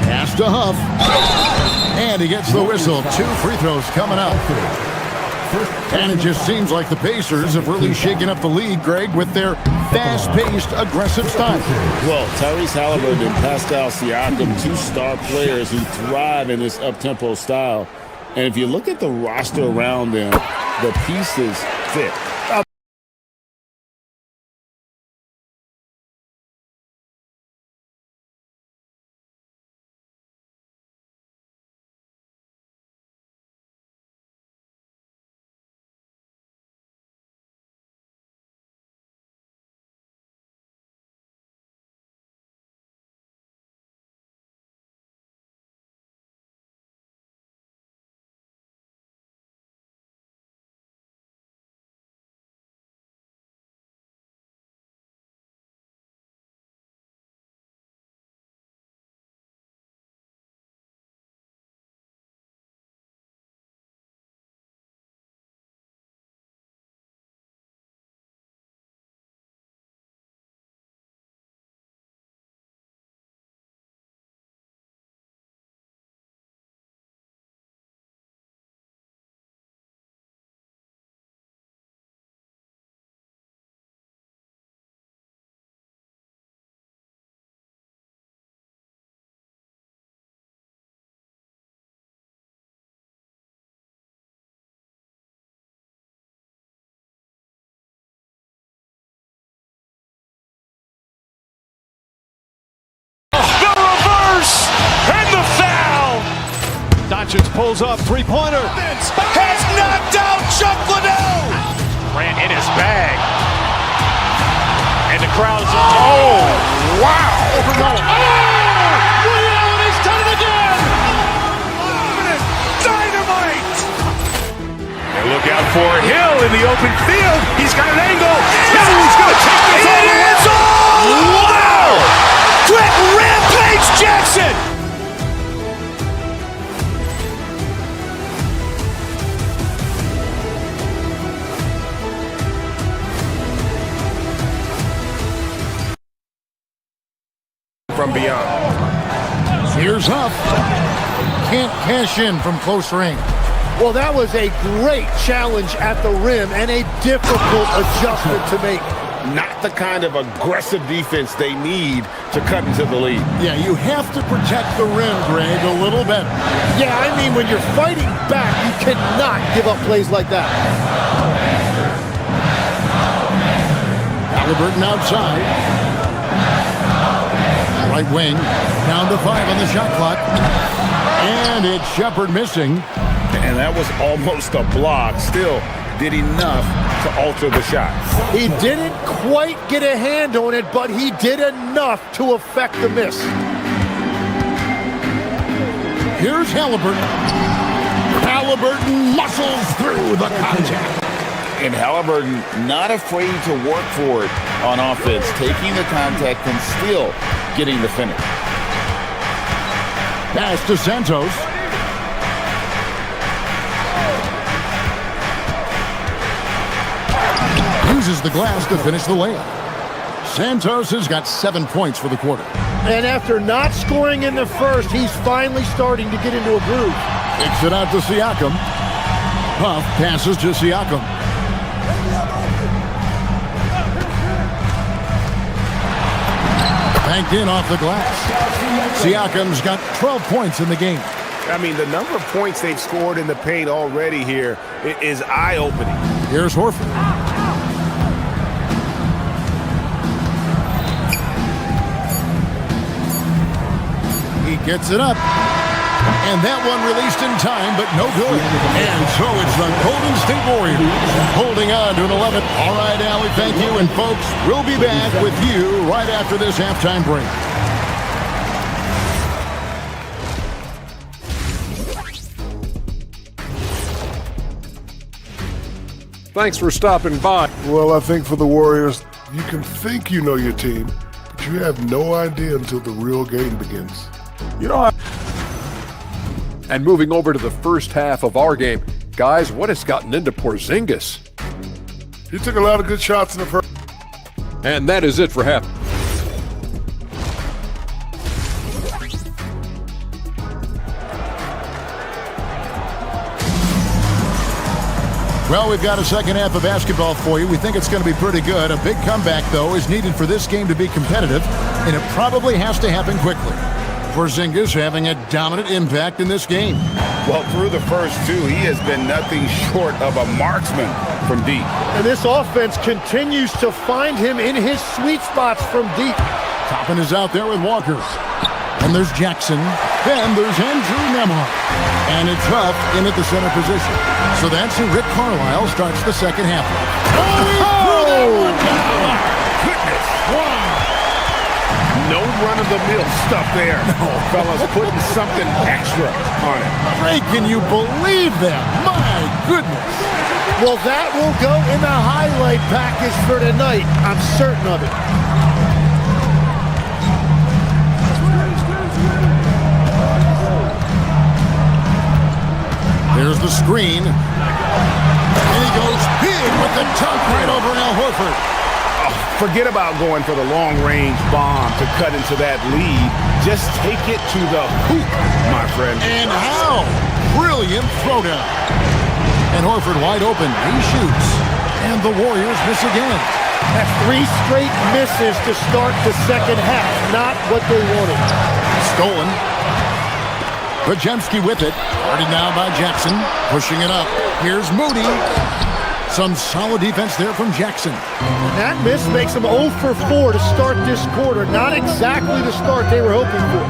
Pass to Huff. And he gets the whistle. 2 free throws coming up. And it just seems like the Pacers have really shaken up the league, Greg, with their fast-paced, aggressive style. Well, Tyrese Halliburton and Pascal Siakam, 2 star players who thrive in this up-tempo style. And if you look at the roster around them, the pieces fit. Doncic pulls up, three-pointer. Has knocked out Chuck Liddell. Ran in his bag. And the crowd's oh, wow. Ray Allen has done it again. Dynamite. And look out for Hill in the open field. He's got an angle. He's going to take this all the way. Wow. Quick rampage Jackson. From beyond. Here's Huff. Can't cash in from close range. Well, that was a great challenge at the rim and a difficult adjustment to make. Not the kind of aggressive defense they need to cut into the lead. Yeah, you have to protect the rim, Greg, a little better. Yeah, I mean, when you're fighting back, you cannot give up plays like that. Halliburton outside. Right wing, down to 5 on the shot clock. And it's Shepard missing. And that was almost a block. Still did enough to alter the shot. He didn't quite get a hand on it, but he did enough to affect the miss. Here's Halliburton. Halliburton muscles through the contact. And Halliburton not afraid to work for it on offense, taking the contact and still getting the finish. Pass to Santos. Uses the glass to finish the layup. Santos has got 7 points for the quarter. And after not scoring in the first, he's finally starting to get into a groove. Kicks it out to Siakam. Puff passes to Siakam. Banked in off the glass. Siakam's got 12 points in the game. I mean, the number of points they've scored in the paint already here is eye-opening. Here's Horford. gets it up. And that one released in time, but no good. And so it's the Golden State Warriors holding on to an 11. All right, Allie, thank you. And folks, we'll be back with you right after this halftime break. Thanks for stopping by. Well, I think for the Warriors, you can think you know your team, but you have no idea until the real game begins. You know, and moving over to the first half of our game, guys, what has gotten into Porzingis? He took a lot of good shots in the first. And that is it for half. Well, we've got a second half of basketball for you. We think it's going to be pretty good. A big comeback, though, is needed for this game to be competitive, and it probably has to happen quickly. Porzingis having a dominant impact in this game. Well, through the first two, he has been nothing short of a marksman from deep. And this offense continues to find him in his sweet spots from deep. Toppin is out there with Walker. And there's Jackson. Then there's Andrew Nembhard. And it's Huff in at the center position. So that's who Rick Carlisle starts the second half with. Oh! Goodness! Wow! No run-of-the-mill stuff there. No. Fellas putting something extra on it. Ray, can you believe that? My goodness. Well, that will go in the highlight package for tonight. I'm certain of it. There's the screen. And he goes big with the dunk right over Al Horford. Oh, forget about going for the long-range bomb to cut into that lead. Just take it to the hoop, my friend. And how? Brilliant throwdown. And Horford wide open. He shoots. And the Warriors miss again. That's 3 straight misses to start the second half. Not what they wanted. Stolen. Podziemski with it. Guarded now by Jackson. Pushing it up. Here's Moody. Some solid defense there from Jackson. That miss makes them 0 for 4 to start this quarter. Not exactly the start they were hoping for.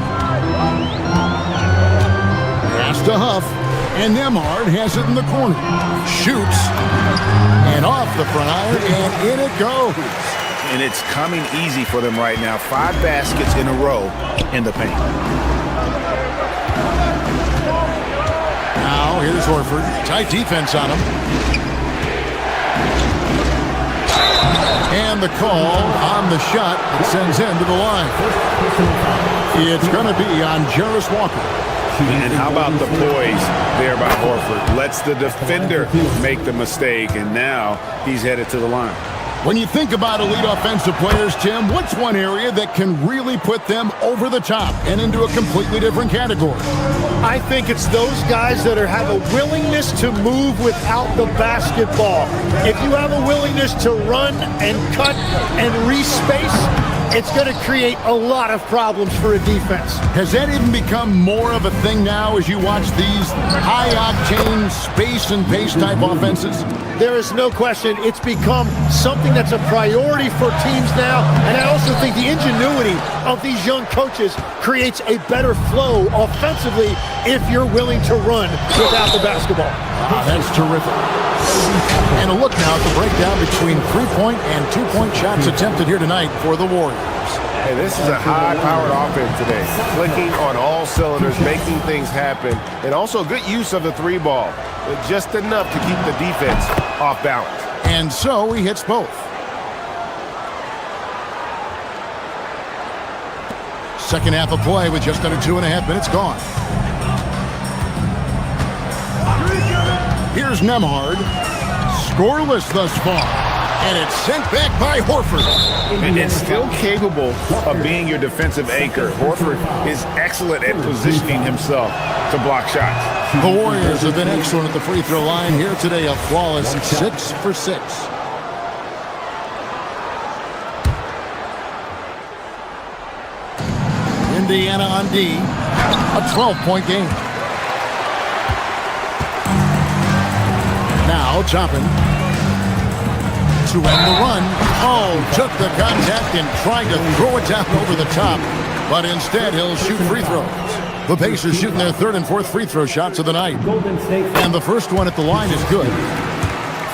Pass to Huff. And Nembhard has it in the corner. Shoots. And off the front iron. And in it goes. And it's coming easy for them right now. 5 baskets in a row in the paint. Now, here's Horford. Tight defense on him. And the call on the shot that sends him to the line. It's going to be on Jarris Walker. And how about the poise there by Horford? Lets the defender make the mistake, and now he's headed to the line. When you think about elite offensive players, Tim, what's one area that can really put them over the top and into a completely different category? I think it's those guys that have a willingness to move without the basketball. If you have a willingness to run and cut and respace, it's going to create a lot of problems for a defense. Has that even become more of a thing now as you watch these high-octane space and pace type offenses? There is no question. It's become something that's a priority for teams now, and I also think the ingenuity of these young coaches creates a better flow offensively if you're willing to run without the basketball. That's terrific. And a look now at the breakdown between three-point and two-point shots attempted here tonight for the Warriors. Hey, this is a high-powered offense today. Clicking on all cylinders, making things happen, and also good use of the 3-ball. Just enough to keep the defense off balance. And so he hits both. Second half of play with just under 2.5 minutes gone. Here's Nembhard. Scoreless thus far. And it's sent back by Horford. And it's still capable of being your defensive anchor. Horford is excellent at positioning himself to block shots. The Warriors have been excellent at the free throw line here today. A flawless 6 for 6. Indiana on D. A 12-point game. Now Toppin to end the run. Oh, took the contact and tried to throw it down over the top. but instead he'll shoot free throws. The Pacers shooting their third and fourth free throw shots of the night. And the first one at the line is good.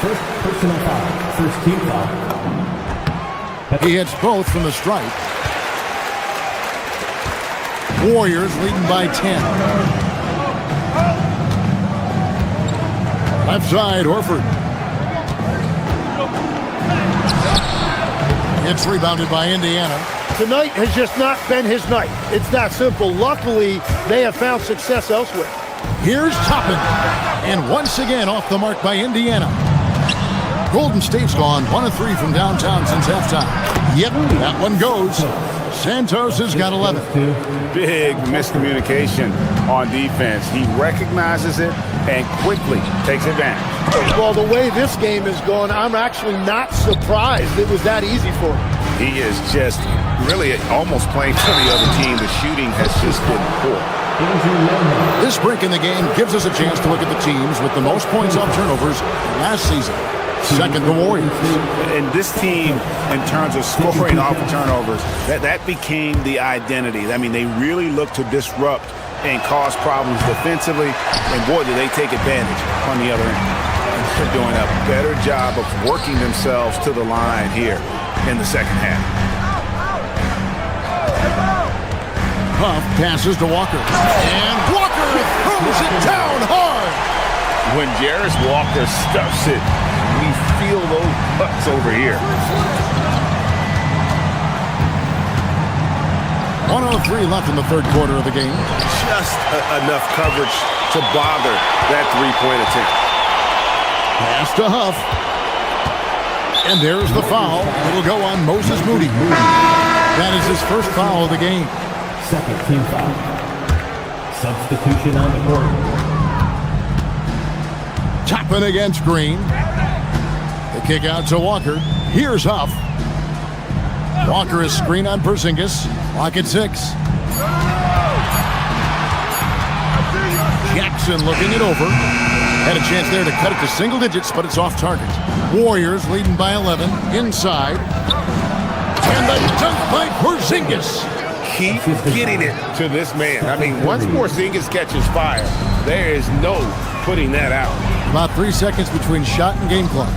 First personal foul. First team foul. He hits both from the stripe. Warriors leading by 10. Left side, Horford. It's rebounded by Indiana. Tonight has just not been his night. It's that simple. Luckily, they have found success elsewhere. Here's Toppin. And once again off the mark by Indiana. Golden State's gone 1 of 3 from downtown since halftime. Yep, that one goes. Santos has got 11. Big miscommunication on defense. He recognizes it and quickly takes advantage. Well, the way this game is going, I'm actually not surprised it was that easy for him. He is just really almost playing for the other team. The shooting has just been poor. This break in the game gives us a chance to look at the teams with the most points off turnovers last season. Second, the Warriors. And this team, in terms of scoring off of turnovers, that became the identity. I mean, they really look to disrupt and cause problems defensively. And boy, do they take advantage on the other end. They're doing a better job of working themselves to the line here in the second half. Huff passes to Walker. And Walker throws it down hard. When Jarris Walker stuffs it, we feel those butts over here. 1:03 left in the third quarter of the game. Just enough coverage to bother that three-point attempt. Pass to Huff. And there's the foul. It'll go on Moses Moody. That is his first foul of the game. Second team foul. Substitution on the court. Toppin against Green. The kick out to Walker. Here's Huff. Walker is screen on Porzingis. Clock at 6. Jackson looking it over. Had a chance there to cut it to single digits, but it's off target. Warriors leading by 11. Inside. And the dunk by Porzingis. Keep getting it to this man. I mean, once Porzingis catches fire, there is no putting that out. About 3 seconds between shot and game clock.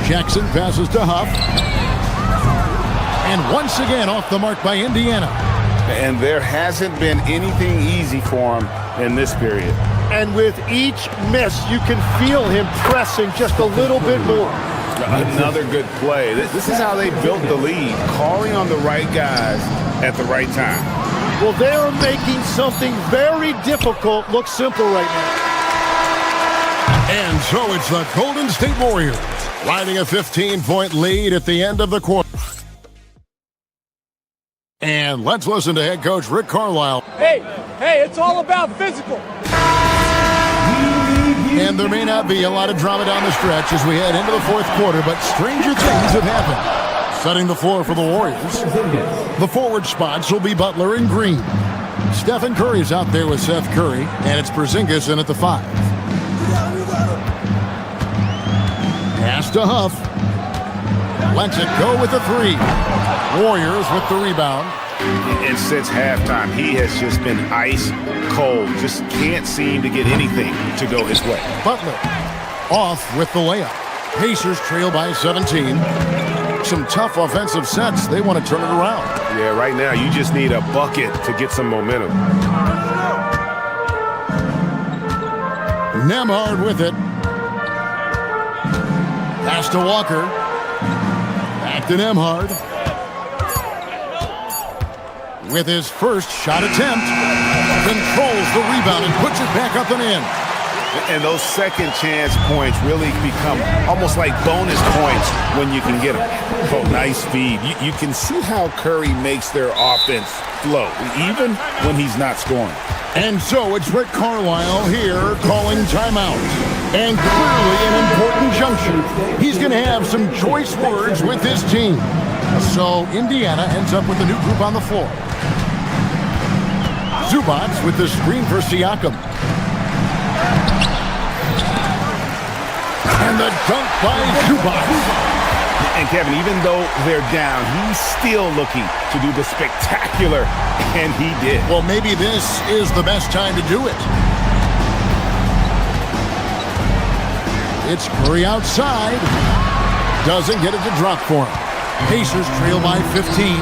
Jackson passes to Huff. And once again off the mark by Indiana. And there hasn't been anything easy for him in this period. And with each miss, you can feel him pressing just a little bit more. Another good play. This is how they built the lead, calling on the right guys at the right time. Well, they are making something very difficult look simple right now. And so it's the Golden State Warriors riding a 15-point lead at the end of the quarter. And let's listen to head coach Rick Carlisle. Hey, it's all about physical. And there may not be a lot of drama down the stretch as we head into the fourth quarter, but stranger things have happened. Setting the floor for the Warriors. The forward spots will be Butler and Green. Stephen Curry's out there with Seth Curry, and it's Porzingis in at the 5. Pass to Huff. Lets it go with the 3. Warriors with the rebound. And since halftime, he has just been ice cold. Just can't seem to get anything to go his way. Butler off with the layup. Pacers trail by 17. Some tough offensive sets. They want to turn it around. Yeah, right now you just need a bucket to get some momentum. Nembhard with it. Pass to Walker. Back to Nembhard. With his first shot attempt, controls the rebound and puts it back up and in. And those second chance points really become almost like bonus points when you can get them. Oh, nice feed. You can see how Curry makes their offense flow, even when he's not scoring. And so it's Rick Carlisle here calling timeout. And clearly an important juncture. He's going to have some choice words with his team. So Indiana ends up with a new group on the floor. Zubats with the screen for Siakam. And the dunk by Zubats. And Kevin, even though they're down, he's still looking to do the spectacular, and he did. Well, maybe this is the best time to do it. It's Curry outside. Doesn't get it to drop for him. Pacers trail by 15.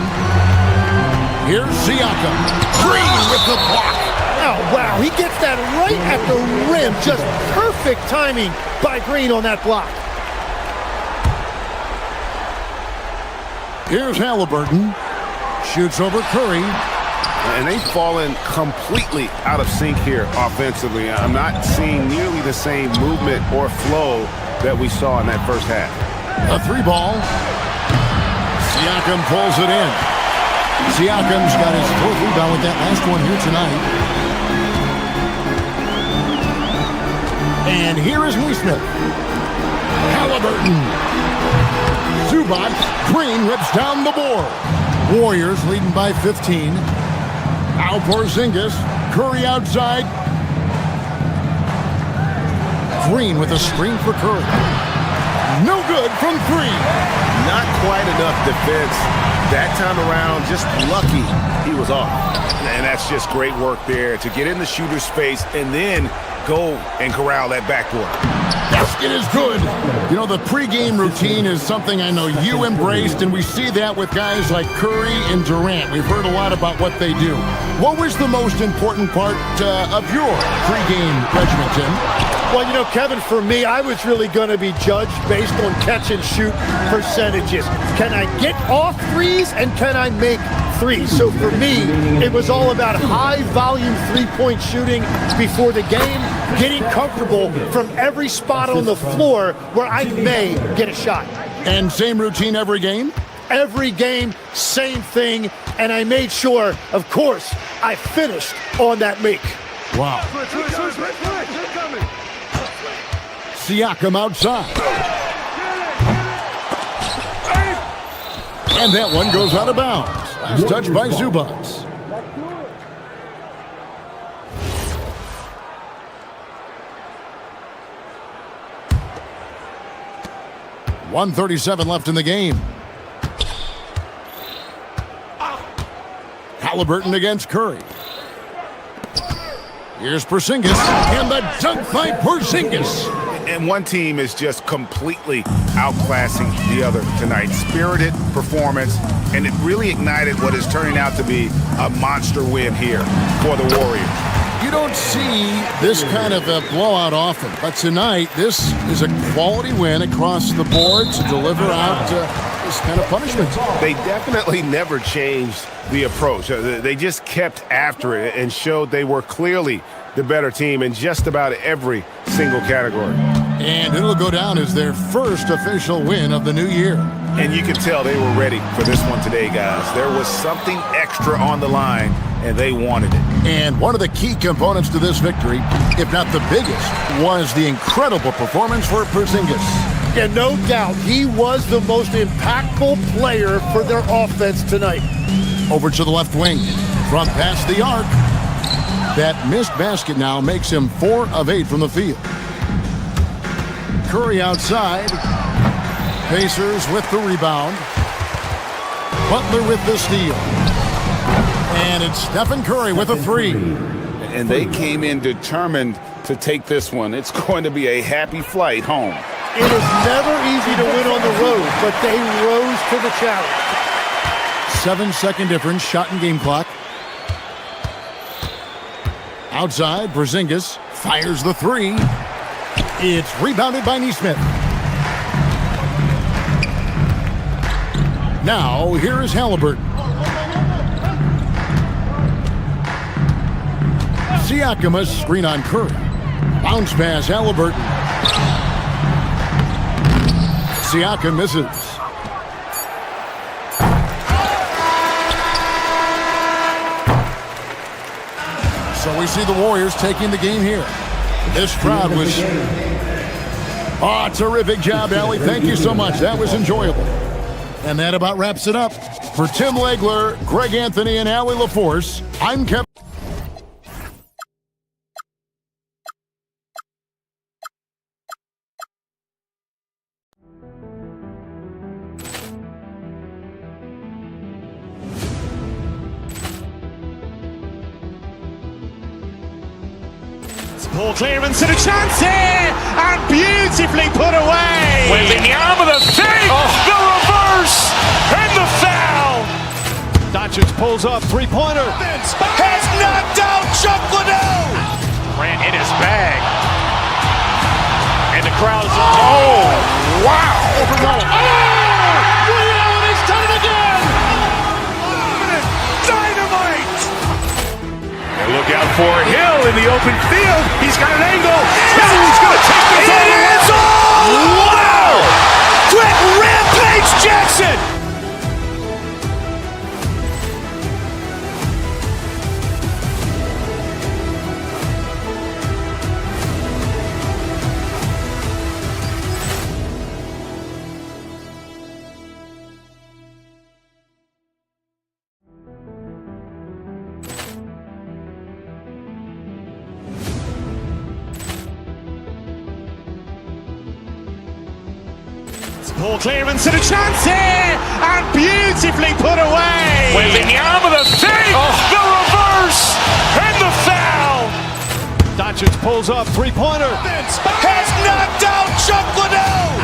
Here's Siakam. Green with the block. Oh, wow. He gets that right at the rim. Just perfect timing by Green on that block. Here's Halliburton. Shoots over Curry. And they've fallen completely out of sync here offensively. I'm not seeing nearly the same movement or flow that we saw in that first half. A 3-ball. Siakam pulls it in. Siakam's got his 4th rebound with that last one here tonight. And here is Neesmith. Halliburton. Zubac. Green rips down the board. Warriors leading by 15. Now Porzingis. Curry outside. Green with a screen for Curry. No good from 3. Not quite enough defense that time around. Just lucky he was off. And that's just great work there to get in the shooter's face and then go and corral that backboard. Basket is good. You know, the pregame routine is something I know you embraced, and we see that with guys like Curry and Durant. We've heard a lot about what they do. What was the most important part of your pregame regimen, Tim? Well, you know, Kevin, for me, I was really going to be judged based on catch-and-shoot percentages. Can I get off threes, and can I make threes? So for me, it was all about high-volume three-point shooting before the game, getting comfortable from every spot on the floor where I may get a shot. And same routine every game? Every game, same thing, and I made sure, of course, I finished on that make. Wow. Siakam outside. And that one goes out of bounds. Last touch by Zubac. .137 left in the game. Halliburton against Curry. Here's Porzingis, and the dunk by Porzingis. And one team is just completely outclassing the other tonight. Spirited performance, and it really ignited what is turning out to be a monster win here for the Warriors. You don't see this kind of a blowout often, but tonight this is a quality win across the board to deliver out this kind of punishment. They definitely never changed the approach. They just kept after it and showed they were clearly the better team in just about every single category. And it'll go down as their first official win of the new year. And you can tell they were ready for this one today, guys. There was something extra on the line, and they wanted it. And one of the key components to this victory, if not the biggest, was the incredible performance for Porzingis. Yeah, no doubt, he was the most impactful player for their offense tonight. Over to the left wing, from past the arc. That missed basket now makes him 4 of 8 from the field. Curry outside. Pacers with the rebound. Butler with the steal. And it's Stephen Curry with a 3. And they came in determined to take this one. It's going to be a happy flight home. It is never easy to win on the road, but they rose to the challenge. 7-second difference, shot and game clock. Outside, Porzingis fires the 3. It's rebounded by Neesmith. Now, here is Halliburton. Siakam, a screen on Curry. Bounce pass, Halliburton. Siakam misses. So we see the Warriors taking the game here. This crowd was... Oh, terrific job, Allie. Thank you so much. That was enjoyable. And that about wraps it up. For Tim Legler, Greg Anthony, and Allie LaForce, I'm Kevin. Ball clearance and a chance here, and beautifully put away. With the arm of the fake, the reverse, and the foul. Doncic pulls up, three-pointer. Has knocked out Chuck Liddell. Grant in his bag. And the crowd is, oh, wow. Ray Allen has done it again. Dynamite. And look out for Hill in the open field. He's got an angle. He's going to take this all the way. Wow! Quick rampage Jackson. Ball clearance and a chance here, and beautifully put away. With the arm of the fake, the reverse, and the foul. Doncic pulls up, three-pointer. Has knocked out Chuck Liddell.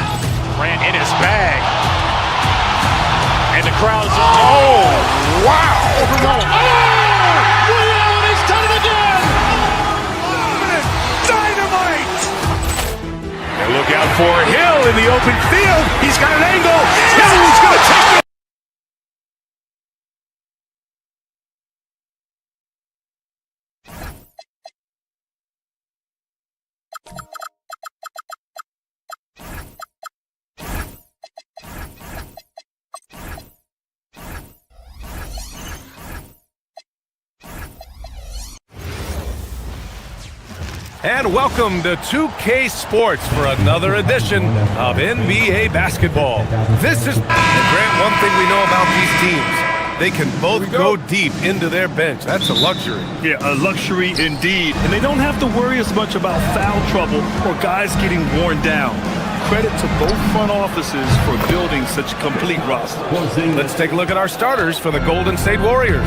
Grant in his bag. And the crowd is, oh, wow. Ray Allen has done it again. Dynamite. And look out for Hill in the open field. He's got an angle. Hill's going to take it. And welcome to 2K Sports for another edition of NBA basketball. This is, and Grant, one thing we know about these teams, they can both go deep into their bench. That's a luxury. Yeah, a luxury indeed. And they don't have to worry as much about foul trouble or guys getting worn down. Credit to both front offices for building such a complete roster. Let's take a look at our starters for the Golden State Warriors.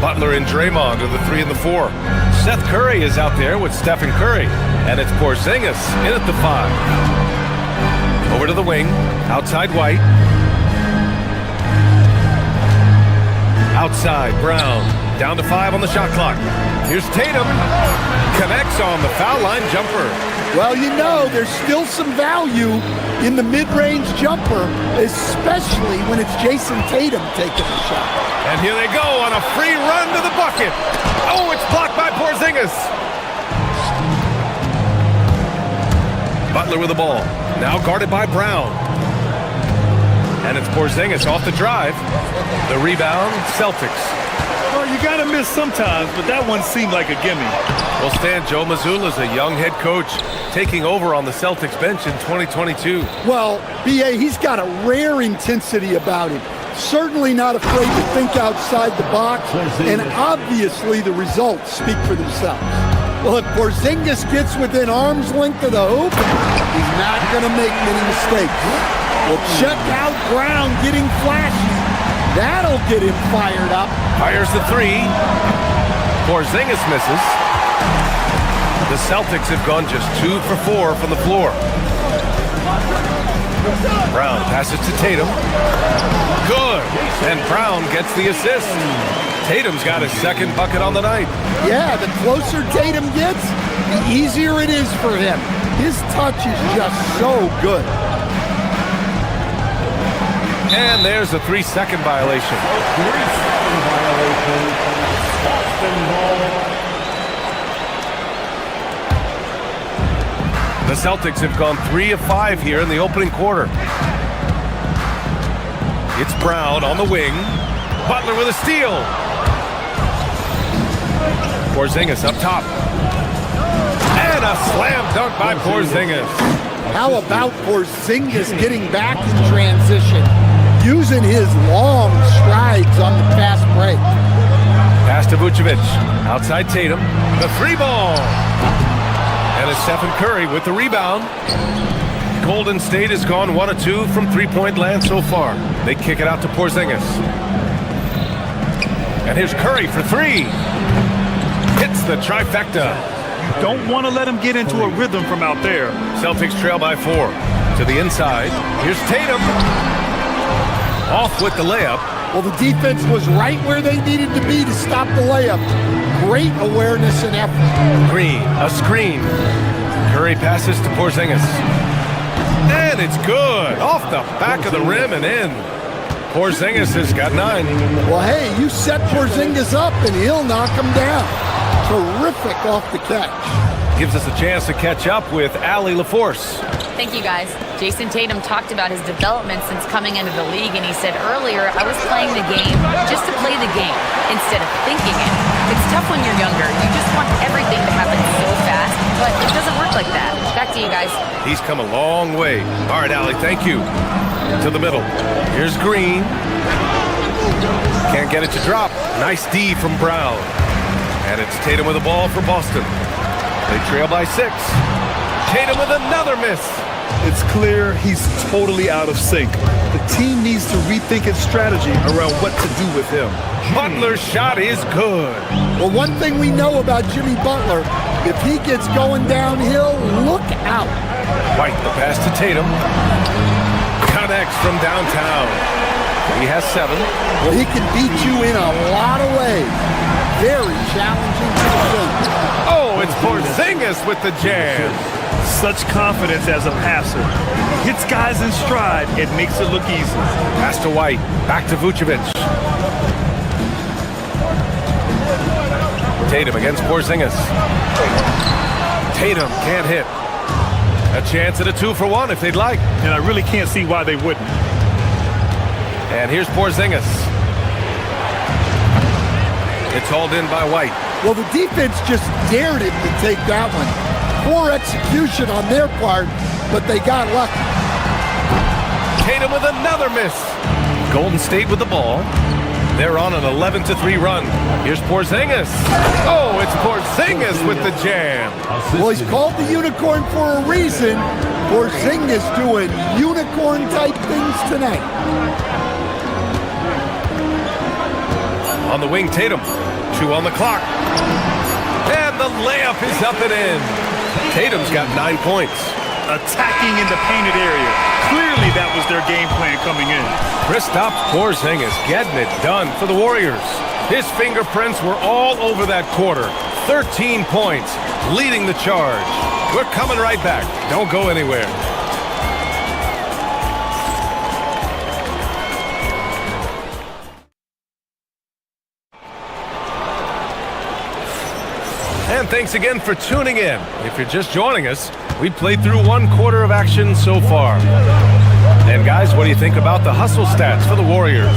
Butler and Draymond are the 3 and the 4. Seth Curry is out there with Stephen Curry. And it's Porzingis in at the 5. Over to the wing, outside White. Outside Brown, down to 5 on the shot clock. Here's Tatum, connects on the foul line jumper. Well, you know, there's still some value in the mid-range jumper, especially when it's Jason Tatum taking the shot. And here they go on a free run to the bucket. Oh, it's blocked by Porzingis. Butler with the ball, now guarded by Brown. And it's Porzingis off the drive. The rebound, Celtics. Well, you got to miss sometimes, but that one seemed like a gimme. Well, Stan, Joe Mazzulla is a young head coach taking over on the Celtics bench in 2022. Well, B.A., he's got a rare intensity about him. Certainly not afraid to think outside the box, and obviously the results speak for themselves. Well, if Porzingis gets within arm's length of the hoop, he's not going to make many mistakes. Well, check out Brown getting flashy. That'll get him fired up. Fires the 3. Porzingis misses. The Celtics have gone just 2 for 4 from the floor. Brown passes to Tatum. Good. And Brown gets the assist. Tatum's got his second bucket on the night. Yeah, the closer Tatum gets, the easier it is for him. His touch is just so good. And there's a 3-second violation. 3-second violation. Boston ball. The Celtics have gone 3 of 5 here in the opening quarter. It's Brown on the wing. Butler with a steal. Porzingis up top. And a slam dunk by Porzingis. How about Porzingis getting back in transition, using his long strides on the fast break? Pass to Vucevic. Outside Tatum. The 3-ball. And it's Stephen Curry with the rebound. Golden State has gone 1 of 2 from three-point land so far. They kick it out to Porzingis. And here's Curry for 3. Hits the trifecta. You don't want to let him get into a rhythm from out there. Celtics trail by 4. To the inside. Here's Tatum. Off with the layup. Well, the defense was right where they needed to be to stop the layup. Great awareness and effort. Green, a screen. Curry passes to Porzingis. And it's good. Off the back of the rim and in. Porzingis has got 9. Well, hey, you set Porzingis up and he'll knock him down. Terrific off the catch. Gives us a chance to catch up with Allie LaForce. Thank you, guys. Jason Tatum talked about his development since coming into the league, and he said earlier, I was playing the game just to play the game instead of thinking it. It's tough when you're younger. You just want everything to happen so fast, but it doesn't work like that. Back to you guys. He's come a long way. All right, Allie, thank you. To the middle. Here's Green. Can't get it to drop. Nice D from Brown. And it's Tatum with the ball for Boston. They trail by 6. Tatum with another miss. It's clear he's totally out of sync. The team needs to rethink its strategy around what to do with him. Butler's shot is good. Well, one thing we know about Jimmy Butler, if he gets going downhill, look out. White, the pass to Tatum. Connects from downtown. He has 7. Well, he can beat you in a lot of ways. Very challenging to defend. Oh, it's Porzingis with the jam. Such confidence as a passer. Hits guys in stride. It makes it look easy. Pass to White. Back to Vucevic. Tatum against Porzingis. Tatum can't hit. A chance at a 2-for-1 if they'd like. And I really can't see why they wouldn't. And here's Porzingis. It's hauled in by White. Well, the defense just dared him to take that one. Poor execution on their part, but they got lucky. Tatum with another miss. Golden State with the ball. They're on an 11-3 run. Here's Porzingis. Oh, it's Porzingis with the jam. Well, he's called the unicorn for a reason. Porzingis doing unicorn-type things tonight. On the wing, Tatum. 2 on the clock. And the layup is up and in. Tatum's got 9 points. Attacking in the painted area. Clearly that was their game plan coming in. Kristaps Porzingis getting it done for the Warriors. His fingerprints were all over that quarter. 13 points, leading the charge. We're coming right back. Don't go anywhere. And thanks again for tuning in. If you're just joining us, we played through 1 quarter of action so far. And guys, what do you think about the hustle stats for the Warriors?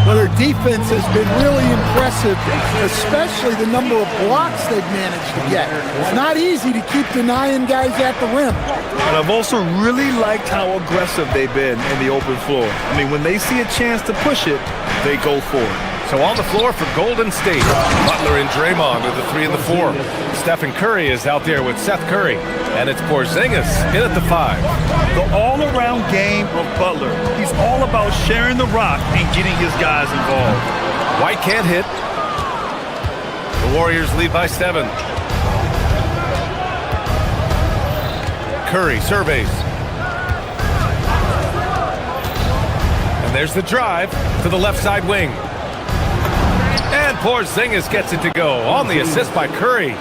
Well, their defense has been really impressive, especially the number of blocks they've managed to get. It's not easy to keep denying guys at the rim. And I've also really liked how aggressive they've been in the open floor. I mean, when they see a chance to push it, they go for it. So on the floor for Golden State, Butler and Draymond are the 3 and the 4. Stephen Curry is out there with Seth Curry. And it's Porzingis in at the 5. The all-around game of Butler. He's all about sharing the rock and getting his guys involved. White can't hit. The Warriors lead by 7. Curry surveys. And there's the drive to the left side wing. And Porzingis gets it to go on the assist by Curry.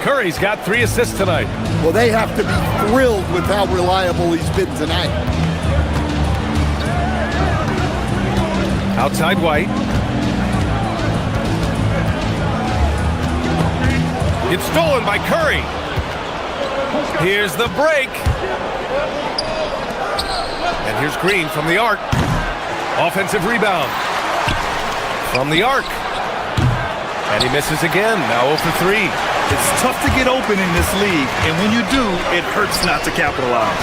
Curry's got 3 assists tonight. Well, they have to be thrilled with how reliable he's been tonight. Outside White. It's stolen by Curry. Here's the break. And here's Green from the arc. Offensive rebound. From the arc. And he misses again, now 0 for 3. It's tough to get open in this league, and when you do, it hurts not to capitalize.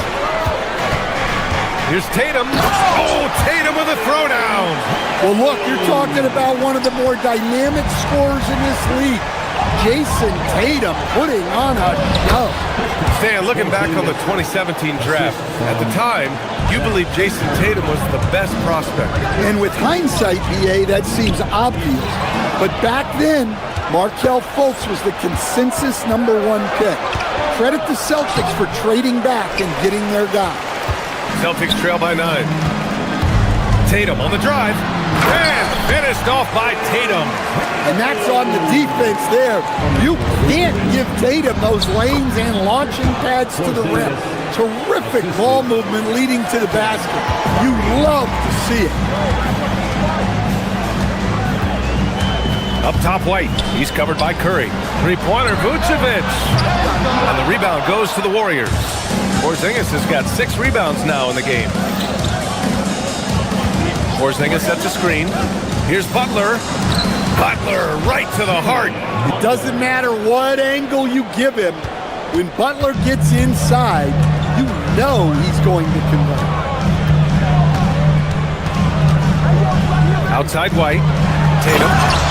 Here's Tatum. Oh, Tatum with a throwdown. Well, look, you're talking about one of the more dynamic scorers in this league. Jason Tatum putting on a show. Stan, looking back on the 2017 draft, at the time, you believed Jason Tatum was the best prospect. And with hindsight, BA, that seems obvious. But back then, Markelle Fultz was the consensus #1 pick. Credit the Celtics for trading back and getting their guy. Celtics trail by 9. Tatum on the drive. And finished off by Tatum. And that's on the defense there. You can't give Tatum those lanes and launching pads to the rim. Terrific ball movement leading to the basket. You love to see it. Up top, White. He's covered by Curry. Three-pointer, Vucevic. And the rebound goes to the Warriors. Porzingis has got 6 rebounds now in the game. Porzingis sets a screen. Here's Butler. Butler right to the heart. It doesn't matter what angle you give him. When Butler gets inside, you know he's going to convert. Outside White. Tatum.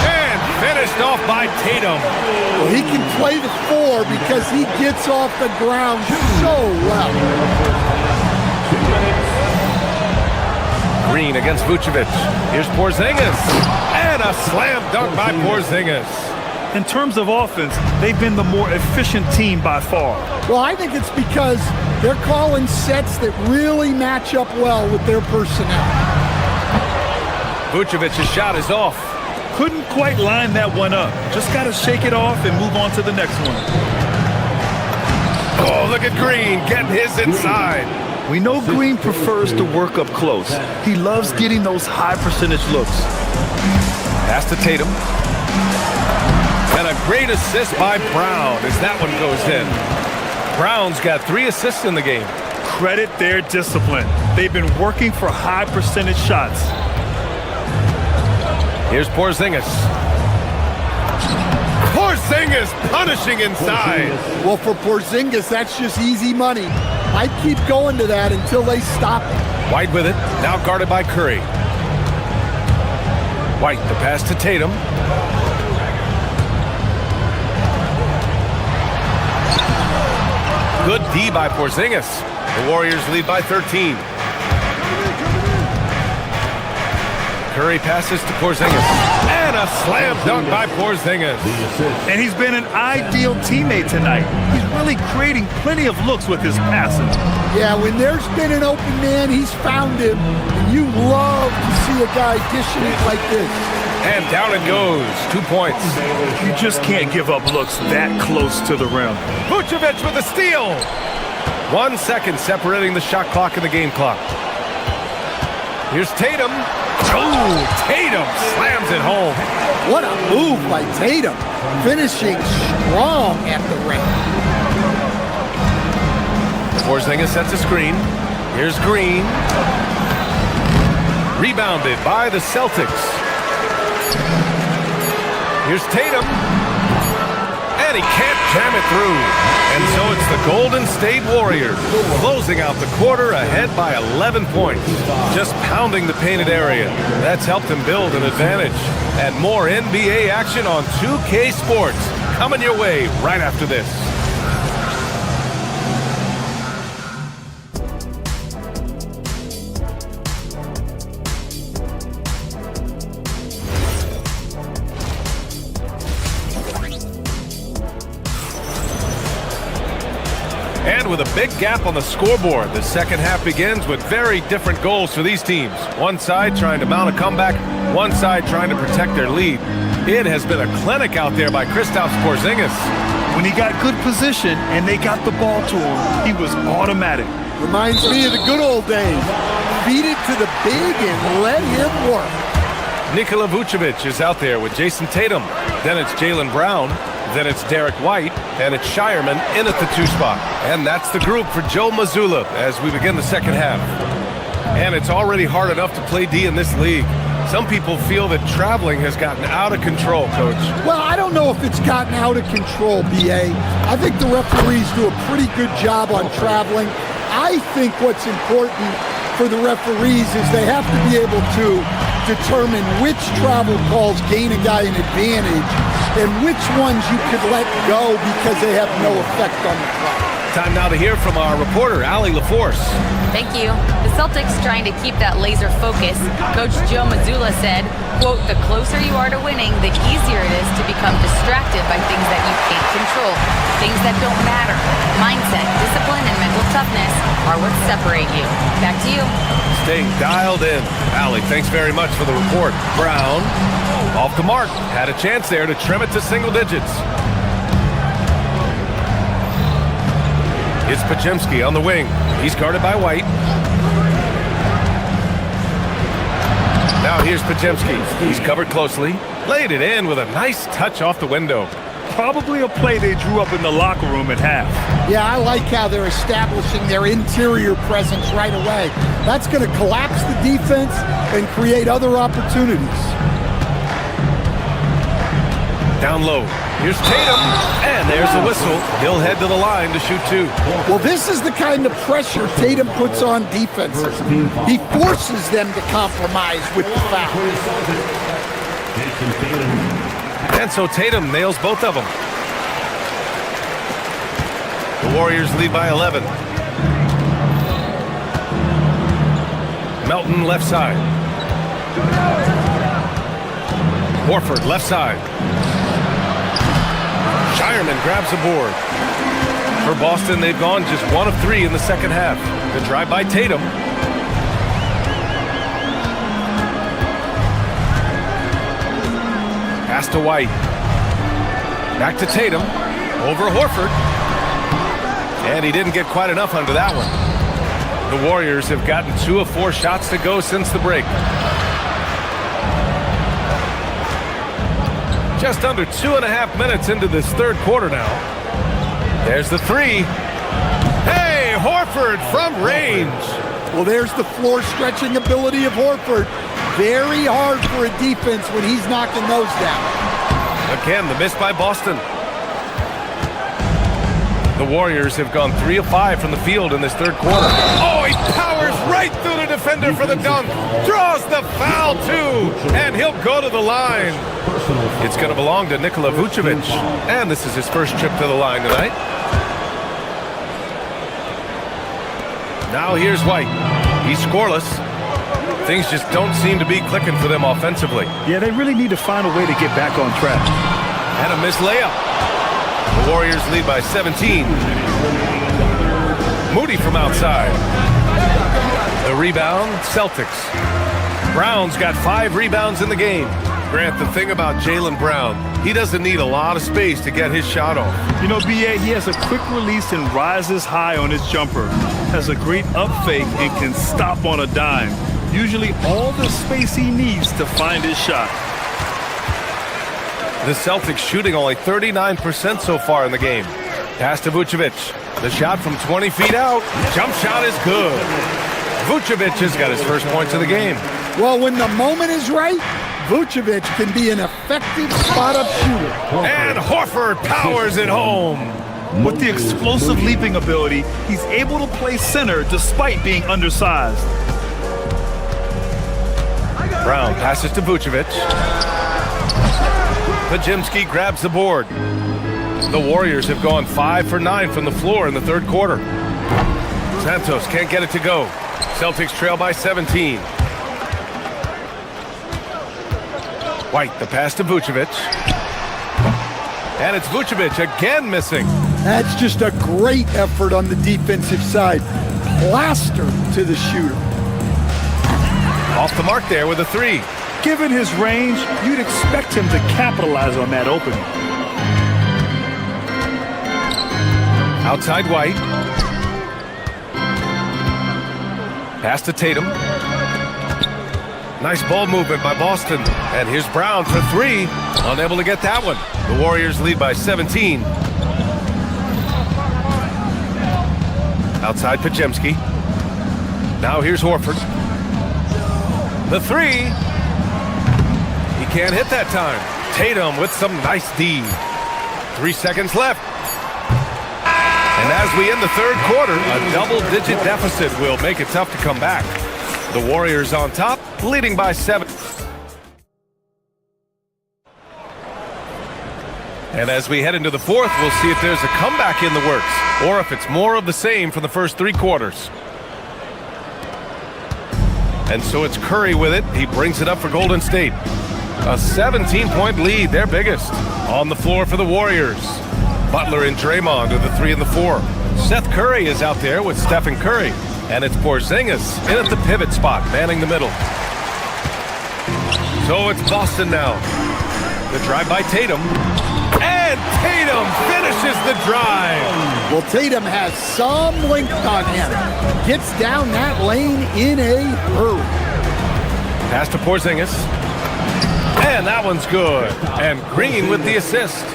And finished off by Tatum. Well, he can play the 4 because he gets off the ground so well. Green against Vucevic. Here's Porzingis. And a slam dunk by Porzingis. In terms of offense, they've been the more efficient team by far. Well, I think it's because they're calling sets that really match up well with their personnel. Vucevic's shot is off. Couldn't quite line that one up. Just got to shake it off and move on to the next one. Oh, look at Green getting his inside. We know Green prefers to work up close. He loves getting those high percentage looks. Pass to Tatum. And a great assist by Brown as that one goes in. Brown's got 3 assists in the game. Credit their discipline. They've been working for high percentage shots. Here's Porzingis. Porzingis punishing inside. Well, for Porzingis, that's just easy money. I'd keep going to that until they stop it. White with it, now guarded by Curry. White, the pass to Tatum. Good D by Porzingis. The Warriors lead by 13. Curry passes to Porzingis. And a slam dunk by Porzingis. And he's been an ideal teammate tonight. He's really creating plenty of looks with his passing. Yeah, when there's been an open man, he's found him. And you love to see a guy dishing it like this. And down it goes. 2 points. You just can't give up looks that close to the rim. Vucevic with a steal. 1 second separating the shot clock and the game clock. Here's Tatum. Oh, Tatum slams it home. What a move by Tatum. Finishing strong at the rim. Porzingis sets a screen. Here's Green. Rebounded by the Celtics. Here's Tatum. And he can't jam it through. And so it's the Golden State Warriors closing out the quarter ahead by 11 points. Just pounding the painted area. That's helped them build an advantage. And more NBA action on 2K Sports coming your way right after this. And with a big gap on the scoreboard, the second half begins with very different goals for these teams. One side trying to mount a comeback, one side trying to protect their lead. It has been a clinic out there by Kristaps Porzingis. When he got good position and they got the ball to him, he was automatic. Reminds me of the good old days. Feed it to the big and let him work. Nikola Vucevic is out there with Jason Tatum. Then it's Jaylen Brown. Then it's Derek White, and it's Shireman in at the 2 spot. And that's the group for Joe Mazzulla as we begin the second half. And it's already hard enough to play D in this league. Some people feel that traveling has gotten out of control, Coach. Well, I don't know if it's gotten out of control, B.A. I think the referees do a pretty good job on traveling. I think what's important for the referees is they have to be able to determine which travel calls gain a guy an advantage and which ones you could let go because they have no effect on the play. Time now to hear from our reporter, Allie LaForce. Thank you. The Celtics trying to keep that laser focus. Coach Joe Mazzulla said, quote, "The closer you are to winning, the easier it is to become distracted by things that you can't control, things that don't matter. Mindset, discipline, and mental toughness are what separate you." Back to you. Staying dialed in. Allie, thanks very much for the report. Brown, off the mark. Had a chance there to trim it to single digits. It's Podziemski on the wing. He's guarded by White. Now here's Podziemski. He's covered closely. Laid it in with a nice touch off the window. Probably a play they drew up in the locker room at half. Yeah, I like how they're establishing their interior presence right away. That's going to collapse the defense and create other opportunities. Down low. Here's Tatum, and there's the whistle. He'll head to the line to shoot two. Well, this is the kind of pressure Tatum puts on defenses. He forces them to compromise with the foul. And so Tatum nails both of them. The Warriors lead by 11. Melton left side. Horford left side. Shireman grabs the board. For Boston, they've gone just 1 of 3 in the second half. The drive by Tatum. Pass to White. Back to Tatum. Over Horford. And he didn't get quite enough under that one. The Warriors have gotten 2 of 4 shots to go since the break. Just under 2.5 minutes into this third quarter now. There's the three. Hey, Horford from range. Well, there's the floor stretching ability of Horford. Very hard for a defense when he's knocking those down. Again, the miss by Boston. The Warriors have gone 3 of 5 from the field in this third quarter. Oh, he powers right through the defender for the dunk. Draws the foul, too. And he'll go to the line. It's going to belong to Nikola Vucevic. And this is his first trip to the line tonight. Now here's White. He's scoreless. Things just don't seem to be clicking for them offensively. Yeah, they really need to find a way to get back on track. And a missed layup. The Warriors lead by 17. Moody from outside. The rebound, Celtics. Brown's got 5 rebounds in the game. Grant, the thing about Jaylen Brown, he doesn't need a lot of space to get his shot off. You know, B.A., he has a quick release and rises high on his jumper. Has a great up fake and can stop on a dime. Usually all the space he needs to find his shot. The Celtics shooting only 39% so far in the game. Pass to Vucevic. The shot from 20 feet out. Jump shot is good. Vucevic has got his first points of the game. Well, when the moment is right, Vucevic can be an effective spot-up shooter. And Horford powers it home. With the explosive leaping ability, he's able to play center despite being undersized. Brown passes to Vucevic. Podziemski grabs the board. The Warriors have gone 5 for 9 from the floor in the third quarter. Santos can't get it to go. Celtics trail by 17. White, the pass to Vucevic. And it's Vucevic again missing. That's just a great effort on the defensive side. Plaster to the shooter. Off the mark there with a 3. Given his range, you'd expect him to capitalize on that opening. Outside White. Pass to Tatum. Nice ball movement by Boston. And here's Brown for 3. Unable to get that one. The Warriors lead by 17. Outside Podziemski. Now here's Horford. The 3. He can't hit that time. Tatum with some nice D. 3 seconds left. And as we end the third quarter, a double-digit deficit will make it tough to come back. The Warriors on top, leading by 7. And as we head into the fourth, we'll see if there's a comeback in the works, or if it's more of the same from the first 3 quarters. And so it's Curry with it. He brings it up for Golden State. A 17-point lead, their biggest. On the floor for the Warriors. Butler and Draymond are the 3 and the 4. Seth Curry is out there with Stephen Curry. And it's Porzingis in at the pivot spot, manning the middle. So it's Boston now. The drive by Tatum. And Tatum finishes the drive. Well, Tatum has some length on him. Gets down that lane in a hurry. Pass to Porzingis. And that one's good. And Green with the assist.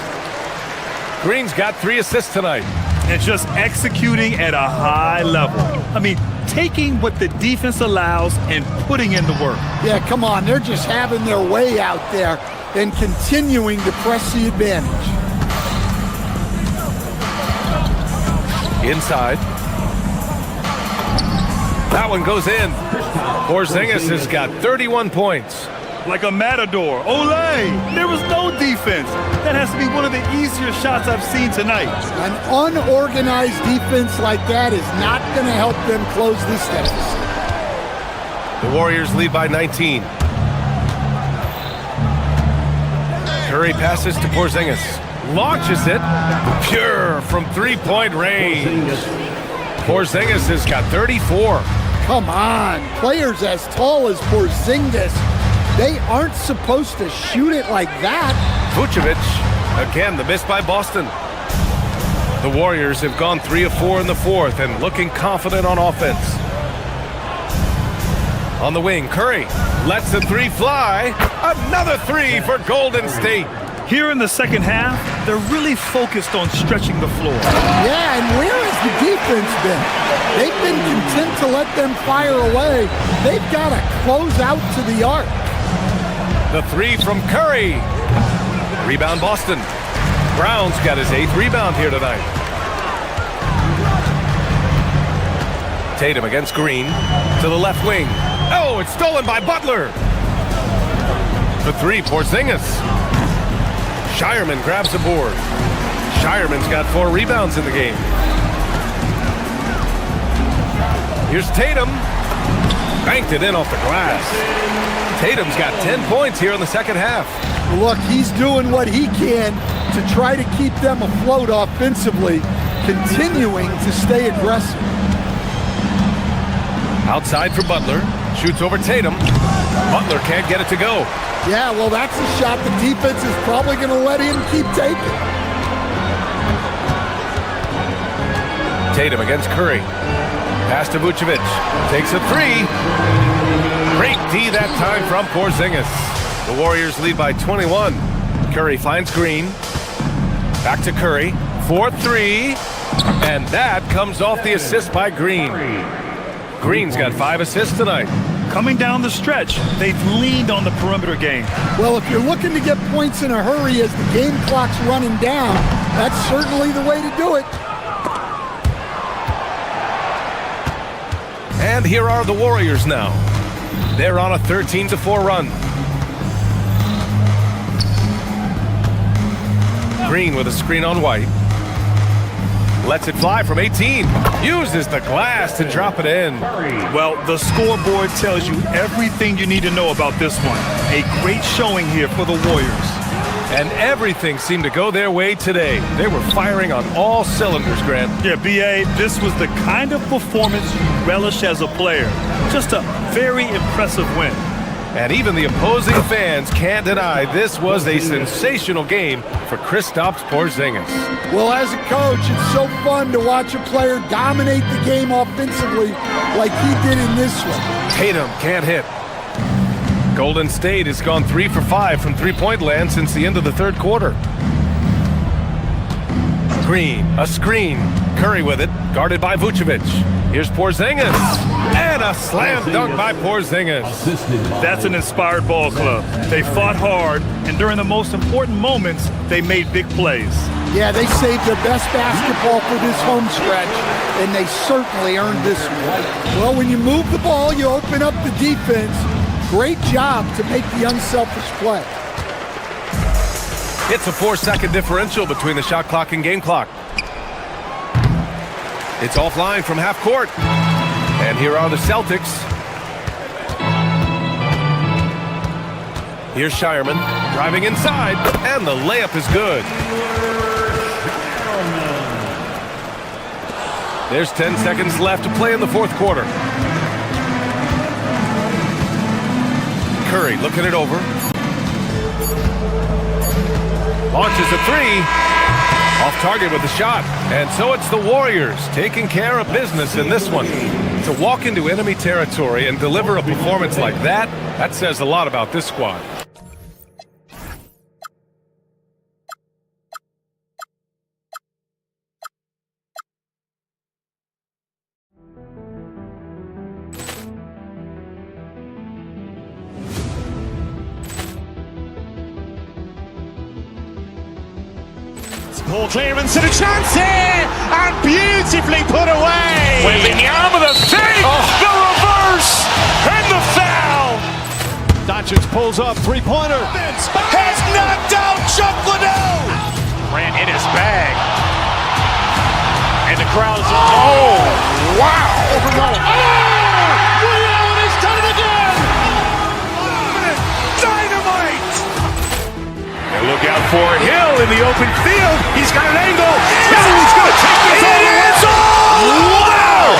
Green's got 3 assists tonight. And just executing at a high level. I mean, taking what the defense allows and putting in the work. Yeah, come on. They're just having their way out there and continuing to press the advantage. Inside. That one goes in. Porzingis has got 31 points. Like a matador. Olé! There was no defense. That has to be one of the easier shots I've seen tonight. An unorganized defense like that is not going to help them close this deficit. The Warriors lead by 19. Curry passes to Porzingis. Launches it. Pure from three-point range. Porzingis has got 34. Come on. Players as tall as Porzingis, they aren't supposed to shoot it like that. Vucevic, again, the miss by Boston. The Warriors have gone 3 of 4 in the fourth and looking confident on offense. On the wing, Curry lets the 3 fly. Another 3 for Golden State. Here in the second half, they're really focused on stretching the floor. Yeah, and where has the defense been? They've been content to let them fire away. They've got to close out to the arc. The 3 from Curry. Rebound Boston. Brown's got his 8th rebound here tonight. Tatum against Green to the left wing. Oh, it's stolen by Butler. The 3, Porzingis. Shireman grabs the board. Shireman's got 4 rebounds in the game. Here's Tatum. Banked it in off the glass. Tatum's got 10 points here in the second half. Look, he's doing what he can to try to keep them afloat offensively, continuing to stay aggressive. Outside for Butler. Shoots over Tatum. Butler can't get it to go. Yeah, well, that's a shot the defense is probably going to let him keep taking. Tatum against Curry. Pass to Vucevic. Takes a 3. Great D that time from Porzingis. The Warriors lead by 21. Curry finds Green. Back to Curry. 4-3. And that comes off the assist by Green. Green's got 5 assists tonight. Coming down the stretch, they've leaned on the perimeter game. Well, if you're looking to get points in a hurry as the game clock's running down, that's certainly the way to do it. And here are the Warriors now. They're on a 13-4 run. Green with a screen on White. Lets it fly from 18. Uses the glass to drop it in. Well, the scoreboard tells you everything you need to know about this one. A great showing here for the Warriors. And everything seemed to go their way today. They were firing on all cylinders, Grant. Yeah, B.A., this was the kind of performance you relish as a player. Just a very impressive win. And even the opposing fans can't deny this was a sensational game for Kristaps Porzingis. Well, as a coach, it's so fun to watch a player dominate the game offensively like he did in this one. Tatum can't hit. Golden State has gone 3 for 5 from three-point land since the end of the third quarter. Green, a screen. Curry with it, guarded by Vucevic. Here's Porzingis. And a slam dunk by Porzingis. That's an inspired ball club. They fought hard, and during the most important moments, they made big plays. Yeah, they saved their best basketball for this home stretch, and they certainly earned this one. Well, when you move the ball, you open up the defense. Great job to make the unselfish play. It's a 4-second differential between the shot clock and game clock. It's offline from half court. And here are the Celtics. Here's Shireman driving inside, and the layup is good. There's 10 seconds left to play in the fourth quarter. Curry looking it over. Launches a three. Off target with a shot. And so it's the Warriors taking care of business in this one. To walk into enemy territory and deliver a performance like that, that says a lot about this squad. Ball clearance and a chance here, and beautifully put away. Wembanyama the fake, the reverse, and the foul. Doncic pulls up, three-pointer. Has knocked out Chuck Liddell. Ran in his bag. And the crowd is, oh, wow. Ray Allen has done it again. Dynamite. And look out for Hill in the open field. He's got an angle. He's going to take this all the way. Wow.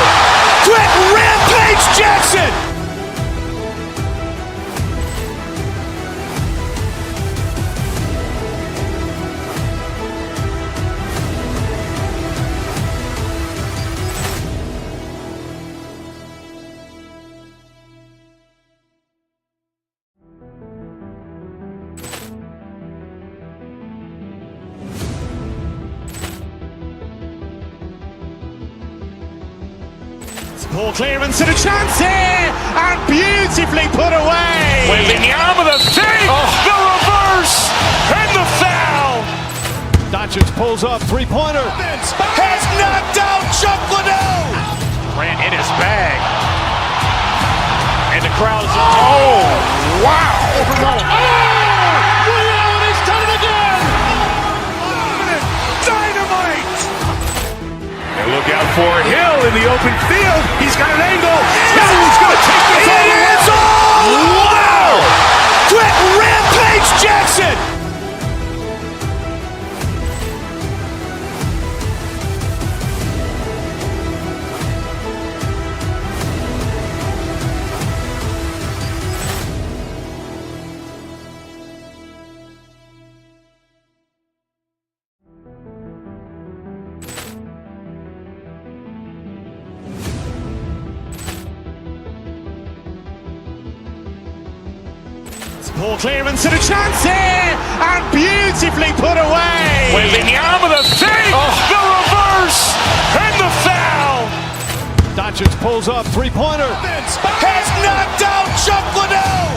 Quick Rampage Jackson. Ball clearance and a chance here, and beautifully put away. Wembanyama the fake, the reverse, and the foul. Doncic pulls up, three-pointer. Has knocked out Chuck Liddell. Ran in his bag. And the crowd is, oh, wow. Ray Allen has done it again. Dynamite. And look out for Hill in the open field. He's got an angle. He's going to take this all the way. Wow. Quick Rampage Jackson. Ball clearance and a chance here, and beautifully put away. Wembanyama the fake, the reverse, and the foul. Doncic pulls up, three-pointer. Has knocked out Chuck Liddell.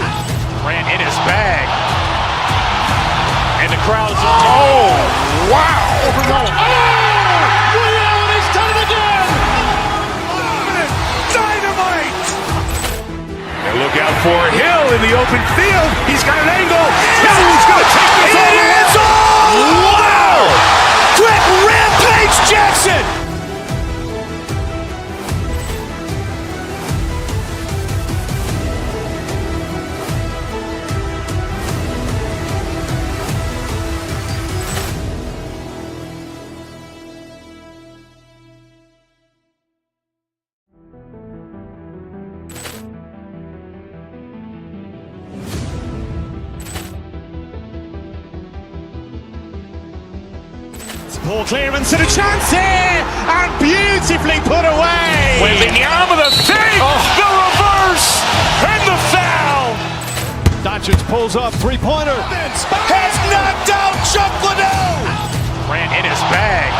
Ran in his bag. And the crowd is, oh, wow. Ray Allen has done it again. Dynamite. And look out for Hill in the open field. He's got an angle. He's going to take this all the way. Wow. Quick Rampage Jackson. Ball clearance and a chance here, and beautifully put away. Wembanyama the fake, the reverse, and the foul. Doncic pulls up, three-pointer. Has knocked out Chuck Liddell. Ran in his bag.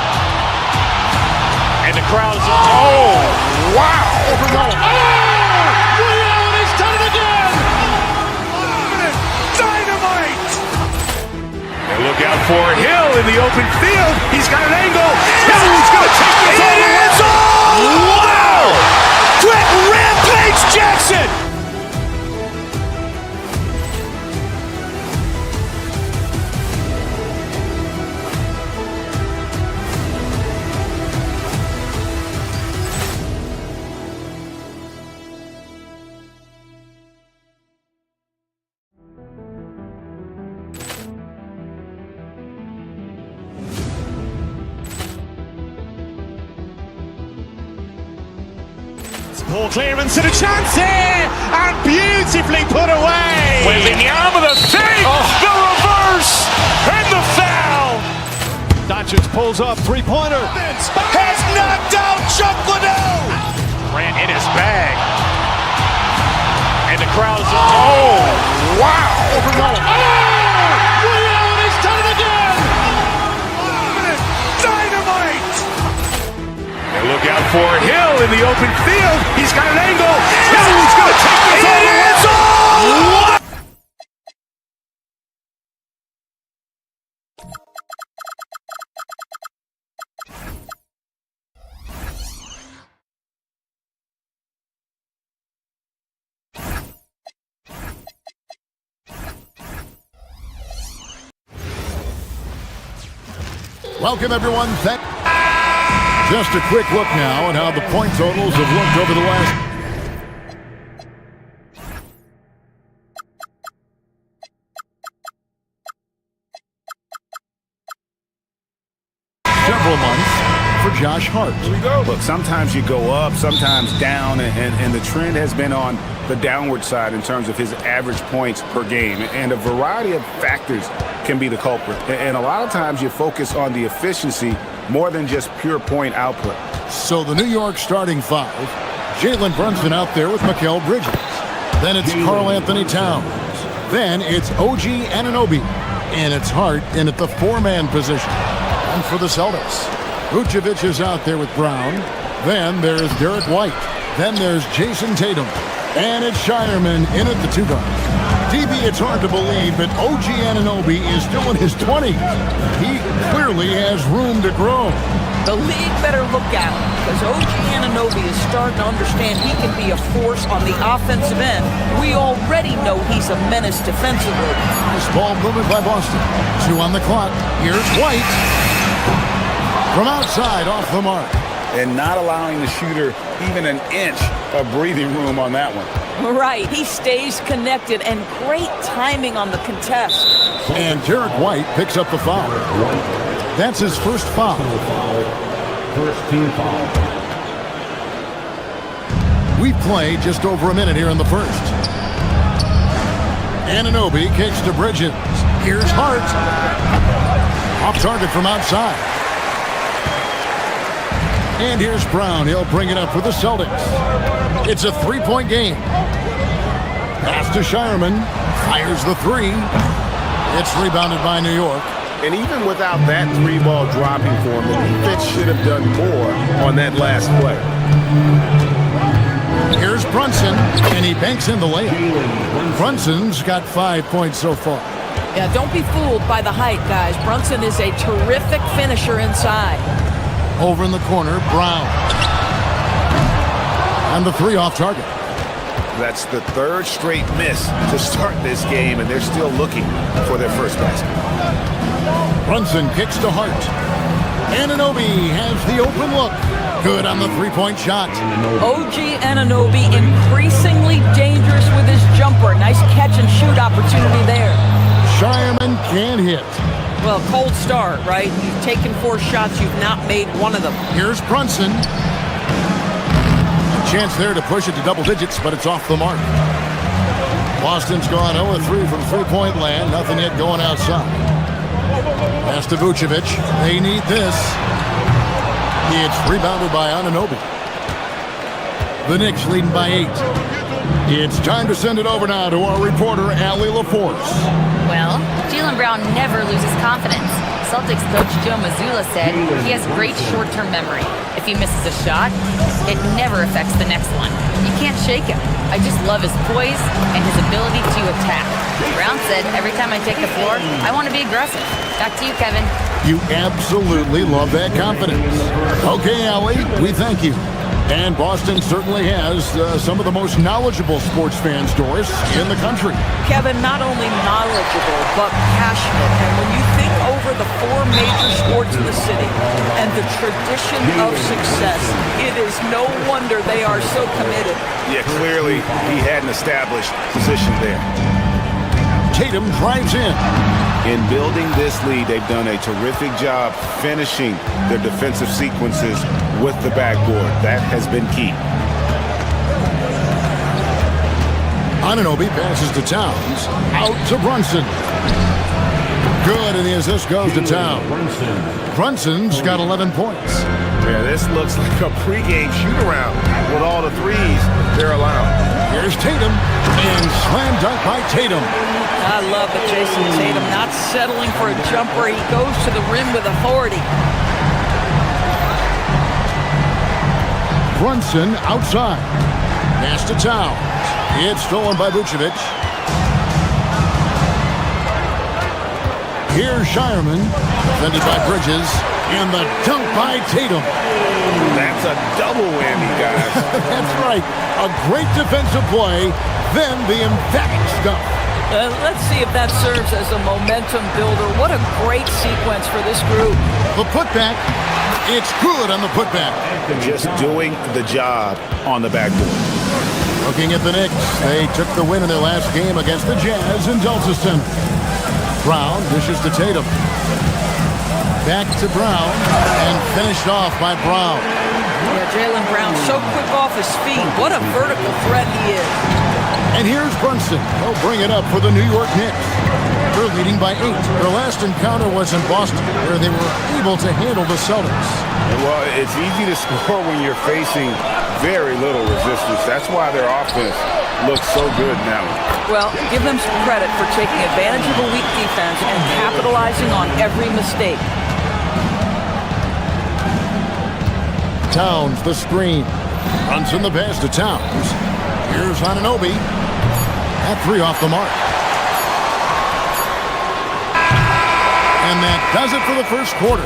And the crowd is, oh, wow. Ray Allen has done it again. Dynamite. And look out for Hill in the open field. He's got an angle. He's going to take this all the way. Wow. Quick Rampage Jackson. Poor clearance and a chance here, and beautifully put away. Wembanyama the save, the reverse, and the foul. Doncic pulls up, three-pointer. Has knocked out Chuck Liddell. Ran in his bag. And the crowd is, oh, wow. Realty's done it again. Dynamite. And look out for Hill in the open field. He's got an angle. He's going to take this all the way. Welcome, everyone. Just a quick look now at how the point totals have looked over the last several months for Josh Hart. Here we go. Look, sometimes you go up, sometimes down, and the trend has been on the downward side in terms of his average points per game. And a variety of factors can be the culprit. And a lot of times you focus on the efficiency more than just pure point output. So the New York starting five, Jalen Brunson out there with Mikal Bridges. Then it's Karl Anthony Towns. Then it's OG Anunoby. And it's Hart in at the four-man position. And for the Celtics, Vucevic is out there with Brown. Then there's Derek White. Then there's Jason Tatum. And it's Shireman in at the two guard. DB, it's hard to believe, but OG Anunoby is still in his 20s. He clearly has room to grow. The league better look at him, because OG Anunoby is starting to understand he can be a force on the offensive end. We already know he's a menace defensively. This ball movement by Boston. 2 on the clock. Here's White. From outside, off the mark. And not allowing the shooter even an inch of breathing room on that one. Right, he stays connected, and great timing on the contest. And Derek White picks up the foul. That's his first foul. First team foul. We've played just over a minute here in the first. Anunoby kicks to Bridges. Here's Hart. Off target from outside. And here's Brown. He'll bring it up for the Celtics. It's a three-point game. Pass to Shireman. Fires the three. It's rebounded by New York. And even without that three-ball dropping for him, the defense should have done more on that last play. Here's Brunson, and he banks in the layup. Brunson's got 5 points so far. Yeah, don't be fooled by the height, guys. Brunson is a terrific finisher inside. Over in the corner, Brown. And the three off target. That's the third straight miss to start this game, and they're still looking for their first basket. Brunson kicks to Hart. Anunoby has the open look. Good on the three-point shot. OG Anunoby increasingly dangerous with his jumper. Nice catch and shoot opportunity there. Shireman can hit. Well, cold start, right? You've taken 4 shots, you've not made one of them. Here's Brunson. A chance there to push it to double digits, but it's off the mark. Boston's gone 0-3 from three-point land. Nothing yet going outside. Pass to Vucevic. They need this. It's rebounded by Anunoby. The Knicks leading by 8. It's time to send it over now to our reporter, Allie LaForce. Well, Jaylen Brown never loses confidence. Celtics coach Joe Mazzulla said he has great short-term memory. If he misses a shot, it never affects the next one. You can't shake him. I just love his poise and his ability to attack. Brown said, every time I take the floor, I want to be aggressive. Back to you, Kevin. You absolutely love that confidence. Okay, Allie, we thank you. And Boston certainly has some of the most knowledgeable sports fan stores in the country. Kevin, not only knowledgeable, but passionate. And when you think over the 4 major sports in the city and the tradition of success, it is no wonder they are so committed. Yeah, clearly he had an established position there. Tatum drives in. In building this lead, they've done a terrific job finishing their defensive sequences with the backboard. That has been key. Anunoby passes to Towns. Out to Brunson. Good, and the assist goes to Towns. Brunson's got 11 points. Yeah, this looks like a pregame shoot-around with all the threes they're allowed. Here's Tatum, and slam dunk by Tatum. I love it, Jason Tatum not settling for a jumper. He goes to the rim with authority. Brunson outside. Pass to Towns. It's stolen by Vucevic. Here's Shireman, defended by Bridges, and the dunk by Tatum. That's a double whammy, guys. That's right. A great defensive play, then the emphatic stuff. Let's see if that serves as a momentum builder. What a great sequence for this group. The putback. It's good on the putback. Just doing the job on the backboard. Looking at the Knicks, they took the win in their last game against the Jazz in Delta Center. Brown dishes to Tatum. Back to Brown, and finished off by Brown. Yeah, Jaylen Brown so quick off his feet. What a vertical threat he is. And here's Brunson. He'll bring it up for the New York Knicks. They're leading by 8. Their last encounter was in Boston, where they were able to handle the Celtics. Well, it's easy to score when you're facing very little resistance. That's why their offense looks so good now. Well, give them some credit for taking advantage of a weak defense and capitalizing on every mistake. Towns, the screen. Brunson the pass to Towns. Here's Anunoby. At 3 off the mark. And that does it for the first quarter.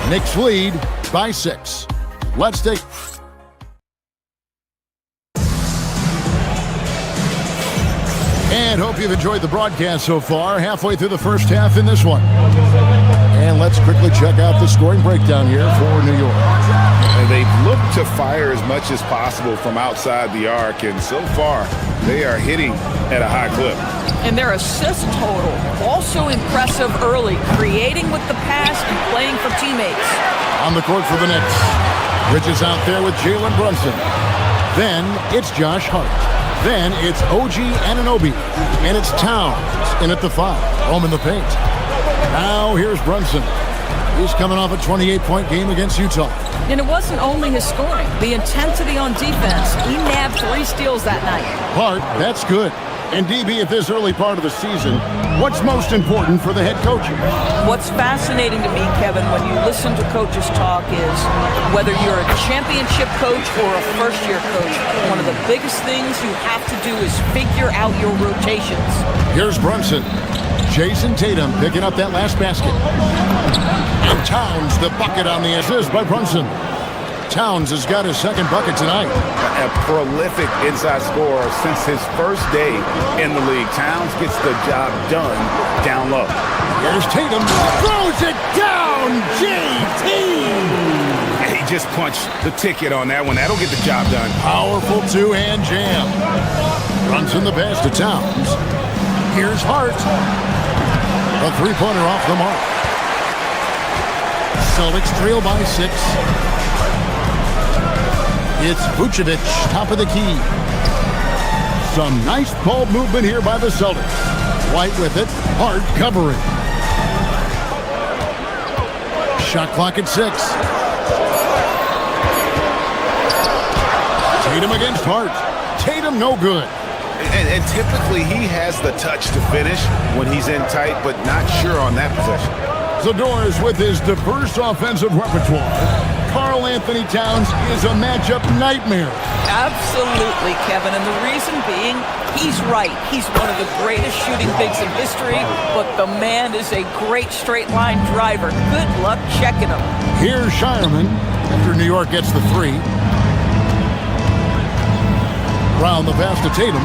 Knicks lead by 6. Let's take... And hope you've enjoyed the broadcast so far. Halfway through the first half in this one. And let's quickly check out the scoring breakdown here for New York. And they've looked to fire as much as possible from outside the arc, and so far they are hitting at a high clip. And their assist total, also impressive early, creating with the pass and playing for teammates. On the court for the Knicks. Bridges out there with Jalen Brunson. Then it's Josh Hart. Then it's OG Anunoby. And it's Towns in at the 5. Home in the paint. Now here's Brunson. He's coming off a 28-point game against Utah. And it wasn't only his scoring. The intensity on defense. He nabbed 3 steals that night. Hart, that's good. And DB, at this early part of the season, what's most important for the head coaches? What's fascinating to me, Kevin, when you listen to coaches talk is whether you're a championship coach or a first-year coach, one of the biggest things you have to do is figure out your rotations. Here's Brunson. Jason Tatum picking up that last basket. And Towns, the bucket on the assist by Brunson. Towns has got his second bucket tonight. A prolific inside scorer since his first day in the league. Towns gets the job done down low. Here's Tatum. Throws it down. JT. He just punched the ticket on that one. That'll get the job done. Powerful two-hand jam. Runs in the pass to Towns. Here's Hart. A three-pointer off the mark. Celtics trail by 6. It's Vucevic, top of the key. Some nice ball movement here by the Celtics. White with it, Hart covering. Shot clock at 6. Tatum against Hart. Tatum no good. And typically he has the touch to finish when he's in tight, but not sure on that possession. Zador's with his diverse offensive repertoire. Karl Anthony Towns is a matchup nightmare. Absolutely, Kevin, and the reason being, he's right. He's one of the greatest shooting bigs in history, but the man is a great straight-line driver. Good luck checking him. Here's Shireman after New York gets the 3. Brown the pass to Tatum.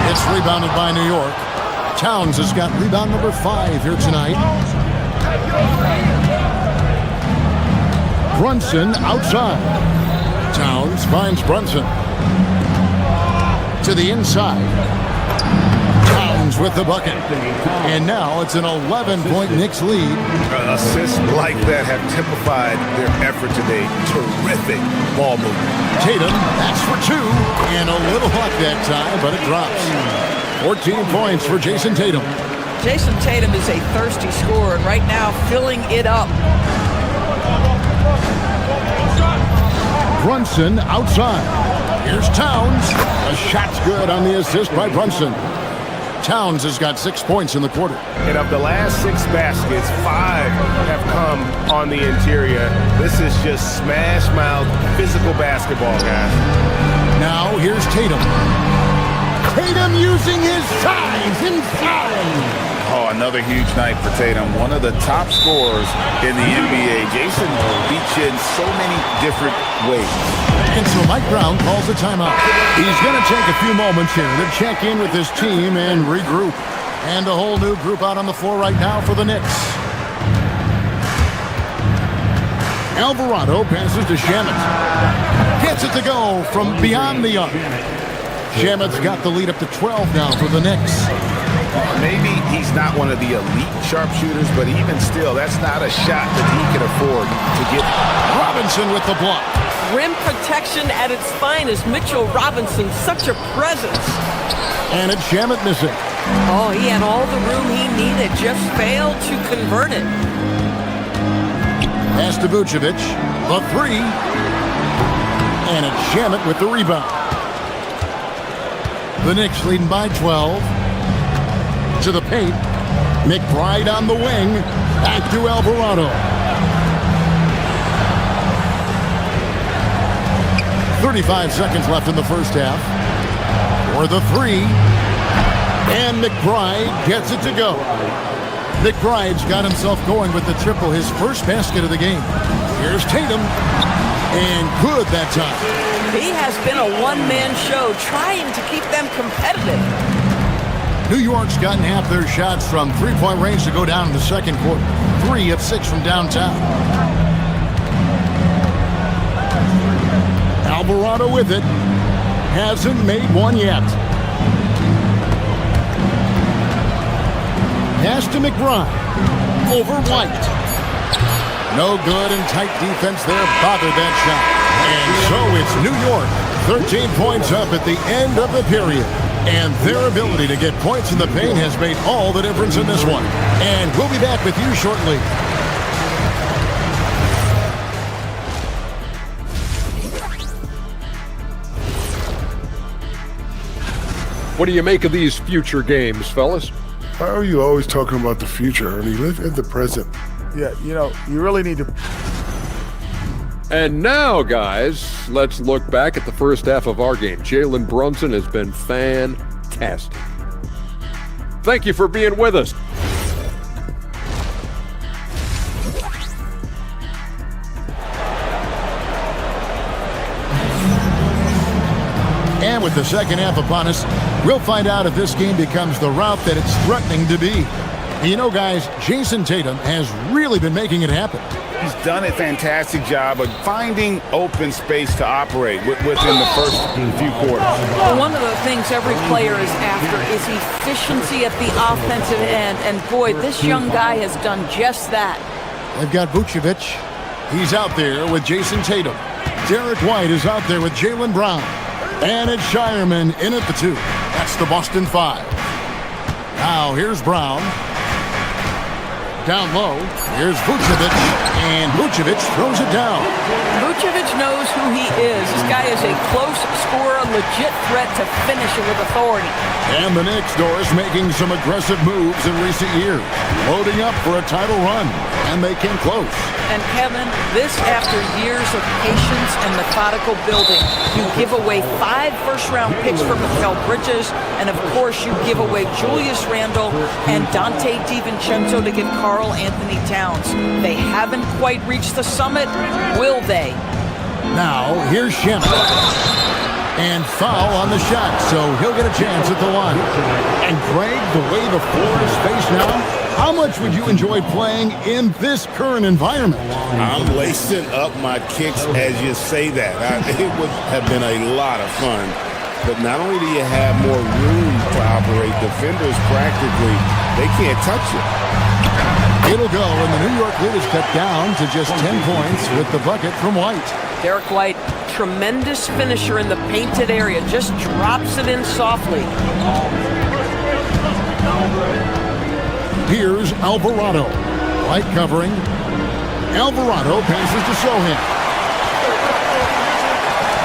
It's rebounded by New York. Towns has got rebound number 5 here tonight. Brunson outside. Towns finds Brunson. To the inside. Towns with the bucket. And now it's an 11-point Knicks lead. Assists like that have typified their effort today. Terrific ball movement. Tatum, that's for 2. And a little luck that time, but it drops. 14 points for Jason Tatum. Jason Tatum is a thirsty scorer, and right now filling it up. Brunson outside. Here's Towns. A shot's good on the assist by Brunson. Towns has got 6 points in the quarter. And of the last 6 baskets, 5 have come on the interior. This is just smash-mouth physical basketball, guys. Now here's Tatum. Tatum using his size inside. Oh, another huge night for Tatum. One of the top scorers in the NBA. Jason beats you in so many different ways. And so Mike Brown calls a timeout. He's going to take a few moments here to check in with his team and regroup. And a whole new group out on the floor right now for the Knicks. Alvarado passes to Shamet. Gets it to go from beyond the arc. Shamet's got the lead up to 12 now for the Knicks. Maybe he's not one of the elite sharpshooters, but even still, that's not a shot that he can afford to get. Robinson with the block. Rim protection at its finest. Mitchell Robinson, such a presence. And it's Shamet missing. Oh, he had all the room he needed, just failed to convert it. Pass to Vucevic, the 3. And it's Shamet with the rebound. The Knicks leading by 12. To the paint. McBride on the wing. Back to Alvarado. 35 seconds left in the first half. For the 3. And McBride gets it to go. McBride's got himself going with the triple, his first basket of the game. Here's Tatum. And good that time. He has been a one-man show trying to keep them competitive. New York's gotten half their shots from three-point range to go down in the second quarter. 3 of 6 from downtown. Alvarado with it. Hasn't made one yet. Pass to McBride. Over White. No good, and tight defense there bothered that shot. And so it's New York. 13 points up at the end of the period. And their ability to get points in the paint has made all the difference in this one. And we'll be back with you shortly. What do you make of these future games, fellas? Why are you always talking about the future, Ernie? Live in the present. Yeah, you know, you really need to. And now, guys, let's look back at the first half of our game. Jalen Brunson has been fantastic. Thank you for being with us. And with the second half upon us, we'll find out if this game becomes the route that it's threatening to be. You know, guys, Jason Tatum has really been making it happen. He's done a fantastic job of finding open space to operate within the first few quarters. Well, one of the things every player is after is efficiency at the offensive end. And boy, this young guy has done just that. They've got Vucevic. He's out there with Jason Tatum. Derek White is out there with Jaylen Brown. And it's Shireman in at the 2. That's the Boston 5. Now here's Brown. Down low, here's Vucevic, and Vucevic throws it down. Vucevic knows who he is. This guy is a close scorer, legit threat to finish it with authority. And the Knicks, Doris, making some aggressive moves in recent years, loading up for a title run, and they came close. And Kevin, this after years of patience and methodical building. You give away 5 first-round picks for Mikal Bridges, and of course you give away Julius Randle and Dante DiVincenzo to get Karl Anthony Towns. They haven't quite reached the summit, will they? Now, here's Shamet. And foul on the shot, so he'll get a chance at the line. And Greg, the way the floor is faced now, how much would you enjoy playing in this current environment? I'm lacing up my kicks as you say that. It would have been a lot of fun but not only do you have more room to operate, defenders practically, they can't touch it. It'll go, and the New York lead is cut down to just 10 points with the bucket from White. Derek White, tremendous finisher in the painted area, just drops it in softly. Here's Alvarado. White covering. Alvarado passes to Sohan.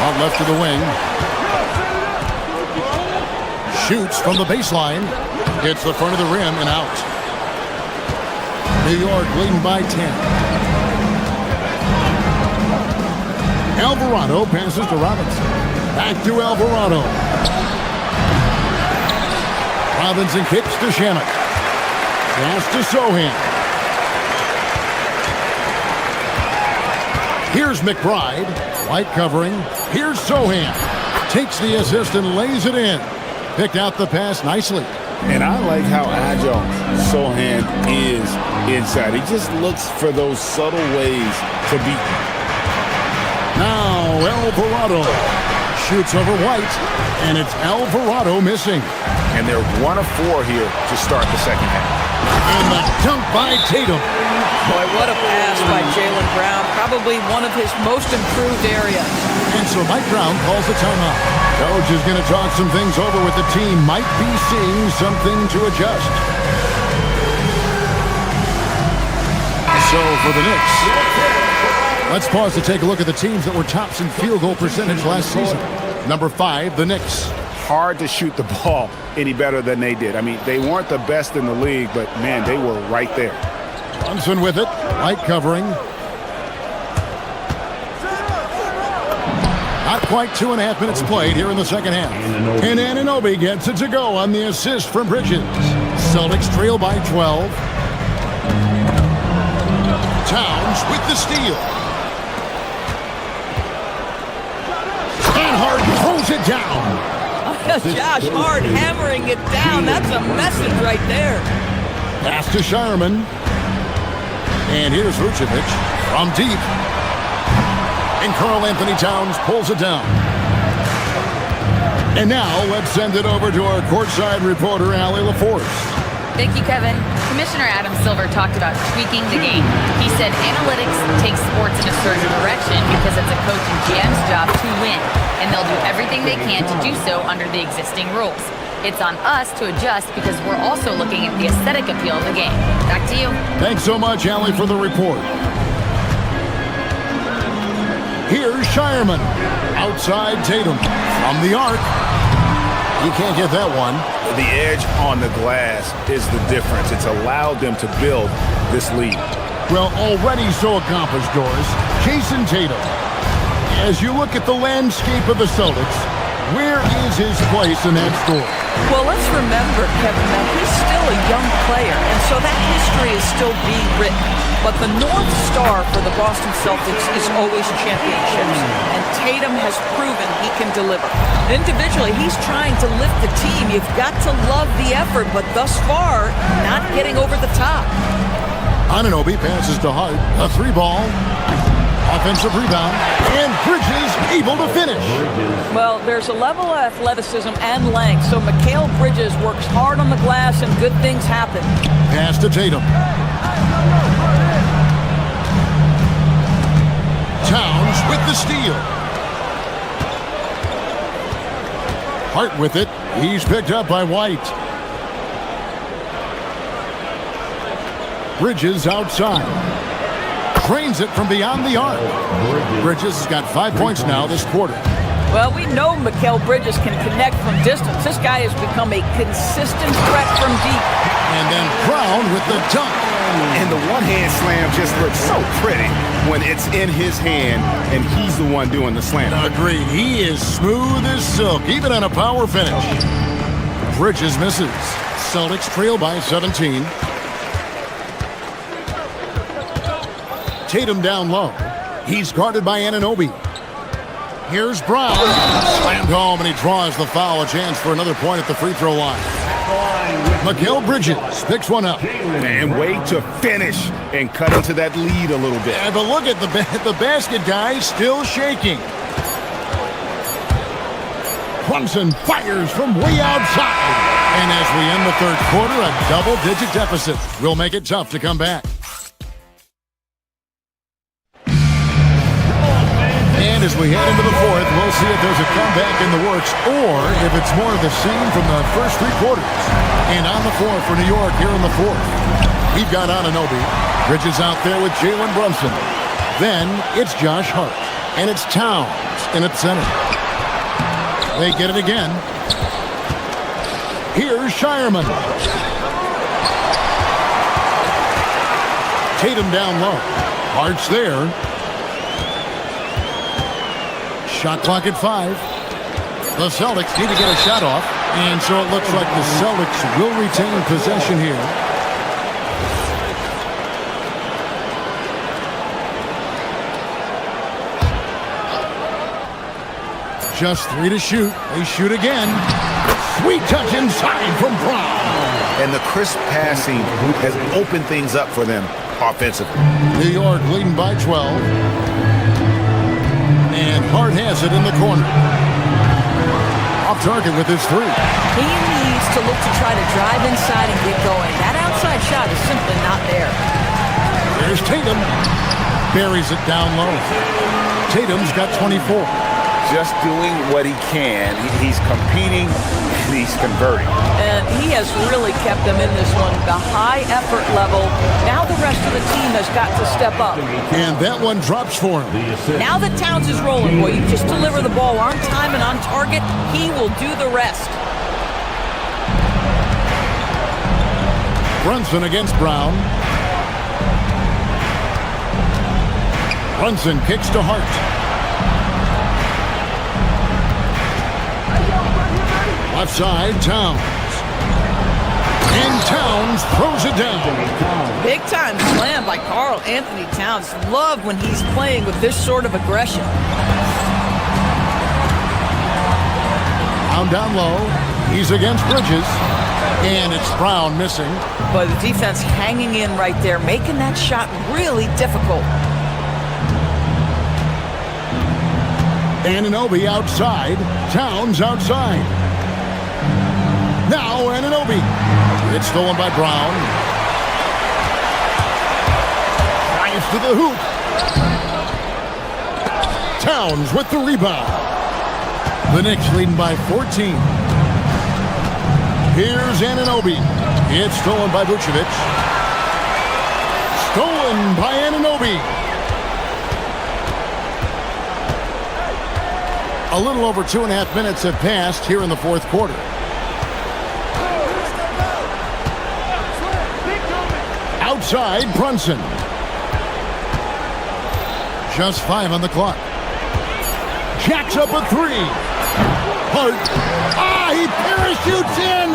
Out left to the wing. Shoots from the baseline. Hits the front of the rim and out. New York leading by 10. Alvarado passes to Robinson. Back to Alvarado. Robinson kicks to Shannon. Pass to Sohan. Here's McBride. White covering. Here's Sohan. Takes the assist and lays it in. Picked out the pass nicely. And I like how agile Sohan is inside. He just looks for those subtle ways to beat. Now Alvarado shoots over White, and it's Alvarado missing. And they're 1 of 4 here to start the second half. And the dunk by Tatum. Boy, what a pass by Jaylen Brown. Probably one of his most improved areas. And so Mike Brown calls a timeout. Coach is going to talk some things over with the team. Might be seeing something to adjust. So for the Knicks, let's pause to take a look at the teams that were tops in field goal percentage last season. Number 5, the Knicks. Hard to shoot the ball any better than they did. I mean, they weren't the best in the league, but man, they were right there. Brunson with it. White covering. Not quite 2.5 minutes played here in the second half. And Anunoby gets it to go on the assist from Bridges. Celtics trail by 12. Towns with the steal. And Hart throws it down. Josh Hart hammering it down. That's a message right there. Pass to Shireman. And here's Vucevic from deep. And Karl Anthony Towns pulls it down. And now let's send it over to our courtside reporter, Allie LaForce. Thank you, Kevin. Commissioner Adam Silver talked about tweaking the game. He said analytics takes sports in a certain direction because it's a coach and GM's job to win, and they'll do everything they can to do so under the existing rules. It's on us to adjust because we're also looking at the aesthetic appeal of the game. Back to you. Thanks so much, Allie, for the report. Here's Shireman. Outside Tatum. From the arc. You can't get that one. The edge on the glass is the difference. It's allowed them to build this lead. Well, already so accomplished, Doris. Jason Tatum. As you look at the landscape of the Celtics, where is his place in that story? Well, let's remember, Kevin, that he's still a young player, and so that history is still being written. But the North Star for the Boston Celtics is always championships, and Tatum has proven he can deliver. Individually, he's trying to lift the team. You've got to love the effort, but thus far, not getting over the top. Anunoby passes to Hart. A 3-ball. Offensive rebound. And Bridges able to finish. Well, there's a level of athleticism and length, so Mikal Bridges works hard on the glass and good things happen. Pass to Tatum. Towns with the steal. Hart with it. He's picked up by White. Bridges outside. Trains it from beyond the arc. Bridges has got 5 points now this quarter. Well, we know Mikal Bridges can connect from distance. This guy has become a consistent threat from deep. And then Brown with the dunk. And the one-hand slam just looks so pretty when it's in his hand and he's the one doing the slam. Agreed. He is smooth as silk, even on a power finish. Bridges misses. Celtics trail by 17. Tatum down low. He's guarded by Anunoby. Here's Brown. Slammed home, and he draws the foul. A chance for another point at the free throw line. Mikal Bridges picks one up. And wait to finish and cut into that lead a little bit. Yeah, but look at the basket, guys, still shaking. Brunson fires from way outside. And as we end the third quarter, a double-digit deficit will make it tough to come back. And as we head into the fourth, we'll see if there's a comeback in the works or if it's more of the same from the first three quarters. And on the floor for New York here in the fourth, we've got Anunoby. Bridges out there with Jalen Brunson. Then it's Josh Hart. And it's Towns in at center. They get it again. Here's Shireman. Tatum down low. Hart's there. Shot clock at 5. The Celtics need to get a shot off. And so it looks like the Celtics will retain possession here. Just 3 to shoot. They shoot again. Sweet touch inside from Brown. And the crisp passing has opened things up for them offensively. New York leading by 12. And Hart has it in the corner. Off target with his 3. He needs to look to try to drive inside and get going. That outside shot is simply not there. There's Tatum. Buries it down low. Tatum's got 24. Just doing what he can. He's competing and he's converting. And he has really kept them in this one. The high effort level. Now the rest of the team has got to step up. And that one drops for him. Now that Towns is rolling, boy, you just deliver the ball on time and on target, he will do the rest. Brunson against Brown. Brunson kicks to Hart. Left side, Towns. And Towns throws it down. Big time slam by Karl Anthony Towns. Love when he's playing with this sort of aggression. Down low. He's against Bridges. And it's Brown missing. But the defense hanging in right there, making that shot really difficult. Anunoby outside. Towns outside. Now Anunoby. It's stolen by Brown. Drives to the hoop. Towns with the rebound. The Knicks leading by 14. Here's Anunoby. It's stolen by Vucevic. Stolen by Anunoby. A little over 2.5 minutes have passed here in the fourth quarter. Outside, Brunson. Just 5 on the clock. Jacks up a 3. Hart. He parachutes in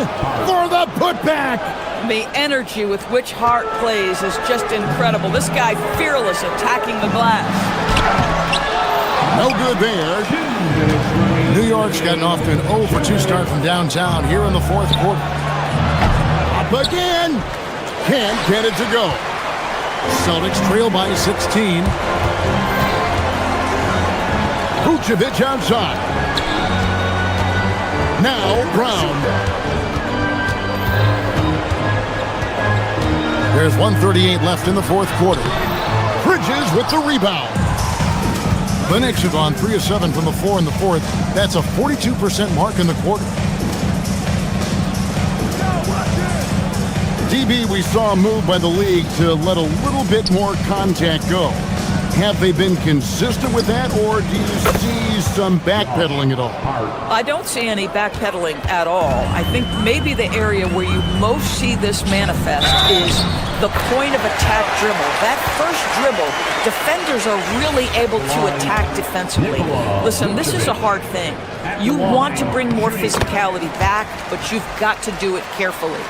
for the putback. The energy with which Hart plays is just incredible. This guy fearless attacking the glass. No good there. New York's gotten off to an 0 for 2 start from downtown here in the fourth quarter. Up again. Can't get it to go. Celtics trail by 16. Vucevic outside. Now Brown. There's 1:38 left in the fourth quarter. Bridges with the rebound. The Knicks have gone 3 of 7 from the floor in the fourth. That's a 42% mark in the quarter. DB, we saw a move by the league to let a little bit more contact go. Have they been consistent with that, or do you see some backpedaling at all? I don't see any backpedaling at all. I think maybe the area where you most see this manifest is the point of attack dribble. That first dribble, defenders are really able to attack defensively. Listen, this is a hard thing. You want to bring more physicality back, but you've got to do it carefully.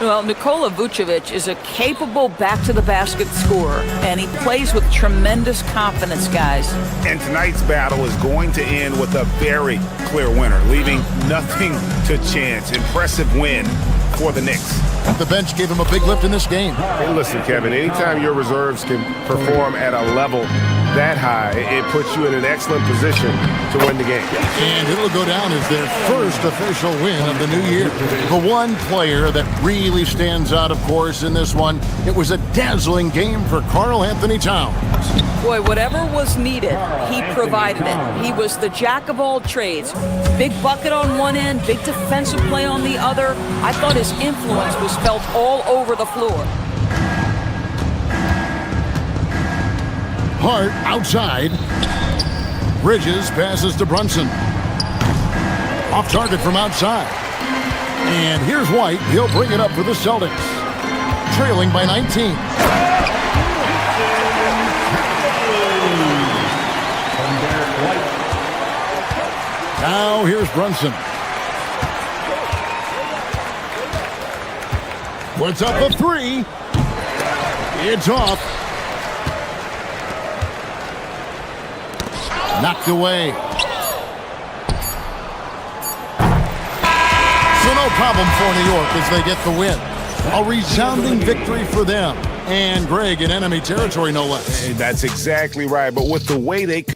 Well, Nikola Vucevic is a capable back-to-the-basket scorer, and he plays with tremendous confidence, guys. And tonight's battle is going to end with a very clear winner, leaving nothing to chance. Impressive win for the Knicks. The bench gave him a big lift in this game. Hey, listen, Kevin, anytime your reserves can perform at a level that high, it puts you in an excellent position to win the game. And it'll go down as their first official win of the new year. The one player that really stands out, of course, in this one, it was a dazzling game for Karl Anthony Towns. Boy, whatever was needed, he provided it. He was the jack of all trades. Big bucket on one end, big defensive play on the other. I thought his influence was felt all over the floor. Hart outside. Bridges passes to Brunson. Off target from outside. And here's White. He'll bring it up for the Celtics. Trailing by 19. Now here's Brunson. Puts up a three. It's off. Knocked away. So no problem for New York as they get the win. A resounding victory for them. And Greg in enemy territory, no less. Hey, that's exactly right. But with the way they...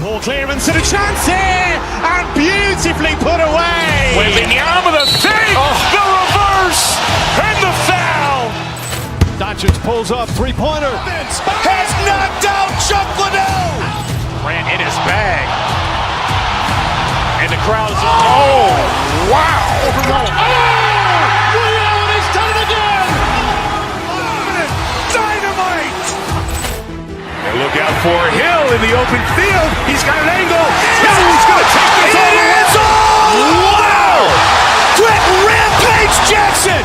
Ball clearance and a chance here, and beautifully put away. Wembanyama the save, the reverse, and the foul. Doncic pulls up, three-pointer. Has knocked out Chuck Liddell. Ran in his bag. And the crowd is, oh, wow. He's done it again. Dynamite. And look out for Hill in the open field. He's got an angle. Hill's going to take this all the way. Wow! Quick rampage Jackson.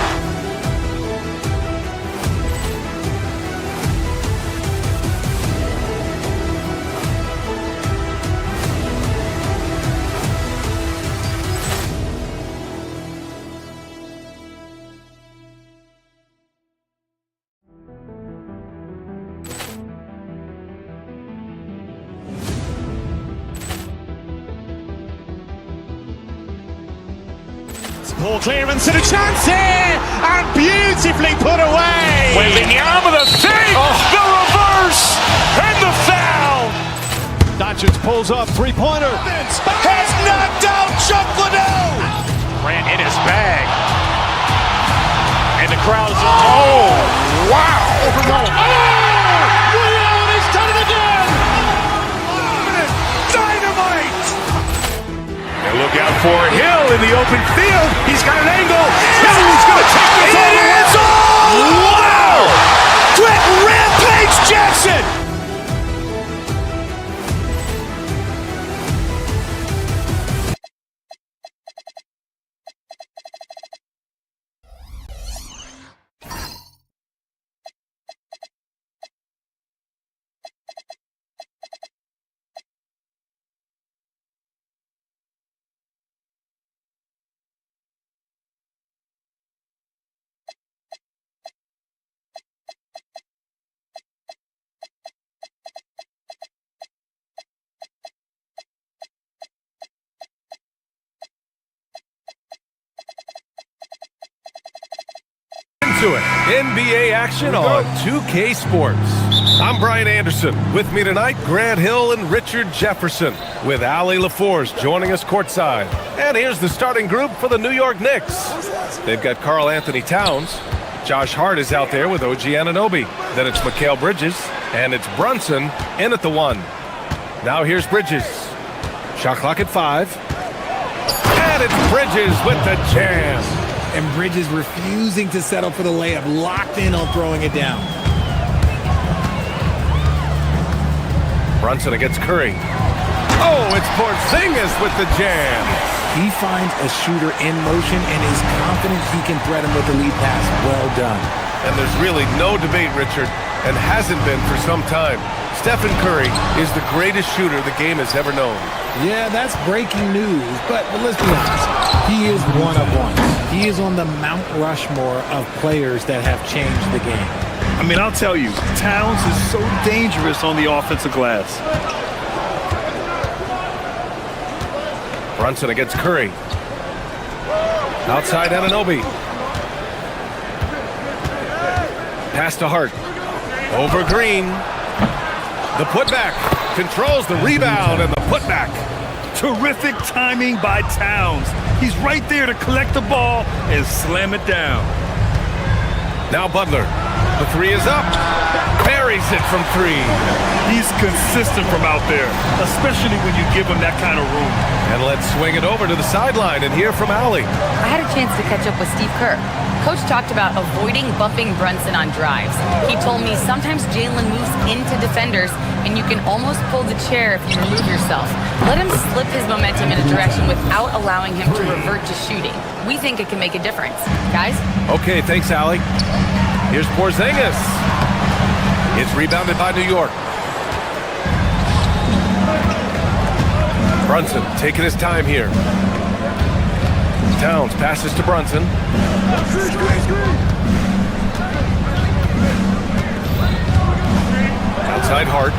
Ball clearance and a chance here, and beautifully put away. Wembanyama the save, the reverse, and the foul. Doncic pulls up, three-pointer. Has knocked out Chuck Liddell. Ran in his bag. And the crowd is, oh, wow. He's done it again. Dynamite. And look out for Hill in the open field. He's got an angle. Hill's going to take this all the way. Wow! Quick rampage Jackson. To it. NBA action on 2K Sports. I'm Brian Anderson. With me tonight, Grant Hill and Richard Jefferson, with Ali LaForce joining us courtside. And here's the starting group for the New York Knicks. They've got Karl Anthony Towns. Josh Hart is out there with OG Anunoby. Then it's Mikal Bridges, and it's Brunson in at the 1. Now here's Bridges. Shot clock at 5. And it's Bridges with the jam. And Bridges refusing to settle for the layup, locked in on throwing it down. Brunson against Curry. Oh, it's Porzingis with the jam. He finds a shooter in motion and is confident he can threat him with the lead pass. Well done. And there's really no debate, Richard, and hasn't been for some time. Stephen Curry is the greatest shooter the game has ever known. Yeah, that's breaking news, but let's be honest. He is one of one. He He is on the Mount Rushmore of players that have changed the game. I mean, I'll tell you, Towns is so dangerous on the offensive glass. Brunson against Curry. Outside Anunoby. Pass to Hart. Over Green. The putback. Controls the rebound and the putback. Terrific timing by Towns. He's right there to collect the ball and slam it down. Now Butler. The three is up. Buries it from three. He's consistent from out there, especially when you give him that kind of room. And let's swing it over to the sideline and hear from Allie. I had a chance to catch up with Steve Kerr. Coach talked about avoiding bumping Brunson on drives. He told me sometimes Jalen moves into defenders and you can almost pull the chair if you remove yourself. Let him slip his momentum in a direction without allowing him to revert to shooting. We think it can make a difference. Guys? Okay, thanks, Allie. Here's Porzingis. It's rebounded by New York. Brunson taking his time here. Towns passes to Brunson. Outside Hart.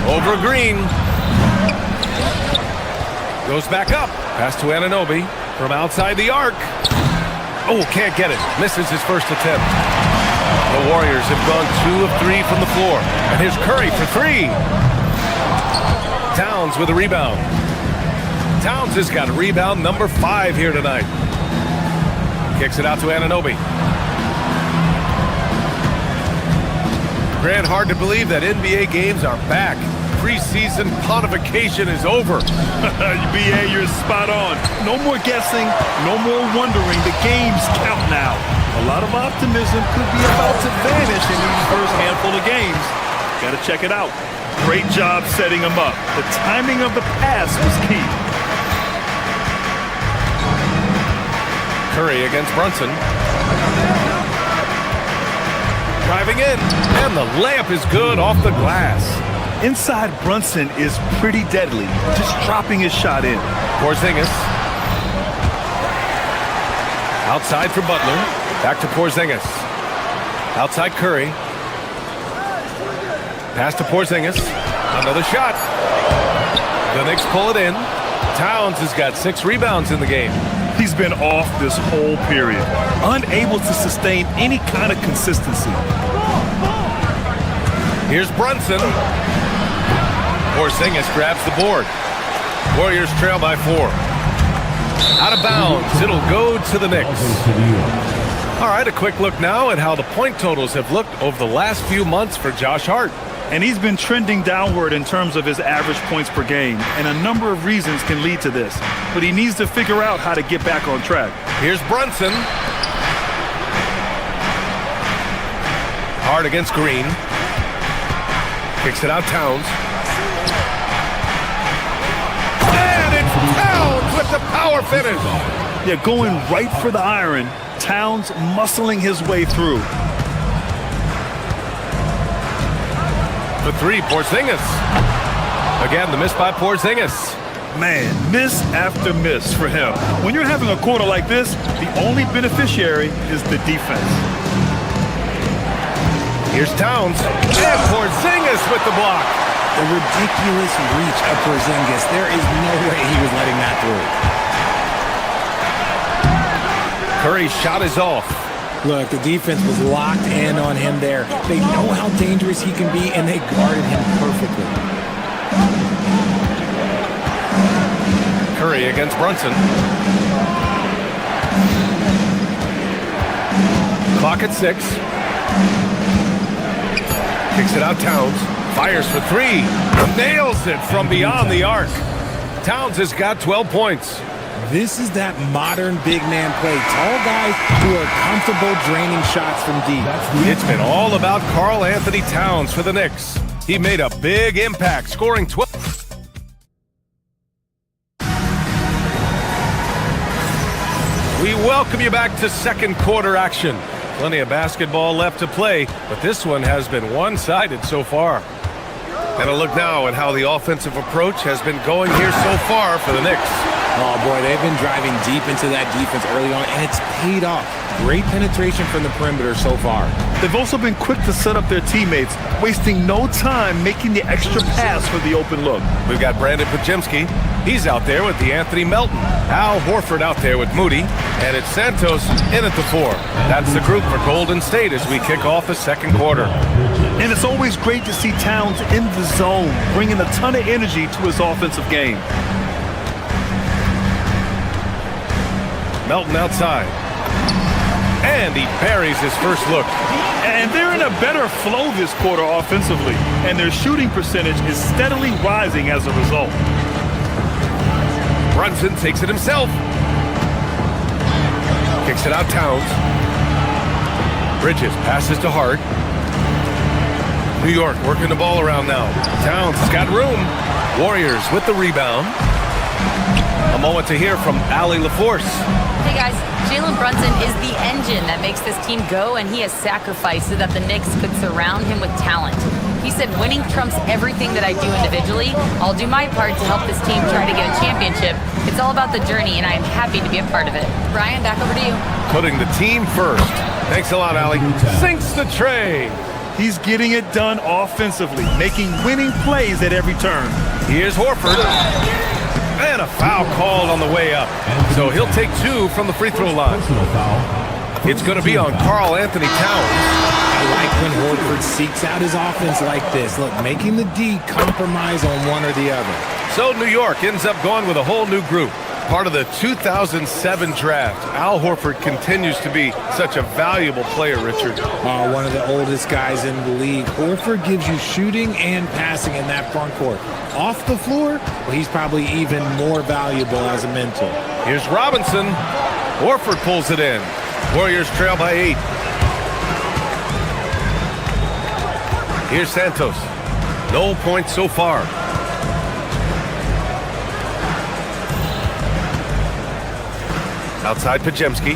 Over Green. Goes back up. Pass to Anunoby from outside the arc. Oh, can't get it. Misses his first attempt. The Warriors have gone 2 of 3 from the floor. And here's Curry for 3. Towns with a rebound. Towns has got rebound number 5 here tonight. Kicks it out to Anunoby. Grant, hard to believe that NBA games are back. Preseason pontification is over. BA, you're spot on. No more guessing, no more wondering. The games count now. A lot of optimism could be about to vanish in these first handful of games. Got to check it out. Great job setting them up. The timing of the pass was key. Curry against Brunson. Driving in, and the layup is good off the glass. Inside Brunson is pretty deadly, just dropping his shot in. Porzingis. Outside for Butler. Back to Porzingis. Outside Curry. Pass to Porzingis. Another shot. The Knicks pull it in. Towns has got 6 rebounds in the game. He's been off this whole period, unable to sustain any kind of consistency. Here's Brunson. Porzingis grabs the board. Warriors trail by 4. Out of bounds. It'll go to the Knicks. All right, a quick look now at how the point totals have looked over the last few months for Josh Hart. And he's been trending downward in terms of his average points per game, and a number of reasons can lead to this. But he needs to figure out how to get back on track. Here's Brunson. Hart against Green. Kicks it out, Towns. And it's Towns with the power finish. Yeah, going right for the iron. Towns muscling his way through. For 3, Porzingis. Again, the miss by Porzingis. Man, miss after miss for him. When you're having a quarter like this, the only beneficiary is the defense. Here's Towns. And Porzingis with the block. The ridiculous reach of Porzingis. There is no way he was letting that through. Curry's shot is off. Look, the defense was locked in on him there. They know how dangerous he can be, and they guarded him perfectly. Curry against Brunson. Clock at 6. Kicks it out, Towns. Fires for 3. Nails it from beyond the arc. Towns has got 12 points. This is that modern big man play. Tall guys who are comfortable draining shots from deep. It's been all about Karl Anthony Towns for the Knicks. He made a big impact, scoring 12. We welcome you back to second quarter action. Plenty of basketball left to play, but this one has been one-sided so far. And a look now at how the offensive approach has been going here so far for the Knicks. Oh, boy, they've been driving deep into that defense early on, and it's paid off. Great penetration from the perimeter so far. They've also been quick to set up their teammates, wasting no time making the extra pass for the open look. We've got Brandon Pajemski. He's out there with DeAnthony Melton. Al Horford out there with Moody. And it's Santos in at the 4. That's the group for Golden State as we kick off the second quarter. And it's always great to see Towns in the zone, bringing a ton of energy to his offensive game. Melton outside. And he buries his first look. And they're in a better flow this quarter offensively, and their shooting percentage is steadily rising as a result. Brunson takes it himself. Kicks it out Towns. Bridges passes to Hart. New York working the ball around now. Towns has got room. Warriors with the rebound. A moment to hear from Allie LaForce. Hey guys, Jalen Brunson is the engine that makes this team go, and he has sacrificed so that the Knicks could surround him with talent. He said winning trumps everything that I do individually. I'll do my part to help this team try to get a championship. It's all about the journey, and I am happy to be a part of it. Brian, back over to you. Putting the team first. Thanks a lot, Allie. Sinks the tray. He's getting it done offensively, making winning plays at every turn. Here's Horford. And a foul called on the way up. So he'll take 2 from the free throw line. It's going to be on Karl Anthony Towns. I like when Horford seeks out his offense like this. Look, making the D compromise on one or the other. So New York ends up going with a whole new group. Part of the 2007 draft. Al Horford continues to be such a valuable player, Richard. One of the oldest guys in the league. Horford gives you shooting and passing in that front court. Off the floor, well, he's probably even more valuable as a mentor. Here's Robinson. Horford pulls it in. Warriors trail by 8. Here's Santos. No points so far. Outside Pajemski.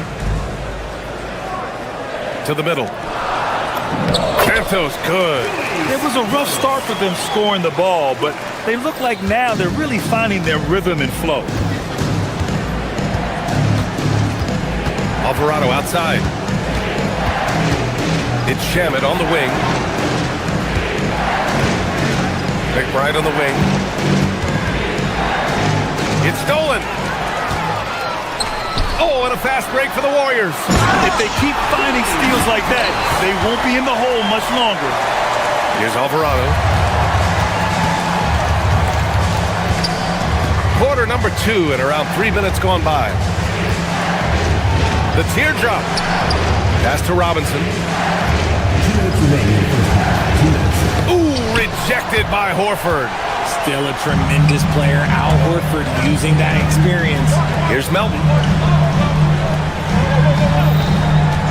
To the middle. Santos, good. It was a rough start for them scoring the ball, but they look like now they're really finding their rhythm and flow. Alvarado outside. It's Shamet on the wing. McBride on the wing. It's stolen. Oh, and a fast break for the Warriors. If they keep finding steals like that, they won't be in the hole much longer. Here's Alvarado. Quarter number 2 and around 3 minutes gone by. The teardrop. Pass to Robinson. 2 minutes remaining. 2 minutes. Ooh, rejected by Horford. Still a tremendous player, Al Horford, using that experience. Here's Melton.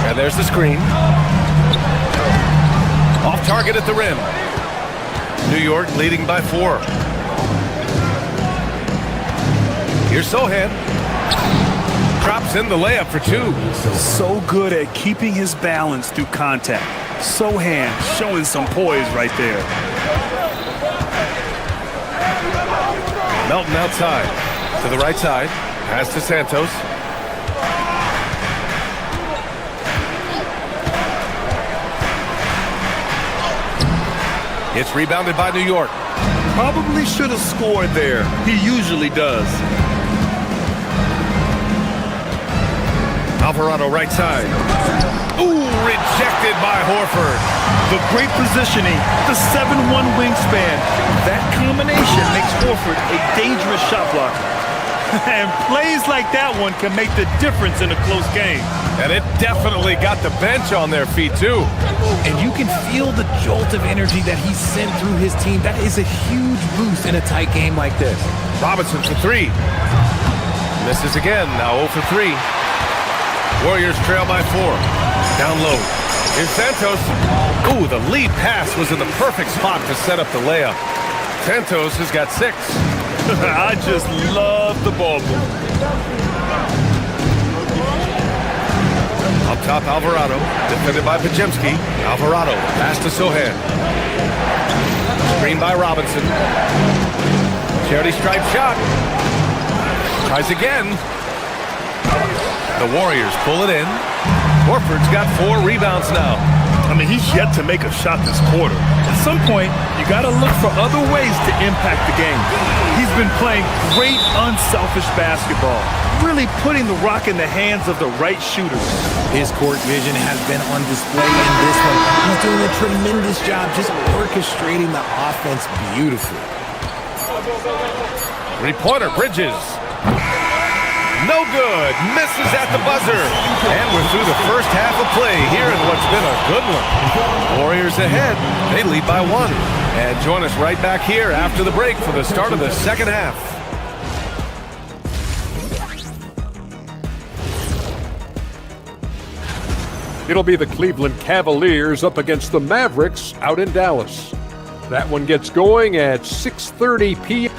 And there's the screen. Off target at the rim. New York leading by 4. Here's Sohan. Drops in the layup for 2. So good at keeping his balance through contact. Sohan showing some poise right there. Melton outside. To the right side. Pass to Santos. It's rebounded by New York. Probably should have scored there. He usually does. Alvarado right side. Ooh, rejected by Horford. The great positioning, the 7'1" wingspan. That combination makes Horford a dangerous shot blocker. And plays like that one can make the difference in a close game. And it definitely got the bench on their feet, too. And you can feel the jolt of energy that he sent through his team. That is a huge boost in a tight game like this. Robinson for 3. Misses again, now 0 for 3. Warriors trail by 4. Down low. Here's Santos. Ooh, the lead pass was in the perfect spot to set up the layup. Santos has got 6. I just love the ball move. Up top, Alvarado. Defended by Pajemski. Alvarado. Pass to Sohan. Screen by Robinson. Charity stripe shot. Tries again. The Warriors pull it in. Horford's got 4 rebounds now. I mean, he's yet to make a shot this quarter. At some point, you got to look for other ways to impact the game. He's been playing great, unselfish basketball, really putting the rock in the hands of the right shooters. His court vision has been on display in this one. He's doing a tremendous job just orchestrating the offense beautifully. 3-pointer, Bridges. No good. Misses at the buzzer. And we're through the first half of play here in what's been a good one. Warriors ahead. They lead by 1. And join us right back here after the break for the start of the second half. It'll be the Cleveland Cavaliers up against the Mavericks out in Dallas. That one gets going at 6:30 p.m.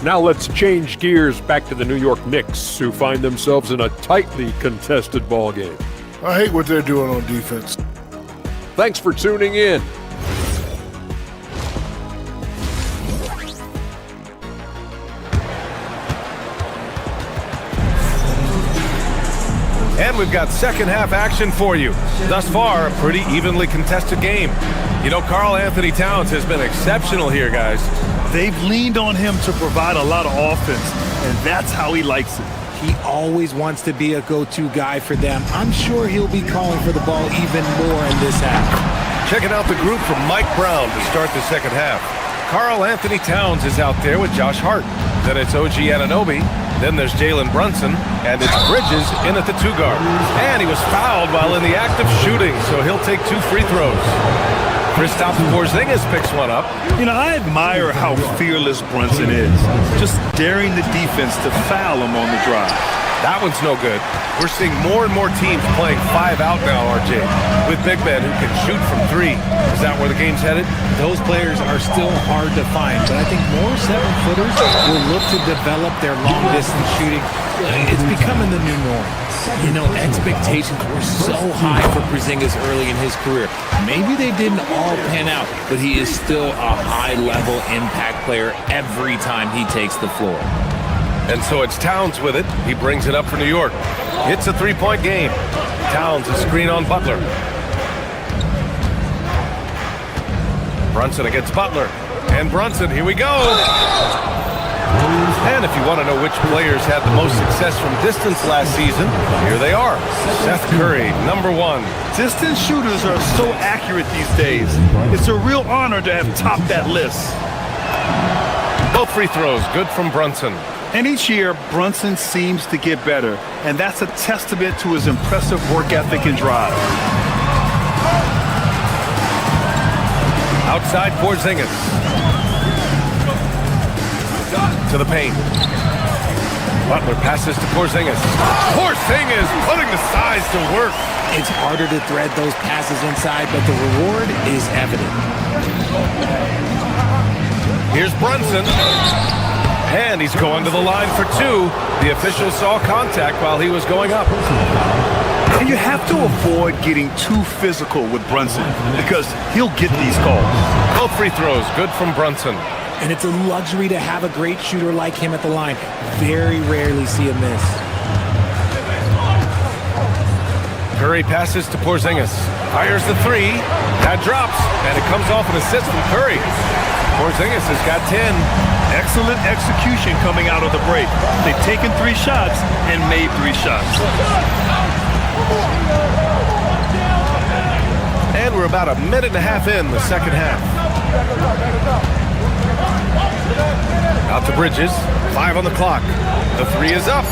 Now let's change gears back to the New York Knicks, who find themselves in a tightly contested ball game. I hate what they're doing on defense. Thanks for tuning in. And we've got second half action for you. Thus far, a pretty evenly contested game. You know, Karl Anthony Towns has been exceptional here, guys. They've leaned on him to provide a lot of offense, and that's how he likes it. He always wants to be a go-to guy for them. I'm sure he'll be calling for the ball even more in this half. Checking out the group from Mike Brown to start the second half. Karl Anthony Towns is out there with Josh Hart. Then it's OG Anunoby. Then there's Jalen Brunson. And it's Bridges in at the 2-guard. And he was fouled while in the act of shooting, so he'll take 2 free throws. Kristaps Porzingis picks one up. You know, I admire how fearless Brunson is. Just daring the defense to foul him on the drive. That one's no good. We're seeing more and more teams playing 5 out now, RJ, with big men who can shoot from 3. Is that where the game's headed? Those players are still hard to find, but I think more 7-footers will look to develop their long-distance shooting. It's becoming the new norm. You know, expectations were so high for Porzingis early in his career. Maybe they didn't all pan out, but he is still a high-level impact player every time he takes the floor. And so it's Towns with it. He brings it up for New York. It's a 3-point game. Towns a screen on Butler. Brunson against Butler. And Brunson, here we go. And if you want to know which players had the most success from distance last season, here they are. Seth Curry, number 1. Distance shooters are so accurate these days. It's a real honor to have topped that list. Both free throws, good from Brunson. And each year, Brunson seems to get better, and that's a testament to his impressive work ethic and drive. Outside Porzingis. To the paint. Butler passes to Porzingis. Porzingis putting the size to work. It's harder to thread those passes inside, but the reward is evident. Here's Brunson. And he's going to the line for 2. The official saw contact while he was going up. And you have to avoid getting too physical with Brunson because he'll get these calls. Both free throws, good from Brunson. And it's a luxury to have a great shooter like him at the line. Very rarely see a miss. Curry passes to Porzingis. Fires the 3. That drops, and it comes off an assist from Curry. Porzingis has got 10. Excellent execution coming out of the break. They've taken 3 shots and made 3 shots. And we're about a minute and a half in the second half. Out to Bridges. 5 on the clock. The 3 is up.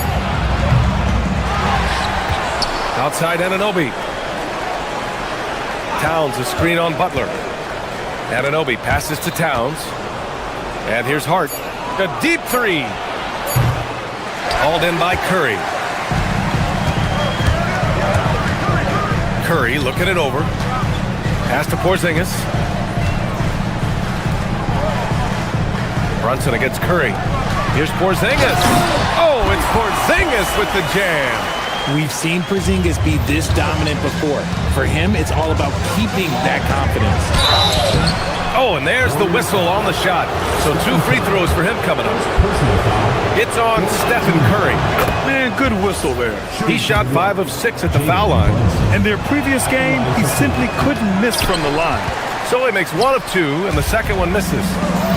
Outside Anunoby. Towns a screen on Butler. Anunoby passes to Towns. And here's Hart. A deep 3. Hauled in by Curry. Curry looking it over. Pass to Porzingis. Brunson against Curry. Here's Porzingis. Oh, it's Porzingis with the jam. We've seen Porzingis be this dominant before. For him, it's all about keeping that confidence. Oh, and there's the whistle on the shot. So 2 free throws for him coming up. It's on Stephen Curry. Man, good whistle there. He shot 5 of 6 at the foul line. In their previous game, he simply couldn't miss from the line. So he makes 1 of 2, and the second one misses.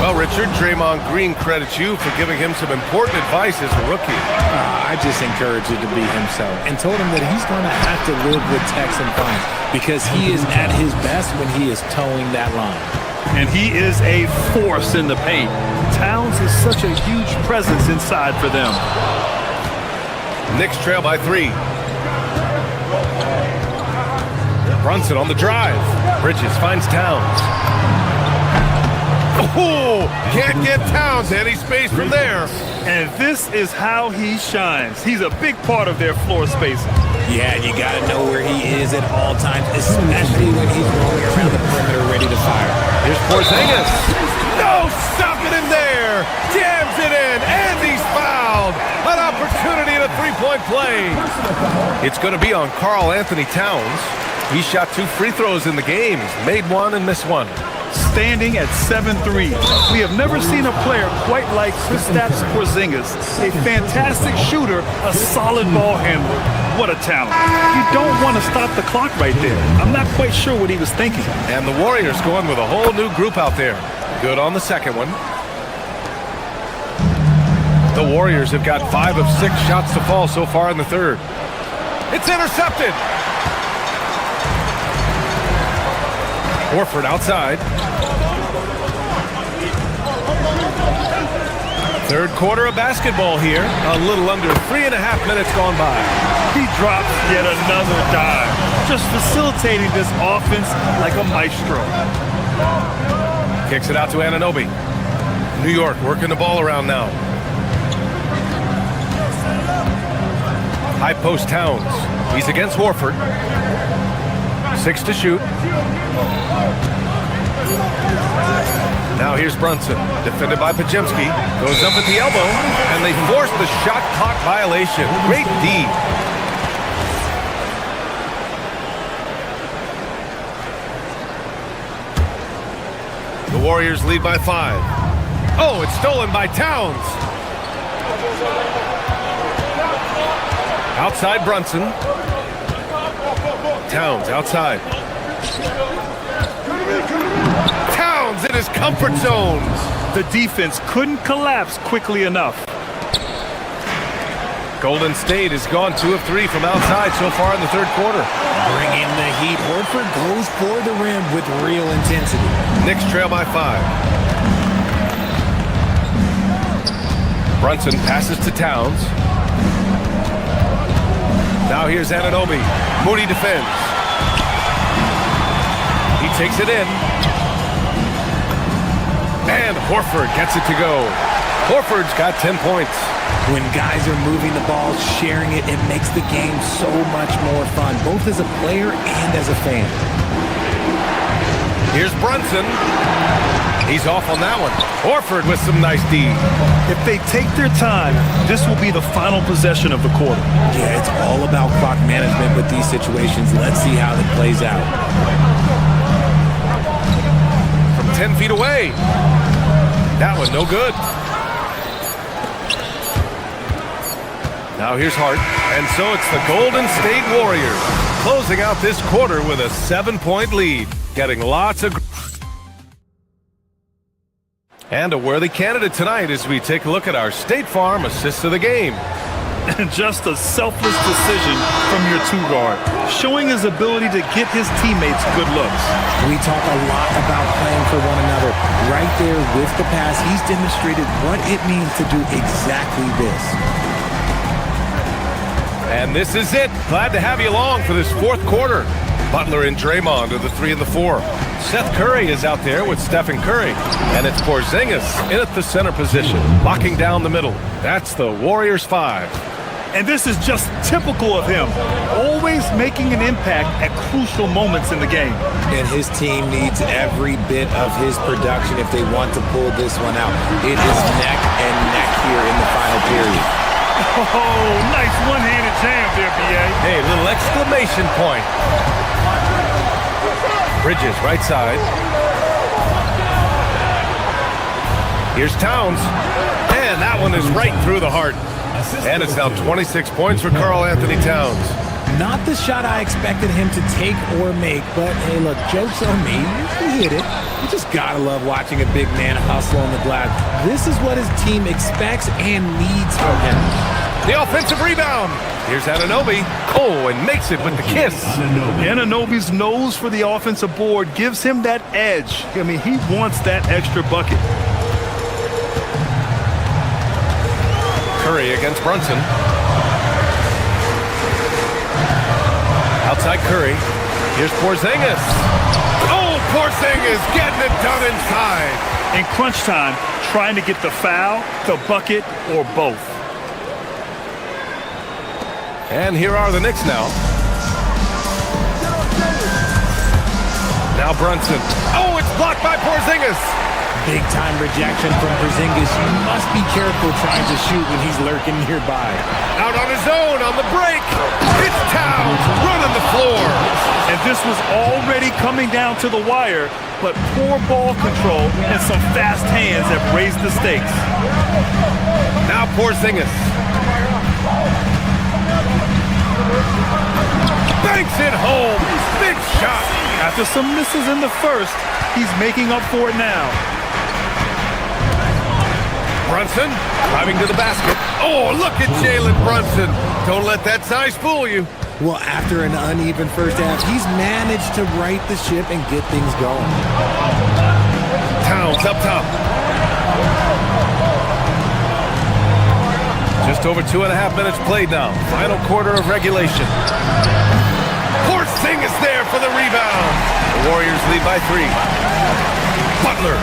Well, Richard, Draymond Green credits you for giving him some important advice as a rookie. I just encouraged him to be himself and told him that he's going to have to live with Tex and fines because he is at his best when he is towing that line. And he is a force in the paint. Towns is such a huge presence inside for them. Knicks trail by 3. Brunson on the drive. Bridges finds Towns. Oh, can't get Towns any space from there. And this is how he shines. He's a big part of their floor spacing. Yeah, you got to know where he is at all times, especially when he's rolling around the perimeter ready to fire. Here's Porzingis. No, stop it in there. Jams it in, and he's fouled. An opportunity at a three-point play. It's going to be on Karl Anthony Towns. He shot 2 free throws in the game. He's made 1 and missed 1. Standing at 7'3". We have never seen a player quite like Kristaps Porzingis. A fantastic shooter, a solid ball handler. What a talent. You don't want to stop the clock right there. I'm not quite sure what he was thinking. And the Warriors going with a whole new group out there. Good on the second one. The Warriors have got 5 of 6 shots to fall so far in the third. It's intercepted. Horford outside. Third quarter of basketball here. A little under 3.5 minutes gone by. He drops yet another dive. Just facilitating this offense like a maestro. Kicks it out to Anunoby. New York working the ball around now. High post Towns. He's against Horford. 6 to shoot. Now here's Brunson, defended by Pajemski. Goes up at the elbow, and they force the shot clock violation. Great D. The Warriors lead by 5. Oh, it's stolen by Towns. Outside Brunson. Towns outside. Towns in his comfort zone. The defense couldn't collapse quickly enough. Golden State has gone 2 of 3 from outside so far in the third quarter. Bring in the heat. Horford goes for the rim with real intensity. Knicks trail by 5. Brunson passes to Towns. Now here's Anunoby. Moody defends. He takes it in. And Horford gets it to go. Horford's got 10 points. When guys are moving the ball, sharing it, it makes the game so much more fun, both as a player and as a fan. Here's Brunson. He's off on that one. Horford with some nice D. If they take their time, this will be the final possession of the quarter. Yeah, it's all about clock management with these situations. Let's see how it plays out. From 10 feet away. That one no good. Now here's Hart. And so it's the Golden State Warriors closing out this quarter with a 7-point lead. Getting lots of... And a worthy candidate tonight as we take a look at our State Farm assist of the game. And just a selfless decision from your 2-guard, showing his ability to get his teammates good looks. We talk a lot about playing for one another. Right there with the pass, he's demonstrated what it means to do exactly this. And this is it. Glad to have you along for this fourth quarter. Butler and Draymond are the 3 and the 4. Seth Curry is out there with Stephen Curry. And it's Porzingis in at the center position, locking down the middle. That's the Warriors 5. And this is just typical of him, always making an impact at crucial moments in the game. And his team needs every bit of his production if they want to pull this one out. It is neck and neck here in the final period. Oh, nice one-handed jam there, B.A. Hey, little exclamation point. Bridges, right side. Here's Towns. And that That one is right through the heart. And it's now 26 points for Karl Anthony Towns. Not the shot I expected him to take or make, but hey, look, joke's on me. He hit it. You just gotta love watching a big man hustle on the glass. This is what his team expects and needs from him. The offensive rebound. Here's Anunoby. Oh, and makes it with the kiss. Anunoby's nose for the offensive board gives him that edge. I mean, he wants that extra bucket. Curry against Brunson. Outside Curry. Here's Porzingis. Oh, Porzingis getting it done inside. In crunch time, trying to get the foul, the bucket, or both. And here are the Knicks now. Now Brunson. Oh, it's blocked by Porzingis. Big time rejection from Porzingis. You must be careful trying to shoot when he's lurking nearby. Out on his own on the break. It's Towns running the floor. And this was already coming down to the wire, but poor ball control and some fast hands have raised the stakes. Now Porzingis. Banks it home. Big shot. After some misses in the first, he's making up for it now. Brunson driving to the basket. Oh, look at Jalen Brunson. Don't let that size fool you. Well, after an uneven first half, he's managed to right the ship and get things going. Towns up top. Just over 2.5 minutes played now. Final quarter of regulation. Porzingis there for the rebound. The Warriors lead by 3. Butler.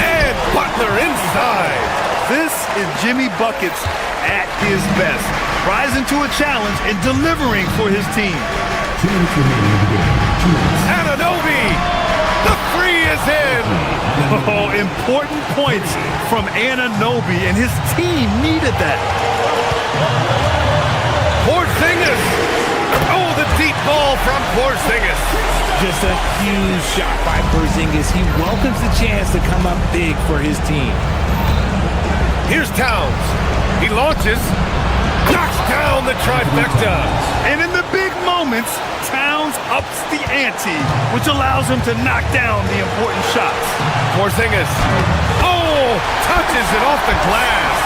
And Butler inside. This is Jimmy Buckets at his best. Rising to a challenge and delivering for his team. Anunoby. The 3 is in. Oh, important points from Anunoby, and his team needed that. Porzingis. Oh, the deep ball from Porzingis. Just a huge shot by Porzingis. He welcomes the chance to come up big for his team. Here's Towns. He launches. Knocks down the trifecta. And in the big moments, Towns ups the ante, which allows him to knock down the important shots. Porzingis. Oh, touches it off the glass.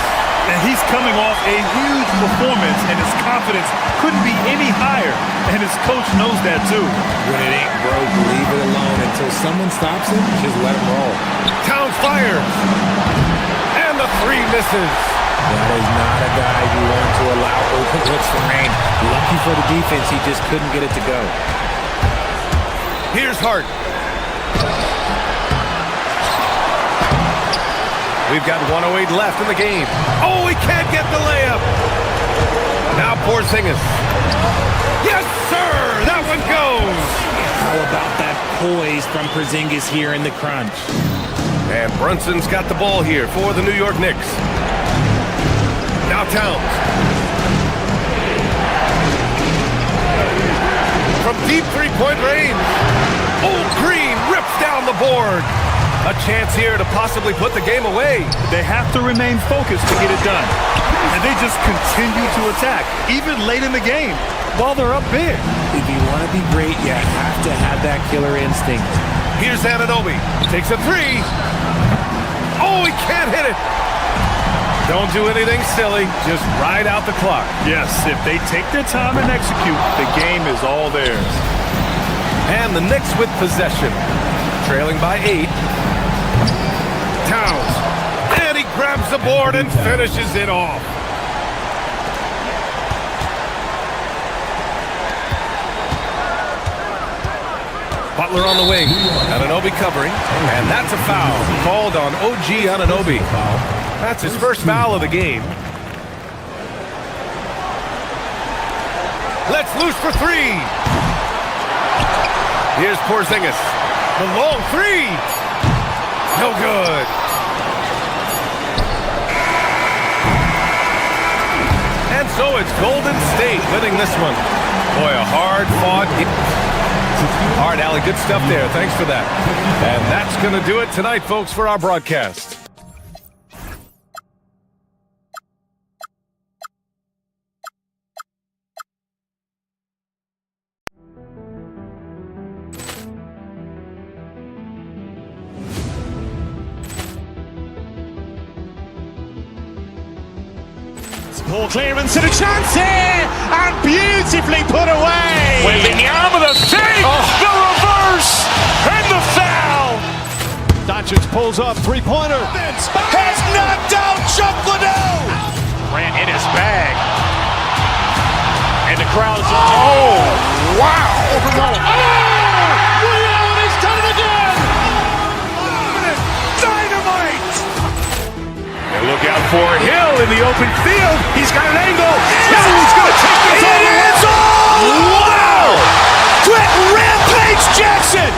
And he's coming off a huge performance, and his confidence couldn't be any higher. And his coach knows that too. When it ain't broke, leave it alone. Until someone stops him, just let him roll. Towns fires. And the 3 misses. That is not a guy you want to allow open looks for rain. Lucky for the defense, he just couldn't get it to go. Here's Hart. We've got 1:08 left in the game. Oh, he can't get the layup. Now Porzingis. Yes, sir. That one goes. How about that poise from Porzingis here in the crunch? And Brunson's got the ball here for the New York Knicks. Now Towns. From deep 3-point range. Oh, Green rips down the board. A chance here to possibly put the game away. They have to remain focused to get it done. And they just continue to attack, even late in the game, while they're up big. If you want to be great, you have to have that killer instinct. Here's Anunoby. Takes a 3. Oh, he can't hit it. Don't do anything silly. Just ride out the clock. Yes, if they take their time and execute, the game is all theirs. And the Knicks with possession. Trailing by 8. Towns. And he grabs the board and finishes it off. Butler on the wing. Anunoby covering. And that's a foul called on OG Anunoby. That's his first foul of the game. Let's loose for 3. Here's Porzingis. The long 3. No good. And so it's Golden State winning this one. Boy, a hard-fought. All right, Allie, good stuff there. Thanks for that. And that's going to do it tonight, folks, for our broadcast. Ball clearance and a chance here, and beautifully put away. Wembanyama the save, the reverse, and the foul. Doncic pulls up, three-pointer. Has knocked out Chuck Liddell. Grant in his bag. And the crowd's, oh, wow. Ray Allen has done it again. Dynamite. And look out for Hill in the open field. He's got an angle. He's going to take this all the way. Wow! Quick Rampage Jackson.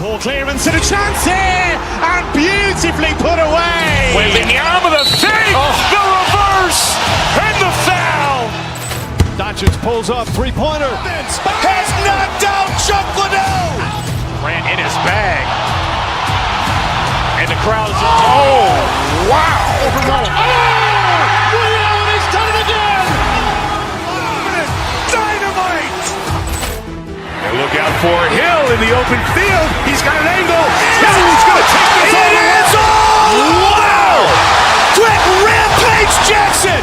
Ball clearance and a chance here, and beautifully put away. Wembanyama the save, the reverse, and the foul. Doncic pulls up, three-pointer. Has knocked out Chuck Liddell. Grant in his bag. And the crowd's, oh, wow. Ray Allen has done it again. Dynamite. And look out for Hill in the open field. He's got an angle. He's going to take this all the way. Wow! Quick Rampage Jackson.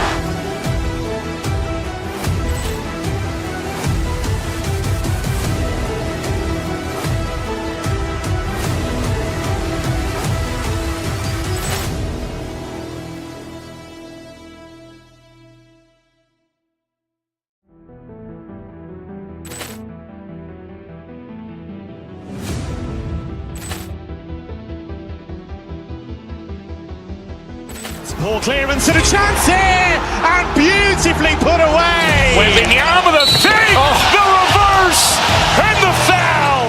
Ball clearance and a chance here, and beautifully put away. Wembanyama the save, the reverse, and the foul.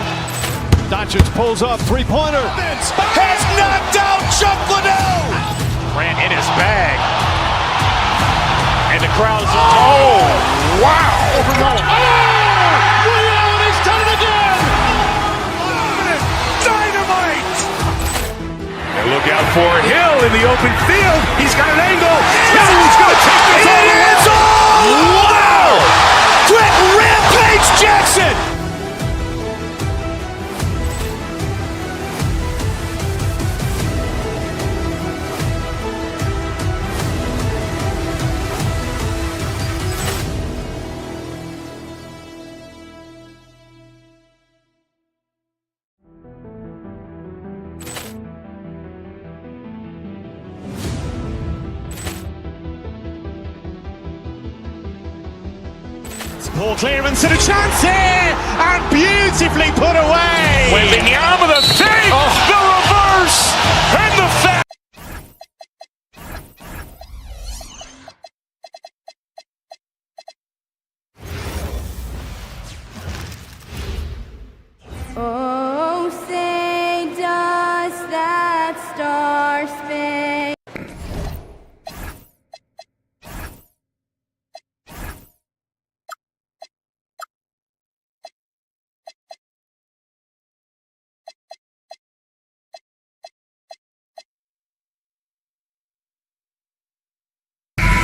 Doncic pulls up, three-pointer. Has knocked out Chuck Liddell. Grant in his bag. And the crowd's, oh, wow. Ray Allen has done it again. Dynamite. And look out for Hill in the open field. He's got an angle. He's going to take this all the way. Wow! Quick Rampage Jackson. Ball clearance and a chance here, and beautifully put away. Wembanyama the save, the reverse, and the foul. Oh, say does that star spin?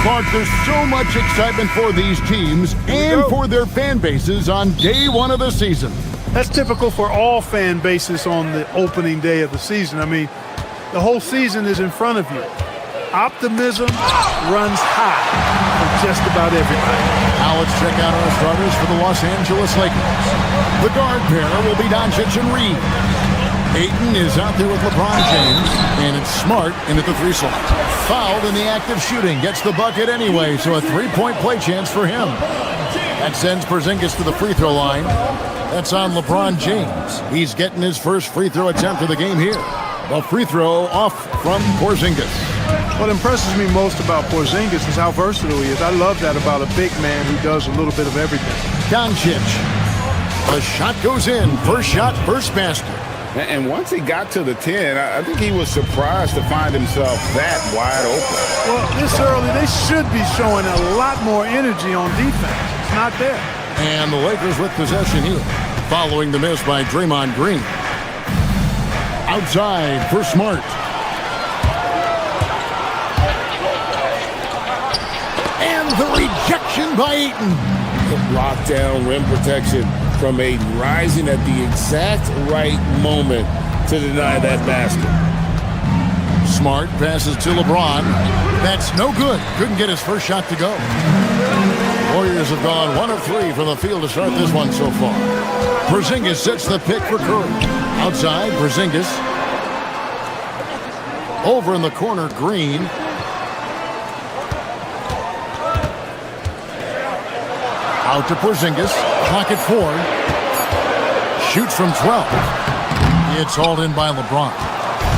Clark, there's so much excitement for these teams and for their fan bases on day one of the season. That's typical for all fan bases on the opening day of the season. I mean, the whole season is in front of you. Optimism runs high for just about everybody. Now let's check out our starters for the Los Angeles Lakers. The guard pair will be Doncic and Reed. Ayton is out there with LeBron James, and it's Smart in at the three slot. Fouled in the act of shooting, gets the bucket anyway, so a three-point play chance for him. That sends Porzingis to the free throw line. That's on LeBron James. He's getting his first free throw attempt of the game here. The free throw off from Porzingis. What impresses me most about Porzingis is how versatile he is. I love that about a big man who does a little bit of everything. Doncic. The shot goes in. First shot, first basket. And once he got to the 10, I think he was surprised to find himself that wide open. Well, this early, they should be showing a lot more energy on defense. not there. And the Lakers with possession here, following the miss by Draymond Green. Outside for Smart. And the rejection by Ayton. The block down rim protection from Ayton, rising at the exact right moment to deny that basket. Smart passes to LeBron. That's no good. Couldn't get his first shot to go. Warriors have gone 1 of 3 from the field to start this one so far. Porzingis sets the pick for Curry. Outside, Porzingis. Over in the corner, Green. Out to Porzingis. Clock at 4. Shoots from 12. It's hauled in by LeBron.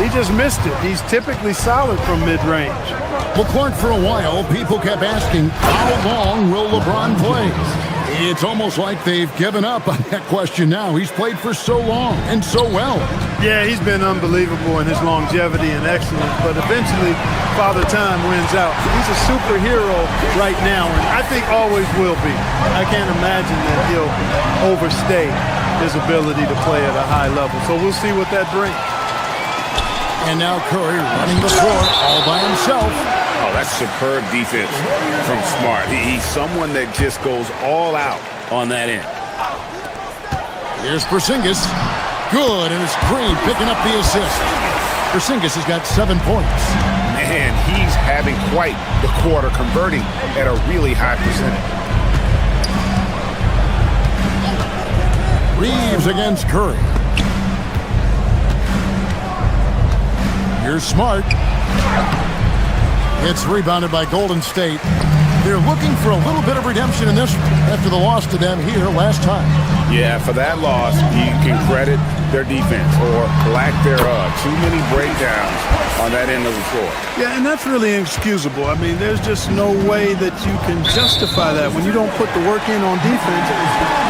He just missed it. He's typically solid from mid-range. Well, Clark, for a while, people kept asking, how long will LeBron play? It's almost like they've given up on that question now. He's played for so long and so well. Yeah, he's been unbelievable in his longevity and excellence, but eventually Father Time wins out. He's a superhero right now, and I think always will be. I can't imagine that he'll overstay his ability to play at a high level. So we'll see what that brings. And now Curry running the floor all by himself. Oh, that's superb defense from Smart. He's someone that just goes all out on that end. Here's Porzingis. Good, and it's Green picking up the assist. Porzingis has got 7 points. Man, he's having quite the quarter, converting at a really high percentage. Reeves against Curry. Here's Smart. It's rebounded by Golden State. They're looking for a little bit of redemption in this after the loss to them here last time. Yeah, for that loss, you can credit their defense or lack thereof. Too many breakdowns on that end of the floor. Yeah, and that's really inexcusable. I mean, there's just no way that you can justify that. When you don't put the work in on defense,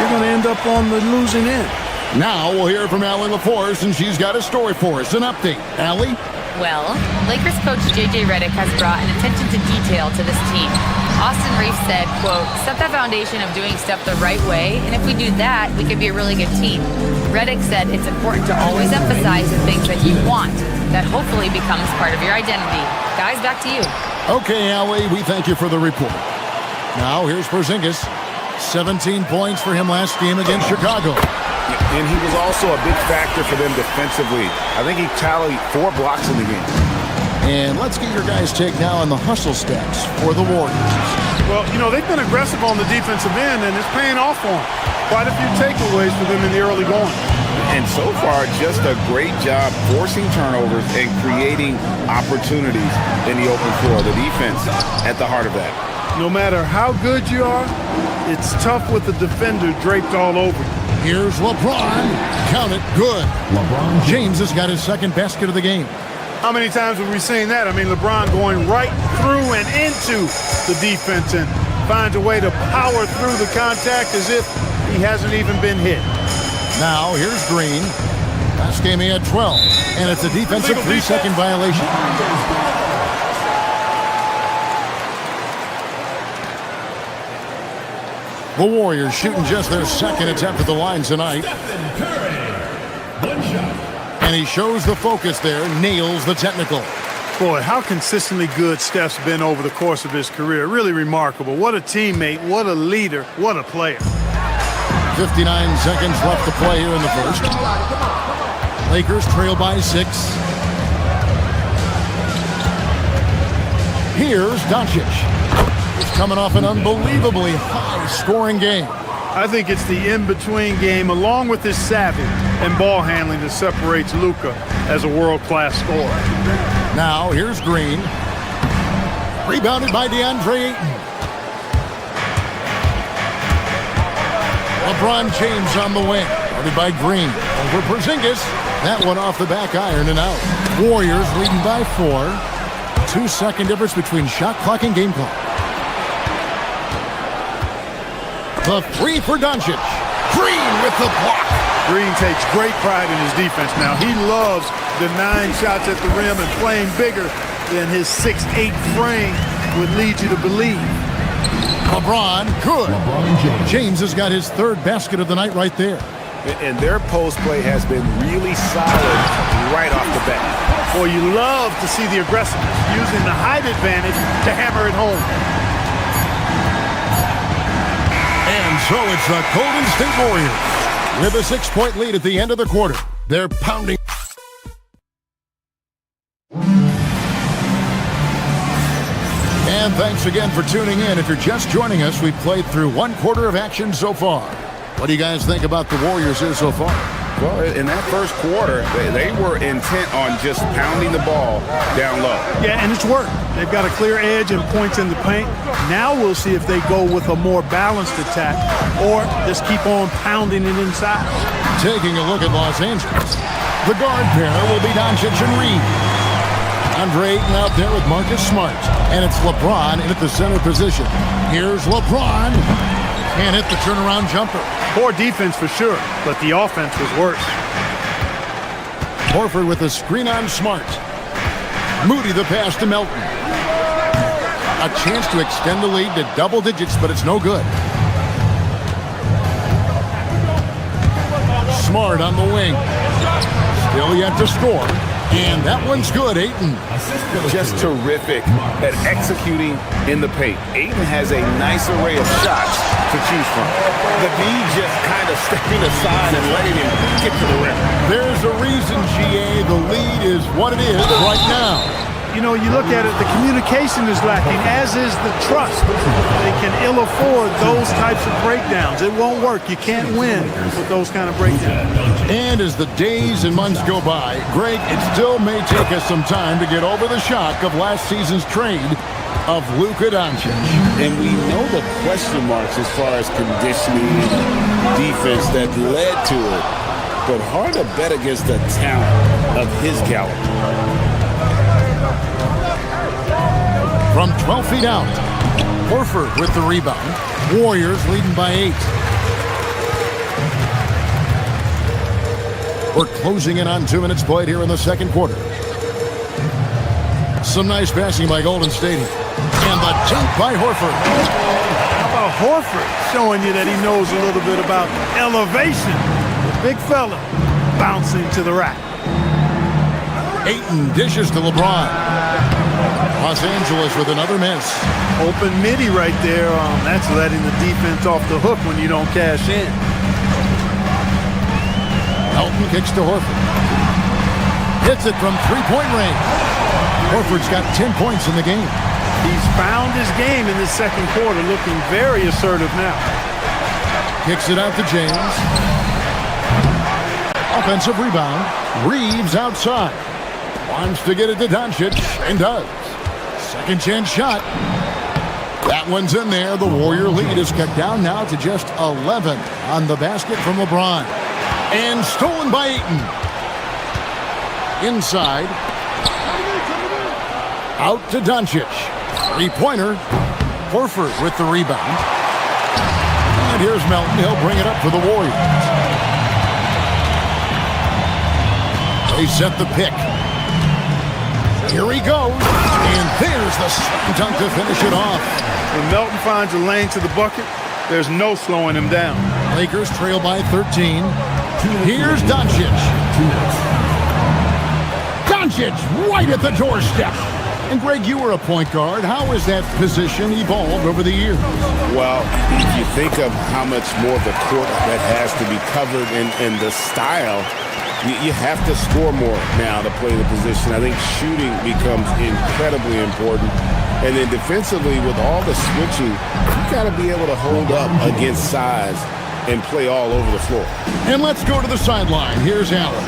you're going to end up on the losing end. Now we'll hear from Allie LaForce, and she's got a story for us. An update. Allie? Well, Lakers coach J.J. Redick has brought an attention to detail to this team. Austin Reeves said, quote, set that foundation of doing stuff the right way, and if we do that, we could be a really good team. Redick said it's important to always emphasize the things that you want. That hopefully becomes part of your identity. Guys, back to you. Okay, Allie, we thank you for the report. Now here's Porzingis. 17 points for him last game against Chicago. And he was also a big factor for them defensively. I think he tallied 4 blocks in the game. And let's get your guys' take now on the hustle stats for the Warriors. Well, you know, they've been aggressive on the defensive end, and it's paying off for them. Quite a few takeaways for them in the early going. And so far, just a great job forcing turnovers and creating opportunities in the open floor. The defense at the heart of that. No matter how good you are, it's tough with the defender draped all over you. Here's LeBron. Count it. Good. LeBron James has got his second basket of the game. How many times have we seen that? I mean, LeBron going right through and into the defense and finds a way to power through the contact as if he hasn't even been hit. Now, here's Green. Last game he had 12, and it's a defensive 3-second violation. The Warriors shooting just their second attempt at the line tonight. And he shows the focus there, nails the technical. Boy, how consistently good Steph's been over the course of his career. Really remarkable. What a teammate, what a leader, what a player. 59 seconds left to play here in the first. Lakers trail by 6. Here's Doncic. He's coming off an unbelievably high-scoring game. I think it's the in-between game, along with his savvy and ball handling, that separates Luka as a world-class scorer. Now, here's Green. Rebounded by DeAndre Ayton. LeBron James on the wing. Guarded by Green. Over Porzingis. That one off the back iron and out. Warriors leading by 4. 2-second difference between shot clock and game clock. The 3 for Doncic. Green with the block. Green takes great pride in his defense now. He loves denying shots at the rim and playing bigger than his 6'8" frame would lead you to believe. LeBron, good. James has got his third basket of the night right there. And their post play has been really solid right off the bat. Boy, you love to see the aggressiveness, using the height advantage to hammer it home. And so it's the Golden State Warriors with a 6-point lead at the end of the quarter. They're pounding. And thanks again for tuning in. If you're just joining us, we've played through one quarter of action so far. What do you guys think about the Warriors here so far? Well, in that first quarter, they were intent on just pounding the ball down low. Yeah, and it's worked. They've got a clear edge and points in the paint. Now we'll see if they go with a more balanced attack or just keep on pounding it inside. Taking a look at Los Angeles. The guard pair will be Doncic and Reed. Andre Ayton out there with Marcus Smart. And it's LeBron in at the center position. Here's LeBron. Can't hit the turnaround jumper. Poor defense for sure, but the offense was worse. Horford with a screen on Smart. Moody the pass to Melton. A chance to extend the lead to double digits, but it's no good. Smart on the wing. Still yet to score. And that one's good, Ayton. Just terrific at executing in the paint. Ayton has a nice array of shots to choose from. The D just kind of stepping aside and letting him get to the rim. There's a reason, GA, the lead is what it is right now. You know, you look at it, the communication is lacking, as is the trust. They can ill afford those types of breakdowns. It won't work. You can't win with those kind of breakdowns. And as the days and months go by, Greg, it still may take us some time to get over the shock of last season's trade of Luka Doncic. And we know the question marks as far as conditioning defense that led to it. But hard to bet against the talent of his caliber. From 12 feet out, Horford with the rebound. Warriors leading by 8. We're closing in on 2 minutes played here in the second quarter. Some nice passing by Golden State. And the jump by Horford. How about Horford showing you that he knows a little bit about elevation? The big fella bouncing to the rack. Ayton dishes to LeBron. Los Angeles with another miss. Open midi right there. That's letting the defense off the hook when you don't cash in. Elton kicks to Horford. Hits it from three-point range. Horford's got 10 points in the game. He's found his game in the second quarter, looking very assertive now. Kicks it out to James. Offensive rebound. Reeves outside. Wants to get it to Doncic, and does. Second chance shot. That one's in there. The Warrior lead is cut down now to just 11 on the basket from LeBron. And stolen by Ayton. Inside. Out to Doncic. Three-pointer. Horford with the rebound. And here's Melton. He'll bring it up for the Warriors. They set the pick. Here he goes. And there's the slam dunk to finish it off. When Melton finds a lane to the bucket, there's no slowing him down. Lakers trail by 13. Here's Doncic. Doncic right at the doorstep. And Greg, you were a point guard. How has that position evolved over the years? Well, if you think of how much more of the court that has to be covered and the style, you have to score more now to play the position. I think shooting becomes incredibly important. And then defensively, with all the switching, you got to be able to hold up against size and play all over the floor. And let's go to the sideline. Here's Allen.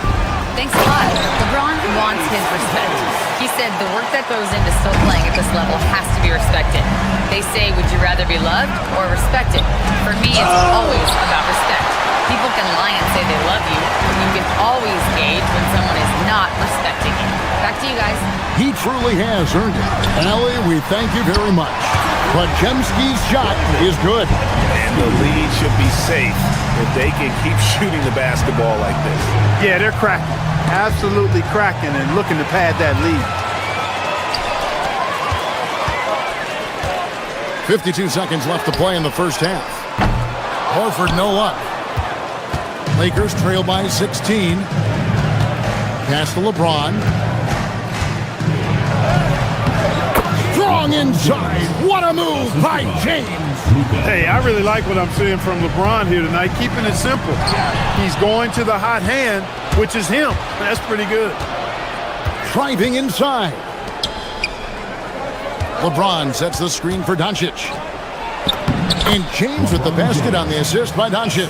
Thanks a lot. LeBron wants his respect. He said the work that goes into still playing at this level has to be respected. They say, would you rather be loved or respected? For me, it's always about respect. People can lie and say they love you, but you can always gauge when someone is not respecting you. Back to you guys. He truly has earned it. Allie, we thank you very much. But Jemski's shot is good. And the lead should be safe if they can keep shooting the basketball like this. Yeah, they're cracking. Absolutely cracking and looking to pad that lead. 52 seconds left to play in the first half. Horford, no luck. Lakers trail by 16. Pass to LeBron. Strong inside. What a move by James. Hey, I really like what I'm seeing from LeBron here tonight, keeping it simple. He's going to the hot hand, which is him. That's pretty good. Driving inside. LeBron sets the screen for Doncic. And James with the basket on the assist by Doncic.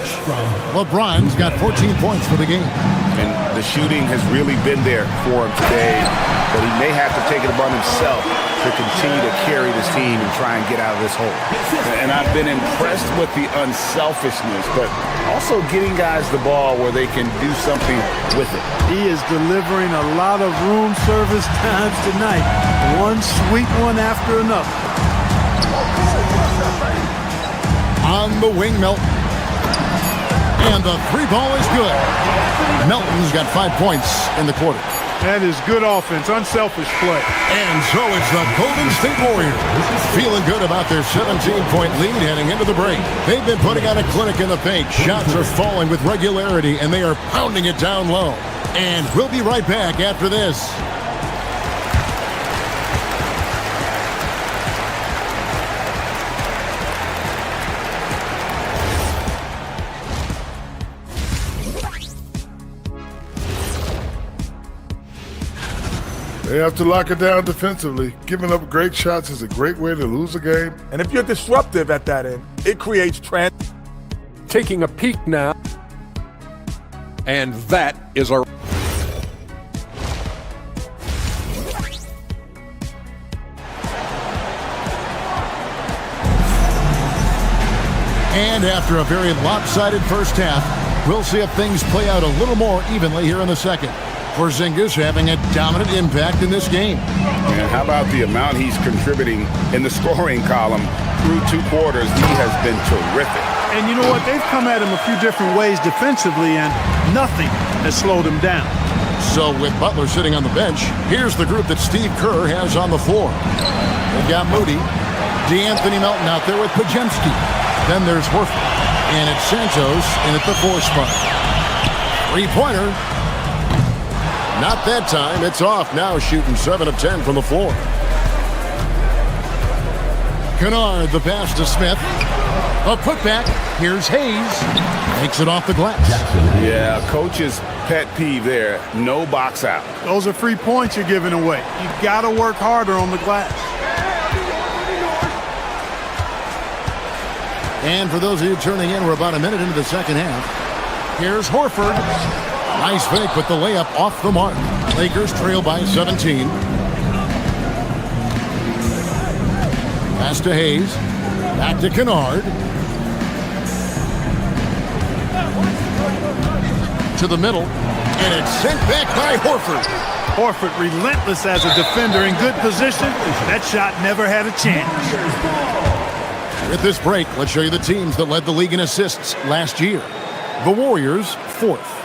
LeBron's got 14 points for the game. And the shooting has really been there for him today, but he may have to take it upon himself to continue to carry this team and try and get out of this hole. And I've been impressed with the unselfishness, but also getting guys the ball where they can do something with it. He is delivering a lot of room service times tonight. One sweet one after another. On the wing, Melton. And the three ball is good. Melton's got 5 points in the quarter. That is good offense, unselfish play. And so it's the Golden State Warriors feeling good about their 17-point lead heading into the break. They've been putting on a clinic in the paint. Shots are falling with regularity, and they are pounding it down low. And we'll be right back after this. They have to lock it down defensively. Giving up great shots is a great way to lose a game. And if you're disruptive at that end, it creates Taking a peek now. And that is our... And after a very lopsided first half, we'll see if things play out a little more evenly here in the second. Porzingis having a dominant impact in this game. And how about the amount he's contributing in the scoring column through 2 quarters? He has been terrific. And you know what? They've come at him a few different ways defensively, and nothing has slowed him down. So with Butler sitting on the bench, here's the group that Steve Kerr has on the floor. They've got Moody, DeAnthony Melton out there with Pajemski. Then there's Horford, and it's Santos in at the 4 spot. 3-pointer. Not that time. It's off now, shooting 7 of 10 from the floor. Kennard, the pass to Smith. A putback. Here's Hayes. Makes it off the glass. Yeah, coach's pet peeve there. No box out. Those are free points you're giving away. You got to work harder on the glass. And for those of you turning in, we're about a minute into the second half. Here's Horford. Nice fake with the layup off the mark. Lakers trail by 17. Pass to Hayes. Back to Kennard. To the middle. And it's sent back by Horford. Horford relentless as a defender in good position. That shot never had a chance. With this break, let's show you the teams that led the league in assists last year. The Warriors, 4th.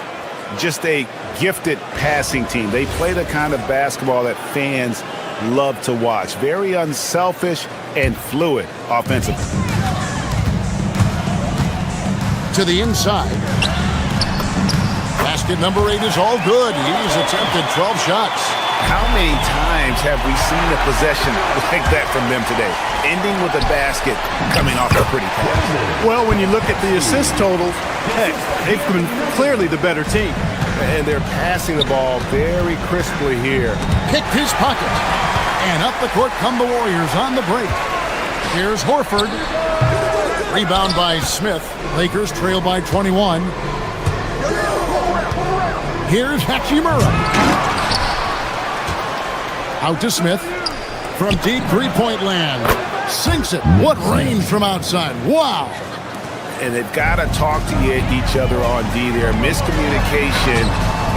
Just a gifted passing team. They play the kind of basketball that fans love to watch. Very unselfish and fluid offensively. To the inside. Basket number 8 is all good. He's attempted 12 shots. How many times have we seen a possession like that from them today? Ending with a basket, coming off a pretty pass. Well, when you look at the assist totals, heck, they've been clearly the better team. And they're passing the ball very crisply here. Picked his pocket. And up the court come the Warriors on the break. Here's Horford. Rebound by Smith. Lakers trail by 21. Here's Hachimura. Out to Smith. From deep three-point land. Sinks it. What range from outside. Wow. And they've got to talk to each other on D there. Miscommunication,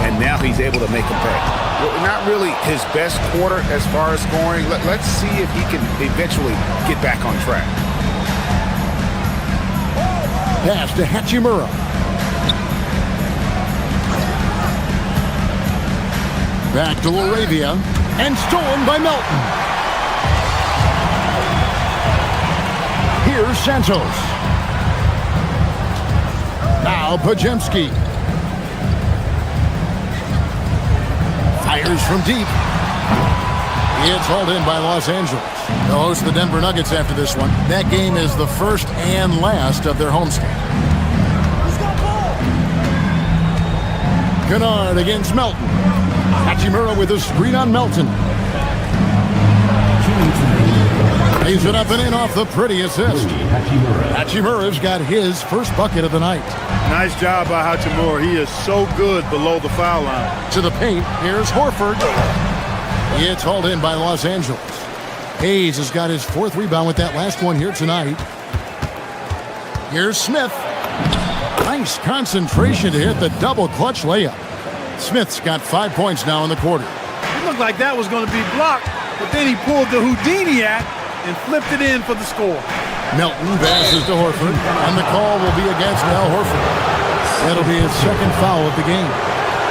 and now he's able to make a pay. Well, not really his best quarter as far as scoring. Let's see if he can eventually get back on track. Pass to Hachimura. Back to Laravia, and stolen by Melton. Here's Santos. Now Pajemski. Fires from deep. It's hauled in by Los Angeles. They'll host the Denver Nuggets after this one. That game is the first and last of their homestand. Kennard against Melton. Hachimura with a screen on Melton. Lays it up and in off the pretty assist. Hachimura's got his first bucket of the night. Nice job by Hachimura. He is so good below the foul line. To the paint, here's Horford. It's hauled in by Los Angeles. Hayes has got his fourth rebound with that last one here tonight. Here's Smith. Nice concentration to hit the double clutch layup. Smith's got 5 points now in the quarter. It looked like that was going to be blocked, but then he pulled the Houdini act and flipped it in for the score. Melton passes to Horford, and the call will be against Al Horford. That'll be his second foul of the game.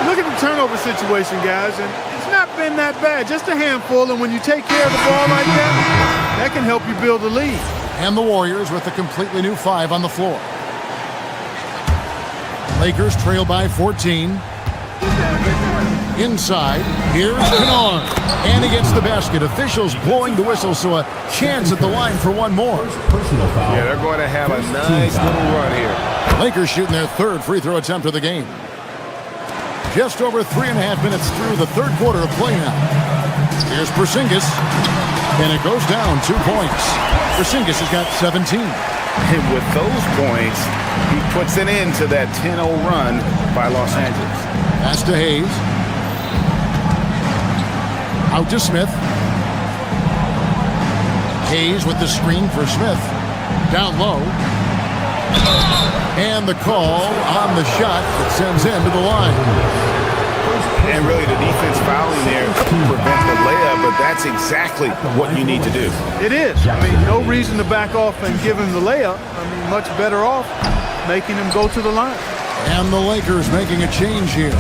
Look at the turnover situation, guys, and it's not been that bad, just a handful, and when you take care of the ball like that, that can help you build a lead. And the Warriors with a completely new 5 on the floor. Lakers trail by 14. Inside, here's Kennard. And he gets the basket. Officials blowing the whistle, so a chance at the line for one more. Yeah, they're going to have a nice little run here. Lakers shooting their third free throw attempt of the game. Just over 3.5 minutes through the third quarter of play now. Here's Porzingis. And it goes down 2 points. Porzingis has got 17. And with those points, he puts an end to that 10-0 run by Los Angeles. Pass to Hayes. Out to Smith. Hayes with the screen for Smith. Down low. And the call on the shot that sends him to the line. And really the defense fouling there to prevent the layup, but that's exactly what you need to do. It is. I mean, no reason to back off and give him the layup. I mean, much better off making him go to the line. And the Lakers making a change here.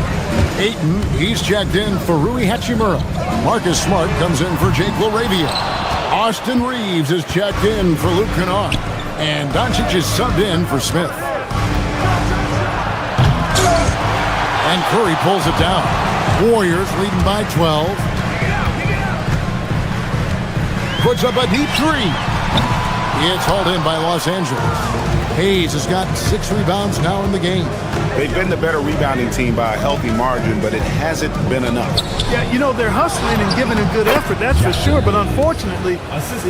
Ayton, he's checked in for Rui Hachimura. Marcus Smart comes in for Jake LaRavia. Austin Reeves is checked in for Luke Kennard. And Doncic is subbed in for Smith. And Curry pulls it down. Warriors leading by 12. Puts up a deep three. It's hauled in by Los Angeles. Hayes has got 6 rebounds now in the game. They've been the better rebounding team by a healthy margin, but it hasn't been enough. Yeah, you know, they're hustling and giving a good effort, that's for sure, but unfortunately,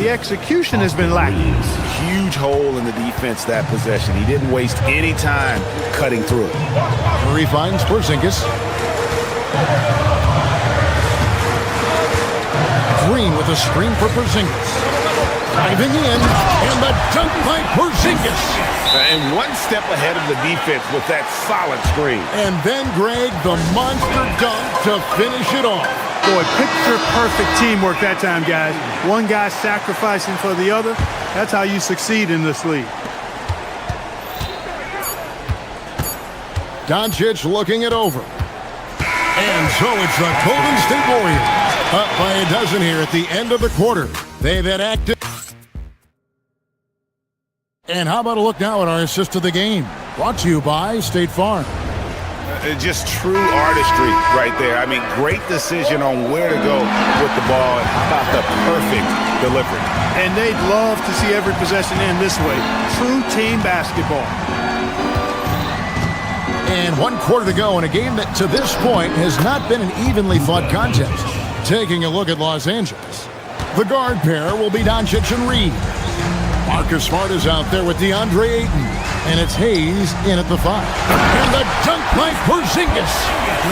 the execution has been lacking. Huge hole in the defense that possession. He didn't waste any time cutting through it. Curry finds Porzingis. Green with a screen for Porzingis. Diving in, and the dunk by Porzingis. And one step ahead of the defense with that solid screen. And then, Greg, the monster dunk to finish it off. Boy, picture-perfect teamwork that time, guys. One guy sacrificing for the other. That's how you succeed in this league. Doncic looking it over. And so it's the Golden State Warriors. Up by a dozen here at the end of the quarter. They've had active. And how about a look now at our assist of the game? Brought to you by State Farm. Just true artistry right there. I mean, great decision on where to go with the ball. And how about the perfect delivery? And they'd love to see every possession end this way. True team basketball. And 1 quarter to go in a game that to this point has not been an evenly fought contest. Taking a look at Los Angeles. The guard pair will be Doncic and Reed. Marcus Smart is out there with DeAndre Ayton. And it's Hayes in at the 5. And the dunk by Porzingis.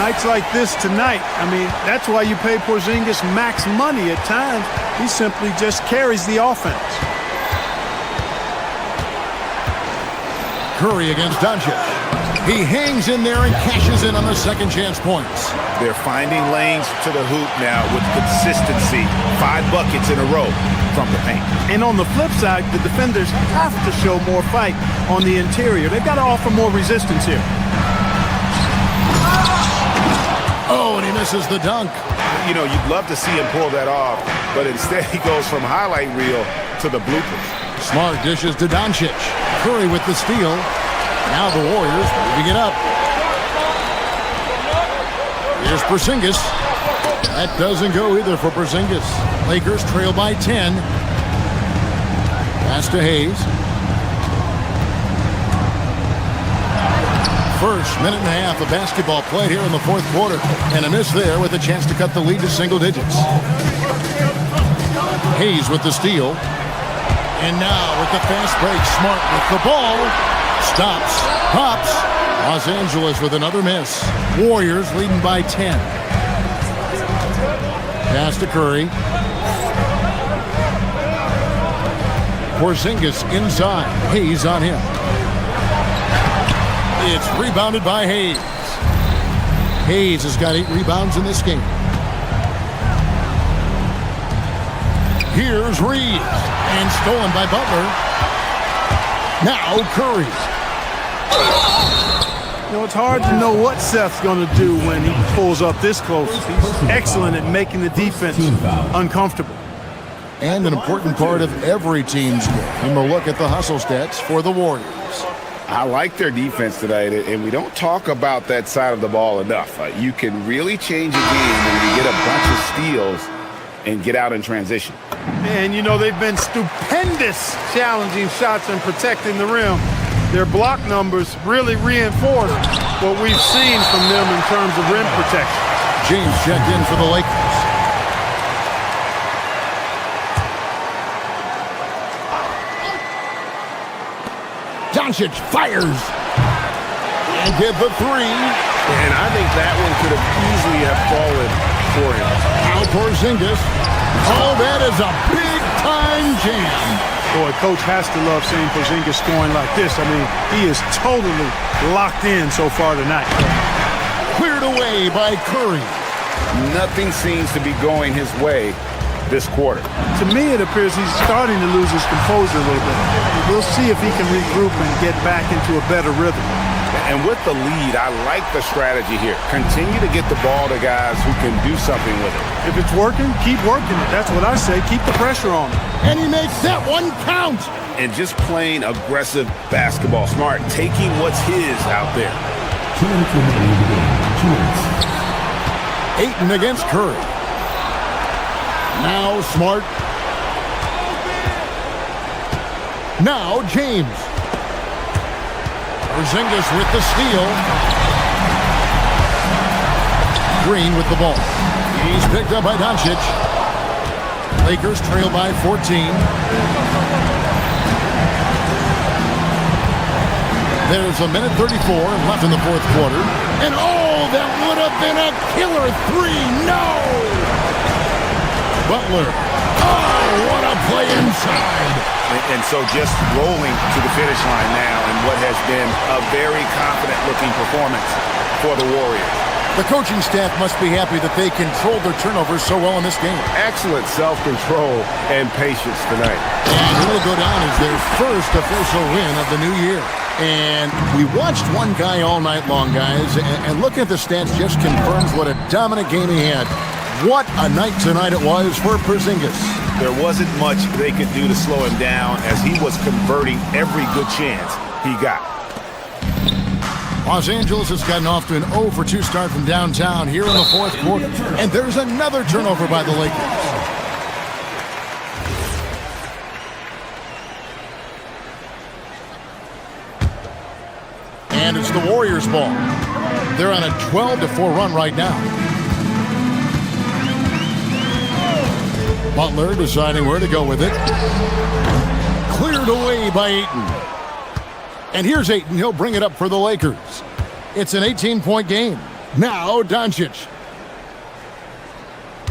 Nights like this tonight, I mean, that's why you pay Porzingis max money at times. He simply just carries the offense. Curry against Doncic. He hangs in there and cashes in on the second chance points. They're finding lanes to the hoop now with consistency. 5 buckets in a row from the paint. And on the flip side, the defenders have to show more fight on the interior. They've got to offer more resistance here. Oh, and he misses the dunk. You know, you'd love to see him pull that off, but instead he goes from highlight reel to the bloopers. Smart dishes to Doncic. Curry with the steal. Now the Warriors moving it up. Here's Porzingis. That doesn't go either for Porzingis. Lakers trail by 10. Pass to Hayes. First minute and a half of basketball played here in the fourth quarter. And a miss there with a chance to cut the lead to single digits. Hayes with the steal. And now with the fast break, Smart with the ball. Stops, pops. Los Angeles with another miss. Warriors leading by 10. Pass to Curry. Porzingis inside. Hayes on him. It's rebounded by Hayes. Hayes has got 8 rebounds in this game. Here's Reeves. And stolen by Butler. Now Curry. You know, it's hard to know what Seth's going to do when he pulls up this close. He's excellent at making the defense uncomfortable. And an important part of every team's game. A look at the hustle stats for the Warriors. I like their defense tonight, and we don't talk about that side of the ball enough. You can really change a game when you get a bunch of steals and get out in transition. And, you know, they've been stupendous challenging shots and protecting the rim. Their block numbers really reinforce what we've seen from them in terms of rim protection. James checked in for the Lakers. Doncic fires. And get the 3. And I think that one could have easily have fallen for him. Now Porzingis. Oh, that is a big-time jam. Boy, Coach has to love seeing Porzingis scoring like this. I mean, he is totally locked in so far tonight. Cleared away by Curry. Nothing seems to be going his way this quarter. To me, it appears he's starting to lose his composure a little bit. We'll see if he can regroup and get back into a better rhythm. And with the lead, I like the strategy here. Continue to get the ball to guys who can do something with it. If it's working, keep working it. That's what I say. Keep the pressure on him. And he makes that one count. And just playing aggressive basketball. Smart, taking what's his out there. 2 minutes remaining in the game. 2 minutes. Ayton against Curry. Now Smart. Now James. Porzingis with the steal. Green with the ball. He's picked up by Doncic. Lakers trail by 14. There's a minute 34 left in the fourth quarter. And oh, that would have been a killer 3. No! Butler. Oh, what a play inside. And so just rolling to the finish line now in what has been a very confident-looking performance for the Warriors. The coaching staff must be happy that they controlled their turnovers so well in this game. Excellent self-control and patience tonight. And it will go down as their first official win of the new year. And we watched one guy all night long, guys, and looking at the stats just confirms what a dominant game he had. What a night tonight it was for Porzingis. There wasn't much they could do to slow him down as he was converting every good chance he got. Los Angeles has gotten off to an 0-for-2 start from downtown here in the fourth quarter. And there's another turnover by the Lakers. And it's the Warriors' ball. They're on a 12-4 run right now. Butler deciding where to go with it. Cleared away by Ayton. And here's Ayton. He'll bring it up for the Lakers. It's an 18-point game. Now Doncic.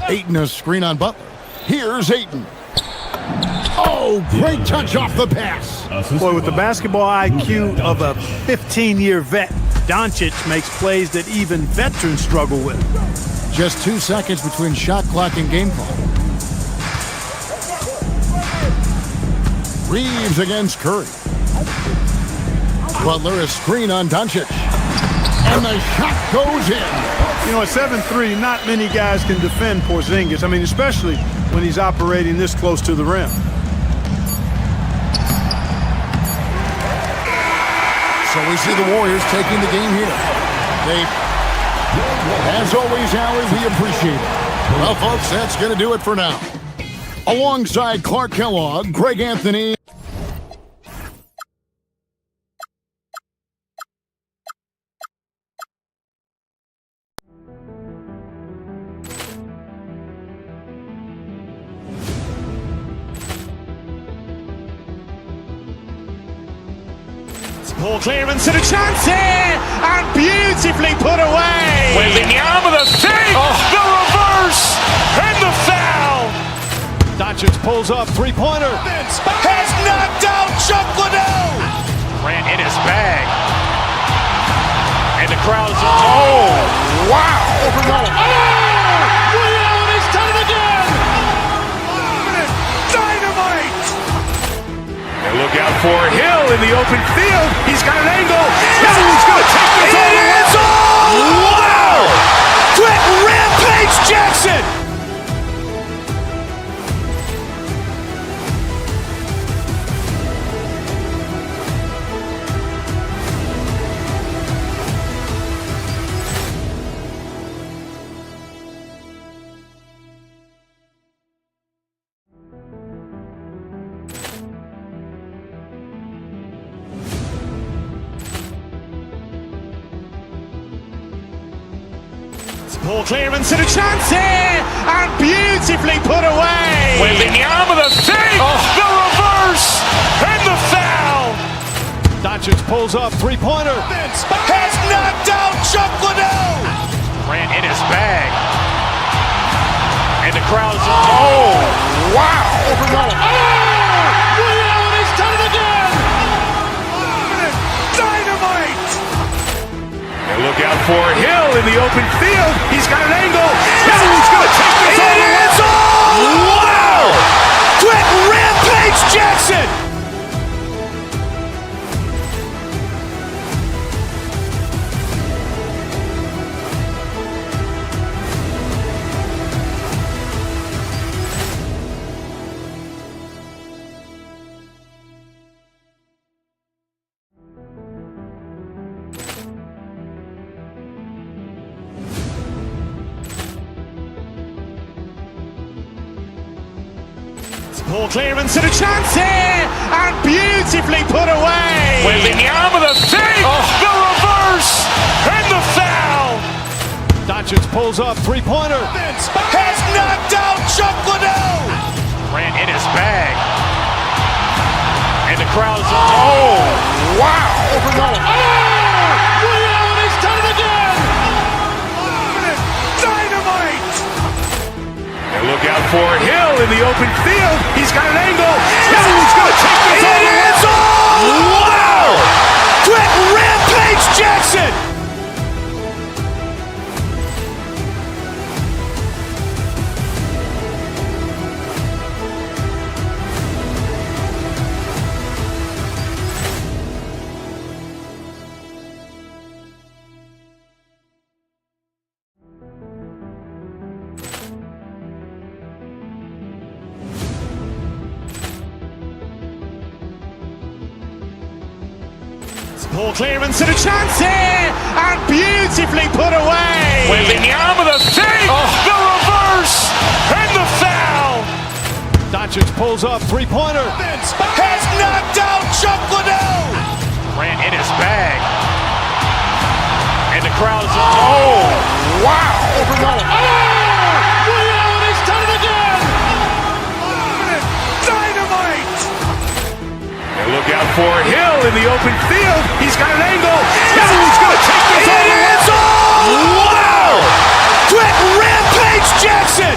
Ayton a screen on Butler. Here's Ayton. Oh, great touch off the pass. Boy, with the basketball IQ of a 15-year vet, Doncic makes plays that even veterans struggle with. Just 2 seconds between shot clock and game clock. Reeves against Curry. Butler a screen on Doncic. And the shot goes in. You know, at 7'3", not many guys can defend Porzingis. I mean, especially when he's operating this close to the rim. So we see the Warriors taking the game here. As always, Howie, we appreciate it. Well, folks, that's going to do it for now. Alongside Clark Kellogg, Greg Anthony. Ball clearance and a chance here, and beautifully put away. Wembanyama with a save, the reverse, and the foul. Doncic pulls up, three-pointer. Has knocked out Chuck Liddell. Grant in his bag. And the crowd's, oh, wow. Ray Allen has done it again. Dynamite. And look out for Hill in the open field. He's got an angle. He's going to take this all the way. Wow! Quick rampage Jackson. Ball clearance and a chance here, and beautifully put away. Wembanyama with a save, the reverse, and the foul. Doncic pulls up, three-pointer. Has knocked out Chuck Liddell. Grant in his bag. And the crowd's, oh, wow. Ray Allen has done it again. Dynamite. And look out for Hill in the open field. He's got an angle. He's going to take this all the way. Wow! Quick rampage Jackson. Ball clearance and a chance here, and beautifully put away. Wembanyama with a save, the reverse, and the foul. Doncic pulls up, three-pointer. Has knocked out Chuck Liddell. Grant in his bag. And the crowd's, oh, wow. Ray Allen has done it again. Dynamite. And look out for Hill in the open field. He's got an angle. He's going to take this all the way. Wow! Quick rampage Jackson. Ball clearance and a chance here, and beautifully put away. Wembanyama with a save, the reverse, and the foul. Doncic pulls up, three-pointer. Has knocked out Chuck Liddell. Grant in his bag. And the crowd's, oh, wow. Ray Allen has done it again. Dynamite. And look out for Hill in the open field. He's got an angle. He's going to take this all the way. Wow! Quick rampage Jackson.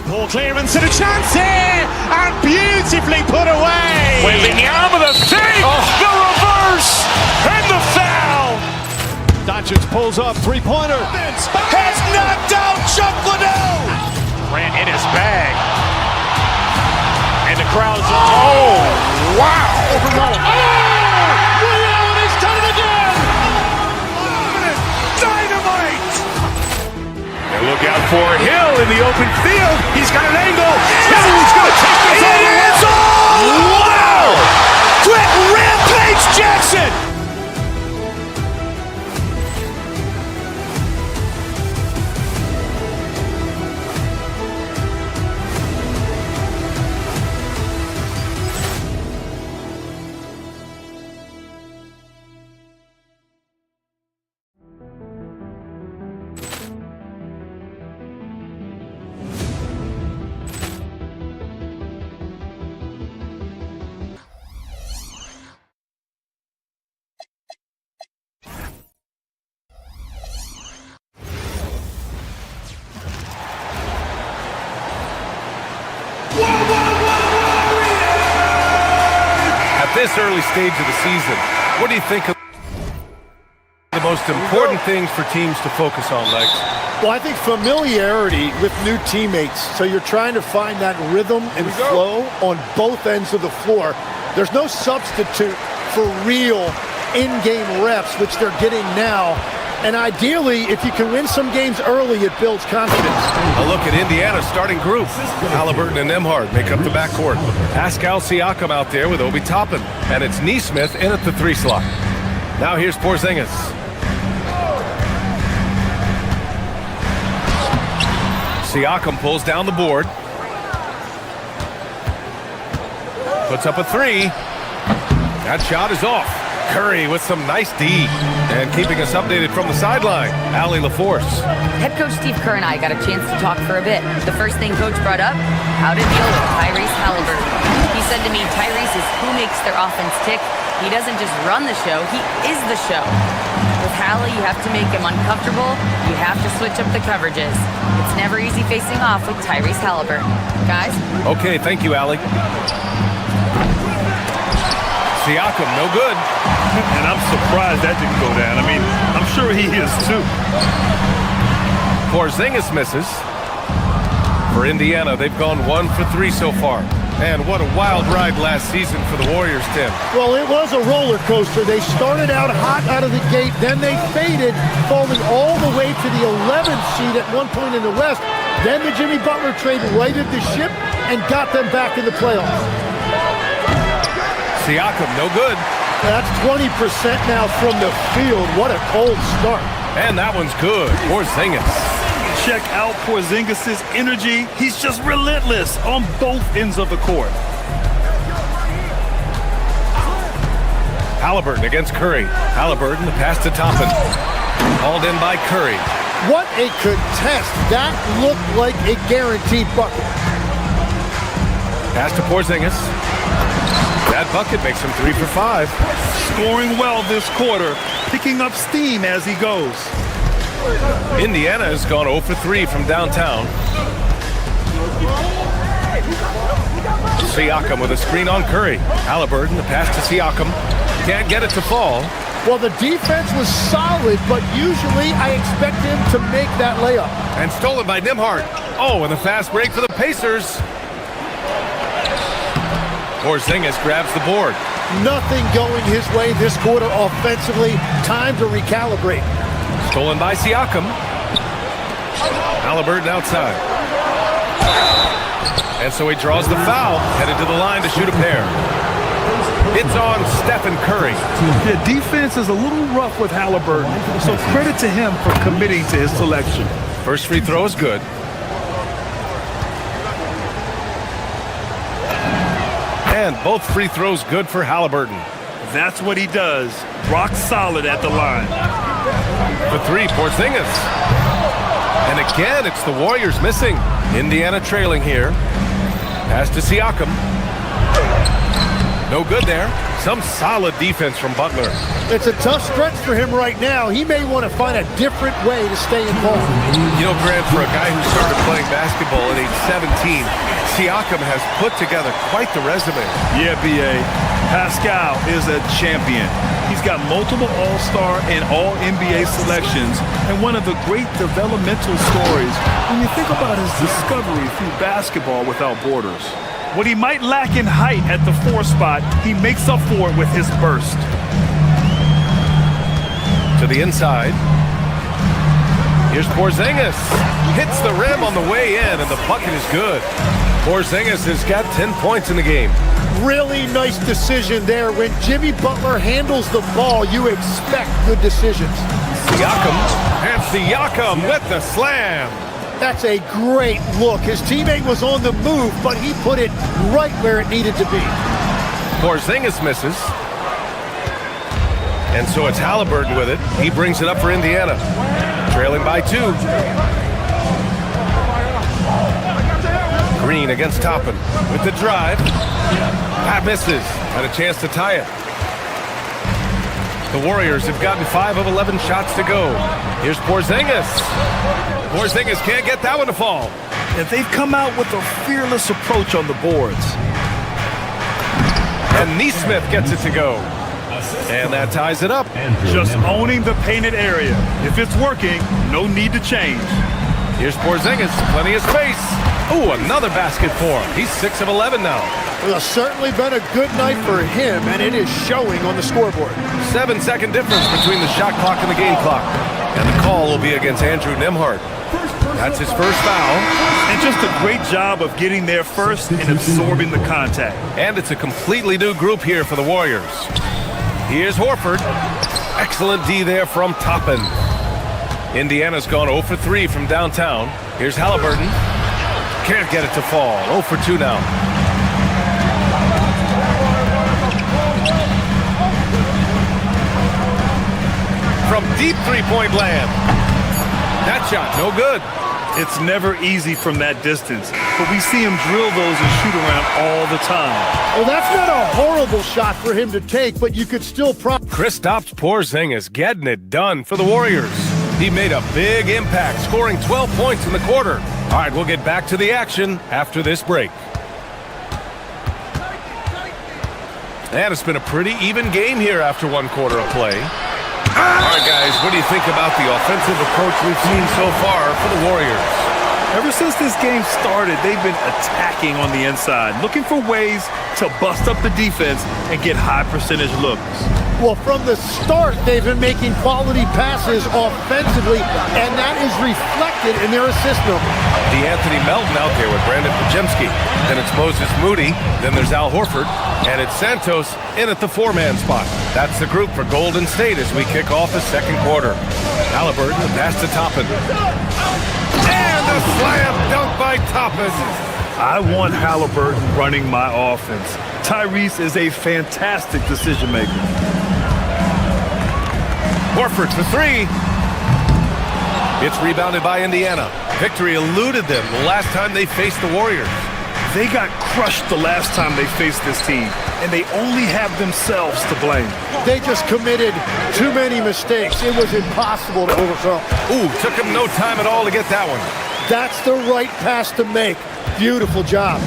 Ball clearance and a chance here, and beautifully put away. Wembanyama with a save, the reverse, and the foul. Doncic pulls up, three-pointer. Vince has knocked out Chuck Liddell. Ran in his bag. And the crowd's... Oh, wow! Ray Allen has done it again! Dynamite! And look out for Hill in the open field. He's got an angle. Hill's going to take this all the way. Wow! Quick rampage Jackson! At this early stage of the season, what do you think of the most important things for teams to focus on, Lex? Well, I think familiarity with new teammates. So you're trying to find that rhythm and flow on both ends of the floor. There's no substitute for real in-game reps, which they're getting now. And ideally, if you can win some games early, it builds confidence. A look at Indiana's starting group. Halliburton and Nembhard make up the backcourt. Pascal Siakam out there with Obi Toppin. And it's Nesmith in at the 3 slot. Now here's Porzingis. Siakam pulls down the board. Puts up a 3. That shot is off. Curry with some nice D. And keeping us updated from the sideline, Allie LaForce. Head coach Steve Kerr and I got a chance to talk for a bit. The first thing coach brought up, how to deal with Tyrese Halliburton. He said to me, Tyrese is who makes their offense tick. He doesn't just run the show, he is the show. With Hallie, you have to make him uncomfortable. You have to switch up the coverages. It's never easy facing off with Tyrese Halliburton. Guys? Okay, thank you, Allie. Siakam, no good. And I'm surprised that didn't go down. I mean, I'm sure he is too. Porzingis misses. For Indiana, they've gone 1 for 3 so far. And what a wild ride last season for the Warriors, Tim. Well, it was a roller coaster. They started out hot out of the gate, then they faded, falling all the way to the 11th seed at one point in the West. Then the Jimmy Butler trade righted the ship and got them back in the playoffs. Siakam, no good. That's 20% now from the field. What a cold start. And that one's good. Porzingis. Check out Porzingis' energy. He's just relentless on both ends of the court. Halliburton against Curry. Halliburton, the pass to Toppin. Hauled in by Curry. What a contest. That looked like a guaranteed bucket. Pass to Porzingis. That bucket makes him 3 for 5. Scoring well this quarter, picking up steam as he goes. Indiana has gone 0 for 3 from downtown. Siakam with a screen on Curry. Halliburton, the pass to Siakam. Can't get it to fall. Well, the defense was solid, but usually I expect him to make that layup. And stolen by Nembhard. Oh, and the fast break for the Pacers. Porzingis grabs the board. Nothing going his way this quarter offensively. Time to recalibrate. Stolen by Siakam. Halliburton outside. And so he draws the foul, headed to the line to shoot a pair. It's on Stephen Curry. The defense is a little rough with Halliburton, so credit to him for committing to his selection. First free throw is good. And both free throws good for Halliburton. That's what he does. Rock solid at the line. For 3, Porzingis. And again, it's the Warriors missing. Indiana trailing here. Pass to Siakam. No good there. Some solid defense from Butler. It's a tough stretch for him right now. He may want to find a different way to stay involved. You know, Grant, for a guy who started playing basketball at age 17, Siakam has put together quite the resume. Yeah, B.A. Pascal is a champion. He's got multiple All-Star and All-NBA selections, and one of the great developmental stories when you think about his discovery through basketball without borders. What he might lack in height at the 4 spot, he makes up for it with his burst. To the inside. Here's Porzingis. Hits the rim on the way in, and the bucket is good. Porzingis has got 10 points in the game. Really nice decision there. When Jimmy Butler handles the ball, you expect good decisions. Siakam, and Siakam with the slam. That's a great look. His teammate was on the move, but he put it right where it needed to be. Porzingis misses. And so it's Halliburton with it. He brings it up for Indiana. Trailing by 2. Green against Toppin with the drive. That misses. Had a chance to tie it. The Warriors have gotten 5 of 11 shots to go. Here's Porzingis. Porzingis can't get that one to fall. And they've come out with a fearless approach on the boards. And Neesmith gets it to go. And that ties it up. Just owning the painted area. If it's working, no need to change. Here's Porzingis. Plenty of space. Ooh, another basket for him. He's 6 of 11 now. Well, certainly been a good night for him, and it is showing on the scoreboard. 7-second difference between the shot clock and the game clock. And the call will be against Andrew Nembhard. That's his first foul. And just a great job of getting there first and absorbing the contact. And it's a completely new group here for the Warriors. Here's Horford. Excellent D there from Toppin. Indiana's gone 0 for 3 from downtown. Here's Halliburton. Can't get it to fall. 0 for 2 now. From deep three-point land. That shot, no good. It's never easy from that distance, but we see him drill those and shoot around all the time. Well, that's not a horrible shot for him to take, but you could still Kristaps Porzingis getting it done for the Warriors. He made a big impact, scoring 12 points in the quarter. All right, we'll get back to the action after this break. And it's been a pretty even game here after 1 quarter of play. All right, guys, what do you think about the offensive approach we've seen so far for the Warriors? Ever since this game started, they've been attacking on the inside, looking for ways to bust up the defense and get high percentage looks. Well, from the start, they've been making quality passes offensively, and that is reflected in their assist number. DeAnthony Melton out there with Brandon Podziemski. Then it's Moses Moody. Then there's Al Horford. And it's Santos in at the 4-man spot. That's the group for Golden State as we kick off the second quarter. Halliburton, the pass to Toppin. And a slam dunk by Toppin. I want Halliburton running my offense. Tyrese is a fantastic decision maker. Horford for 3. It's rebounded by Indiana. Victory eluded them the last time they faced the Warriors. They got crushed the last time they faced this team, and they only have themselves to blame. They just committed too many mistakes. It was impossible to overcome. Ooh, took him no time at all to get that one. That's the right pass to make. Beautiful job.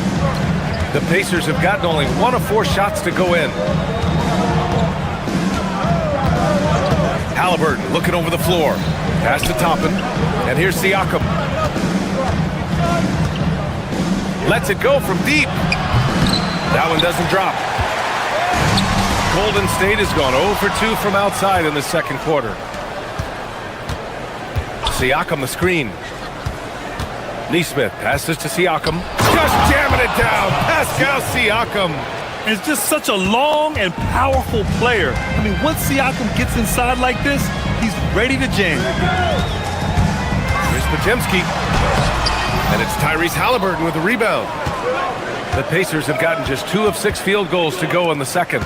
The Pacers have gotten only 1 of 4 shots to go in. Halliburton looking over the floor. Pass to Toppin. And here's Siakam. Lets it go from deep. That one doesn't drop. Golden State has gone 0 for 2 from outside in the second quarter. Siakam the screen. Neesmith passes to Siakam. Just jamming it down. Pascal Siakam. It's just such a long and powerful player. I mean, once Siakam gets inside like this, he's ready to jam. Here's Podziemski. And it's Tyrese Halliburton with the rebound. The Pacers have gotten just 2 of 6 field goals to go in the second.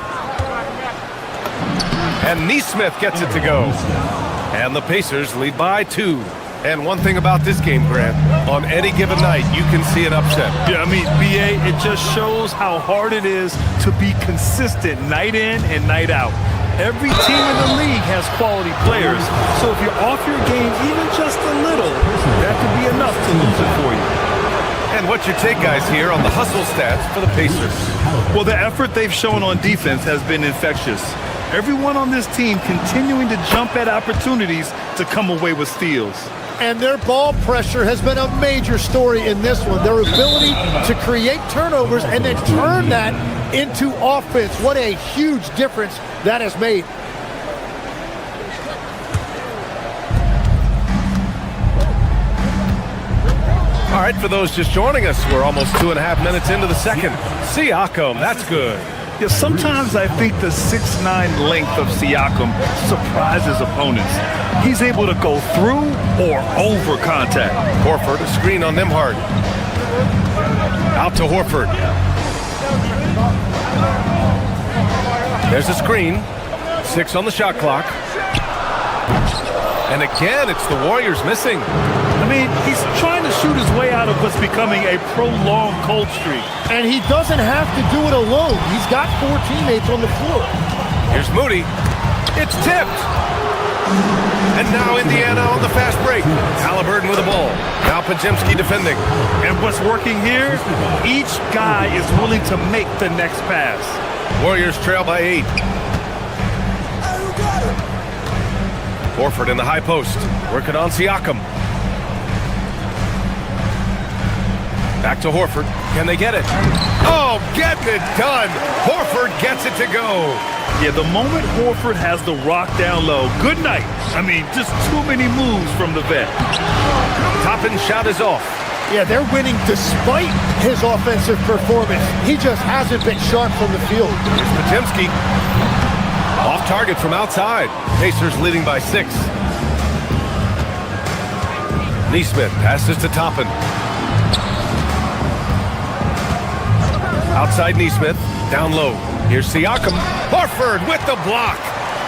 And Neesmith gets it to go. And the Pacers lead by 2. And one thing about this game, Grant, on any given night, you can see an upset. Yeah, I mean, BA, it just shows how hard it is to be consistent night in and night out. Every team in the league has quality players, so if you're off your game even just a little, that could be enough to lose it for you. And what's your take, guys, here on the hustle stats for the Pacers? Well, the effort they've shown on defense has been infectious. Everyone on this team continuing to jump at opportunities to come away with steals. And their ball pressure has been a major story in this one. Their ability to create turnovers and then turn that into offense. What a huge difference that has made. All right, for those just joining us, we're almost 2.5 minutes into the second. Siakam, that's good. Yeah, sometimes I think the 6'9" length of Siakam surprises opponents. He's able to go through or over contact. Horford, a screen on Nembhard. Out to Horford. There's a screen. 6 on the shot clock. And again, it's the Warriors missing. I mean, he's trying to shoot his way out of what's becoming a prolonged cold streak. And he doesn't have to do it alone. He's got 4 teammates on the floor. Here's Moody. It's tipped. And now Indiana on the fast break. Halliburton with the ball. Now Podziemski defending. And what's working here? Each guy is willing to make the next pass. Warriors trail by 8. Horford in the high post. Working on Siakam. Back to Horford. Can they get it? Oh, getting it done. Horford gets it to go. Yeah, the moment Horford has the rock down low, good night. I mean, just too many moves from the vet. Toppin's shot is off. Yeah, they're winning despite his offensive performance. He just hasn't been sharp from the field. Here's Podziemski. Off target from outside. Pacers leading by 6. Neesmith passes to Toppin. Outside Neesmith, down low. Here's Siakam. Horford with the block.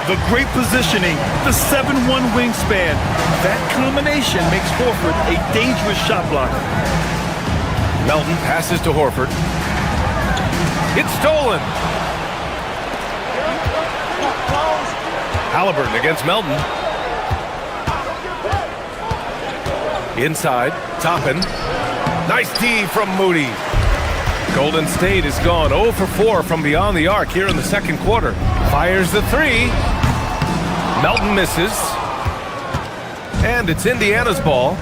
The great positioning, the 7'1" wingspan. That combination makes Horford a dangerous shot blocker. Melton passes to Horford. It's stolen. Halliburton against Melton. Inside, Toppin. Nice D from Moody. Golden State has gone 0 for 4 from beyond the arc here in the second quarter. Fires the 3. Melton misses. And it's Indiana's ball.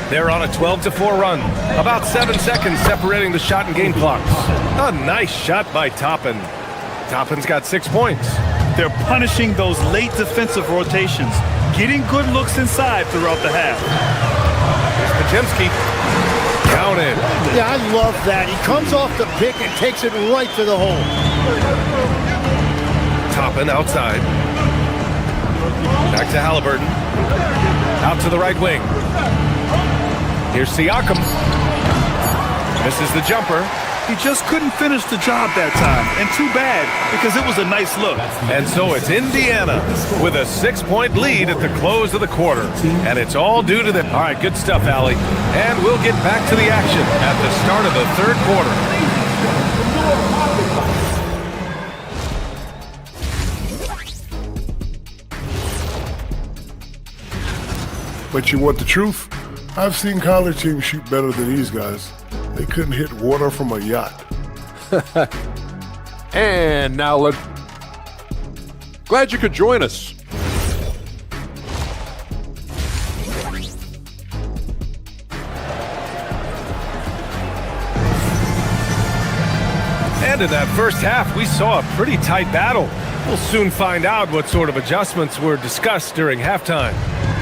They're on a 12-4 run. About 7 seconds separating the shot and game clocks. A nice shot by Toppin. Toppin's got 6 points. They're punishing those late defensive rotations, getting good looks inside throughout the half. Here's Podziemski. Counted. Yeah, I love that. He comes off the pick and takes it right to the hole. Toppin outside. Back to Halliburton. Out to the right wing. Here's Siakam. Misses the jumper. He just couldn't finish the job that time, and too bad, because it was a nice look. And so it's Indiana with a 6-point lead at the close of the quarter. And it's all due to the... All right, good stuff, Allie. And we'll get back to the action at the start of the third quarter. But you want the truth? I've seen college teams shoot better than these guys. They couldn't hit water from a yacht. And now glad you could join us. And in that first half, we saw a pretty tight battle. We'll soon find out what sort of adjustments were discussed during halftime.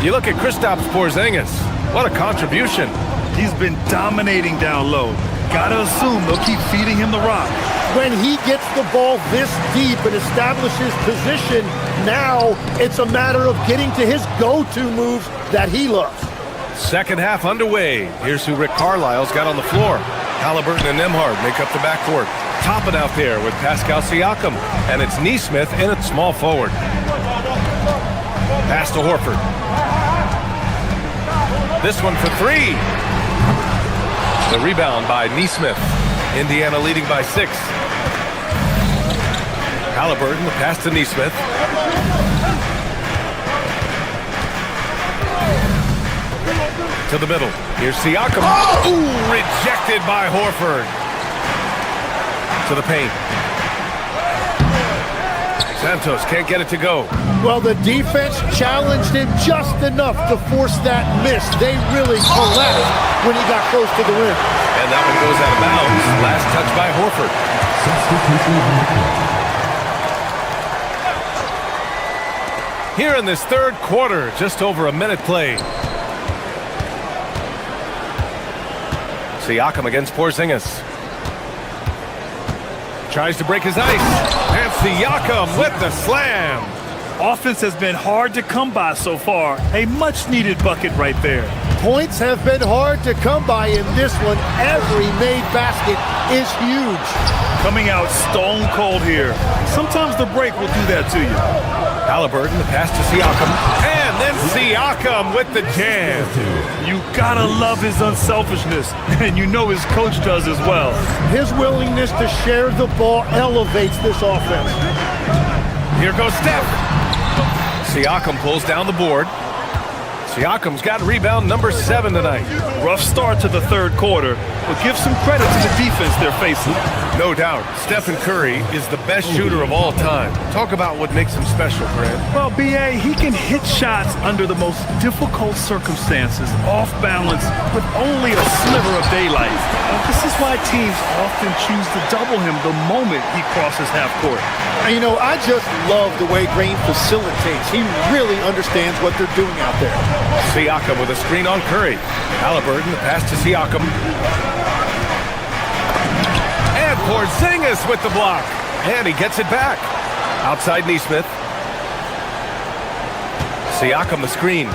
You look at Kristaps Porzingis. What a contribution. He's been dominating down low. Gotta assume they'll keep feeding him the rock. When he gets the ball this deep and establishes position, now it's a matter of getting to his go-to moves that he loves. Second half underway. Here's who Rick Carlisle's got on the floor. Halliburton and Nembhard make up the backcourt. Toppin out there with Pascal Siakam. And it's Neesmith in at small forward. Pass to Horford. This one for three. The rebound by Neesmith. Indiana leading by 6. Halliburton, the pass to Neesmith. To the middle. Here's Siakam. Ooh, rejected by Horford. To the paint. Santos can't get it to go. Well, the defense challenged him just enough to force that miss. They really collapsed when he got close to the rim. And that one goes out of bounds. Last touch by Horford. Here in this third quarter, just over a minute played. Siakam against Porzingis. Tries to break his ice. And Siakam with the slam. Offense has been hard to come by so far. A much-needed bucket right there. Points have been hard to come by in this one. Every made basket is huge. Coming out stone cold here. Sometimes the break will do that to you. Halliburton, the pass to Siakam. And then Siakam with the jam. You gotta love his unselfishness, and you know his coach does as well. His willingness to share the ball elevates this offense. Here goes Steph. Siakam pulls down the board. Siakam's got rebound number 7 tonight. Rough start to the third quarter, but give some credit to the defense they're facing. No doubt, Stephen Curry is the best shooter of all time. Talk about what makes him special, Grant. Well, B.A., he can hit shots under the most difficult circumstances, off balance, with only a sliver of daylight. This is why teams often choose to double him the moment he crosses half court. And you know, I just love the way Green facilitates. He really understands what they're doing out there. Siakam with a screen on Curry. Halliburton, the pass to Siakam. And Porzingis with the block. And he gets it back. Outside Neesmith. Siakam the screen.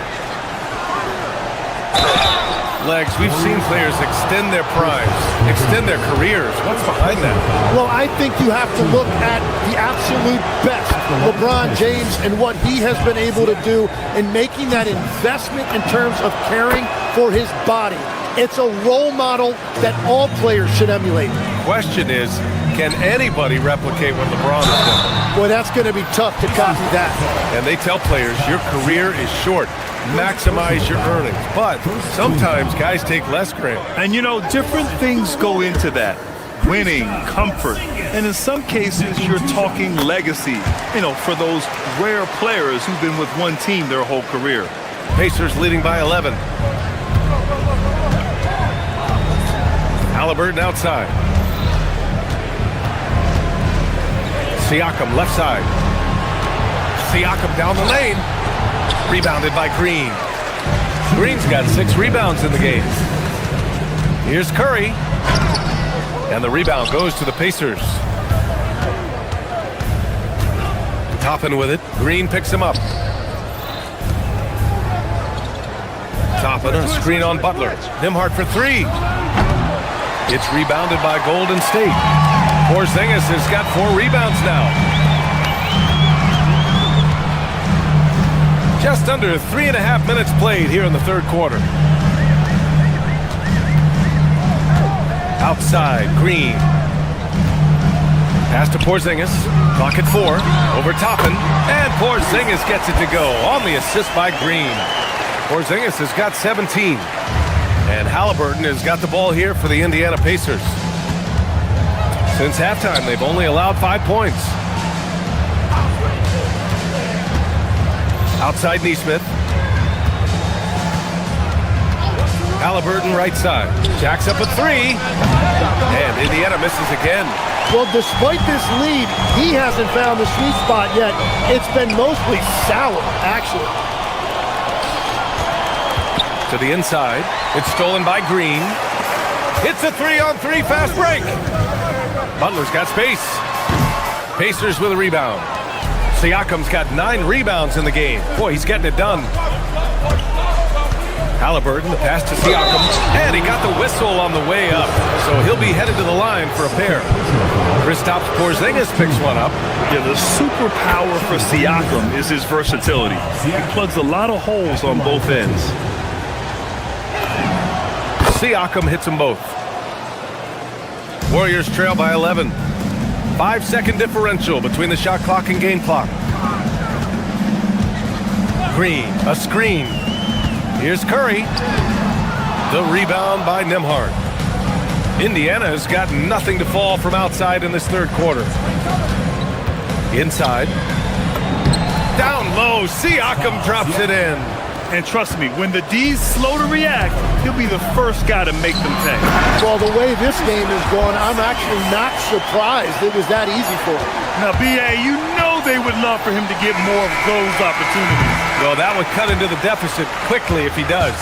Legs, we've seen players extend their primes, extend their careers. What's behind that? Well, I think you have to look at the absolute best, LeBron James, and what he has been able to do in making that investment in terms of caring for his body. It's a role model that all players should emulate. Question is, can anybody replicate what LeBron has done? Boy, that's going to be tough to copy that. And they tell players, your career is short. Maximize your earnings. But sometimes guys take less, Grant. And you know, different things go into that. Winning, comfort, and in some cases, you're talking legacy. You know, for those rare players who've been with one team their whole career. Pacers leading by 11. Halliburton outside. Siakam left side. Siakam down the lane. Rebounded by Green. Green's got 6 rebounds in the game. Here's Curry. And the rebound goes to the Pacers. Toppin with it. Green picks him up. Toppin, a screen on Butler. Nembhard for 3. It's rebounded by Golden State. Porzingis has got 4 rebounds now. Just under 3.5 minutes played here in the third quarter. Outside, Green. Pass to Porzingis. Clock at 4. Over Toppin. And Porzingis gets it to go on the assist by Green. Porzingis has got 17. And Halliburton has got the ball here for the Indiana Pacers. Since halftime, they've only allowed 5 points. Outside Neesmith. Halliburton right side. Jacks up a 3. And Indiana misses again. Well, despite this lead, he hasn't found the sweet spot yet. It's been mostly sour, actually. To the inside. It's stolen by Green. Hits a 3-on-3 fast break. Butler's got space. Pacers with a rebound. Siakam's got 9 rebounds in the game. Boy, he's getting it done. Halliburton, the pass to Siakam. And he got the whistle on the way up. So he'll be headed to the line for a pair. Kristaps Porzingis picks one up. Yeah, the superpower for Siakam is his versatility. He plugs a lot of holes on both ends. Siakam hits them both. Warriors trail by 11. 5-second differential between the shot clock and game clock. Green, a screen. Here's Curry. The rebound by Nembhard. Indiana's got nothing to fall from outside in this third quarter. Inside. Down low, Siakam drops it in. And trust me, when the D's slow to react, he'll be the first guy to make them pay. Well, the way this game is going, I'm actually not surprised it was that easy for him. Now, B.A., you know they would love for him to get more of those opportunities. Well, that would cut into the deficit quickly if he does.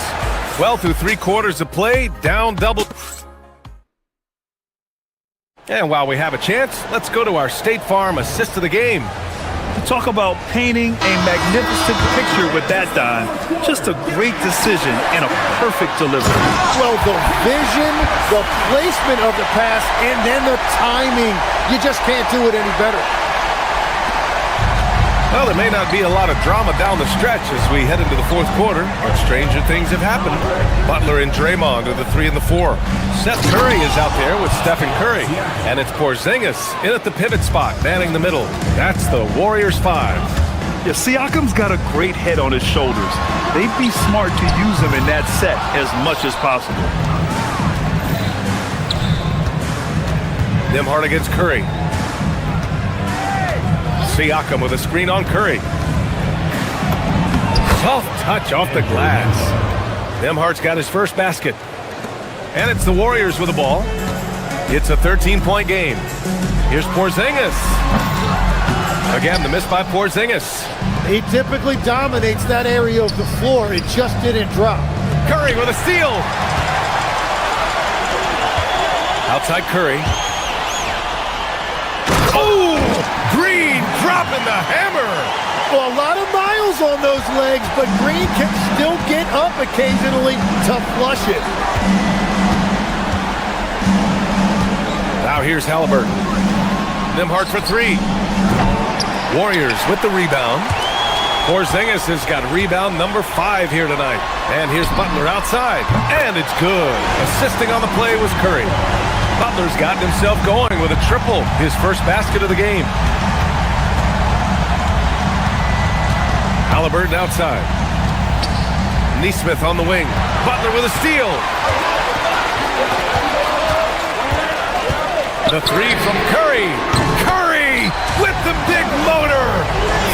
Well, through 3 quarters of play, down double. And while we have a chance, let's go to our State Farm assist of the game. Talk about painting a magnificent picture with that, Don. Just a great decision and a perfect delivery. Well, the vision, the placement of the pass, and then the timing. You just can't do it any better. Well, there may not be a lot of drama down the stretch as we head into the fourth quarter, but stranger things have happened. Butler and Draymond are the 3 and the 4. Seth Curry is out there with Stephen Curry, and it's Porzingis in at the pivot spot, manning the middle. That's the Warriors 5. Yeah, Siakam's got a great head on his shoulders. They'd be smart to use him in that set as much as possible. Nembhard against Curry. Siakam with a screen on Curry. Soft touch off the glass. Nembhard's got his first basket. And it's the Warriors with the ball. It's a 13-point game. Here's Porzingis. Again, the miss by Porzingis. He typically dominates that area of the floor. It just didn't drop. Curry with a steal. Outside Curry. Oh! Green dropping the hammer. Well, a lot of miles on those legs, but Green can still get up occasionally to flush it. Now here's Halliburton. Nembhard for 3. Warriors with the rebound. Porzingis has got rebound number 5 here tonight. And here's Butler outside. And it's good. Assisting on the play was Curry. Butler's gotten himself going with a triple, his first basket of the game. Halliburton outside. Nesmith on the wing. Butler with a steal. The 3 from Curry. Curry with the big motor.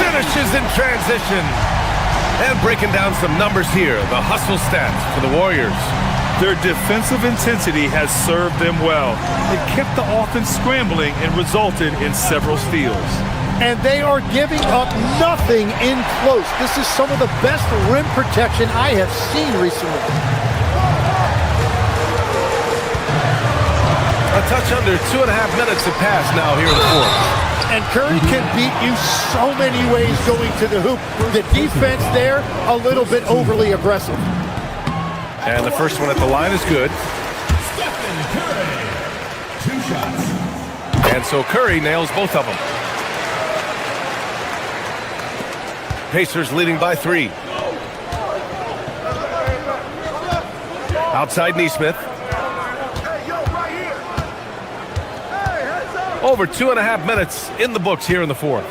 Finishes in transition. And breaking down some numbers here, the hustle stats for the Warriors. Their defensive intensity has served them well. It kept the offense scrambling and resulted in several steals. And they are giving up nothing in close. This is some of the best rim protection I have seen recently. A touch under 2.5 minutes have passed now here in the fourth. And Curry can beat you so many ways going to the hoop. The defense there, a little bit overly aggressive. And the first one at the line is good. Stephen Curry. 2 shots. And so Curry nails both of them. Pacers leading by 3. Outside Nesmith. Over 2.5 minutes in the books here in the fourth.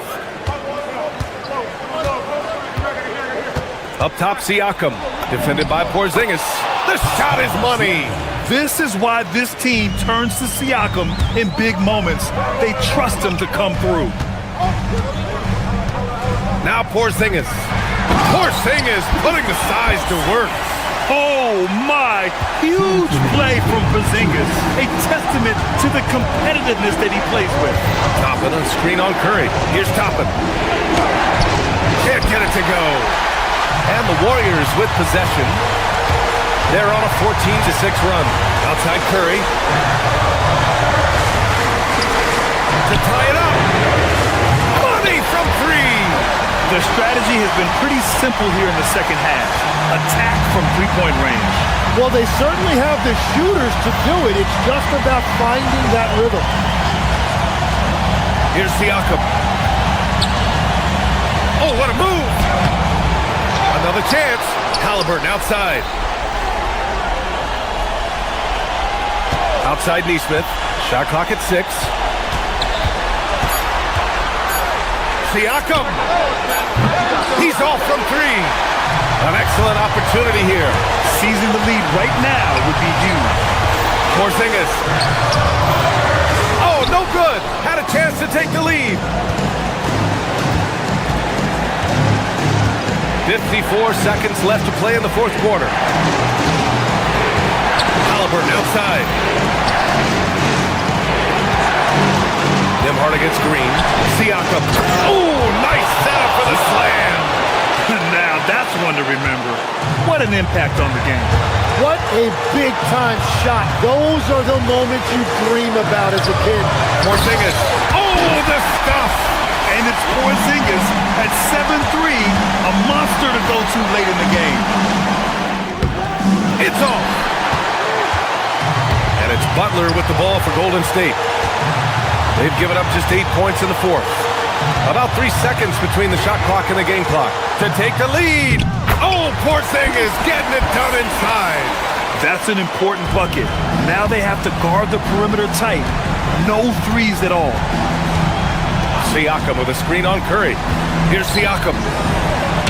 Up top, Siakam. Defended by Porzingis. The shot is money. This is why this team turns to Siakam in big moments. They trust him to come through. Now Porzingis. Porzingis putting the size to work. Oh my, huge play from Porzingis. A testament to the competitiveness that he plays with. Toppin on screen on Curry. Here's Toppin. Can't get it to go. And the Warriors with possession. They're on a 14-6 run. Outside Curry. To tie it up. Money from 3. The strategy has been pretty simple here in the second half. Attack from 3-point range. Well, they certainly have the shooters to do it. It's just about finding that rhythm. Here's Siakam. Oh, what a move! Another chance. Halliburton outside. Outside Neesmith. Shot clock at 6. Siakam. He's off from 3. An excellent opportunity here. Seizing the lead right now would be huge. Porzingis. Oh, no good. Had a chance to take the lead. 54 seconds left to play in the fourth quarter. Halliburton outside. Nembhard against Green. Siakam. Oh, nice setup for the slam. Now that's one to remember. What an impact on the game. What a big-time shot. Those are the moments you dream about as a kid. Porzingis. Oh, the stuff. And it's Porzingis at 7-3, a monster to go to late in the game. It's off. And it's Butler with the ball for Golden State. They've given up just 8 points in the fourth. About 3 seconds between the shot clock and the game clock to take the lead. Oh, Porzingis getting it done inside. That's an important bucket. Now they have to guard the perimeter tight. No threes at all. Siakam with a screen on Curry. Here's Siakam.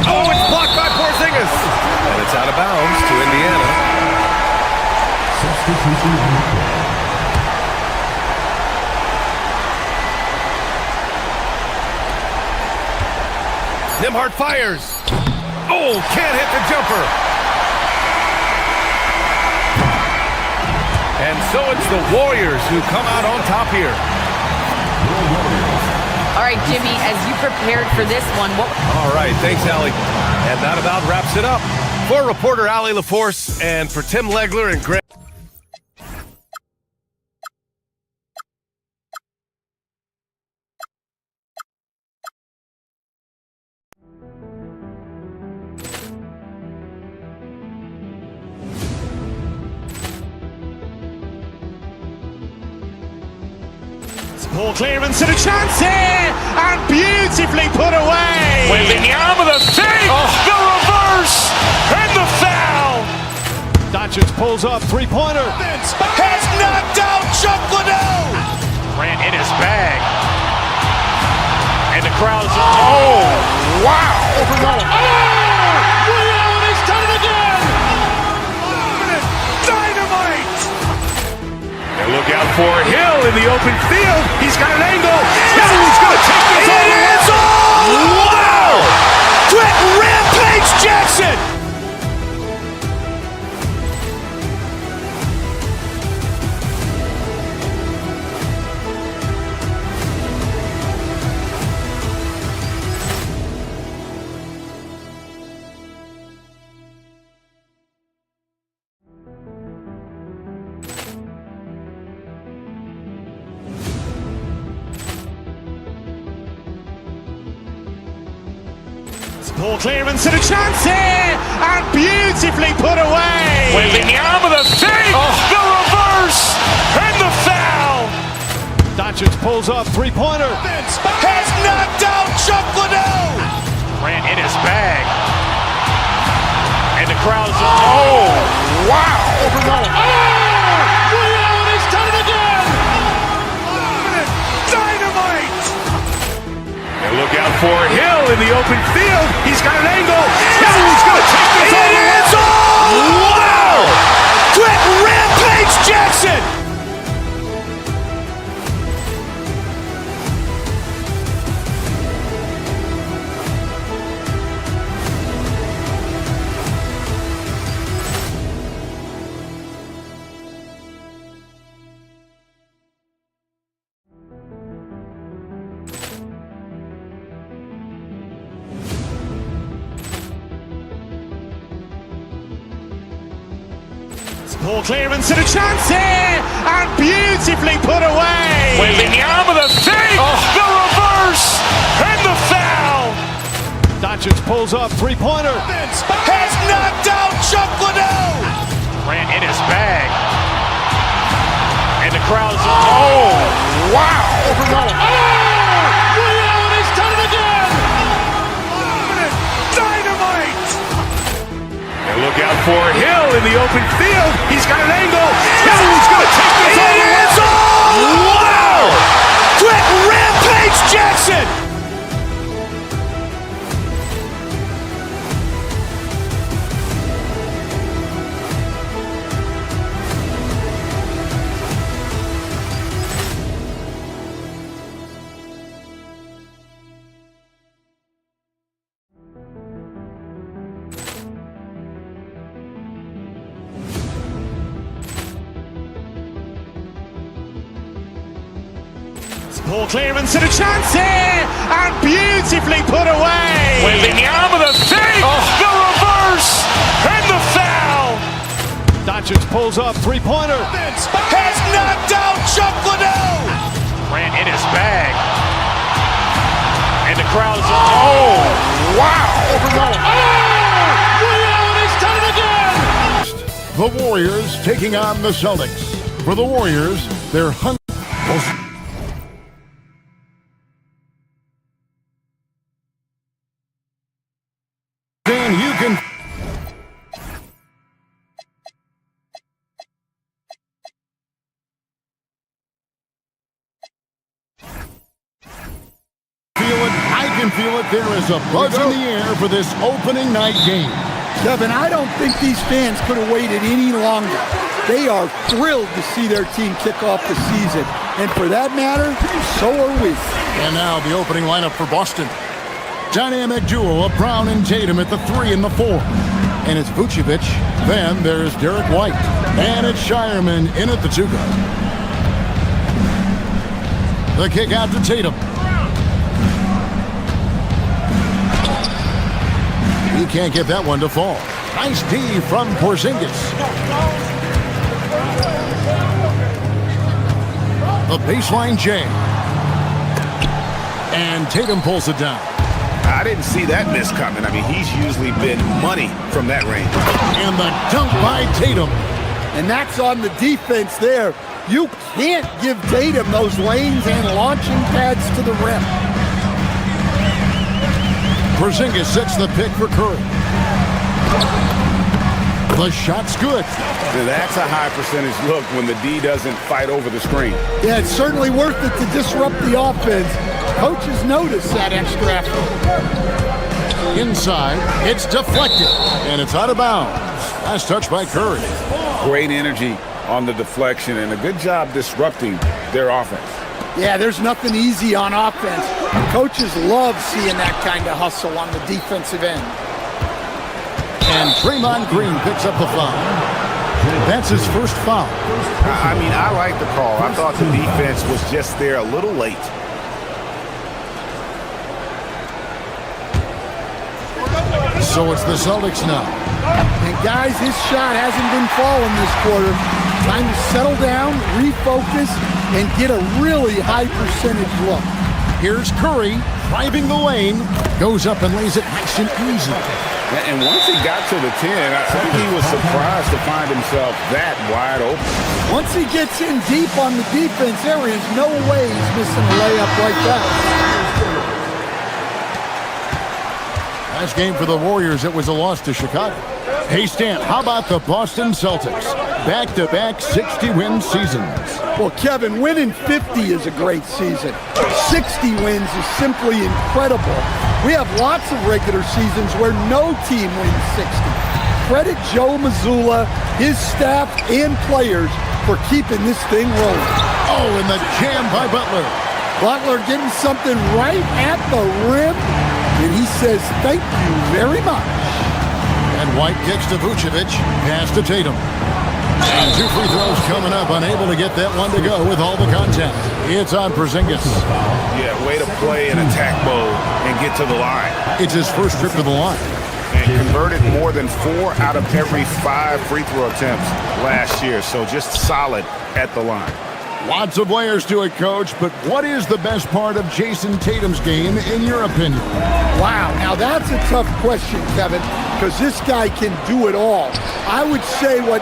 Oh, it's blocked by Porzingis. And it's out of bounds to Indiana. Nembhard fires. Oh, can't hit the jumper. And so it's the Warriors who come out on top here. All right, Jimmy, as you prepared for this one, what... All right, thanks, Allie. And that about wraps it up. For reporter Allie LaForce and for Tim Legler and Greg... Ball clearance and a chance here, and beautifully put away. Wembanyama the fake, the reverse, and the foul. Doncic pulls up, three-pointer. Has knocked out Chuck Liddell. Ran in his bag. And the crowd's, oh, wow. Ray Allen has done it again. Dynamite. And look out for Hill in the open field. He's got an angle. He's going to take this all the way. Wow! Quick rampage Jackson. Ball clearance and a chance here, and beautifully put away. Wembanyama the fake, the reverse, and the foul. Doncic pulls up, three-pointer. Has knocked out Chuck Liddell. Ran in his bag. And the crowd's, oh, wow. Ray Allen has done it again. Dynamite. And look out for Hill in the open field. He's got an angle. He's going to take this all the way. Wow! Quick rampage Jackson. Ball clearance and a chance here, and beautifully put away. Wembanyama the fake, the reverse, and the foul. Doncic pulls up, three-pointer. Has knocked out Chuck Liddell. Ran in his bag. And the crowd's, oh, wow. Ray Allen has done it again. Dynamite. And look look out for Hill in the open field. He's got an angle. Hill's going to take this all the way. Wow! Quick rampage Jackson! Poor clearance and a chance here, and beautifully put away. With the arm of the fake, the reverse, and the foul. Doncic pulls up, three-pointer. Has knocked out Chuck Liddell. Ran in his bag, and the crowd is oh wow! Oh! It's time again. The Warriors taking on the Celtics. For the Warriors, they're hungry. You can feel it. I can feel it. There is a buzz in the air for this opening night game. Kevin, I don't think these fans could have waited any longer. They are thrilled to see their team kick off the season. And for that matter, so are we. And now the opening lineup for Boston. Dynamic duo of Brown and Tatum at the 3 and the 4. And it's Vucevic. Then there's Derek White. And it's Shireman in at the 2 guard. The kick out to Tatum. He can't get that one to fall. Nice D from Porzingis. The baseline J. And Tatum pulls it down. I didn't see that miss coming. I mean, he's usually been money from that range. And the dunk by Tatum. And that's on the defense there. You can't give Tatum those lanes and launching pads to the rim. Porzingis sets the pick for Curry. The shot's good. That's a high percentage look when the D doesn't fight over the screen. Yeah, it's certainly worth it to disrupt the offense. Coaches notice that extra effort. Inside, it's deflected, and it's out of bounds. Last touch by Curry. Great energy on the deflection, and a good job disrupting their offense. Yeah, there's nothing easy on offense. Coaches love seeing that kind of hustle on the defensive end. And Draymond Green picks up the foul. That's his first foul. I mean, I like the call. I thought the defense was just there a little late. So it's the Celtics now. And guys, his shot hasn't been falling this quarter. Time to settle down, refocus, and get a really high percentage look. Here's Curry driving the lane. Goes up and lays it nice and easy. And once he got to the 10, I think he was surprised to find himself that wide open. Once he gets in deep on the defense, there is no way he's missing a layup like that. Last game for the Warriors, it was a loss to Chicago. Hey, Stan, how about the Boston Celtics? Back-to-back 60-win seasons. Well, Kevin, winning 50 is a great season. 60 wins is simply incredible. We have lots of regular seasons where no team wins 60. Credit Joe Mazzulla, his staff, and players for keeping this thing rolling. Oh, and the jam by Butler. Butler getting something right at the rim, and he says, thank you very much. And White kicks to Vucevic, pass to Tatum. And 2 free throws coming up, unable to get that one to go with all the contact. It's on Porzingis. Yeah, way to play in attack mode and get to the line. It's his first trip to the line. And converted more than 4 out of every 5 free throw attempts last year, so just solid at the line. Lots of layers to it, Coach, but what is the best part of Jason Tatum's game, in your opinion? Wow, now that's a tough question, Kevin, because this guy can do it all. I would say what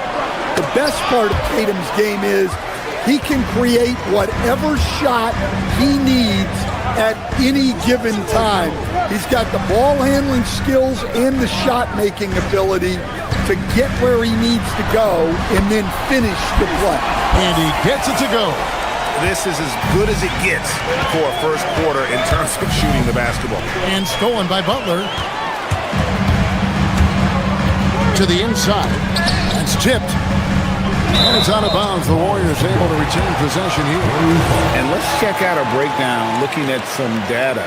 the best part of Tatum's game is he can create whatever shot he needs at any given time. He's got the ball handling skills and the shot making ability. to get where he needs to go and then finish the play. And he gets it to go. This is as good as it gets for a first quarter in terms of shooting the basketball. And stolen by Butler. To the inside. It's tipped. And it's out of bounds. The Warriors able to retain possession here. And let's check out a breakdown looking at some data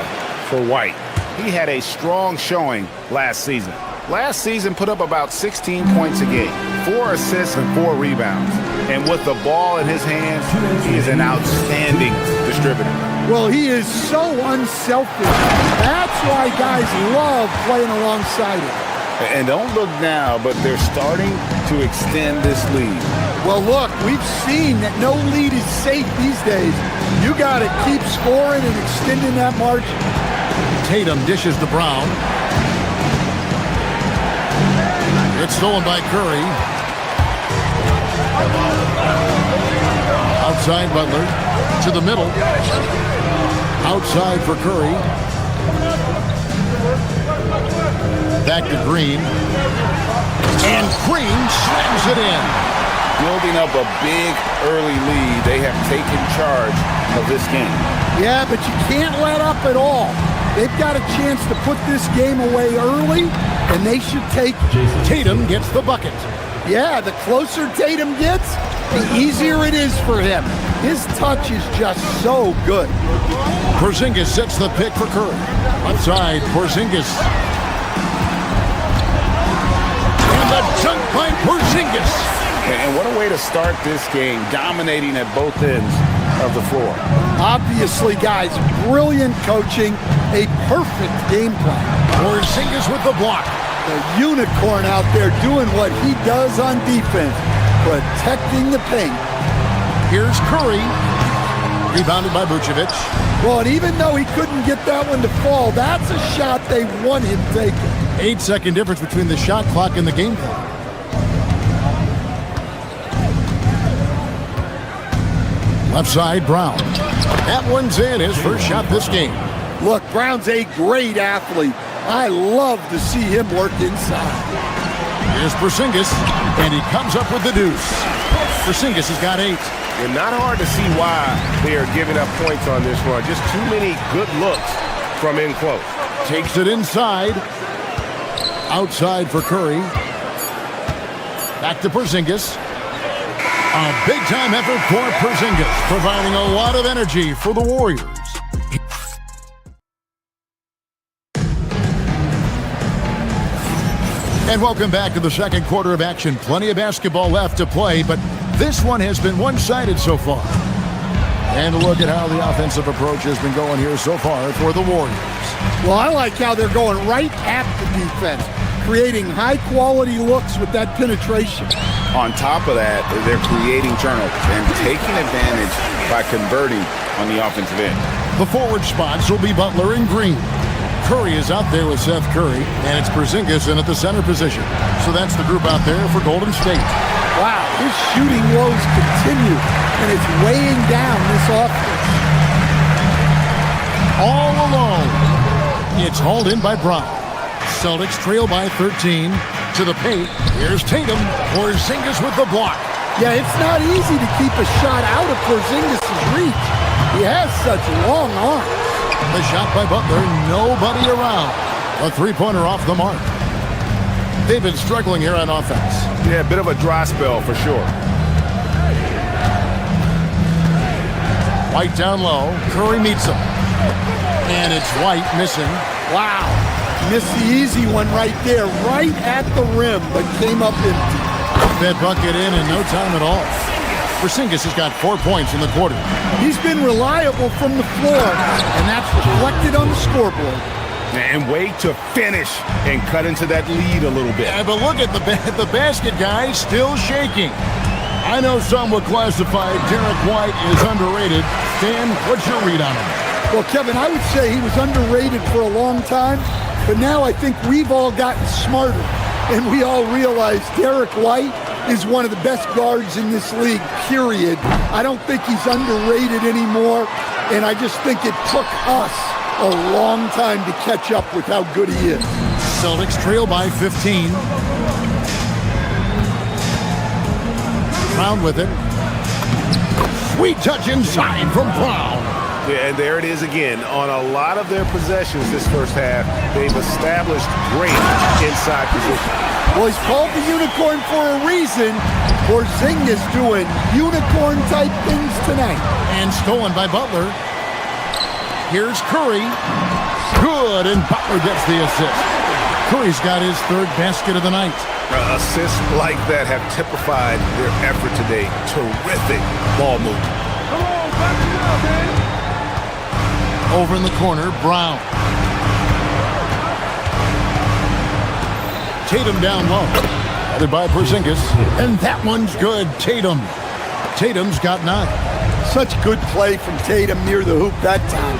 for White. He had a strong showing last season. Last season put up about 16 points a game, 4 assists and 4 rebounds. And with the ball in his hands, he is an outstanding distributor. Well, he is so unselfish. That's why guys love playing alongside him. And don't look now, but they're starting to extend this lead. Well, look, we've seen that no lead is safe these days. You got to keep scoring and extending that margin. Tatum dishes to Brown. It's stolen by Curry. Outside Butler. To the middle. Outside for Curry. Back to Green. And Green slams it in. Building up a big early lead. They have taken charge of this game. Yeah, but you can't let up at all. They've got a chance to put this game away early, and they should take it. Tatum gets the bucket. Yeah, the closer Tatum gets, the easier it is for him. His touch is just so good. Porzingis sets the pick for Curry. Outside, Porzingis. And the jump by Porzingis. And what a way to start this game, dominating at both ends of the floor. Obviously, guys, brilliant coaching, a perfect game plan. Porzingis with the block. The unicorn out there doing what he does on defense, protecting the paint. Here's Curry, rebounded by Vucevic. Well, and even though he couldn't get that one to fall, that's a shot they want him taking. 8-second difference between the shot clock and the game clock. Left side, Brown. That one's in, his first shot this game. Look, Brown's a great athlete. I love to see him work inside. Here's Porzingis, and he comes up with the deuce. Porzingis has got 8. And not hard to see why they are giving up points on this run. Just too many good looks from in close. Takes it inside. Outside for Curry. Back to Porzingis. A big-time effort for Porzingis, providing a lot of energy for the Warriors. And welcome back to the second quarter of action. Plenty of basketball left to play, but this one has been one-sided so far. And look at how the offensive approach has been going here so far for the Warriors. Well, I like how they're going right at the defense, creating high-quality looks with that penetration. On top of that, they're creating turnovers and taking advantage by converting on the offensive end. The forward spots will be Butler and Green. Curry is out there with Seth Curry, and it's Porzingis in at the center position. So that's the group out there for Golden State. Wow, his shooting woes continue, and it's weighing down this offense. All alone. It's hauled in by Brown. Celtics trail by 13. To the paint. Here's Tatum. Porzingis with the block. Yeah, it's not easy to keep a shot out of Porzingis' reach. He has such long arms. The shot by Butler. Nobody around. A three-pointer off the mark. They've been struggling here on offense. Yeah, a bit of a dry spell for sure. White down low. Curry meets him. And it's White missing. Wow. Missed the easy one right there, right at the rim, but came up empty. That bucket in no time at all. Porzingis has got 4 points in the quarter. He's been reliable from the floor, and that's reflected on the scoreboard. And wait to finish and cut into that lead a little bit. Yeah, but look at the basket, guys, still shaking. I know some would classify Derek White as underrated. Dan, what's your read on him? Well, Kevin, I would say he was underrated for a long time. But now I think we've all gotten smarter, and we all realize Derek White is one of the best guards in this league, period. I don't think he's underrated anymore, and I just think it took us a long time to catch up with how good he is. Celtics trail by 15. Brown with it. Sweet touch inside from Brown. Yeah, and there it is again. On a lot of their possessions this first half, they've established great inside position. Well, he's called the unicorn for a reason. Porzingis doing unicorn-type things tonight. And stolen by Butler. Here's Curry. Good, and Butler gets the assist. Curry's got his third basket of the night. Assists like that have typified their effort today. Terrific ball movement. Over in the corner, Brown. Tatum down low. Headed by Porzingis. And that one's good. Tatum. Tatum's got 9. Such good play from Tatum near the hoop that time.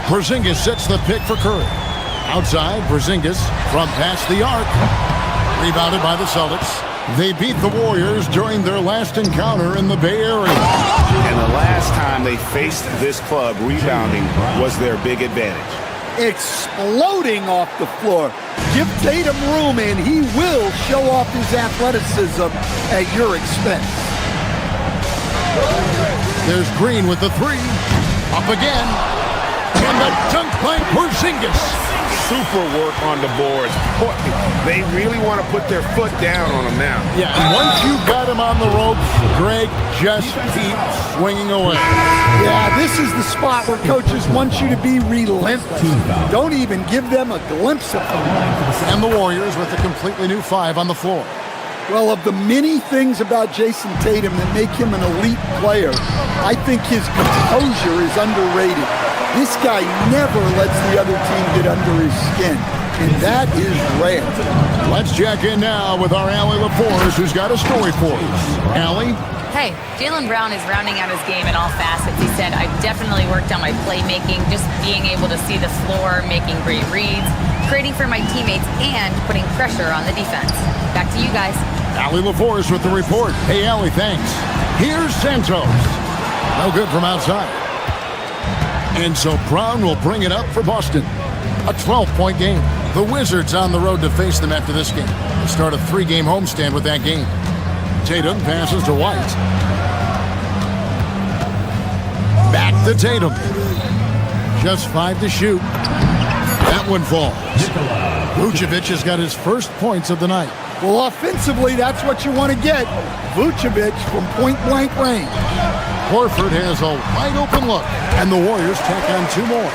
Porzingis sets the pick for Curry. Outside, Porzingis from past the arc. Rebounded by the Celtics. They beat the Warriors during their last encounter in the Bay Area. And the last time they faced this club, rebounding was their big advantage. Exploding off the floor. Give Tatum room and he will show off his athleticism at your expense. There's Green with the 3. Up again. And the dunk by Porzingis. Super work on the boards. They really want to put their foot down on him now. Yeah, and once you've got him on the ropes, Greg just keeps swinging away. Yeah, this is the spot where coaches want you to be relentless. Don't even give them a glimpse of them. And the Warriors with a completely new 5 on the floor. Well, of the many things about Jason Tatum that make him an elite player, I think his composure is underrated. This guy never lets the other team get under his skin, and that is rare. Let's check in now with our Allie LaForce, who's got a story for us. Allie? Hey, Jaylen Brown is rounding out his game in all facets. He said, I've definitely worked on my playmaking, just being able to see the floor, making great reads, creating for my teammates, and putting pressure on the defense. Back to you guys. Allie LaForce with the report. Hey, Allie, thanks. Here's Santos. No good from outside. And so Brown will bring it up for Boston. A 12-point game. The Wizards on the road to face them after this game. They start a 3-game homestand with that game. Tatum passes to White. Back to Tatum. Just 5 to shoot. That one falls. Vucevic has got his first points of the night. Well, offensively, that's what you want to get. Vucevic from point-blank range. Horford has a wide-open look, and the Warriors tack on 2 more.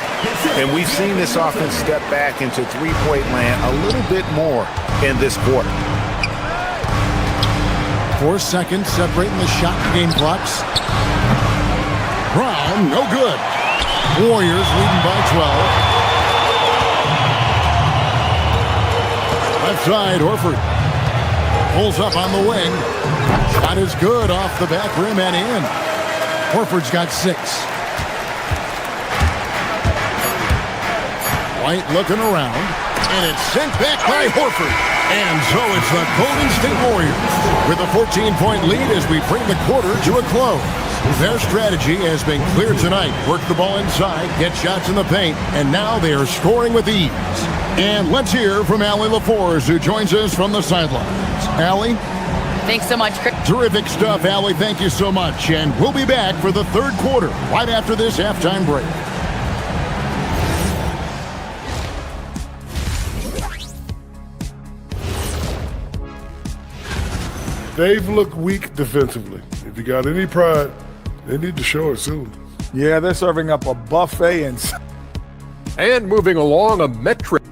And we've seen this offense step back into three-point land a little bit more in this quarter. 4 seconds separating the shot and game clocks. Brown, no good. Warriors leading by 12. Left side, Horford pulls up on the wing. Shot is good off the back rim and in. Horford's got 6. White looking around, and it's sent back by Horford. And so it's the Golden State Warriors with a 14-point lead as we bring the quarter to a close. Their strategy has been clear tonight. Work the ball inside, get shots in the paint, and now they are scoring with ease. And let's hear from Allie LaForce, who joins us from the sidelines. Allie? Thanks so much, Chris. Terrific stuff, Allie. Thank you so much. And we'll be back for the third quarter right after this halftime break. They've looked weak defensively. If you got any pride, they need to show it soon. Yeah, they're serving up a buffet And moving along, a metric.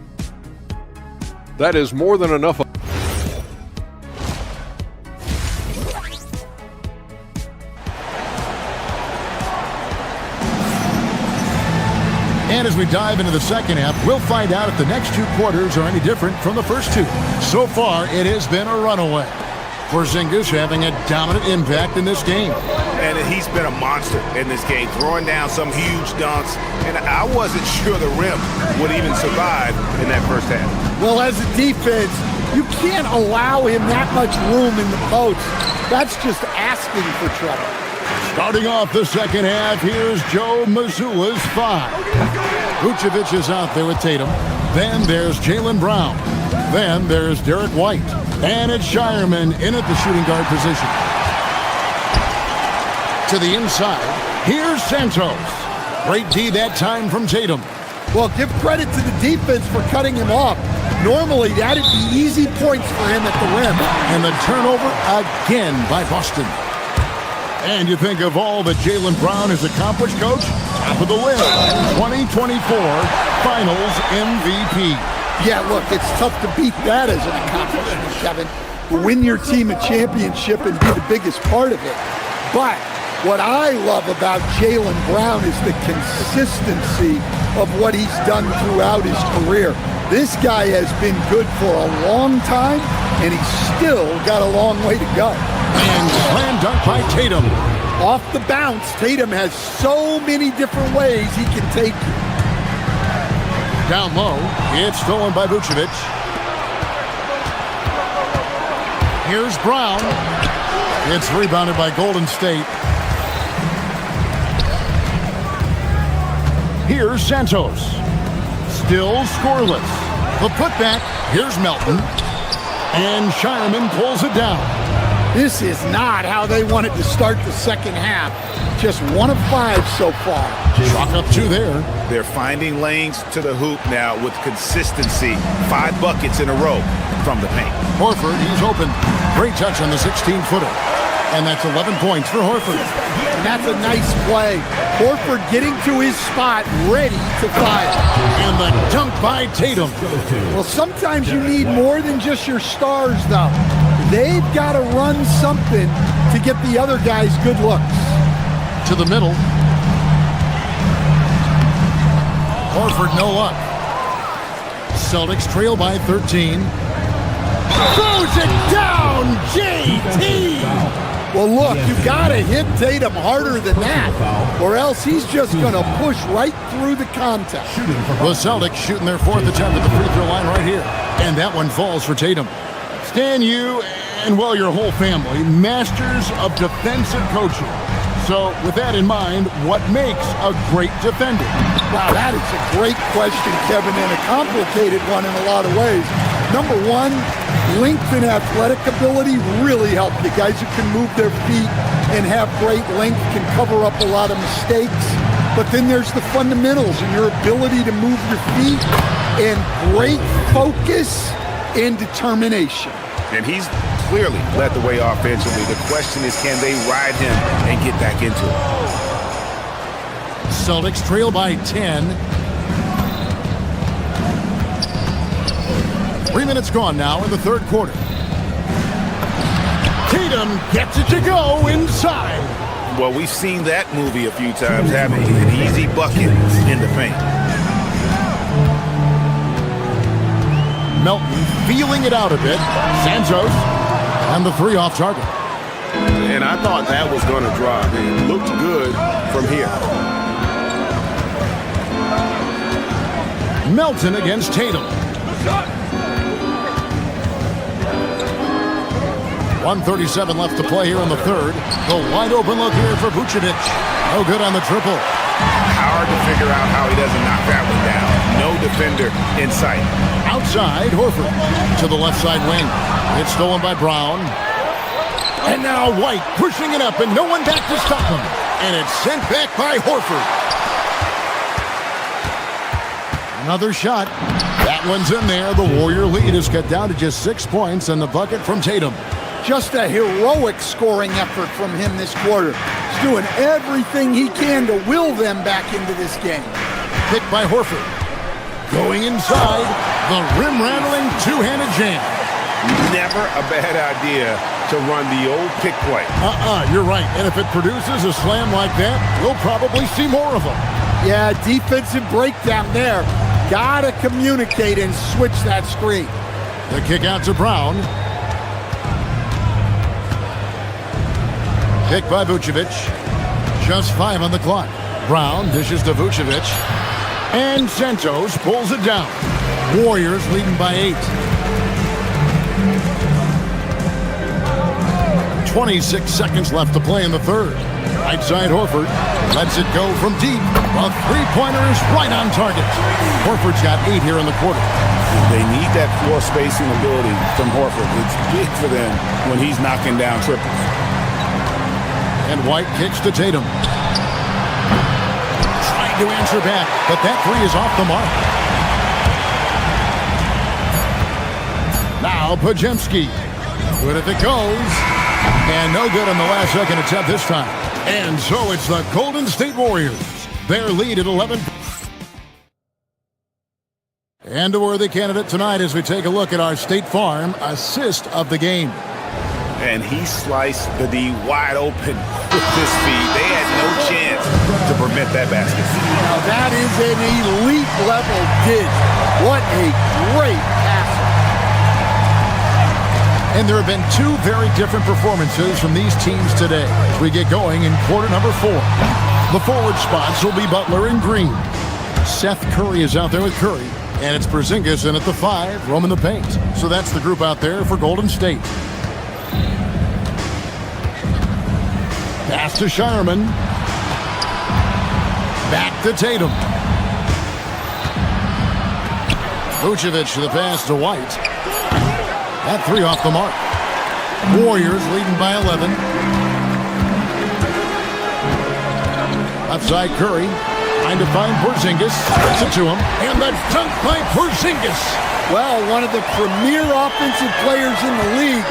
That is more than enough. And as we dive into the second half, we'll find out if the next 2 quarters are any different from the first 2. So far, it has been a runaway. Porzingis having a dominant impact in this game. And he's been a monster in this game, throwing down some huge dunks. And I wasn't sure the rim would even survive in that first half. Well, as a defense, you can't allow him that much room in the post. That's just asking for trouble. Starting off the second half, here's Joe Mazzulla's 5. Vucevic is out there with Tatum. Then there's Jaylen Brown. Then there's Derek White. And it's Shireman in at the shooting guard position. To the inside. Here's Santos. Great D that time from Tatum. Well, give credit to the defense for cutting him off. Normally, that'd be easy points for him at the rim. And the turnover again by Boston. And you think of all that Jaylen Brown has accomplished, Coach? Top of the list. 2024 Finals MVP. Yeah, look, it's tough to beat that as an accomplishment, Kevin. Win your team a championship and be the biggest part of it. But what I love about Jaylen Brown is the consistency of what he's done throughout his career. This guy has been good for a long time, and he's still got a long way to go. And slam dunk by Tatum. Off the bounce, Tatum has so many different ways he can take you. Down low, it's stolen by Vucevic. Here's Brown. It's rebounded by Golden State. Here's Santos. Still scoreless. The putback. Here's Melton. And Shireman pulls it down. This is not how they wanted to start the second half. Just 1 of 5 so far. Chalk up 2 there. They're finding lanes to the hoop now with consistency. 5 buckets in a row from the paint. Horford, he's open. Great touch on the 16-footer. And that's 11 points for Horford. And that's a nice play. Horford getting to his spot, ready to fire. And the dunk by Tatum. Well, sometimes you need more than just your stars, though. They've got to run something to get the other guys good looks. To the middle. Horford, no luck. Celtics trail by 13. Throws it down, JT! Well, look, you got to hit Tatum harder than that, or else he's just going to push right through the contact. The Celtics shooting their 4th attempt at the free throw line right here. And that one falls for Tatum. Stan, you and, well, your whole family, masters of defensive coaching. So, with that in mind, what makes a great defender? Wow, that is a great question, Kevin, and a complicated one in a lot of ways. Number one, length and athletic ability really help you. Guys who can move their feet and have great length can cover up a lot of mistakes. But then there's the fundamentals and your ability to move your feet and great focus and determination. And he's clearly led the way offensively. The question is, can they ride him and get back into it? Celtics trail by 10. 3 minutes gone now in the 3rd quarter. Tatum gets it to go inside. Well, we've seen that movie a few times, haven't we? An easy bucket in the paint. Melton feeling it out a bit. Santos and the 3 off target. And I thought that was going to drop. It looked good from here. Melton against Tatum. 1:37 left to play here in the 3rd. The wide open look here for Vucevic. No good on the triple. Hard to figure out how he doesn't knock that one down. No defender in sight. Outside, Horford to the left side wing. It's stolen by Brown. And now White pushing it up and no one back to stop him. And it's sent back by Horford. Another shot. That one's in there. The Warrior lead is cut down to just 6 points and the bucket from Tatum. Just a heroic scoring effort from him this quarter. He's doing everything he can to will them back into this game. Picked by Horford. Going inside, the rim-rattling two-handed jam. Never a bad idea to run the old pick play. You're right. And if it produces a slam like that, we'll probably see more of them. Yeah, defensive breakdown there. Gotta communicate and switch that screen. The kick out to Brown. Kick by Vucevic. Just 5 on the clock. Brown dishes to Vucevic. And Santos pulls it down. Warriors leading by 8. 26 seconds left to play in the 3rd. Right side Horford lets it go from deep. A three-pointer is right on target. Horford's got 8 here in the quarter. They need that floor spacing ability from Horford. It's big for them when he's knocking down triples. And White kicks to Tatum. Trying to answer back, but that three is off the mark. Now Podziemski. Good if it goes. And no good on the last second attempt this time. And so it's the Golden State Warriors. Their lead at 11. And a worthy candidate tonight as we take a look at our State Farm assist of the game. And he sliced the D wide open with this feed. They had no chance to prevent that basket. Now that is an elite level dig. What a great passer. And there have been 2 very different performances from these teams today as we get going in quarter number 4. The forward spots will be Butler and Green. Seth Curry is out there with Curry. And it's Porzingis in at the 5, roaming the paint. So that's the group out there for Golden State. Pass to Shireman. Back to Tatum. Vucevic to the pass to White. That 3 off the mark. Warriors leading by 11. Left side Curry. Trying to find Porzingis. Gets it to him. And the dunk by Porzingis. Well, one of the premier offensive players in the league.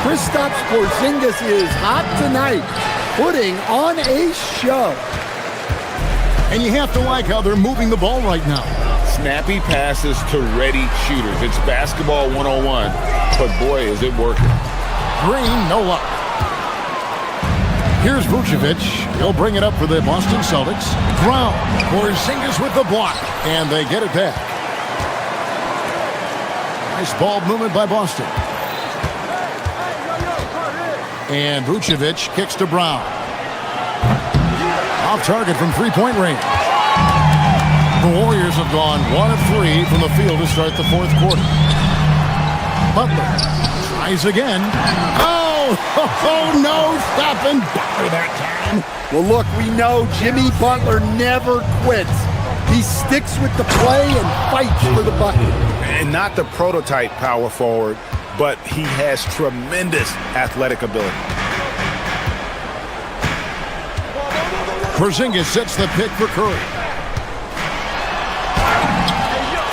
Kristaps Porzingis is hot tonight, putting on a show. And you have to like how they're moving the ball right now. Snappy passes to ready shooters. It's basketball 101, but boy, is it working. Green, no luck. Here's Vucevic. He'll bring it up for the Boston Celtics. Brown. Porzingis with the block. And they get it back. Nice ball movement by Boston. And Vucevic kicks to Brown. Off target from three-point range. The Warriors have gone 1 of 3 from the field to start the 4th quarter. Butler tries again. Oh, no, stopping Butler that time. Well, look, we know Jimmy Butler never quits. He sticks with the play and fights for the bucket. And not the prototype power forward, but he has tremendous athletic ability. Porzingis sets the pick for Curry.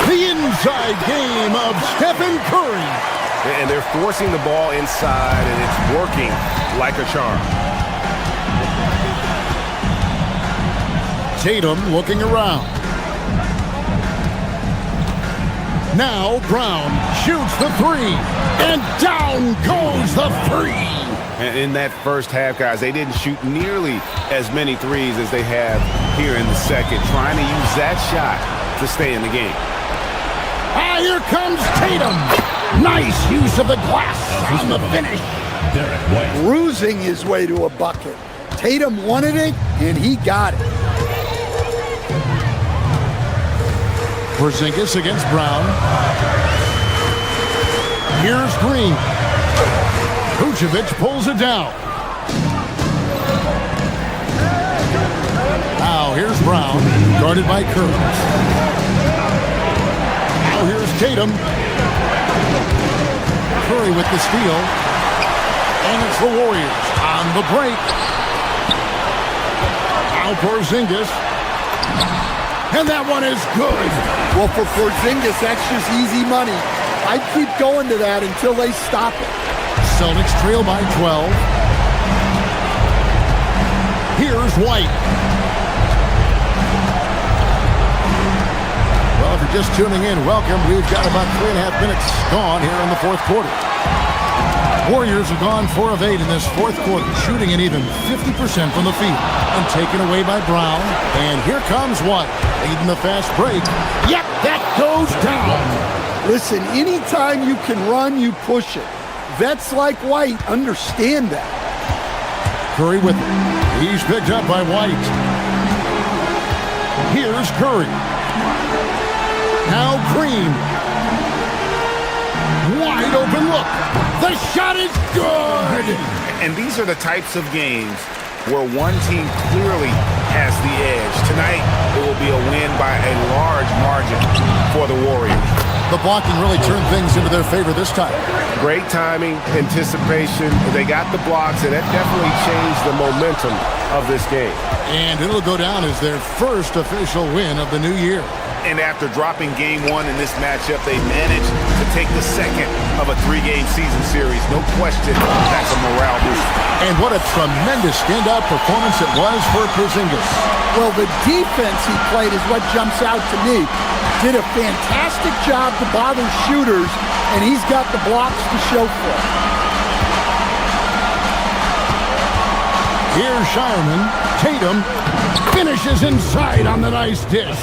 The inside game of Stephen Curry. And they're forcing the ball inside, and it's working like a charm. Tatum looking around. Now Brown shoots the 3, and down goes the 3. And in that first half, guys, they didn't shoot nearly as many threes as they have here in the second, trying to use that shot to stay in the game. Ah, here comes Tatum. Nice use of the glass on the finish. Bruising his way to a bucket. Tatum wanted it, and he got it. Porzingis against Brown. Here's Green. Vucevic pulls it down. Now here's Brown, guarded by Curry. Now here's Tatum. Curry with the steal. And it's the Warriors on the break. Now Porzingis. And that one is good. Well, for Porzingis, that's just easy money. I'd keep going to that until they stop it. Celtics trail by 12. Here's White. Well, if you're just tuning in, welcome. We've got about 3.5 minutes gone here in the 4th quarter. Warriors have gone 4 of 8 in this 4th quarter, shooting an even 50% from the field. And taken away by Brown. And here comes White, leading the fast break. Yep, that goes down. Listen, anytime you can run, you push it. Vets like White understand that. Curry with it. He's picked up by White. Here's Curry. Now Green. Wide open look. The shot is good. And these are the types of games where one team clearly has the edge. Tonight, it will be a win by a large margin for the Warriors. The blocking really turned things into their favor this time. Great timing, anticipation. They got the blocks, and that definitely changed the momentum of this game. And it'll go down as their first official win of the new year. And after dropping game one in this matchup, they managed to take the second of a 3-game season series. No question, that's a morale boost. And what a tremendous standout performance it was for Porzingis. Well, the defense he played is what jumps out to me. Did a fantastic job to bother shooters, and he's got the blocks to show for it. Here's Shireman. Tatum finishes inside on the nice dish.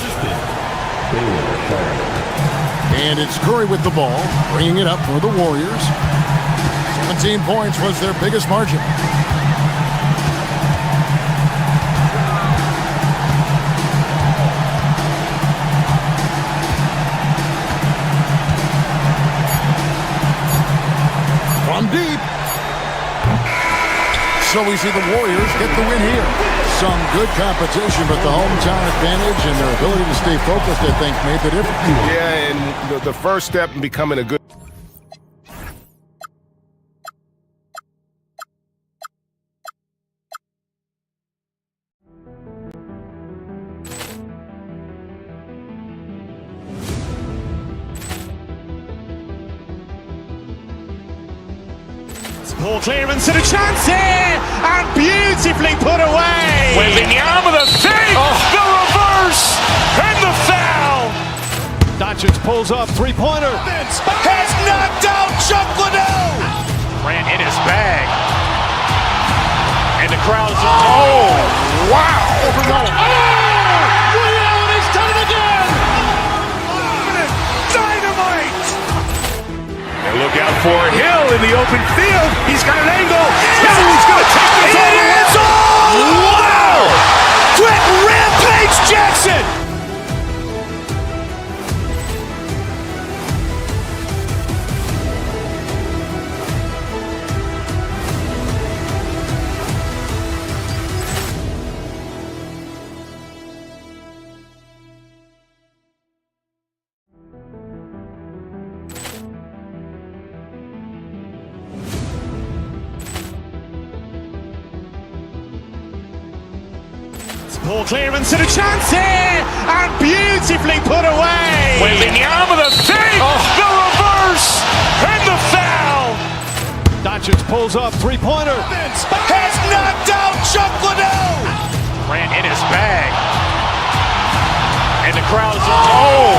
And it's Curry with the ball, bringing it up for the Warriors. 17 points was their biggest margin. From deep. So we see the Warriors get the win here. Some good competition, but the hometown advantage and their ability to stay focused, I think, made the difference. Yeah, and the first step in becoming a good... Ball clearance and a chance here, and beautifully put away. Wembanyama the fake, the reverse, and the foul. Doncic pulls up, three-pointer. Vince has knocked out Chuck Liddell. Ran in his bag. And the crowd's... Oh, wow. Ray Allen has done it again. Dynamite. And look out for Hill in the open field. He's got an angle. He's going to take this all the way. Wow! Quick rampage Jackson. Ball clearance and a chance here, and beautifully put away. Wembanyama the fake, the reverse, and the foul. Doncic pulls up, three-pointer. Vince has knocked out Chuck Liddell. Ran in his bag. And the crowd's... Oh,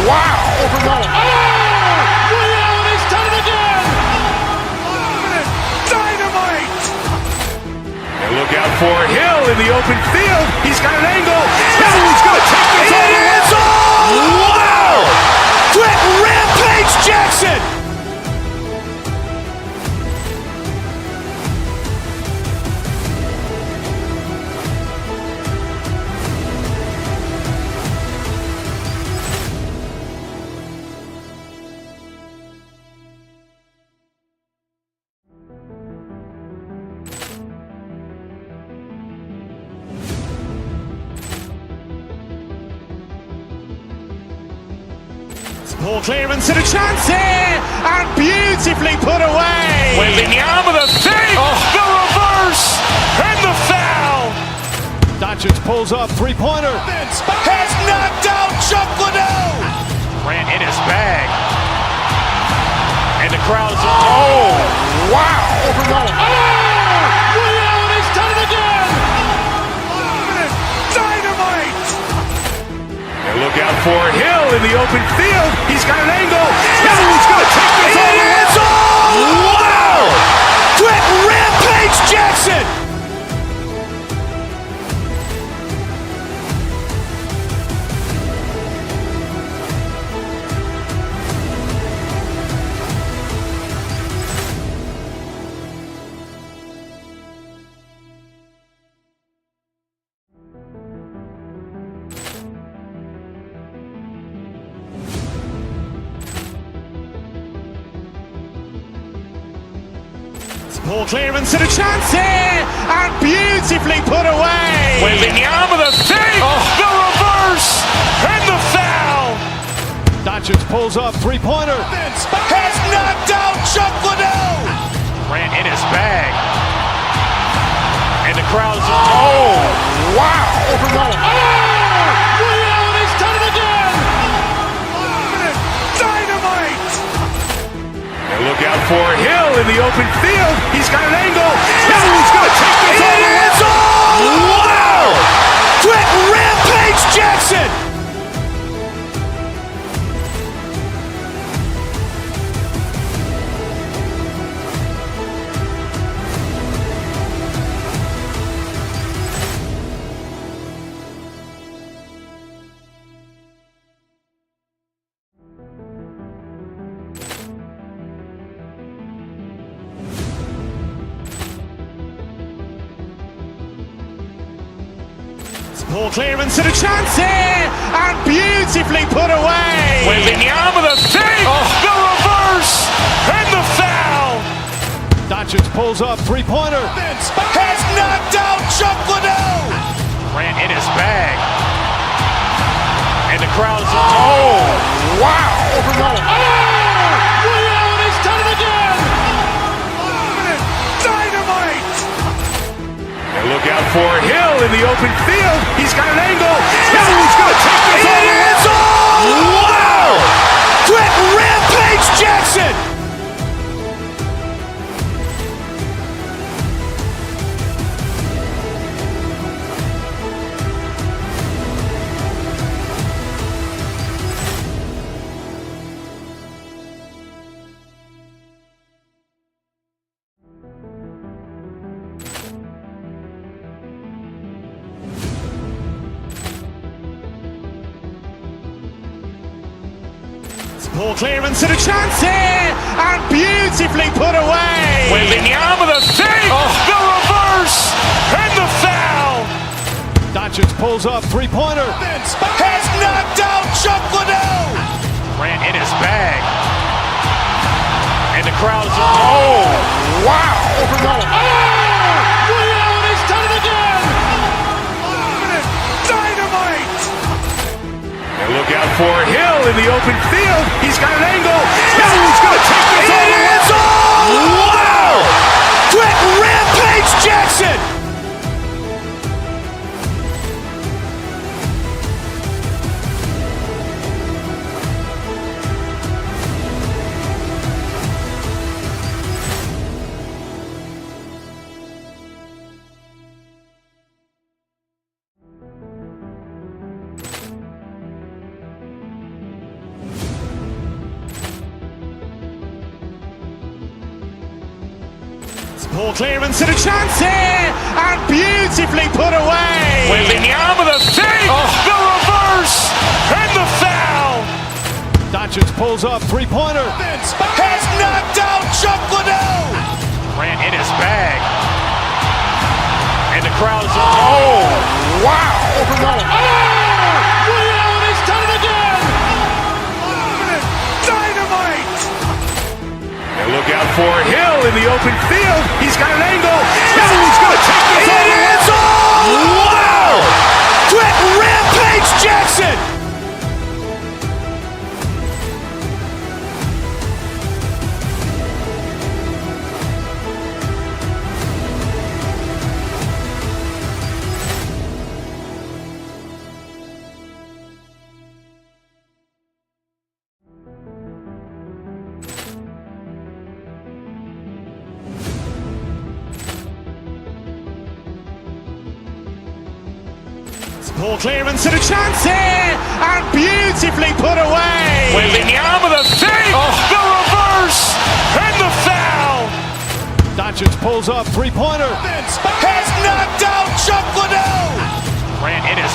wow. Ray Allen has done it again. Dynamite. And look out for Hill in the open field. He's got an angle. He's going to take this all the way. Wow! Quick rampage Jackson. Ball clearance and a chance here, and beautifully put away. Wembanyama the fake, the reverse, and the foul. Doncic pulls up, three-pointer. Vince has knocked out Chuck Liddell. Ran in his bag. And the crowd's... Oh, wow. Ray Allen has done it again. Dynamite. And look out for Hill in the open field. He's got an angle. He's going to take this all the way. Wow! Quick rampage Jackson. Ball clearance and a chance here, and beautifully put away. Wembanyama with a save, the reverse, and the foul. Doncic pulls up, three-pointer. Has knocked out Chuck Liddell. Grant in his bag. And the crowd's, oh, wow. Ray Allen has done it again. Dynamite. And look out for Hill in the open field. He's got an angle. He's going to take this all the way. Wow! Quick rampage Jackson. Ball clearance and a chance here, and beautifully put away. Wembanyama with a save, the reverse, and the foul. Doncic pulls up, three-pointer. Has knocked out Chuck Liddell. Grant in his bag. And the crowd's, oh, wow. Ray Allen has done it again. Dynamite. And look out for Hill in the open field. He's got an angle. He's going to take this all the way. Wow! Quick rampage Jackson. Ball clearance and a chance here, and beautifully put away. Wembanyama with a save, the reverse, and the foul. Doncic pulls up, three-pointer. Has knocked out Chuck Liddell. Grant in his bag. And the crowd's, oh, wow. Ray Allen has done it again. Dynamite. And look out for Hill in the open field. He's got an angle. He's going to take this all the way. Wow! Quick rampage Jackson. Ball clearance and a chance here, and beautifully put away. Wembanyama with a save, the reverse, and the foul. Doncic pulls up, three-pointer. Has knocked out Chuck Liddell. Grant in his bag. And the crowd's, oh, wow. Ray Allen has done it again. Dynamite. And look out for Hill in the open field. He's got an angle. He's going to take this all the way. Wow! Quick rampage Jackson. Ball clearance and a chance here, and beautifully put away. Wembanyama with a save, the reverse, and the foul. Doncic pulls up, three-pointer. Has knocked out Chuck Liddell. Grant in his